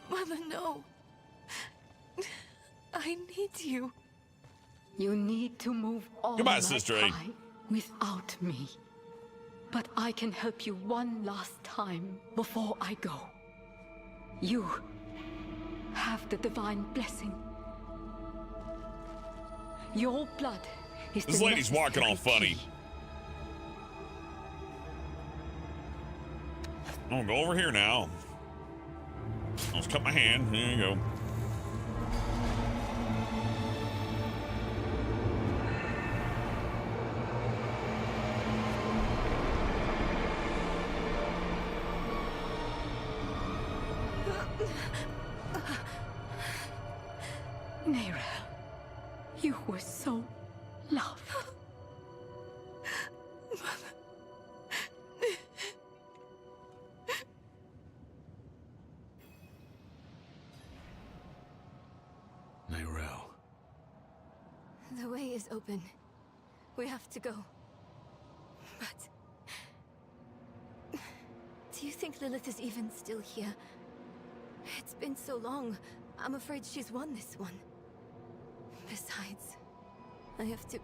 Mother, no. I need you. You need to move on. Goodbye, Sister A. Without me. But I can help you one last time before I go. You have the divine blessing. Your blood is This lady's walking all funny. I'm gonna go over here now. Let's cut my hand. There you go. Nere, you were so loved. The way is open. We have to go. But... do you think Lilith is even still here? It's been so long. I'm afraid she's won this one. Besides, I have to...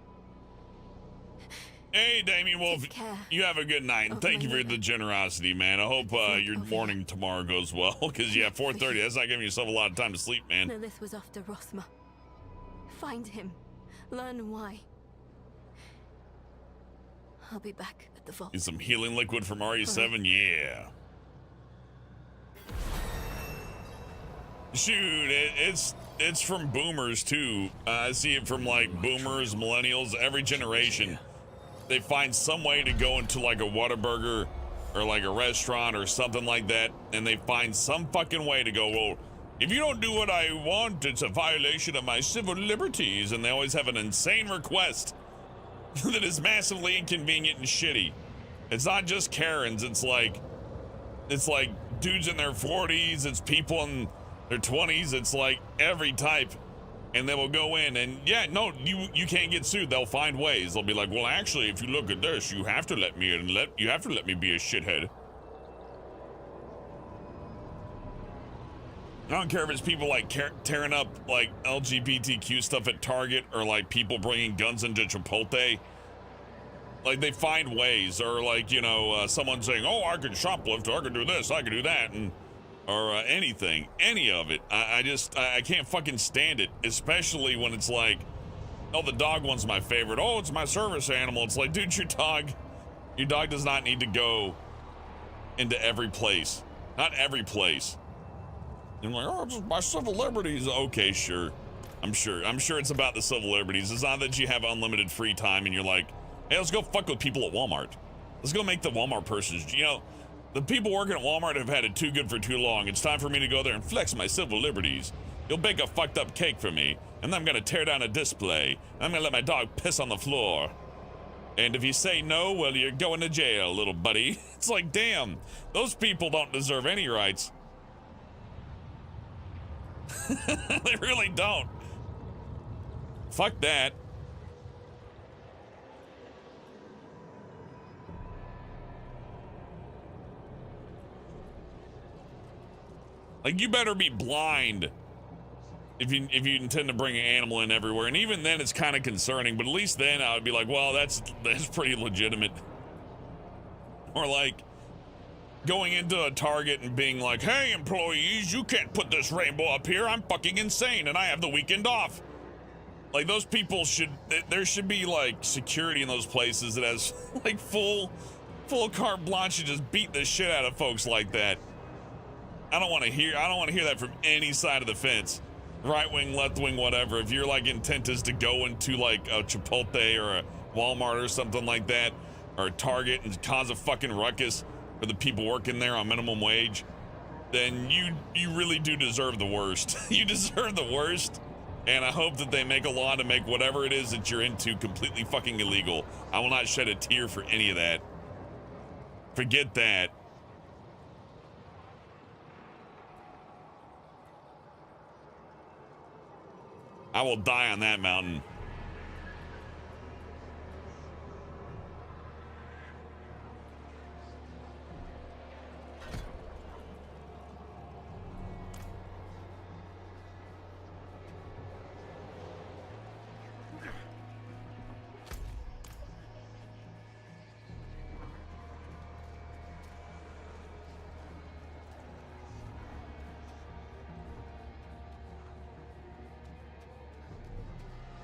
Hey, Damien Wolf, you have a good night, and thank you for the generosity, man. I hope your morning tomorrow goes well, because, yeah, 4:30, that's not giving yourself a lot of time to sleep, man. Lilith was after Rothma. Find him. Learn why. I'll be back at the vault. Get some healing liquid from RE7, yeah. Shoot, it's from boomers, too. I see it from, like, boomers, millennials, every generation. They find some way to go into like a Whataburger or like a restaurant or something like that, and they find some fucking way to go, well, if you don't do what I want, it's a violation of my civil liberties. And they always have an insane request that is massively inconvenient and shitty. It's not just Karens, it's like dudes in their 40s, it's people in their 20s, it's like every type. and they will go in and yeah, no, you can't get sued. They'll find ways. They'll be like, well, actually, if you look at this, you have to let me in. You have to let me be a shithead. I don't care if it's people like tearing up like LGBTQ stuff at Target or like people bringing guns into Chipotle. Like they find ways, or like, you know, someone saying, oh, I can shoplift, or I can do this, I can do that, and or anything, any of it. I can't fucking stand it, especially when it's like, oh, the dog one's my favorite. Oh, it's my service animal. It's like, dude, your dog does not need to go into every place. Not every place. And like, oh, just my civil liberties. Okay, sure. I'm sure it's about the civil liberties. It's not that you have unlimited free time and you're like, hey, let's go fuck with people at Walmart. Let's go make the Walmart persons, you know, the people working at Walmart have had it too good for too long. It's time for me to go there and flex my civil liberties. You'll bake a fucked up cake for me, and then I'm gonna tear down a display, and I'm gonna let my dog piss on the floor. And if you say no, well, you're going to jail, little buddy. It's like, damn, those people don't deserve any rights. They really don't. Fuck that. Like, you better be blind if you intend to bring an animal in everywhere. And even then it's kind of concerning, but at least then I would be like, well, that's pretty legitimate. Or like going into a Target and being like, hey, employees, you can't put this rainbow up here. I'm fucking insane and I have the weekend off. Like, those people there should be like security in those places that has like full carte blanche to just beat the shit out of folks like that. I don't want to hear that from any side of the fence. Right wing, left wing, whatever. If your like intent is to go into like a Chipotle or a Walmart or something like that, or a Target, and cause a fucking ruckus for the people working there on minimum wage, then you really do deserve the worst. You deserve the worst. And I hope that they make a law to make whatever it is that you're into completely fucking illegal. I will not shed a tear for any of that. Forget that. I will die on that mountain.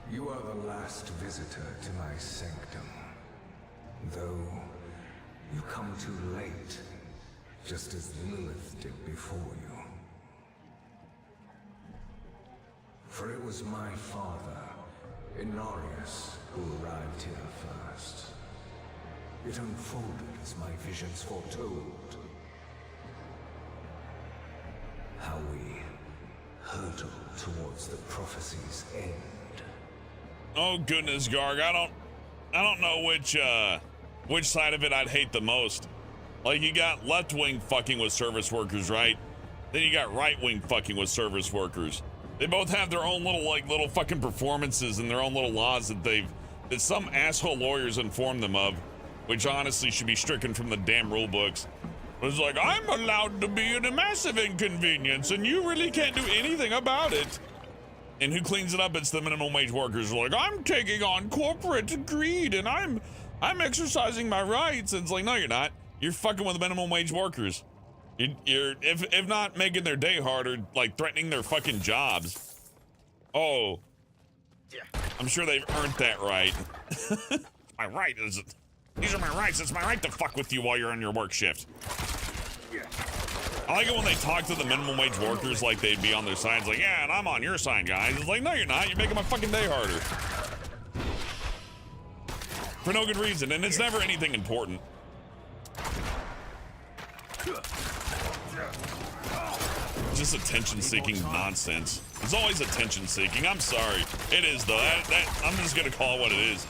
You are the last visitor to my sanctum. Though you come too late, just as Lilith did before you. For it was my father, Inarius, who arrived here first. It unfolded as my visions foretold. How we hurtle towards the prophecy's end. Oh goodness, Garg, I don't know which side of it I'd hate the most. Like, you got left wing fucking with service workers, right? Then you got right wing fucking with service workers. They both have their own little fucking performances and their own little laws that some asshole lawyers inform them of, which honestly should be stricken from the damn rule books. It's like, I'm allowed to be a massive inconvenience and you really can't do anything about it. And who cleans it up? It's the minimum wage workers. Like, I'm taking on corporate greed and I'm exercising my rights. And it's like, no, you're not. You're fucking with the minimum wage workers. You're if not making their day harder, like threatening their fucking jobs. Oh, I'm sure they've earned that right. My right is, these are my rights. It's my right to fuck with you while you're on your work shift. I like it when they talk to the minimum wage workers like they'd be on their side. It's like, yeah, and I'm on your side, guys. It's like, no, you're not. You're making my fucking day harder. For no good reason, and it's never anything important. Just attention-seeking nonsense. It's always attention-seeking. I'm sorry. It is, though. I'm just gonna call it what it is.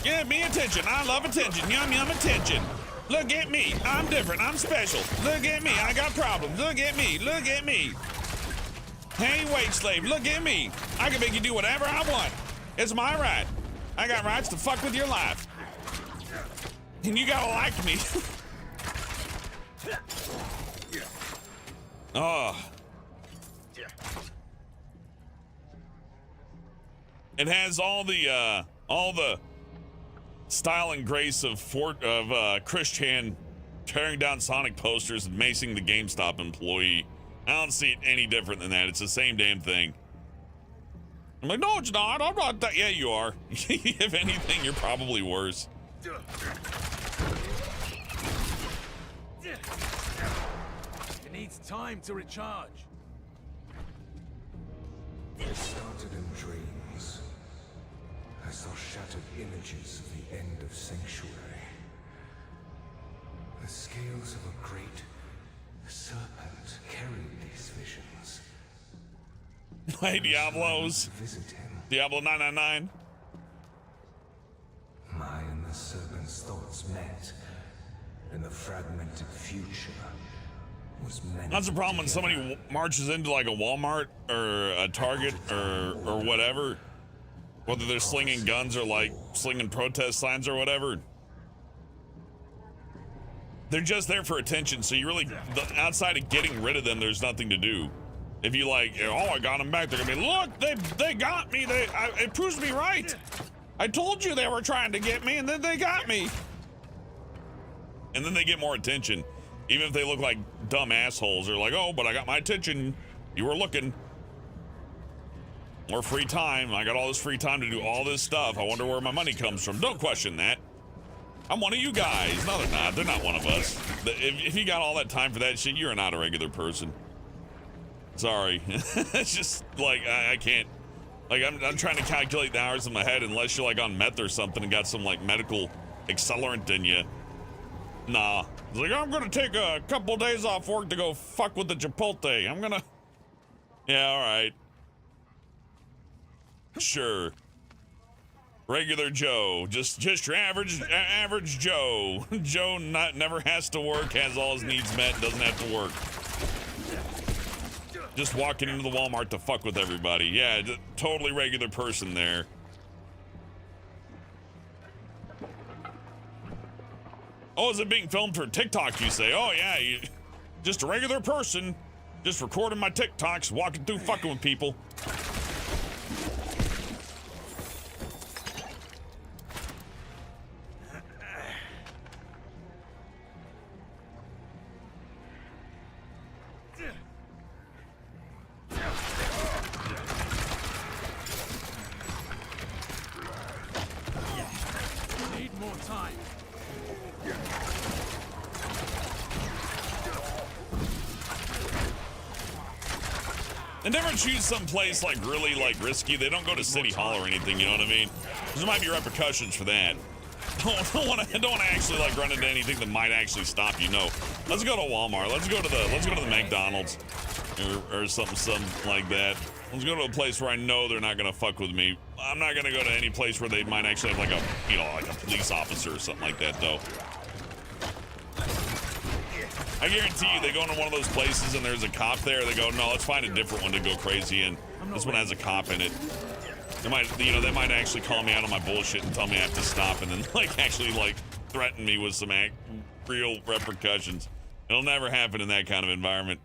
Give me attention. I love attention. Yum, yum, attention. Look at me. I'm different. I'm special. Look at me. I got problems. Look at me. Look at me. Hey, wage slave, look at me. I can make you do whatever I want. It's my right. I got rights to fuck with your life. And you gotta like me. Oh. It has all the style and grace of Chris Chan tearing down Sonic posters and macing the GameStop employee. I don't see it any different than that. It's the same damn thing. I'm like, no, it's not. I'm not that. Yeah, you are. If anything, you're probably worse. It needs time to recharge. It started in dreams. I saw shattered images of the end of Sanctuary. The scales of a great serpent carried these visions. Hey, Diablos. Diablo 999. My and the serpent's thoughts met, and the fragmented future was meant. That's the problem when somebody marches into like a Walmart or a Target or whatever, whether they're slinging guns or like slinging protest signs or whatever. They're just there for attention, so you really, outside of getting rid of them, there's nothing to do. If you like, oh, I got them back, they're gonna be, look, they got me, it proves me right. I told you they were trying to get me, and then they got me. And then they get more attention. Even if they look like dumb assholes, they're like, oh, but I got my attention. You were looking. More free time. I got all this free time to do all this stuff. I wonder where my money comes from. Don't question that. I'm one of you guys. No, they're not. They're not one of us. If you got all that time for that shit, you're not a regular person. Sorry. It's just like, I can't. Like, I'm trying to calculate the hours in my head unless you're like on meth or something and got some like medical accelerant in you. Nah. It's like, I'm gonna take a couple days off work to go fuck with the Chipotle. I'm gonna. Yeah, alright. Sure. Regular Joe, just your average Joe. Joe never has to work, has all his needs met, doesn't have to work. Just walking into the Walmart to fuck with everybody. Yeah, totally regular person there. Oh, is it being filmed for TikTok, you say? Oh yeah, just a regular person, just recording my TikToks, walking through fucking with people. And never choose some place like really like risky. They don't go to City Hall or anything, you know what I mean? There might be repercussions for that. Don't want to actually like run into anything that might actually stop you. No, let's go to Walmart. Let's go to the McDonald's or something like that. Let's go to a place where I know they're not gonna fuck with me. I'm not gonna go to any place where they might actually have like a police officer or something like that though. I guarantee you, they go into one of those places and there's a cop there. They go, no, let's find a different one to go crazy in. This one has a cop in it. They might actually call me out on my bullshit and tell me I have to stop, and then like actually like threaten me with some real repercussions. It'll never happen in that kind of environment.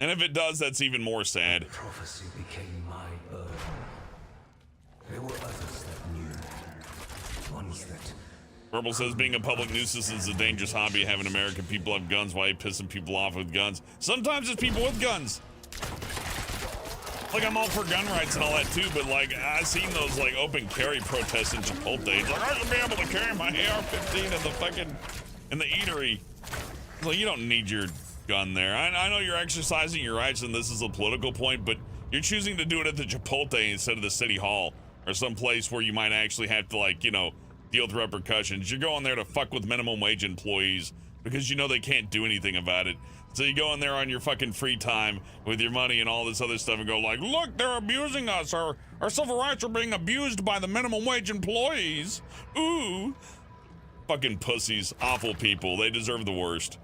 And if it does, that's even more sad. Prophecy became my burden. There were others that knew. Ones that... Verbal says being a public nuisance is a dangerous hobby. Having American people have guns. Why are you pissing people off with guns? Sometimes it's people with guns. Like, I'm all for gun rights and all that too, but like, I've seen those like open carry protests in Chipotle. It's like, I should be able to carry my AR-15 in the eatery. It's like, you don't need your gun there. I know you're exercising your rights and this is a political point, but you're choosing to do it at the Chipotle instead of the City Hall or some place where you might actually have to like, deal with repercussions. You're going there to fuck with minimum wage employees because you know they can't do anything about it. So you go in there on your fucking free time with your money and all this other stuff and go like, look, they're abusing us. Our civil rights are being abused by the minimum wage employees. Ooh. Fucking pussies. Awful people. They deserve the worst.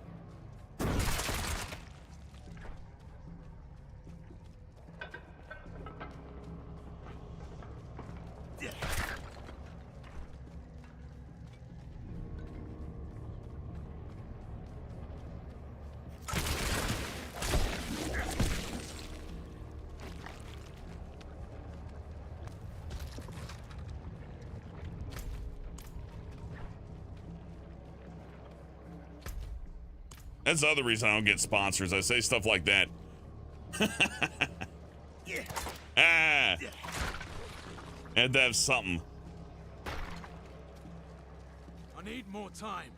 That's the other reason I don't get sponsors. I say stuff like that. Ah. Had to have something. I need more time.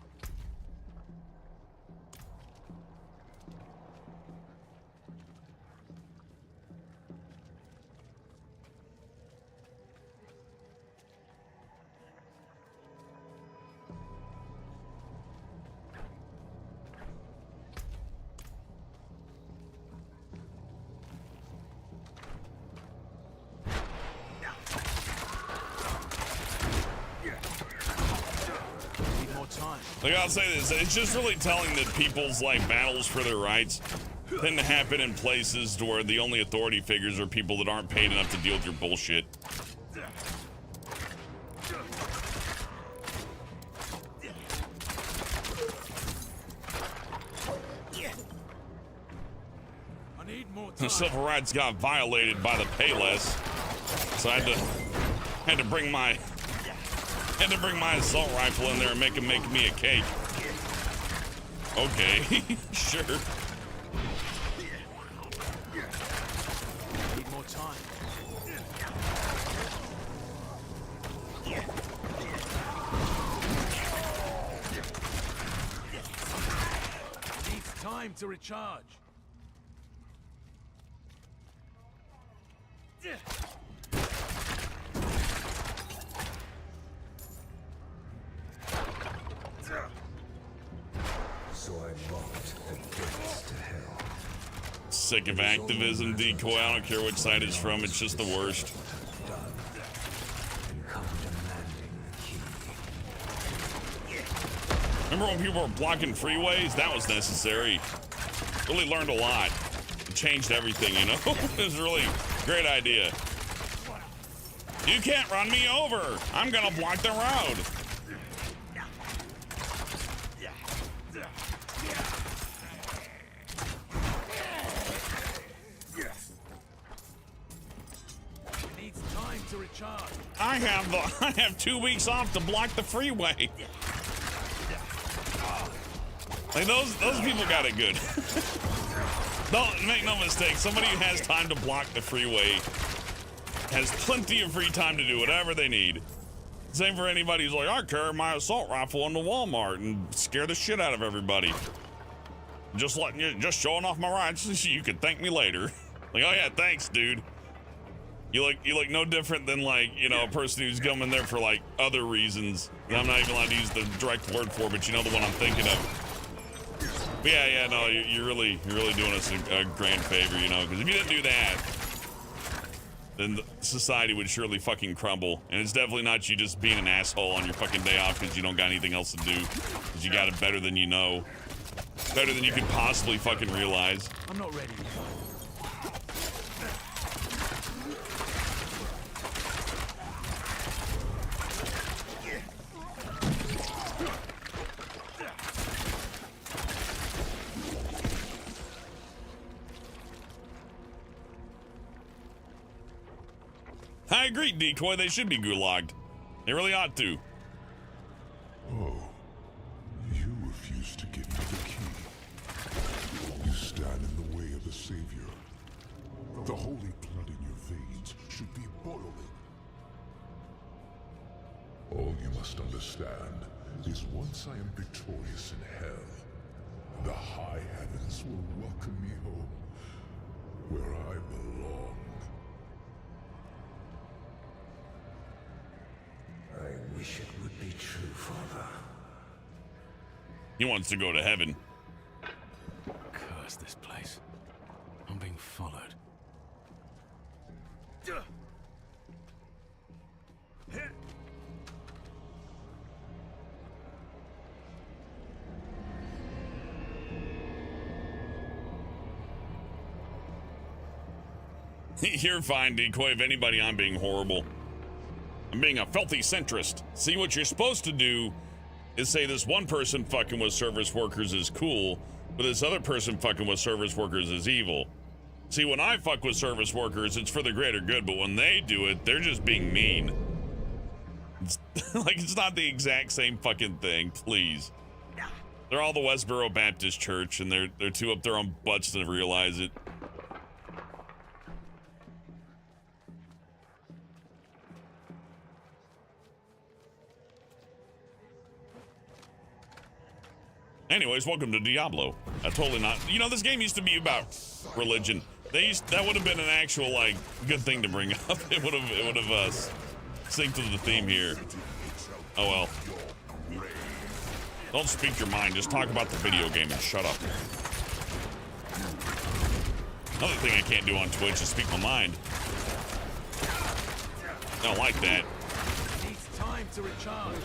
Like, I'll say this, it's just really telling that people's, like, battles for their rights tend to happen in places to where the only authority figures are people that aren't paid enough to deal with your bullshit. The civil rights got violated by the Payless, so I had to bring my assault rifle in there and make him make me a cake. Okay, sure. Need more time. Needs time to recharge. So I locked the gates to hell. Sick of activism, Decoy. I don't care which side it's from, it's just the worst. Remember when people were blocking freeways? That was necessary. Really learned a lot. It changed everything, you know? It was really a great idea. You can't run me over. I'm gonna block the road. Needs time to recharge. I have 2 weeks off to block the freeway. Like those people got it good. Don't make no mistake. Somebody who has time to block the freeway has plenty of free time to do whatever they need. Same for anybody who's like, I carry my assault rifle into Walmart and scare the shit out of everybody. Just showing off my rights. You can thank me later. Like, oh yeah, thanks, dude. You look no different than, like, you know, a person who's coming there for like other reasons that I'm not even allowed to use the direct word for, but you know the one I'm thinking of. But yeah, no, you're really doing us a grand favor, you know, because if you didn't do that, then society would surely fucking crumble. And it's definitely not you just being an asshole on your fucking day off because you don't got anything else to do, because you got it better than you know, better than you could possibly fucking realize. I'm not ready. I agree, Decoy. They should be gulagged. They really ought to. Oh, you refuse to give me the key. You stand in the way of the Savior. The holy blood in your veins should be boiling. All you must understand is once I am victorious in hell, the high heavens will welcome me home, where I belong. I wish it would be true, Father. He wants to go to heaven. Curse this place. I'm being followed. You're fine, Decoy. If anybody, I'm being horrible. I'm being a filthy centrist. See, what you're supposed to do is say this one person fucking with service workers is cool, but this other person fucking with service workers is evil. See, when I fuck with service workers, it's for the greater good, but when they do it, they're just being mean. It's, like, it's not the exact same fucking thing, please. They're all the Westboro Baptist Church, and they're too up their own butts to realize it. Anyways, welcome to Diablo. Totally not. You know, this game used to be about religion. That would have been an actual, like, good thing to bring up. It would have synced to the theme here. Oh well. Don't speak your mind. Just talk about the video game and shut up. Another thing I can't do on Twitch is speak my mind. I don't like that. Needs time to recharge.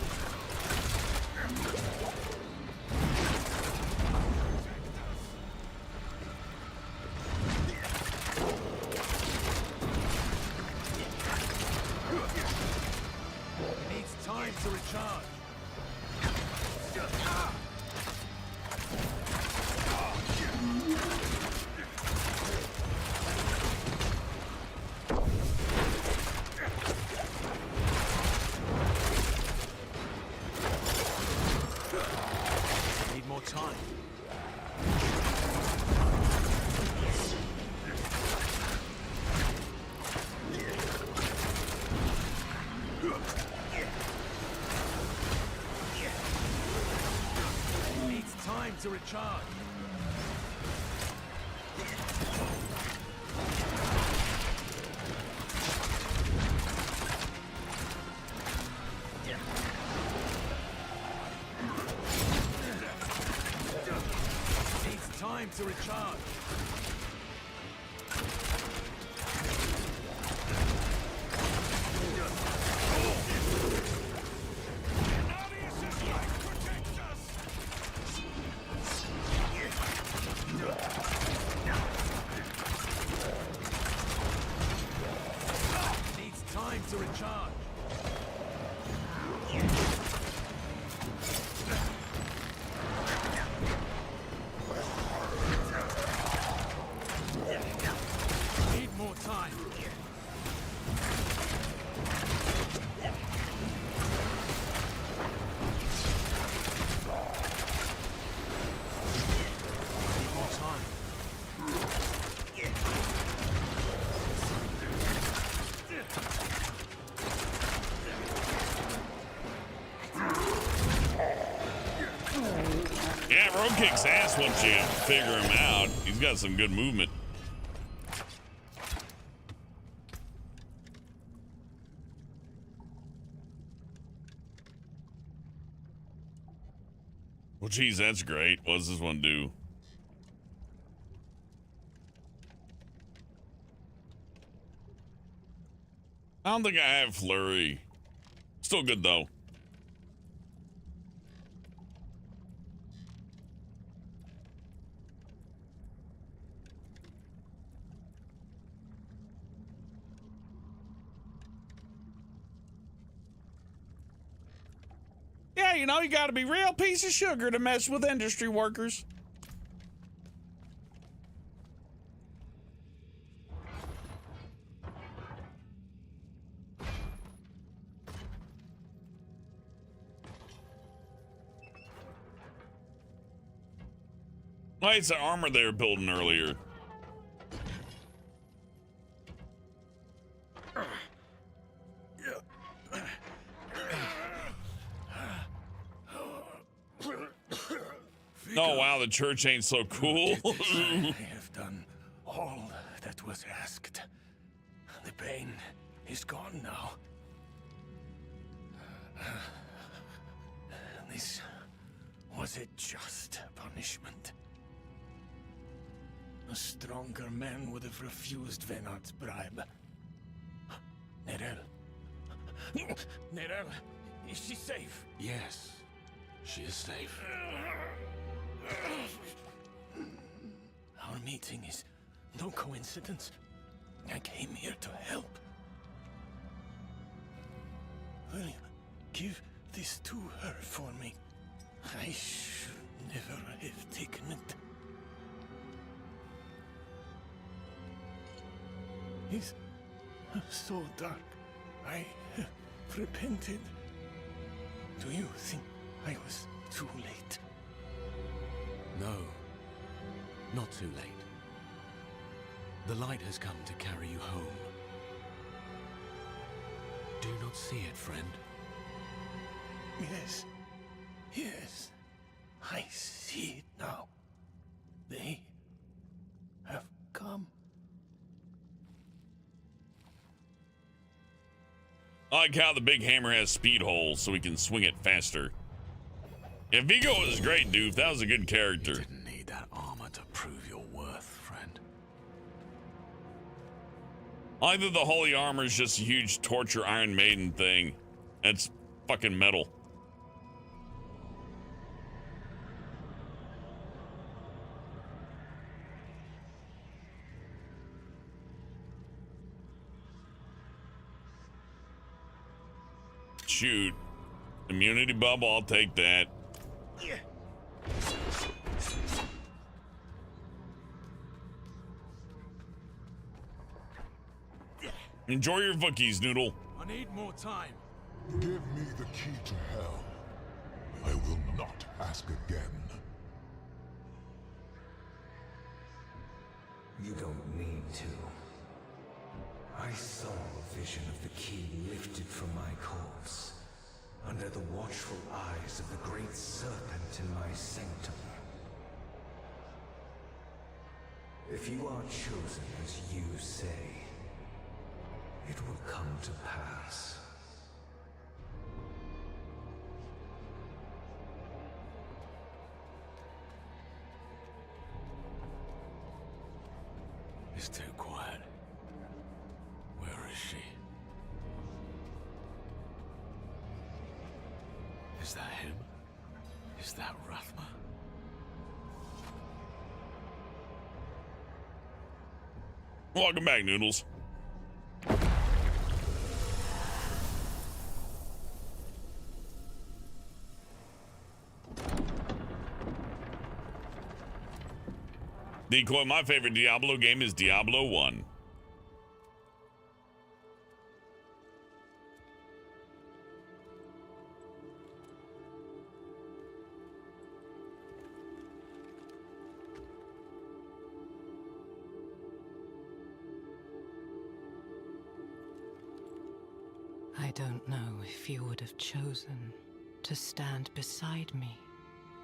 Needs time to recharge. Need more time. Needs time to recharge. Needs time to recharge. Needs time to recharge. Need more time. Need more time. Yeah, Rogue kicks ass once you figure him out. He's got some good movement. Well, geez, that's great. What does this one do? I don't think I have Flurry. Still good, though. Yeah, you know, you gotta be real piece of sugar to mess with industry workers. Oh, it's the armor they were building earlier. Oh wow, the church ain't so cool. I have done all that was asked. The pain is gone now. This was a just punishment. A stronger man would have refused Venard's bribe. Nerel. Nerel, is she safe? Yes, she is safe. Our meeting is no coincidence. I came here to help. William, give this to her for me. I should never have taken it. It's so dark. I have repented. Do you think I was too late? No, not too late. The light has come to carry you home. Do you not see it, friend? Yes. Yes. I see it now. They have come. I like how the big hammer has speed holes so we can swing it faster. Yeah, Vigo was great, dude. That was a good character. You didn't need that armor to prove your worth, friend. Either the holy armor is just a huge torture Iron Maiden thing. It's fucking metal. Shoot. Immunity bubble, I'll take that. Enjoy your Vookies, Noodle. I need more time. Give me the key to hell. I will not ask again. You don't need to. I saw a vision of the key lifted from my corpse, under the watchful eyes of the great serpent in my sanctum. If you are chosen as you say, it will come to pass. It's too quiet. Where is she? Is that him? Is that Rathma? Welcome back, Noodles. Decoy, my favorite Diablo game is Diablo 1. I don't know if you would have chosen to stand beside me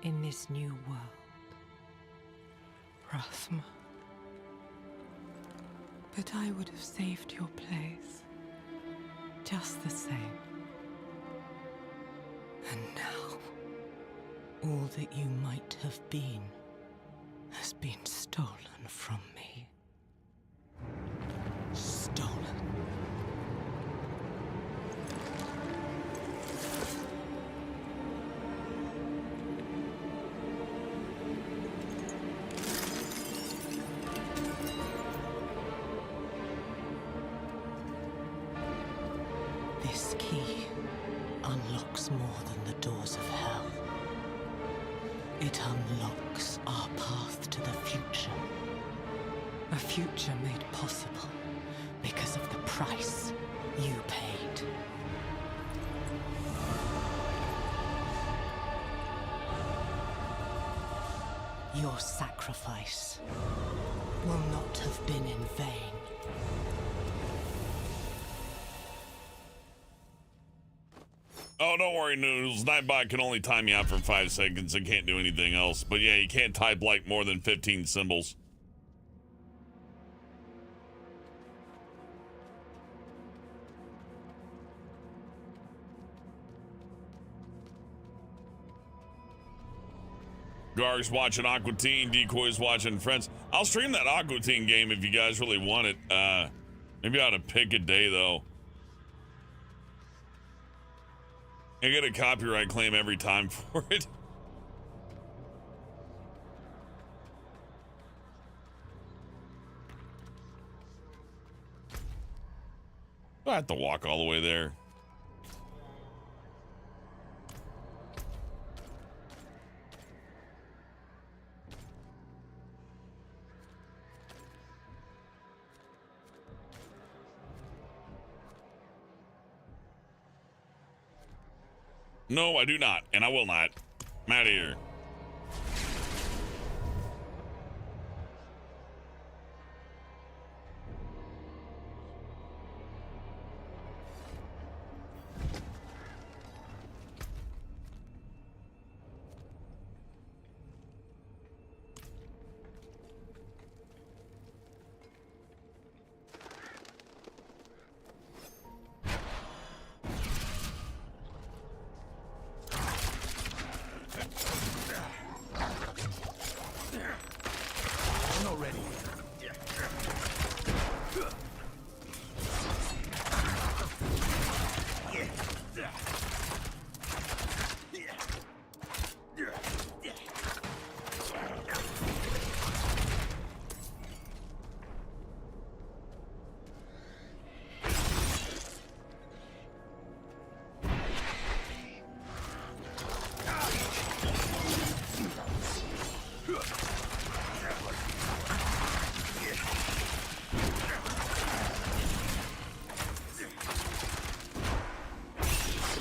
in this new world, Rathma. But I would have saved your place, just the same. And now, all that you might have been has been stolen from me. Stolen. This key unlocks more than the doors of hell. It unlocks our path to the future. A future made possible because of the price you paid. Your sacrifice will not have been in vain. Oh, don't worry, Noodles. Nightbot can only time you out for 5 seconds and can't do anything else. But yeah, you can't type like more than 15 symbols. Garg's watching Aqua Teen, Decoy's watching Friends. I'll stream that Aqua Teen game if you guys really want it. Maybe I ought to pick a day, though. I get a copyright claim every time for it. I have to walk all the way there? No, I do not, and I will not. I'm out of here. I'm not ready.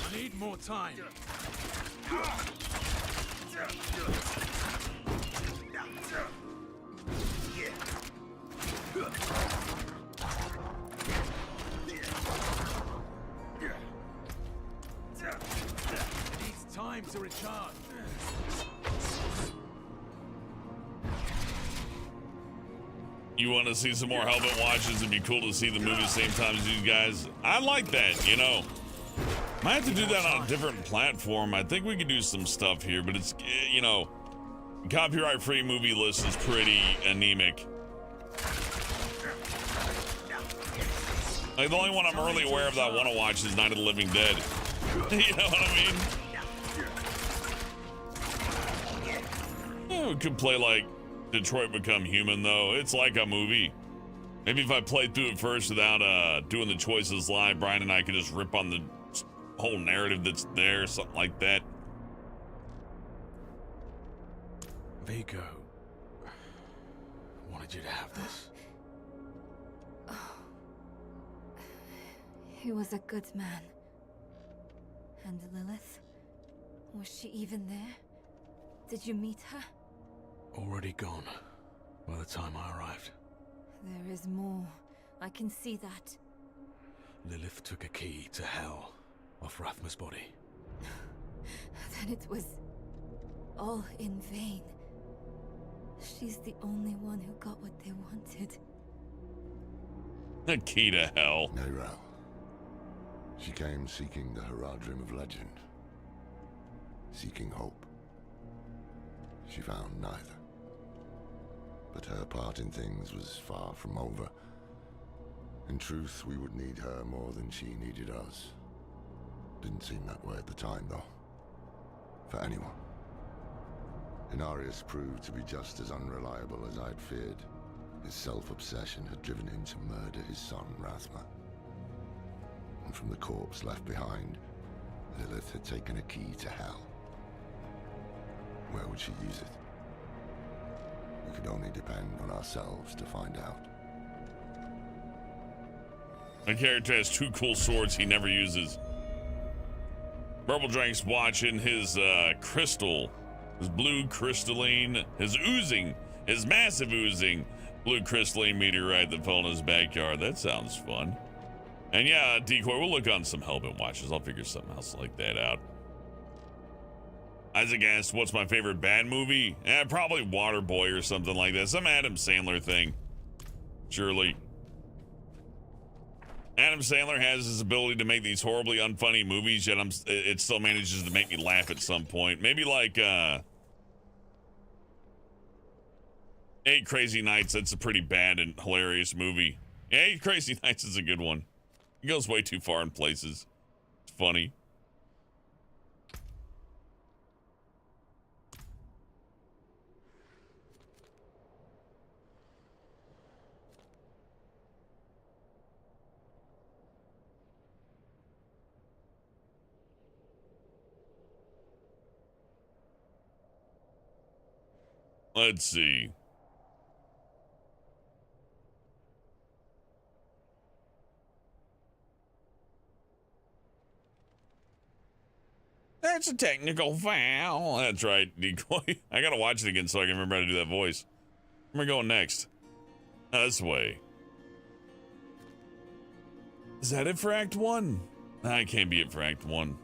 I need more time. Needs time to recharge. You want to see some more Hellbent watches? It'd be cool to see the movie same time as you guys. I like that, you know. Might have to do that on a different platform. I think we could do some stuff here, but it's, you know, copyright-free movie list is pretty anemic. Like, the only one I'm really aware of that I want to watch is Night of the Living Dead. You know what I mean? Yeah, we could play, like, Detroit Become Human, though. It's like a movie. Maybe if I played through it first without doing the choices live, Brian and I could just rip on the whole narrative that's there, something like that. Vigo wanted you to have this. He was a good man. And Lilith? Was she even there? Did you meet her? Already gone by the time I arrived. There is more. I can see that. Lilith took a key to hell off Rathma's body. Then it was all in vain. She's the only one who got what they wanted. The key to hell. Neyrel. She came seeking the Haradrim of legend. Seeking hope. She found neither. But her part in things was far from over. In truth, we would need her more than she needed us. Didn't seem that way at the time, though. For anyone. Inarius proved to be just as unreliable as I'd feared. His self-obsession had driven him to murder his son, Rathma. And from the corpse left behind, Lilith had taken a key to hell. Where would she use it? We could only depend on ourselves to find out. My character has two cool swords he never uses. Purple Drank's watching his crystal, his blue crystalline, his oozing, his massive oozing blue crystalline meteorite that fell in his backyard. That sounds fun. And yeah, Decoy, we'll look on some Hellbent watches. I'll figure something else like that out. Isaac asked, what's my favorite bad movie? Probably Waterboy or something like that. Some Adam Sandler thing. Surely. Adam Sandler has his ability to make these horribly unfunny movies, yet it still manages to make me laugh at some point. Maybe like 8 Crazy Nights. That's a pretty bad and hilarious movie. Yeah, 8 Crazy Nights is a good one. It goes way too far in places. It's funny. Let's see. That's a technical foul. That's right, Decoy. I gotta watch it again so I can remember how to do that voice. Where am I going next? This way. Is that it for Act 1? I can't be it for Act 1.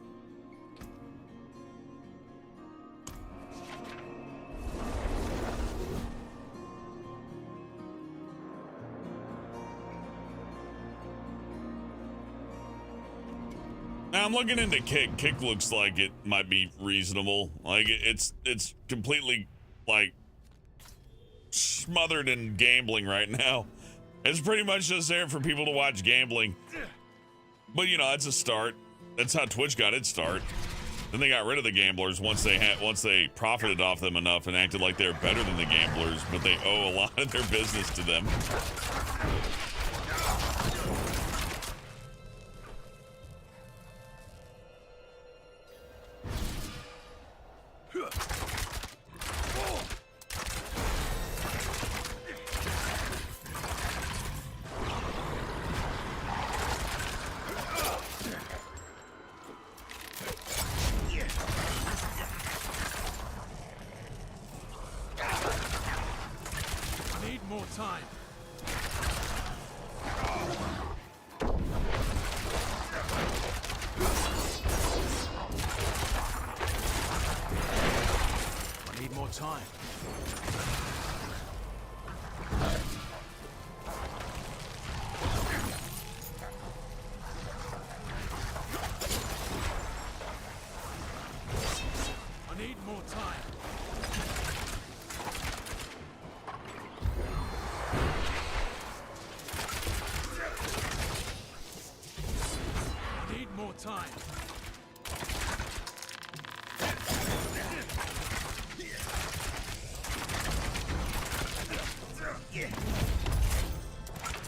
Now I'm looking into Kick. Kick looks like it might be reasonable. Like it's completely like smothered in gambling right now. It's pretty much just there for people to watch gambling. But you know, it's a start. That's how Twitch got its start. Then they got rid of the gamblers once they profited off them enough and acted like they're better than the gamblers, but they owe a lot of their business to them.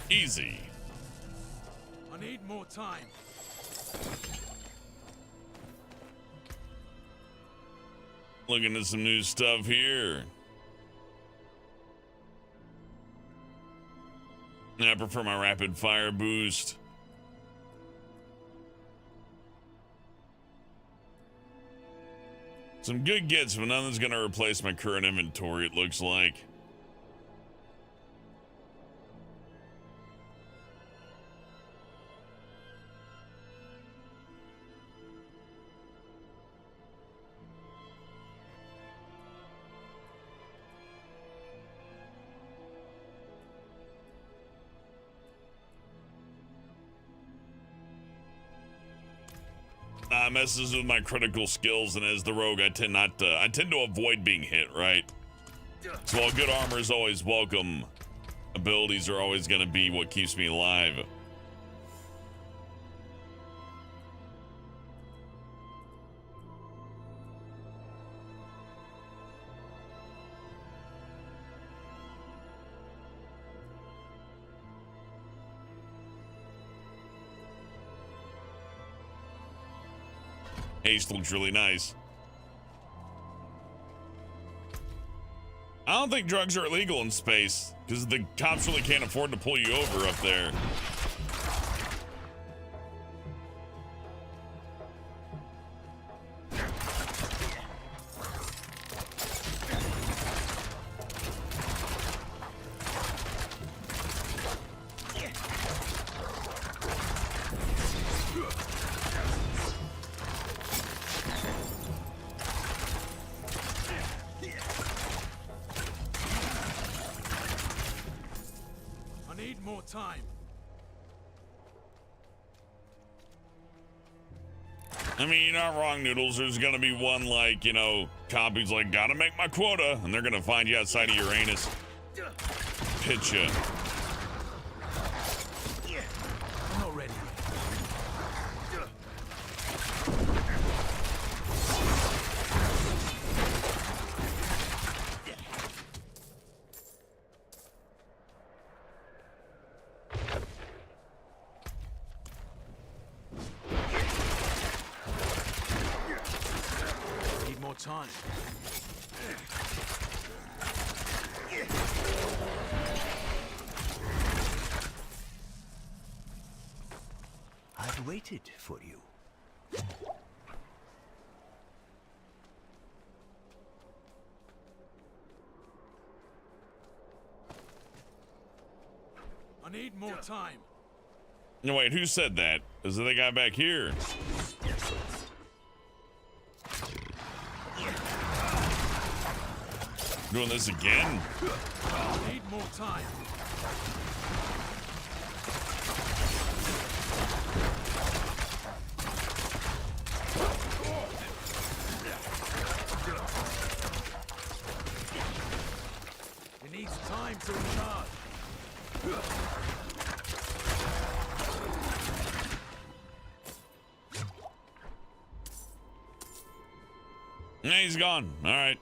Easy. I need more time. Looking at some new stuff here. I prefer my rapid fire boost. Some good gets, but nothing's gonna replace my current inventory, it looks like. Messes with my critical skills, and as the rogue, I tend to avoid being hit, right? So while good armor is always welcome, abilities are always going to be what keeps me alive. Haste looks really nice. I don't think drugs are illegal in space because the cops really can't afford to pull you over up there. I mean, you're not wrong, Noodles. There's gonna be one, like, you know, cop who's like, gotta make my quota, and they're gonna find you outside of Uranus. Pitch ya. I'm not ready. Time. waited for you. I need more time. No, wait, who said that? Is it the guy back here? Doing this again? I need more time. It needs time to recharge. Yeah, he's gone. All right.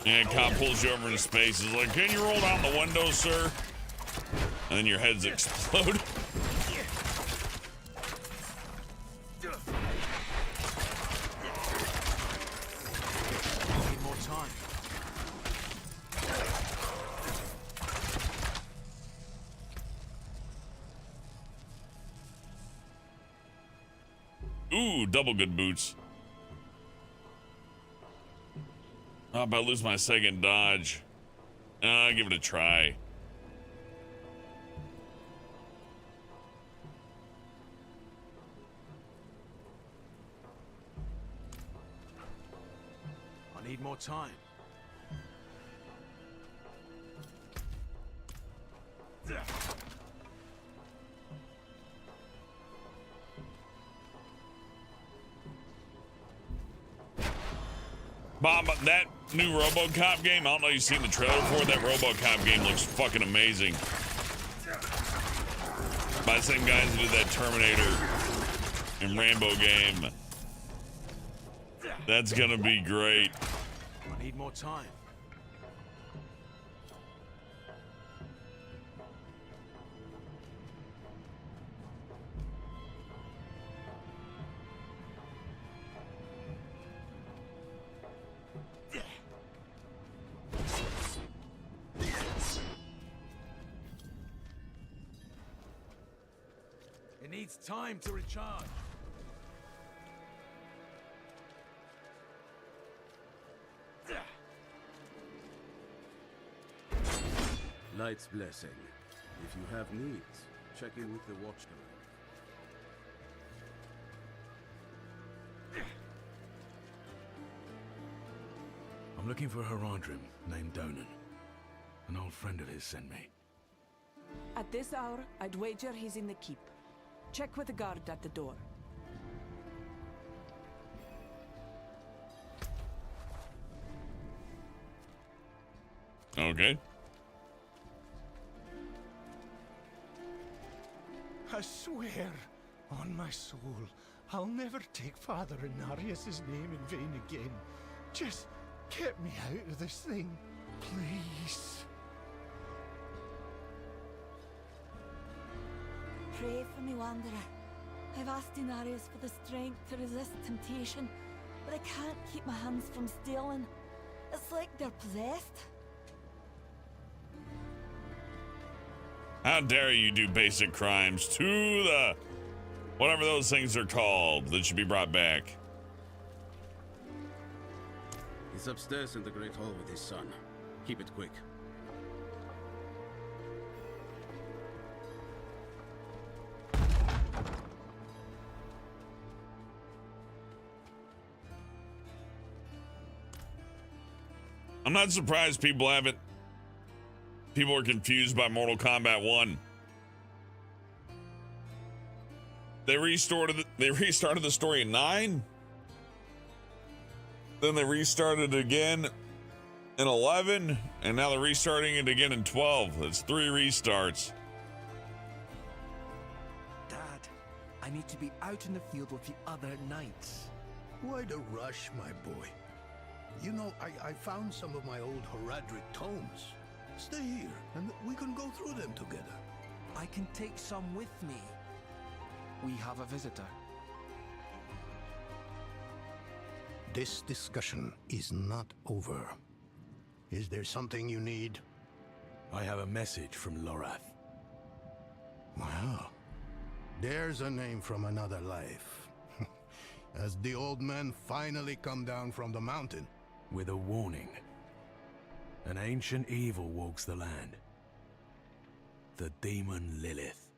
Yeah, cop pulls you over in space. Is like, can you roll down the window, sir? And then your heads explode. Need more time. Ooh, double good boots. I'm about to lose my second dodge. Give it a try. I need more time. Bob, that new RoboCop game, I don't know if you've seen the trailer for it. That RoboCop game looks fucking amazing. By the same guys who did that Terminator and Rambo game. That's gonna be great. I need more time. It needs time to recharge. Light's blessing. If you have needs, check in with the watch command. I'm looking for a Herondrim named Donan. An old friend of his sent me. At this hour, I'd wager he's in the keep. Check with the guard at the door. Okay. I swear, on my soul, I'll never take Father Inarius' name in vain again. Just get me out of this thing, please. Pray for me, Wanderer. I've asked Inarius for the strength to resist temptation, but I can't keep my hands from stealing. It's like they're possessed. How dare you do basic crimes to the whatever those things are called that should be brought back. He's upstairs in the Great Hall with his son. Keep it quick. I'm not surprised people are confused by Mortal Kombat 1. They restarted the story in 9. Then they restarted it again in 11, and now they're restarting it again in 12. It's 3 restarts. Dad, I need to be out in the field with the other knights. Why the rush, my boy? You know, I found some of my old Horadric tomes. Stay here, and we can go through them together. I can take some with me. We have a visitor. This discussion is not over. Is there something you need? I have a message from Lorath. Well, there's a name from another life. Has the old man finally come down from the mountain? With a warning. An ancient evil walks the land. The demon Lilith.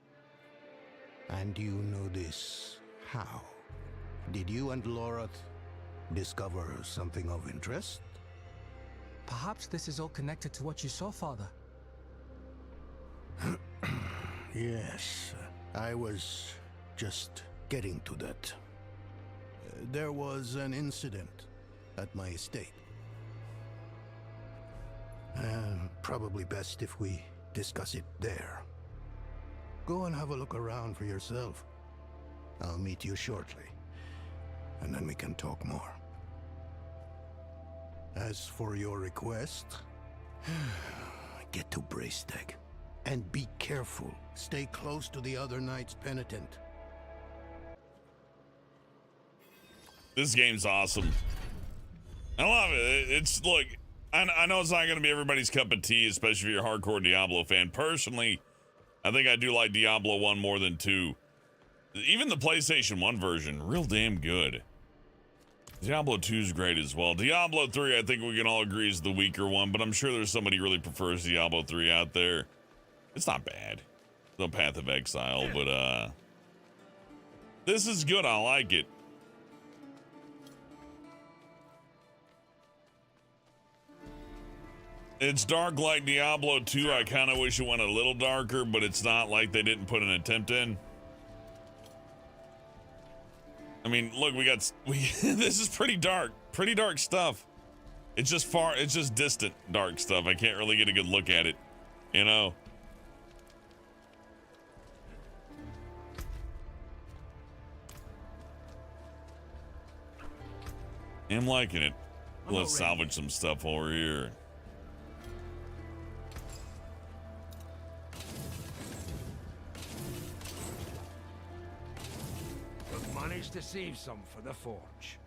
And you know this how? Did you and Lorath discover something of interest? Perhaps this is all connected to what you saw, Father. Yes, I was just getting to that. There was an incident at my estate. Probably best if we discuss it there. Go and have a look around for yourself. I'll meet you shortly, and then we can talk more. As for your request, get to Braystag. And be careful. Stay close to the other Knights Penitent. This game's awesome. I love it. It's, look, I know it's not going to be everybody's cup of tea, especially if you're a hardcore Diablo fan. Personally, I think I do like Diablo 1 more than 2. Even the PlayStation 1 version, real damn good. Diablo 2 is great as well. Diablo 3, I think we can all agree, is the weaker one, but I'm sure there's somebody who really prefers Diablo 3 out there. It's not bad. The Path of Exile, but this is good. I like it. It's dark like Diablo 2. I kind of wish it went a little darker, but it's not like they didn't put an attempt in. I mean, look, this is pretty dark stuff. It's just distant dark stuff. I can't really get a good look at it, you know? I'm liking it. Let's salvage some stuff over here. We've managed to save some for the forge.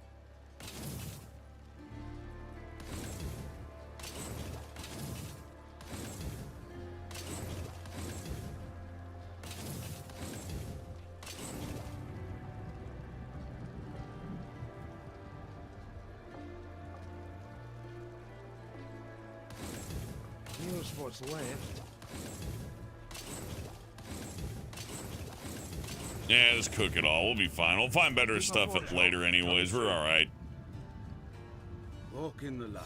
Here's what's left. Yeah, just cook it all. We'll be fine. We'll find better stuff later anyways. We're all right. Walk in the light.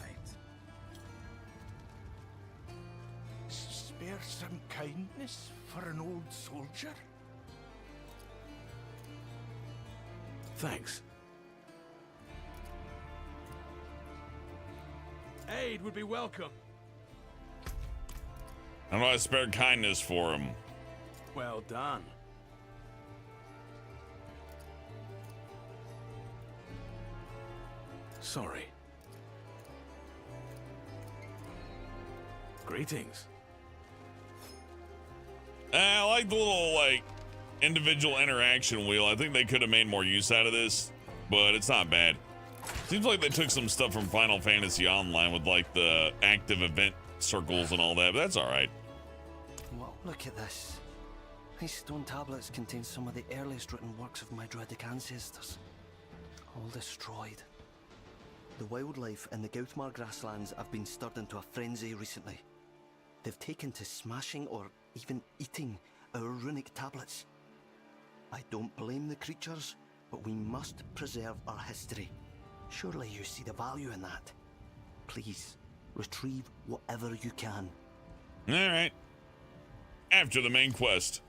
Spare some kindness for an old soldier? Thanks. Aid would be welcome. How do I spare kindness for him? Well done. Sorry. Greetings. I like the little, individual interaction wheel. I think they could have made more use out of this, but it's not bad. Seems like they took some stuff from Final Fantasy Online with, the active event circles and all that, but that's all right. Well, look at this. These stone tablets contain some of the earliest written works of my Druidic ancestors. All destroyed. The wildlife in the Gauthmar grasslands have been stirred into a frenzy recently. They've taken to smashing or even eating our runic tablets. I don't blame the creatures, but we must preserve our history. Surely you see the value in that. Please, retrieve whatever you can. All right. After the main quest.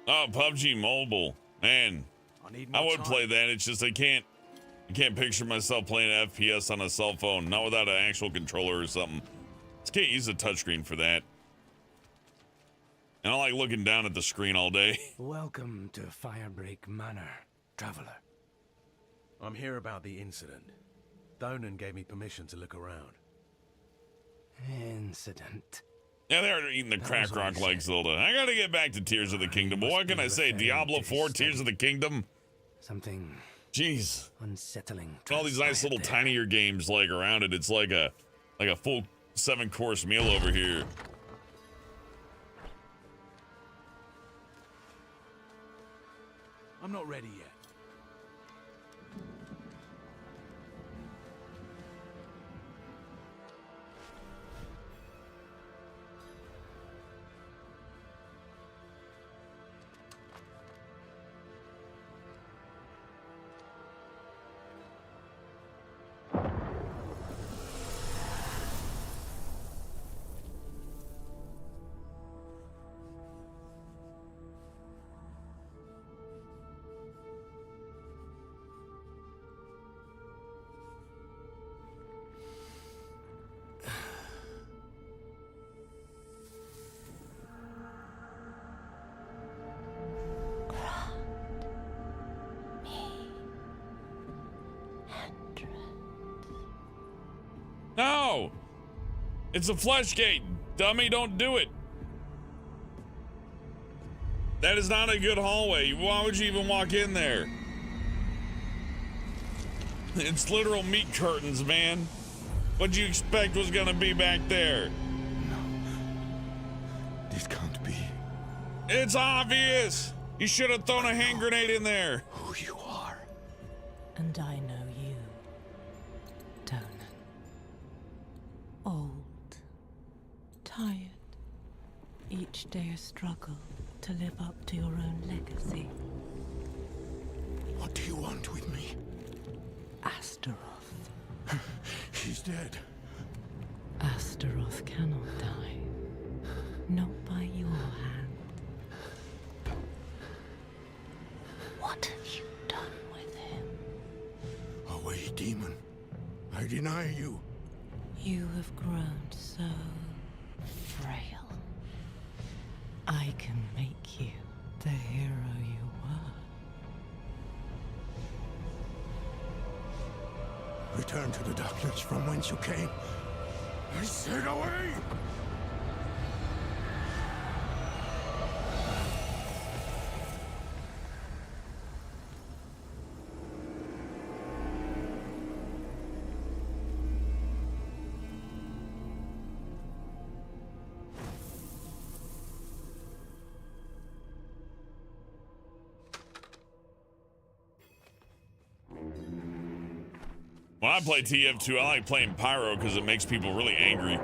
Oh, PUBG Mobile. Man, I would play that. It's just I can't picture myself playing FPS on a cell phone, not without an actual controller or something. Just can't use a touchscreen for that. And I like looking down at the screen all day. Welcome to Firebreak Manor, traveler. I'm here about the incident. Donan gave me permission to look around. incident. Yeah, they're eating the crack rock like Zelda. I gotta get back to Tears of the Kingdom. But what can I say? Diablo 4, Tears of the Kingdom? Something jeez, unsettling. All these nice little tinier games like around it. It's like a full 7-course meal over here. I'm not ready yet. No! It's a flesh gate. Dummy, don't do it. That is not a good hallway. Why would you even walk in there? It's literal meat curtains, man. What'd you expect was gonna be back there? No. This can't be. It's obvious. You should have thrown a hand grenade in there. Who you are. And I know you, Donan. Old, tired, each day a struggle to live up to your own legacy. What do you want with me? Astaroth. He's dead. Astaroth cannot die. Not by your hand. What have you done with him? Away, demon. I deny you. You have grown so frail. I can make you the hero you were. Return to the darkness from whence you came. I said away! When I play TF2, I like playing Pyro because it makes people really angry.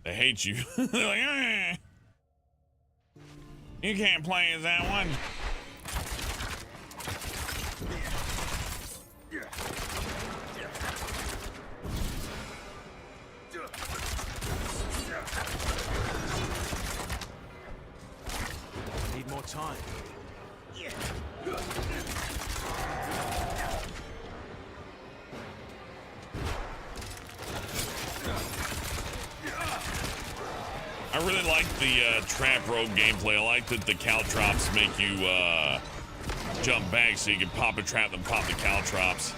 They hate you. They're like, eh. You can't play as that one. Need more time. I really like the Trap Rogue gameplay. I like that the caltrops make you jump back so you can pop a trap and pop the caltrops.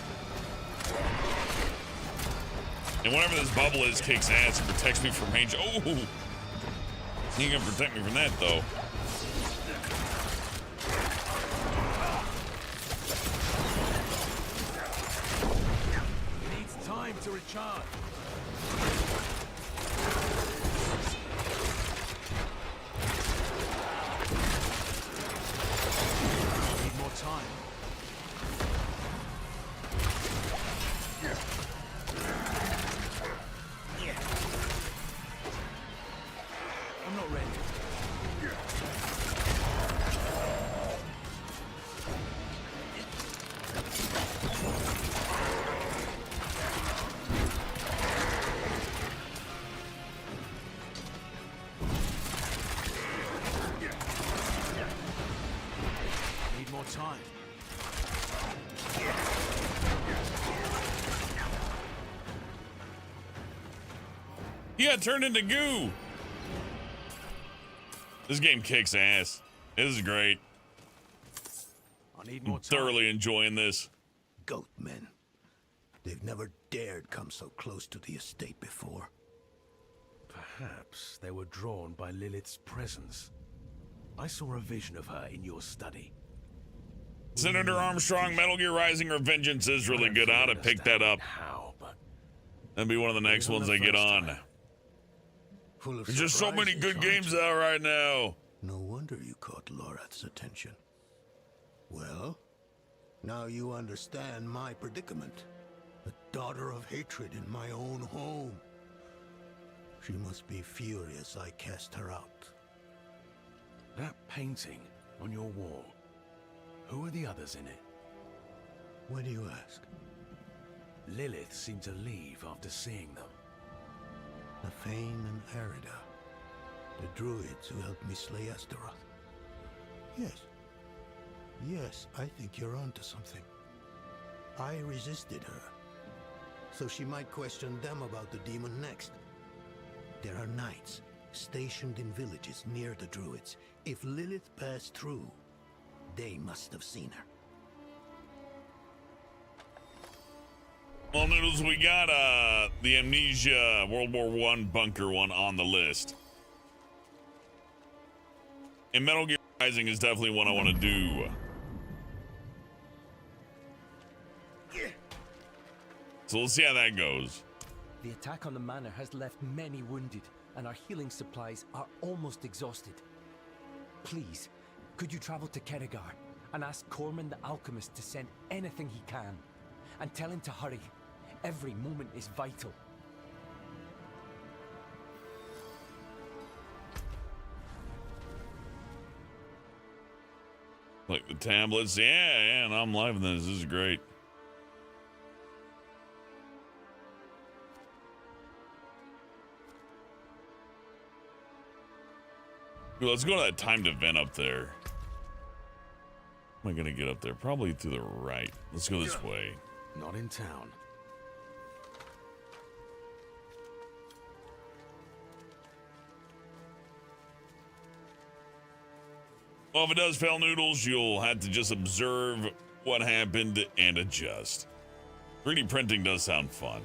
And whatever this bubble is kicks ass. It protects me from range. Oh! You can protect me from that, though. Needs time to recharge. Need more time. I'm not ready. Need more time. He got turned into goo. This game kicks ass. This is great. I need more I'm time. thoroughly enjoying this. Goat men. They've never dared come so close to the estate before. Perhaps they were drawn by Lilith's presence. I saw a vision of her in your study. Senator Armstrong, Metal Gear Rising Revengeance is really good. I ought to pick that up. How, but That'd be one of the next ones I get on. There's just so many good games out right now. No wonder you caught Lorath's attention. Well, now you understand my predicament. A daughter of hatred in my own home. She must be furious I cast her out. that painting on your wall, who are the others in it? Why do you ask? Lilith seemed to leave after seeing them. Nathane and Arida, the druids who helped me slay Astaroth. Yes. Yes, I think you're onto something. I resisted her, so she might question them about the demon next. There are knights stationed in villages near the druids. If Lilith passed through, they must have seen her. Well, Noodles, we got the Amnesia World War I bunker one on the list. And Metal Gear Rising is definitely one I want to do. So we'll see how that goes. The attack on the manor has left many wounded, and our healing supplies are almost exhausted. Please, could you travel to Keregar and ask Corman the Alchemist to send anything he can? And tell him to hurry. Every moment is vital. Like the tablets. Yeah, and I'm live in this. This is great. Ooh, let's go to that timed event up there. How am I gonna get up there? Probably to the right. Let's go this way. Not in town. Well, if it does fail, Noodles, you'll have to just observe what happened and adjust. 3D printing does sound fun.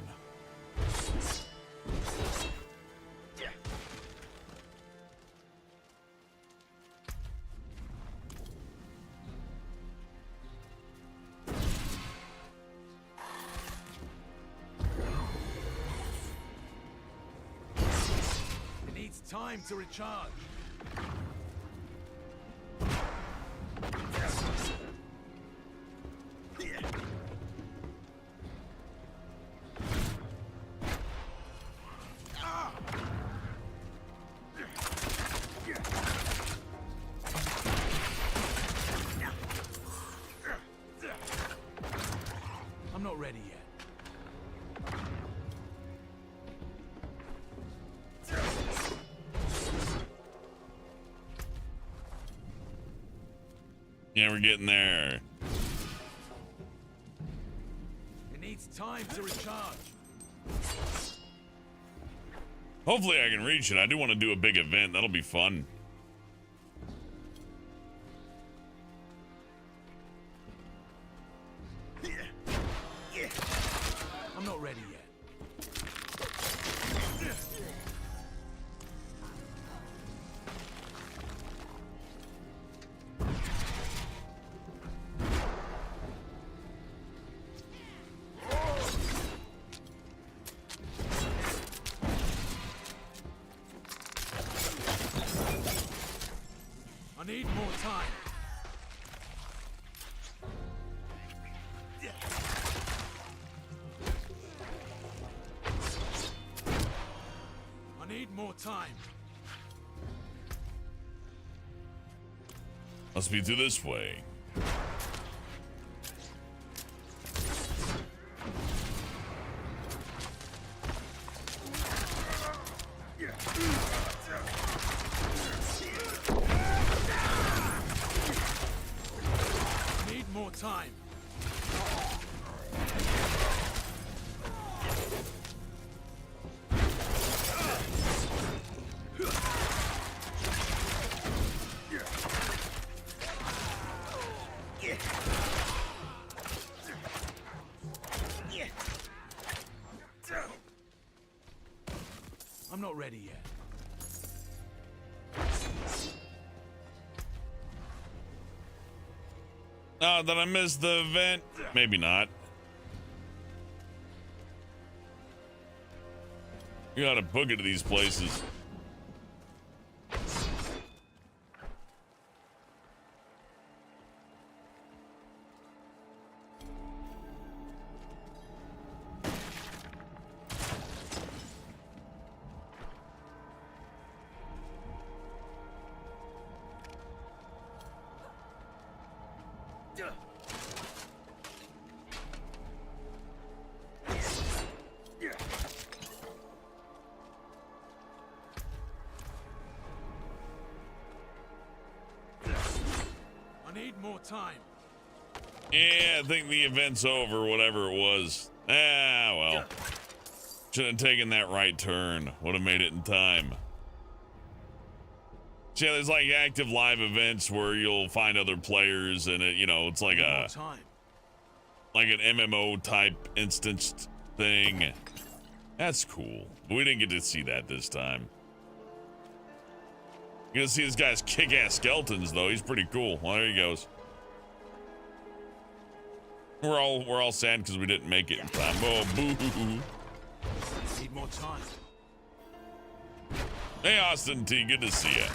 It needs time to recharge. I'm not ready yet. Yeah, we're getting there. It needs time to recharge. Hopefully I can reach it. I do want to do a big event. That'll be fun. I'm not ready yet. I need more time. I need more time. Must be through this way. I need more time. I'm not ready yet. Oh, did I miss the event? Maybe not. You gotta book it to these places. Time. Yeah, I think the event's over, whatever it was. Ah, well. Should have taken that right turn. Would have made it in time. So yeah, there's like active live events where you'll find other players and it, you know, it's like a like an MMO type instanced thing. That's cool. We didn't get to see that this time. You're gonna see this guy's kick-ass skeletons though. He's pretty cool. Well, there he goes. We're all sad because we didn't make it in time. Oh, boo! Need more time. Hey, Austin T, good to see ya.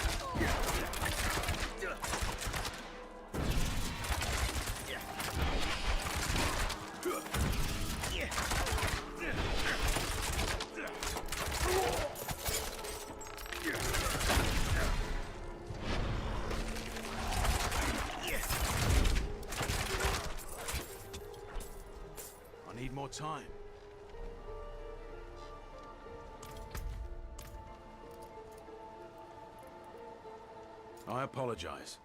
More time. I apologize.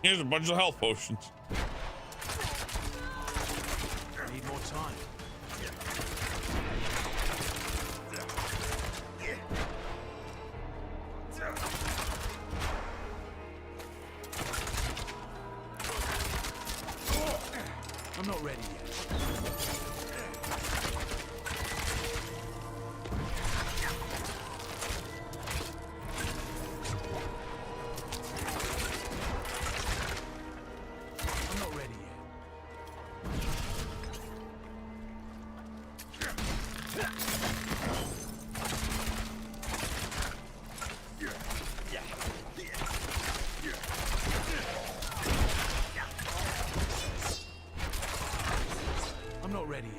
Here's a bunch of health potions. I need more time. I'm not ready yet. I'm not ready yet. I'm not ready yet.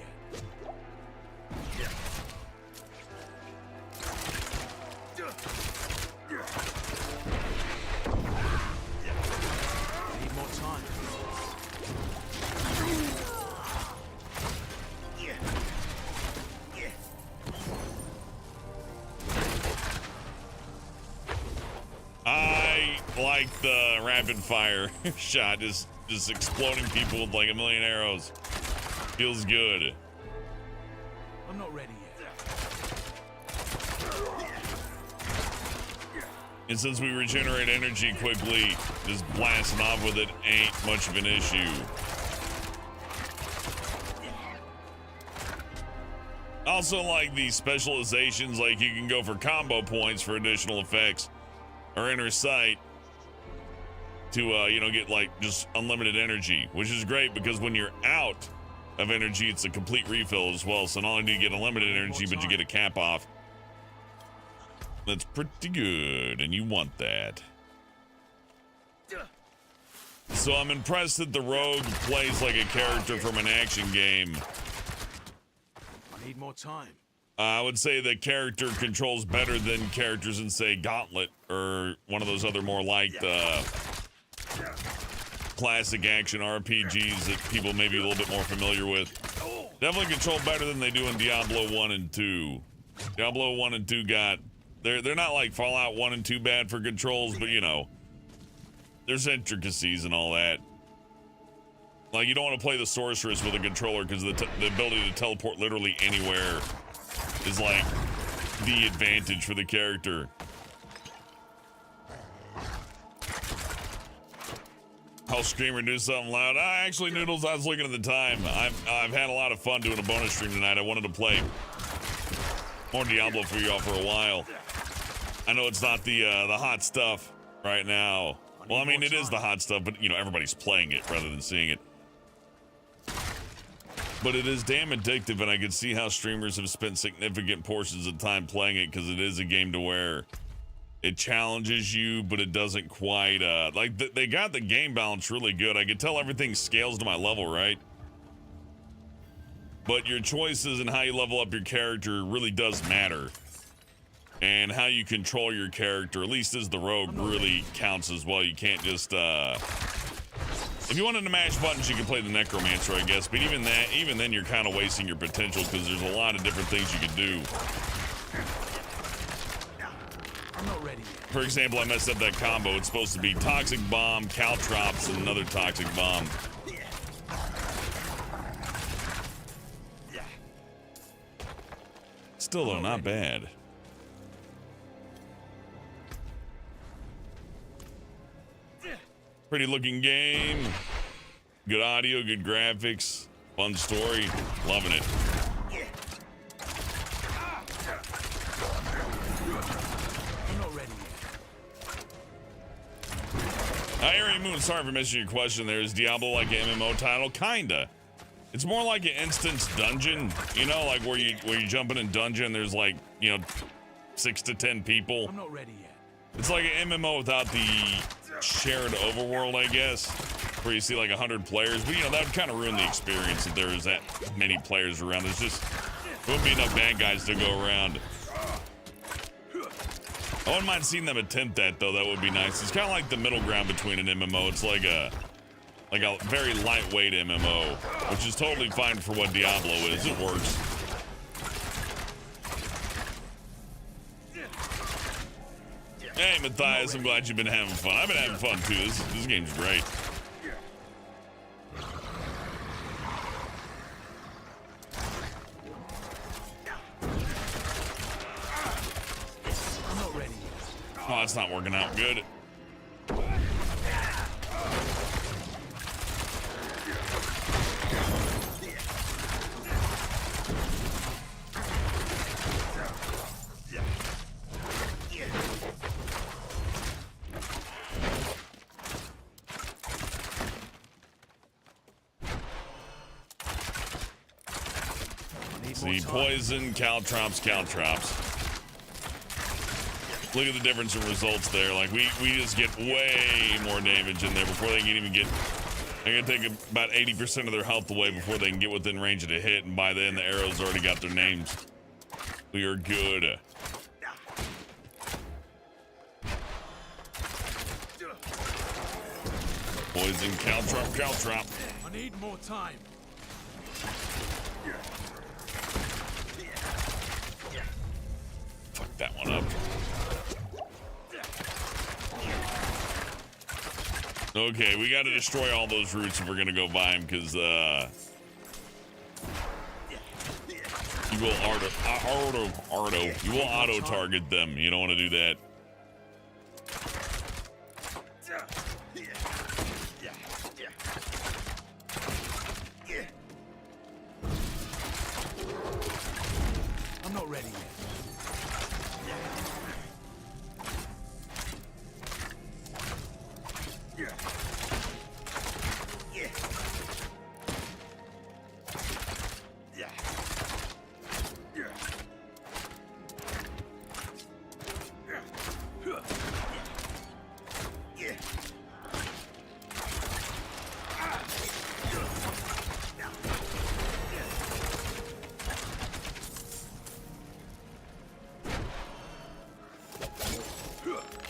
I need more time. I like the rapid fire shot, just exploding people with like a million arrows. Feels good. I'm not ready yet. And since we regenerate energy quickly, just blasting off with it ain't much of an issue. Also, like these specializations, like you can go for combo points for additional effects or inner sight to, you know, get like just unlimited energy, which is great because when you're out of energy, it's a complete refill as well. So not only do you get unlimited energy, but you get a cap off. That's pretty good, and you want that. So I'm impressed that the rogue plays like a character from an action game. I need more time. I would say the character controls better than characters in, say, Gauntlet or one of those other more like classic action RPGs that people may be a little bit more familiar with. Definitely control better than they do in Diablo 1 and 2. Diablo 1 and 2 got... They're not like Fallout 1 and 2 bad for controls, but you know, there's intricacies and all that. Like, you don't want to play the sorceress with a controller because the ability to teleport literally anywhere is like the advantage for the character. I'll scream or do something loud. Actually, Noodles, I was looking at the time. I've had a lot of fun doing a bonus stream tonight. I wanted to play more Diablo for y'all for a while. I know it's not the hot stuff right now. Well, I mean, it is the hot stuff, but, you know, everybody's playing it rather than seeing it. But it is damn addictive, and I can see how streamers have spent significant portions of time playing it, because it is a game to where it challenges you, but it doesn't quite, they got the game balance really good. I can tell everything scales to my level, right? But your choices and how you level up your character really does matter. And how you control your character, at least as the rogue, really counts as well. You can't just, if you wanted to mash buttons, you can play the necromancer, I guess. But even then, you're kind of wasting your potential, because there's a lot of different things you can do. I'm not ready yet. For example, I messed up that combo. It's supposed to be toxic bomb, caltrops, and another toxic bomb. Still, though, not bad. Pretty looking game. Good audio, good graphics, fun story. Loving it. I'm not ready yet. Ari Moon, sorry for missing your question there. Is Diablo like an MMO title? Kinda. It's more like an instance dungeon, you know, like where you jump in a dungeon, there's like, you know, 6 to 10 people. I'm not ready yet. It's like an MMO without the shared overworld, I guess, where you see like 100 players. But, you know, that would kind of ruin the experience if there was that many players around. There wouldn't be enough bad guys to go around. I wouldn't mind seeing them attempt that, though. That would be nice. It's kind of like the middle ground between an MMO. It's like a very lightweight MMO, which is totally fine for what Diablo is. It works. Hey, Matthias, I'm glad you've been having fun. I've been having fun, too. This game's great. I'm not ready. Oh, it's not working out good. See, poison, caltrops. Look at the difference in results there. Like, we just get way more damage in there before they can even get... They're gonna take about 80% of their health away before they can get within range of the hit, and by then the arrows already got their names. We are good. Poison, caltrop. I need more time. Fuck that one up. Okay, we gotta destroy all those roots if we're gonna go buy them, because you will auto target them. You don't want to do that. I'm not ready yet.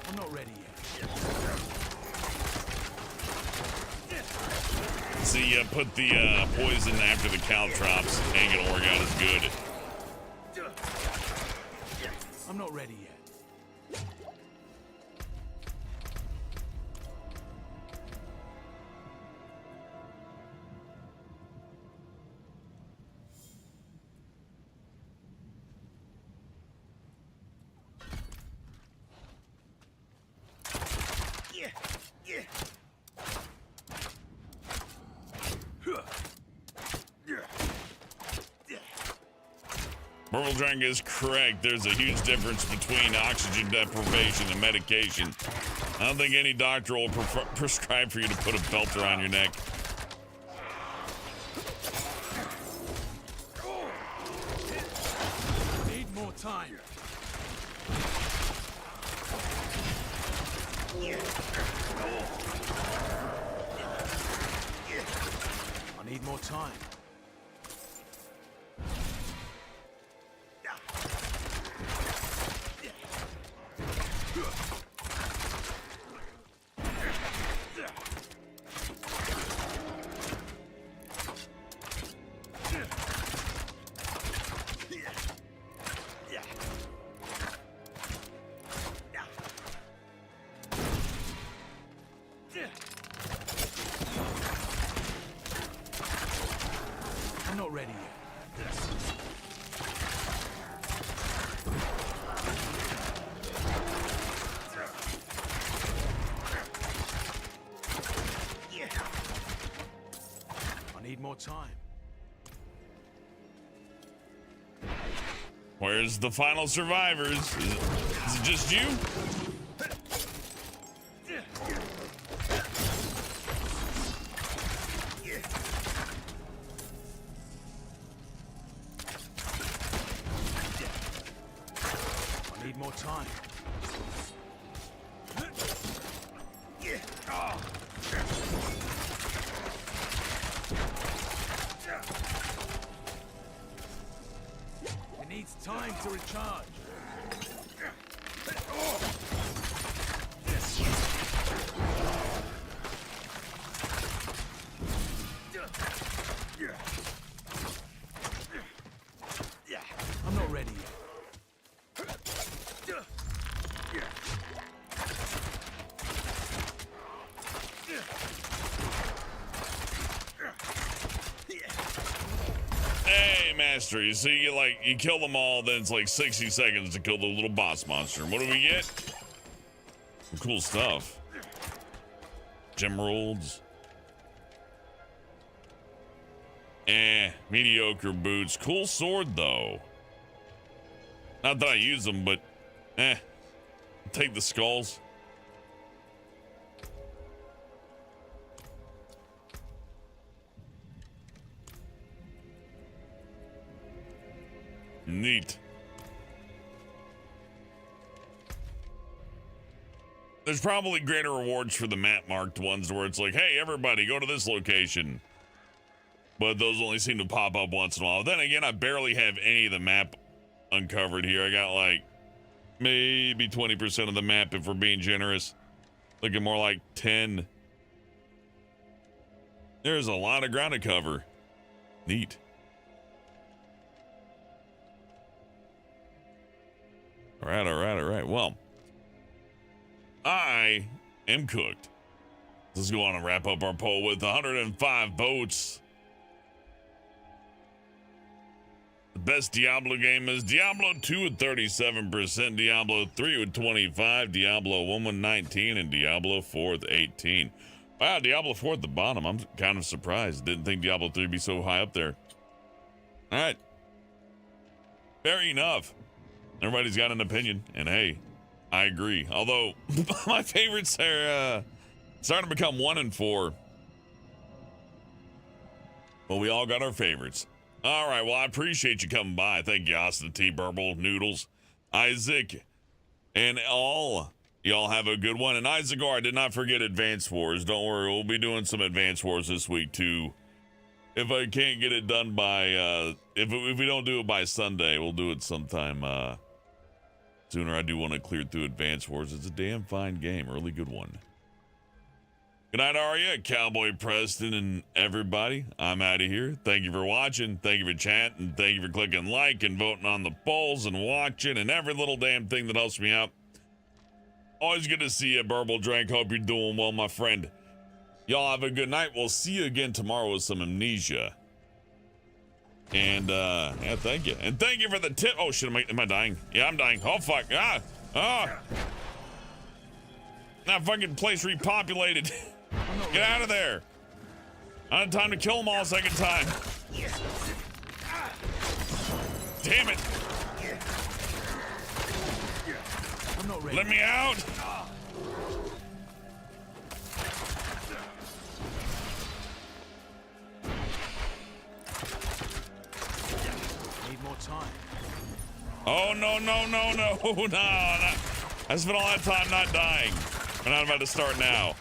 I'm not ready yet. See, put the poison after the caltrops. Ain't gonna work out as good. I'm not ready yet. Purple Dragon is correct. There's a huge difference between oxygen deprivation and medication. I don't think any doctor will prescribe for you to put a belt around your neck. Need more time. I need more time. I'm not ready yet. I need more time. Where's the final survivors? Is it just you? I need more time. It needs time to recharge. I'm not ready yet. Hey, Master, you see, you kill them all, then it's like 60 seconds to kill the little boss monster. What do we get? Some cool stuff. Gemeralds. Mediocre boots. Cool sword, though. Not that I use them, but take the skulls. Neat. There's probably greater rewards for the map marked ones where it's like, hey, everybody, go to this location. But those only seem to pop up once in a while. Then again, I barely have any of the map uncovered here. I got like maybe 20% of the map if we're being generous. Looking more like 10. There's a lot of ground to cover. Neat. All right. Well, I am cooked. Let's go on and wrap up our poll with 105 votes. The best Diablo game is Diablo 2 with 37%, Diablo 3 with 25%, Diablo 1 with 19%, and Diablo 4 with 18%. Wow, Diablo 4 at the bottom. I'm kind of surprised. Didn't think Diablo 3 would be so high up there. All right. Fair enough. Everybody's got an opinion, and hey, I agree. Although, my favorites are starting to become 1 and 4. Well, we all got our favorites. All right, well, I appreciate you coming by. Thank you, Austin T. Burble, Noodles, Isaac, and all. Y'all have a good one. And Isaac, I did not forget Advance Wars. Don't worry, we'll be doing some Advance Wars this week, too. If I can't get it done by, if we don't do it by Sunday, we'll do it sometime sooner. I do want to clear through Advance Wars. It's a damn fine game. Really good one. Good night, Arya, Cowboy Preston, and everybody. I'm out of here. Thank you for watching. Thank you for chatting. Thank you for clicking like and voting on the polls and watching and every little damn thing that helps me out. Always good to see you, Burble Drank. Hope you're doing well, my friend. Y'all have a good night. We'll see you again tomorrow with some amnesia. And, yeah, thank you. And thank you for the tip. Oh, shit, am I dying? Yeah, I'm dying. Oh, fuck. That fucking place repopulated. Get out of there. I had time to kill them all a second time. Damn it. I'm not ready. Let me out. Oh, no, no, no, no, no, no. I spent all that time not dying. We're not about to start now.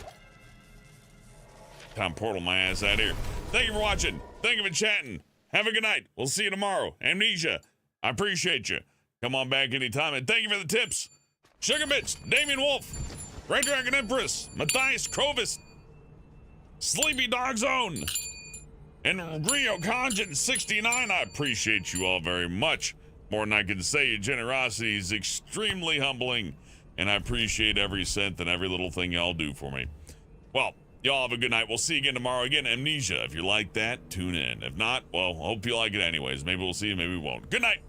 Time portal my ass out here. Thank you for watching. Thank you for chatting. Have a good night. We'll see you tomorrow. Amnesia, I appreciate you. Come on back anytime, and thank you for the tips. Sugar Bitch, Damien Wolf, Red Dragon Empress, Matthias Crovis, Sleepy Dog Zone, and Rio Conjun 69. I appreciate you all very much. More than I can say. Your generosity is extremely humbling, and I appreciate every cent and every little thing y'all do for me. Well, y'all have a good night. We'll see you again tomorrow. Again, Amnesia. If you like that, tune in. If not, well, I hope you like it anyways. Maybe we'll see you, maybe we won't. Good night.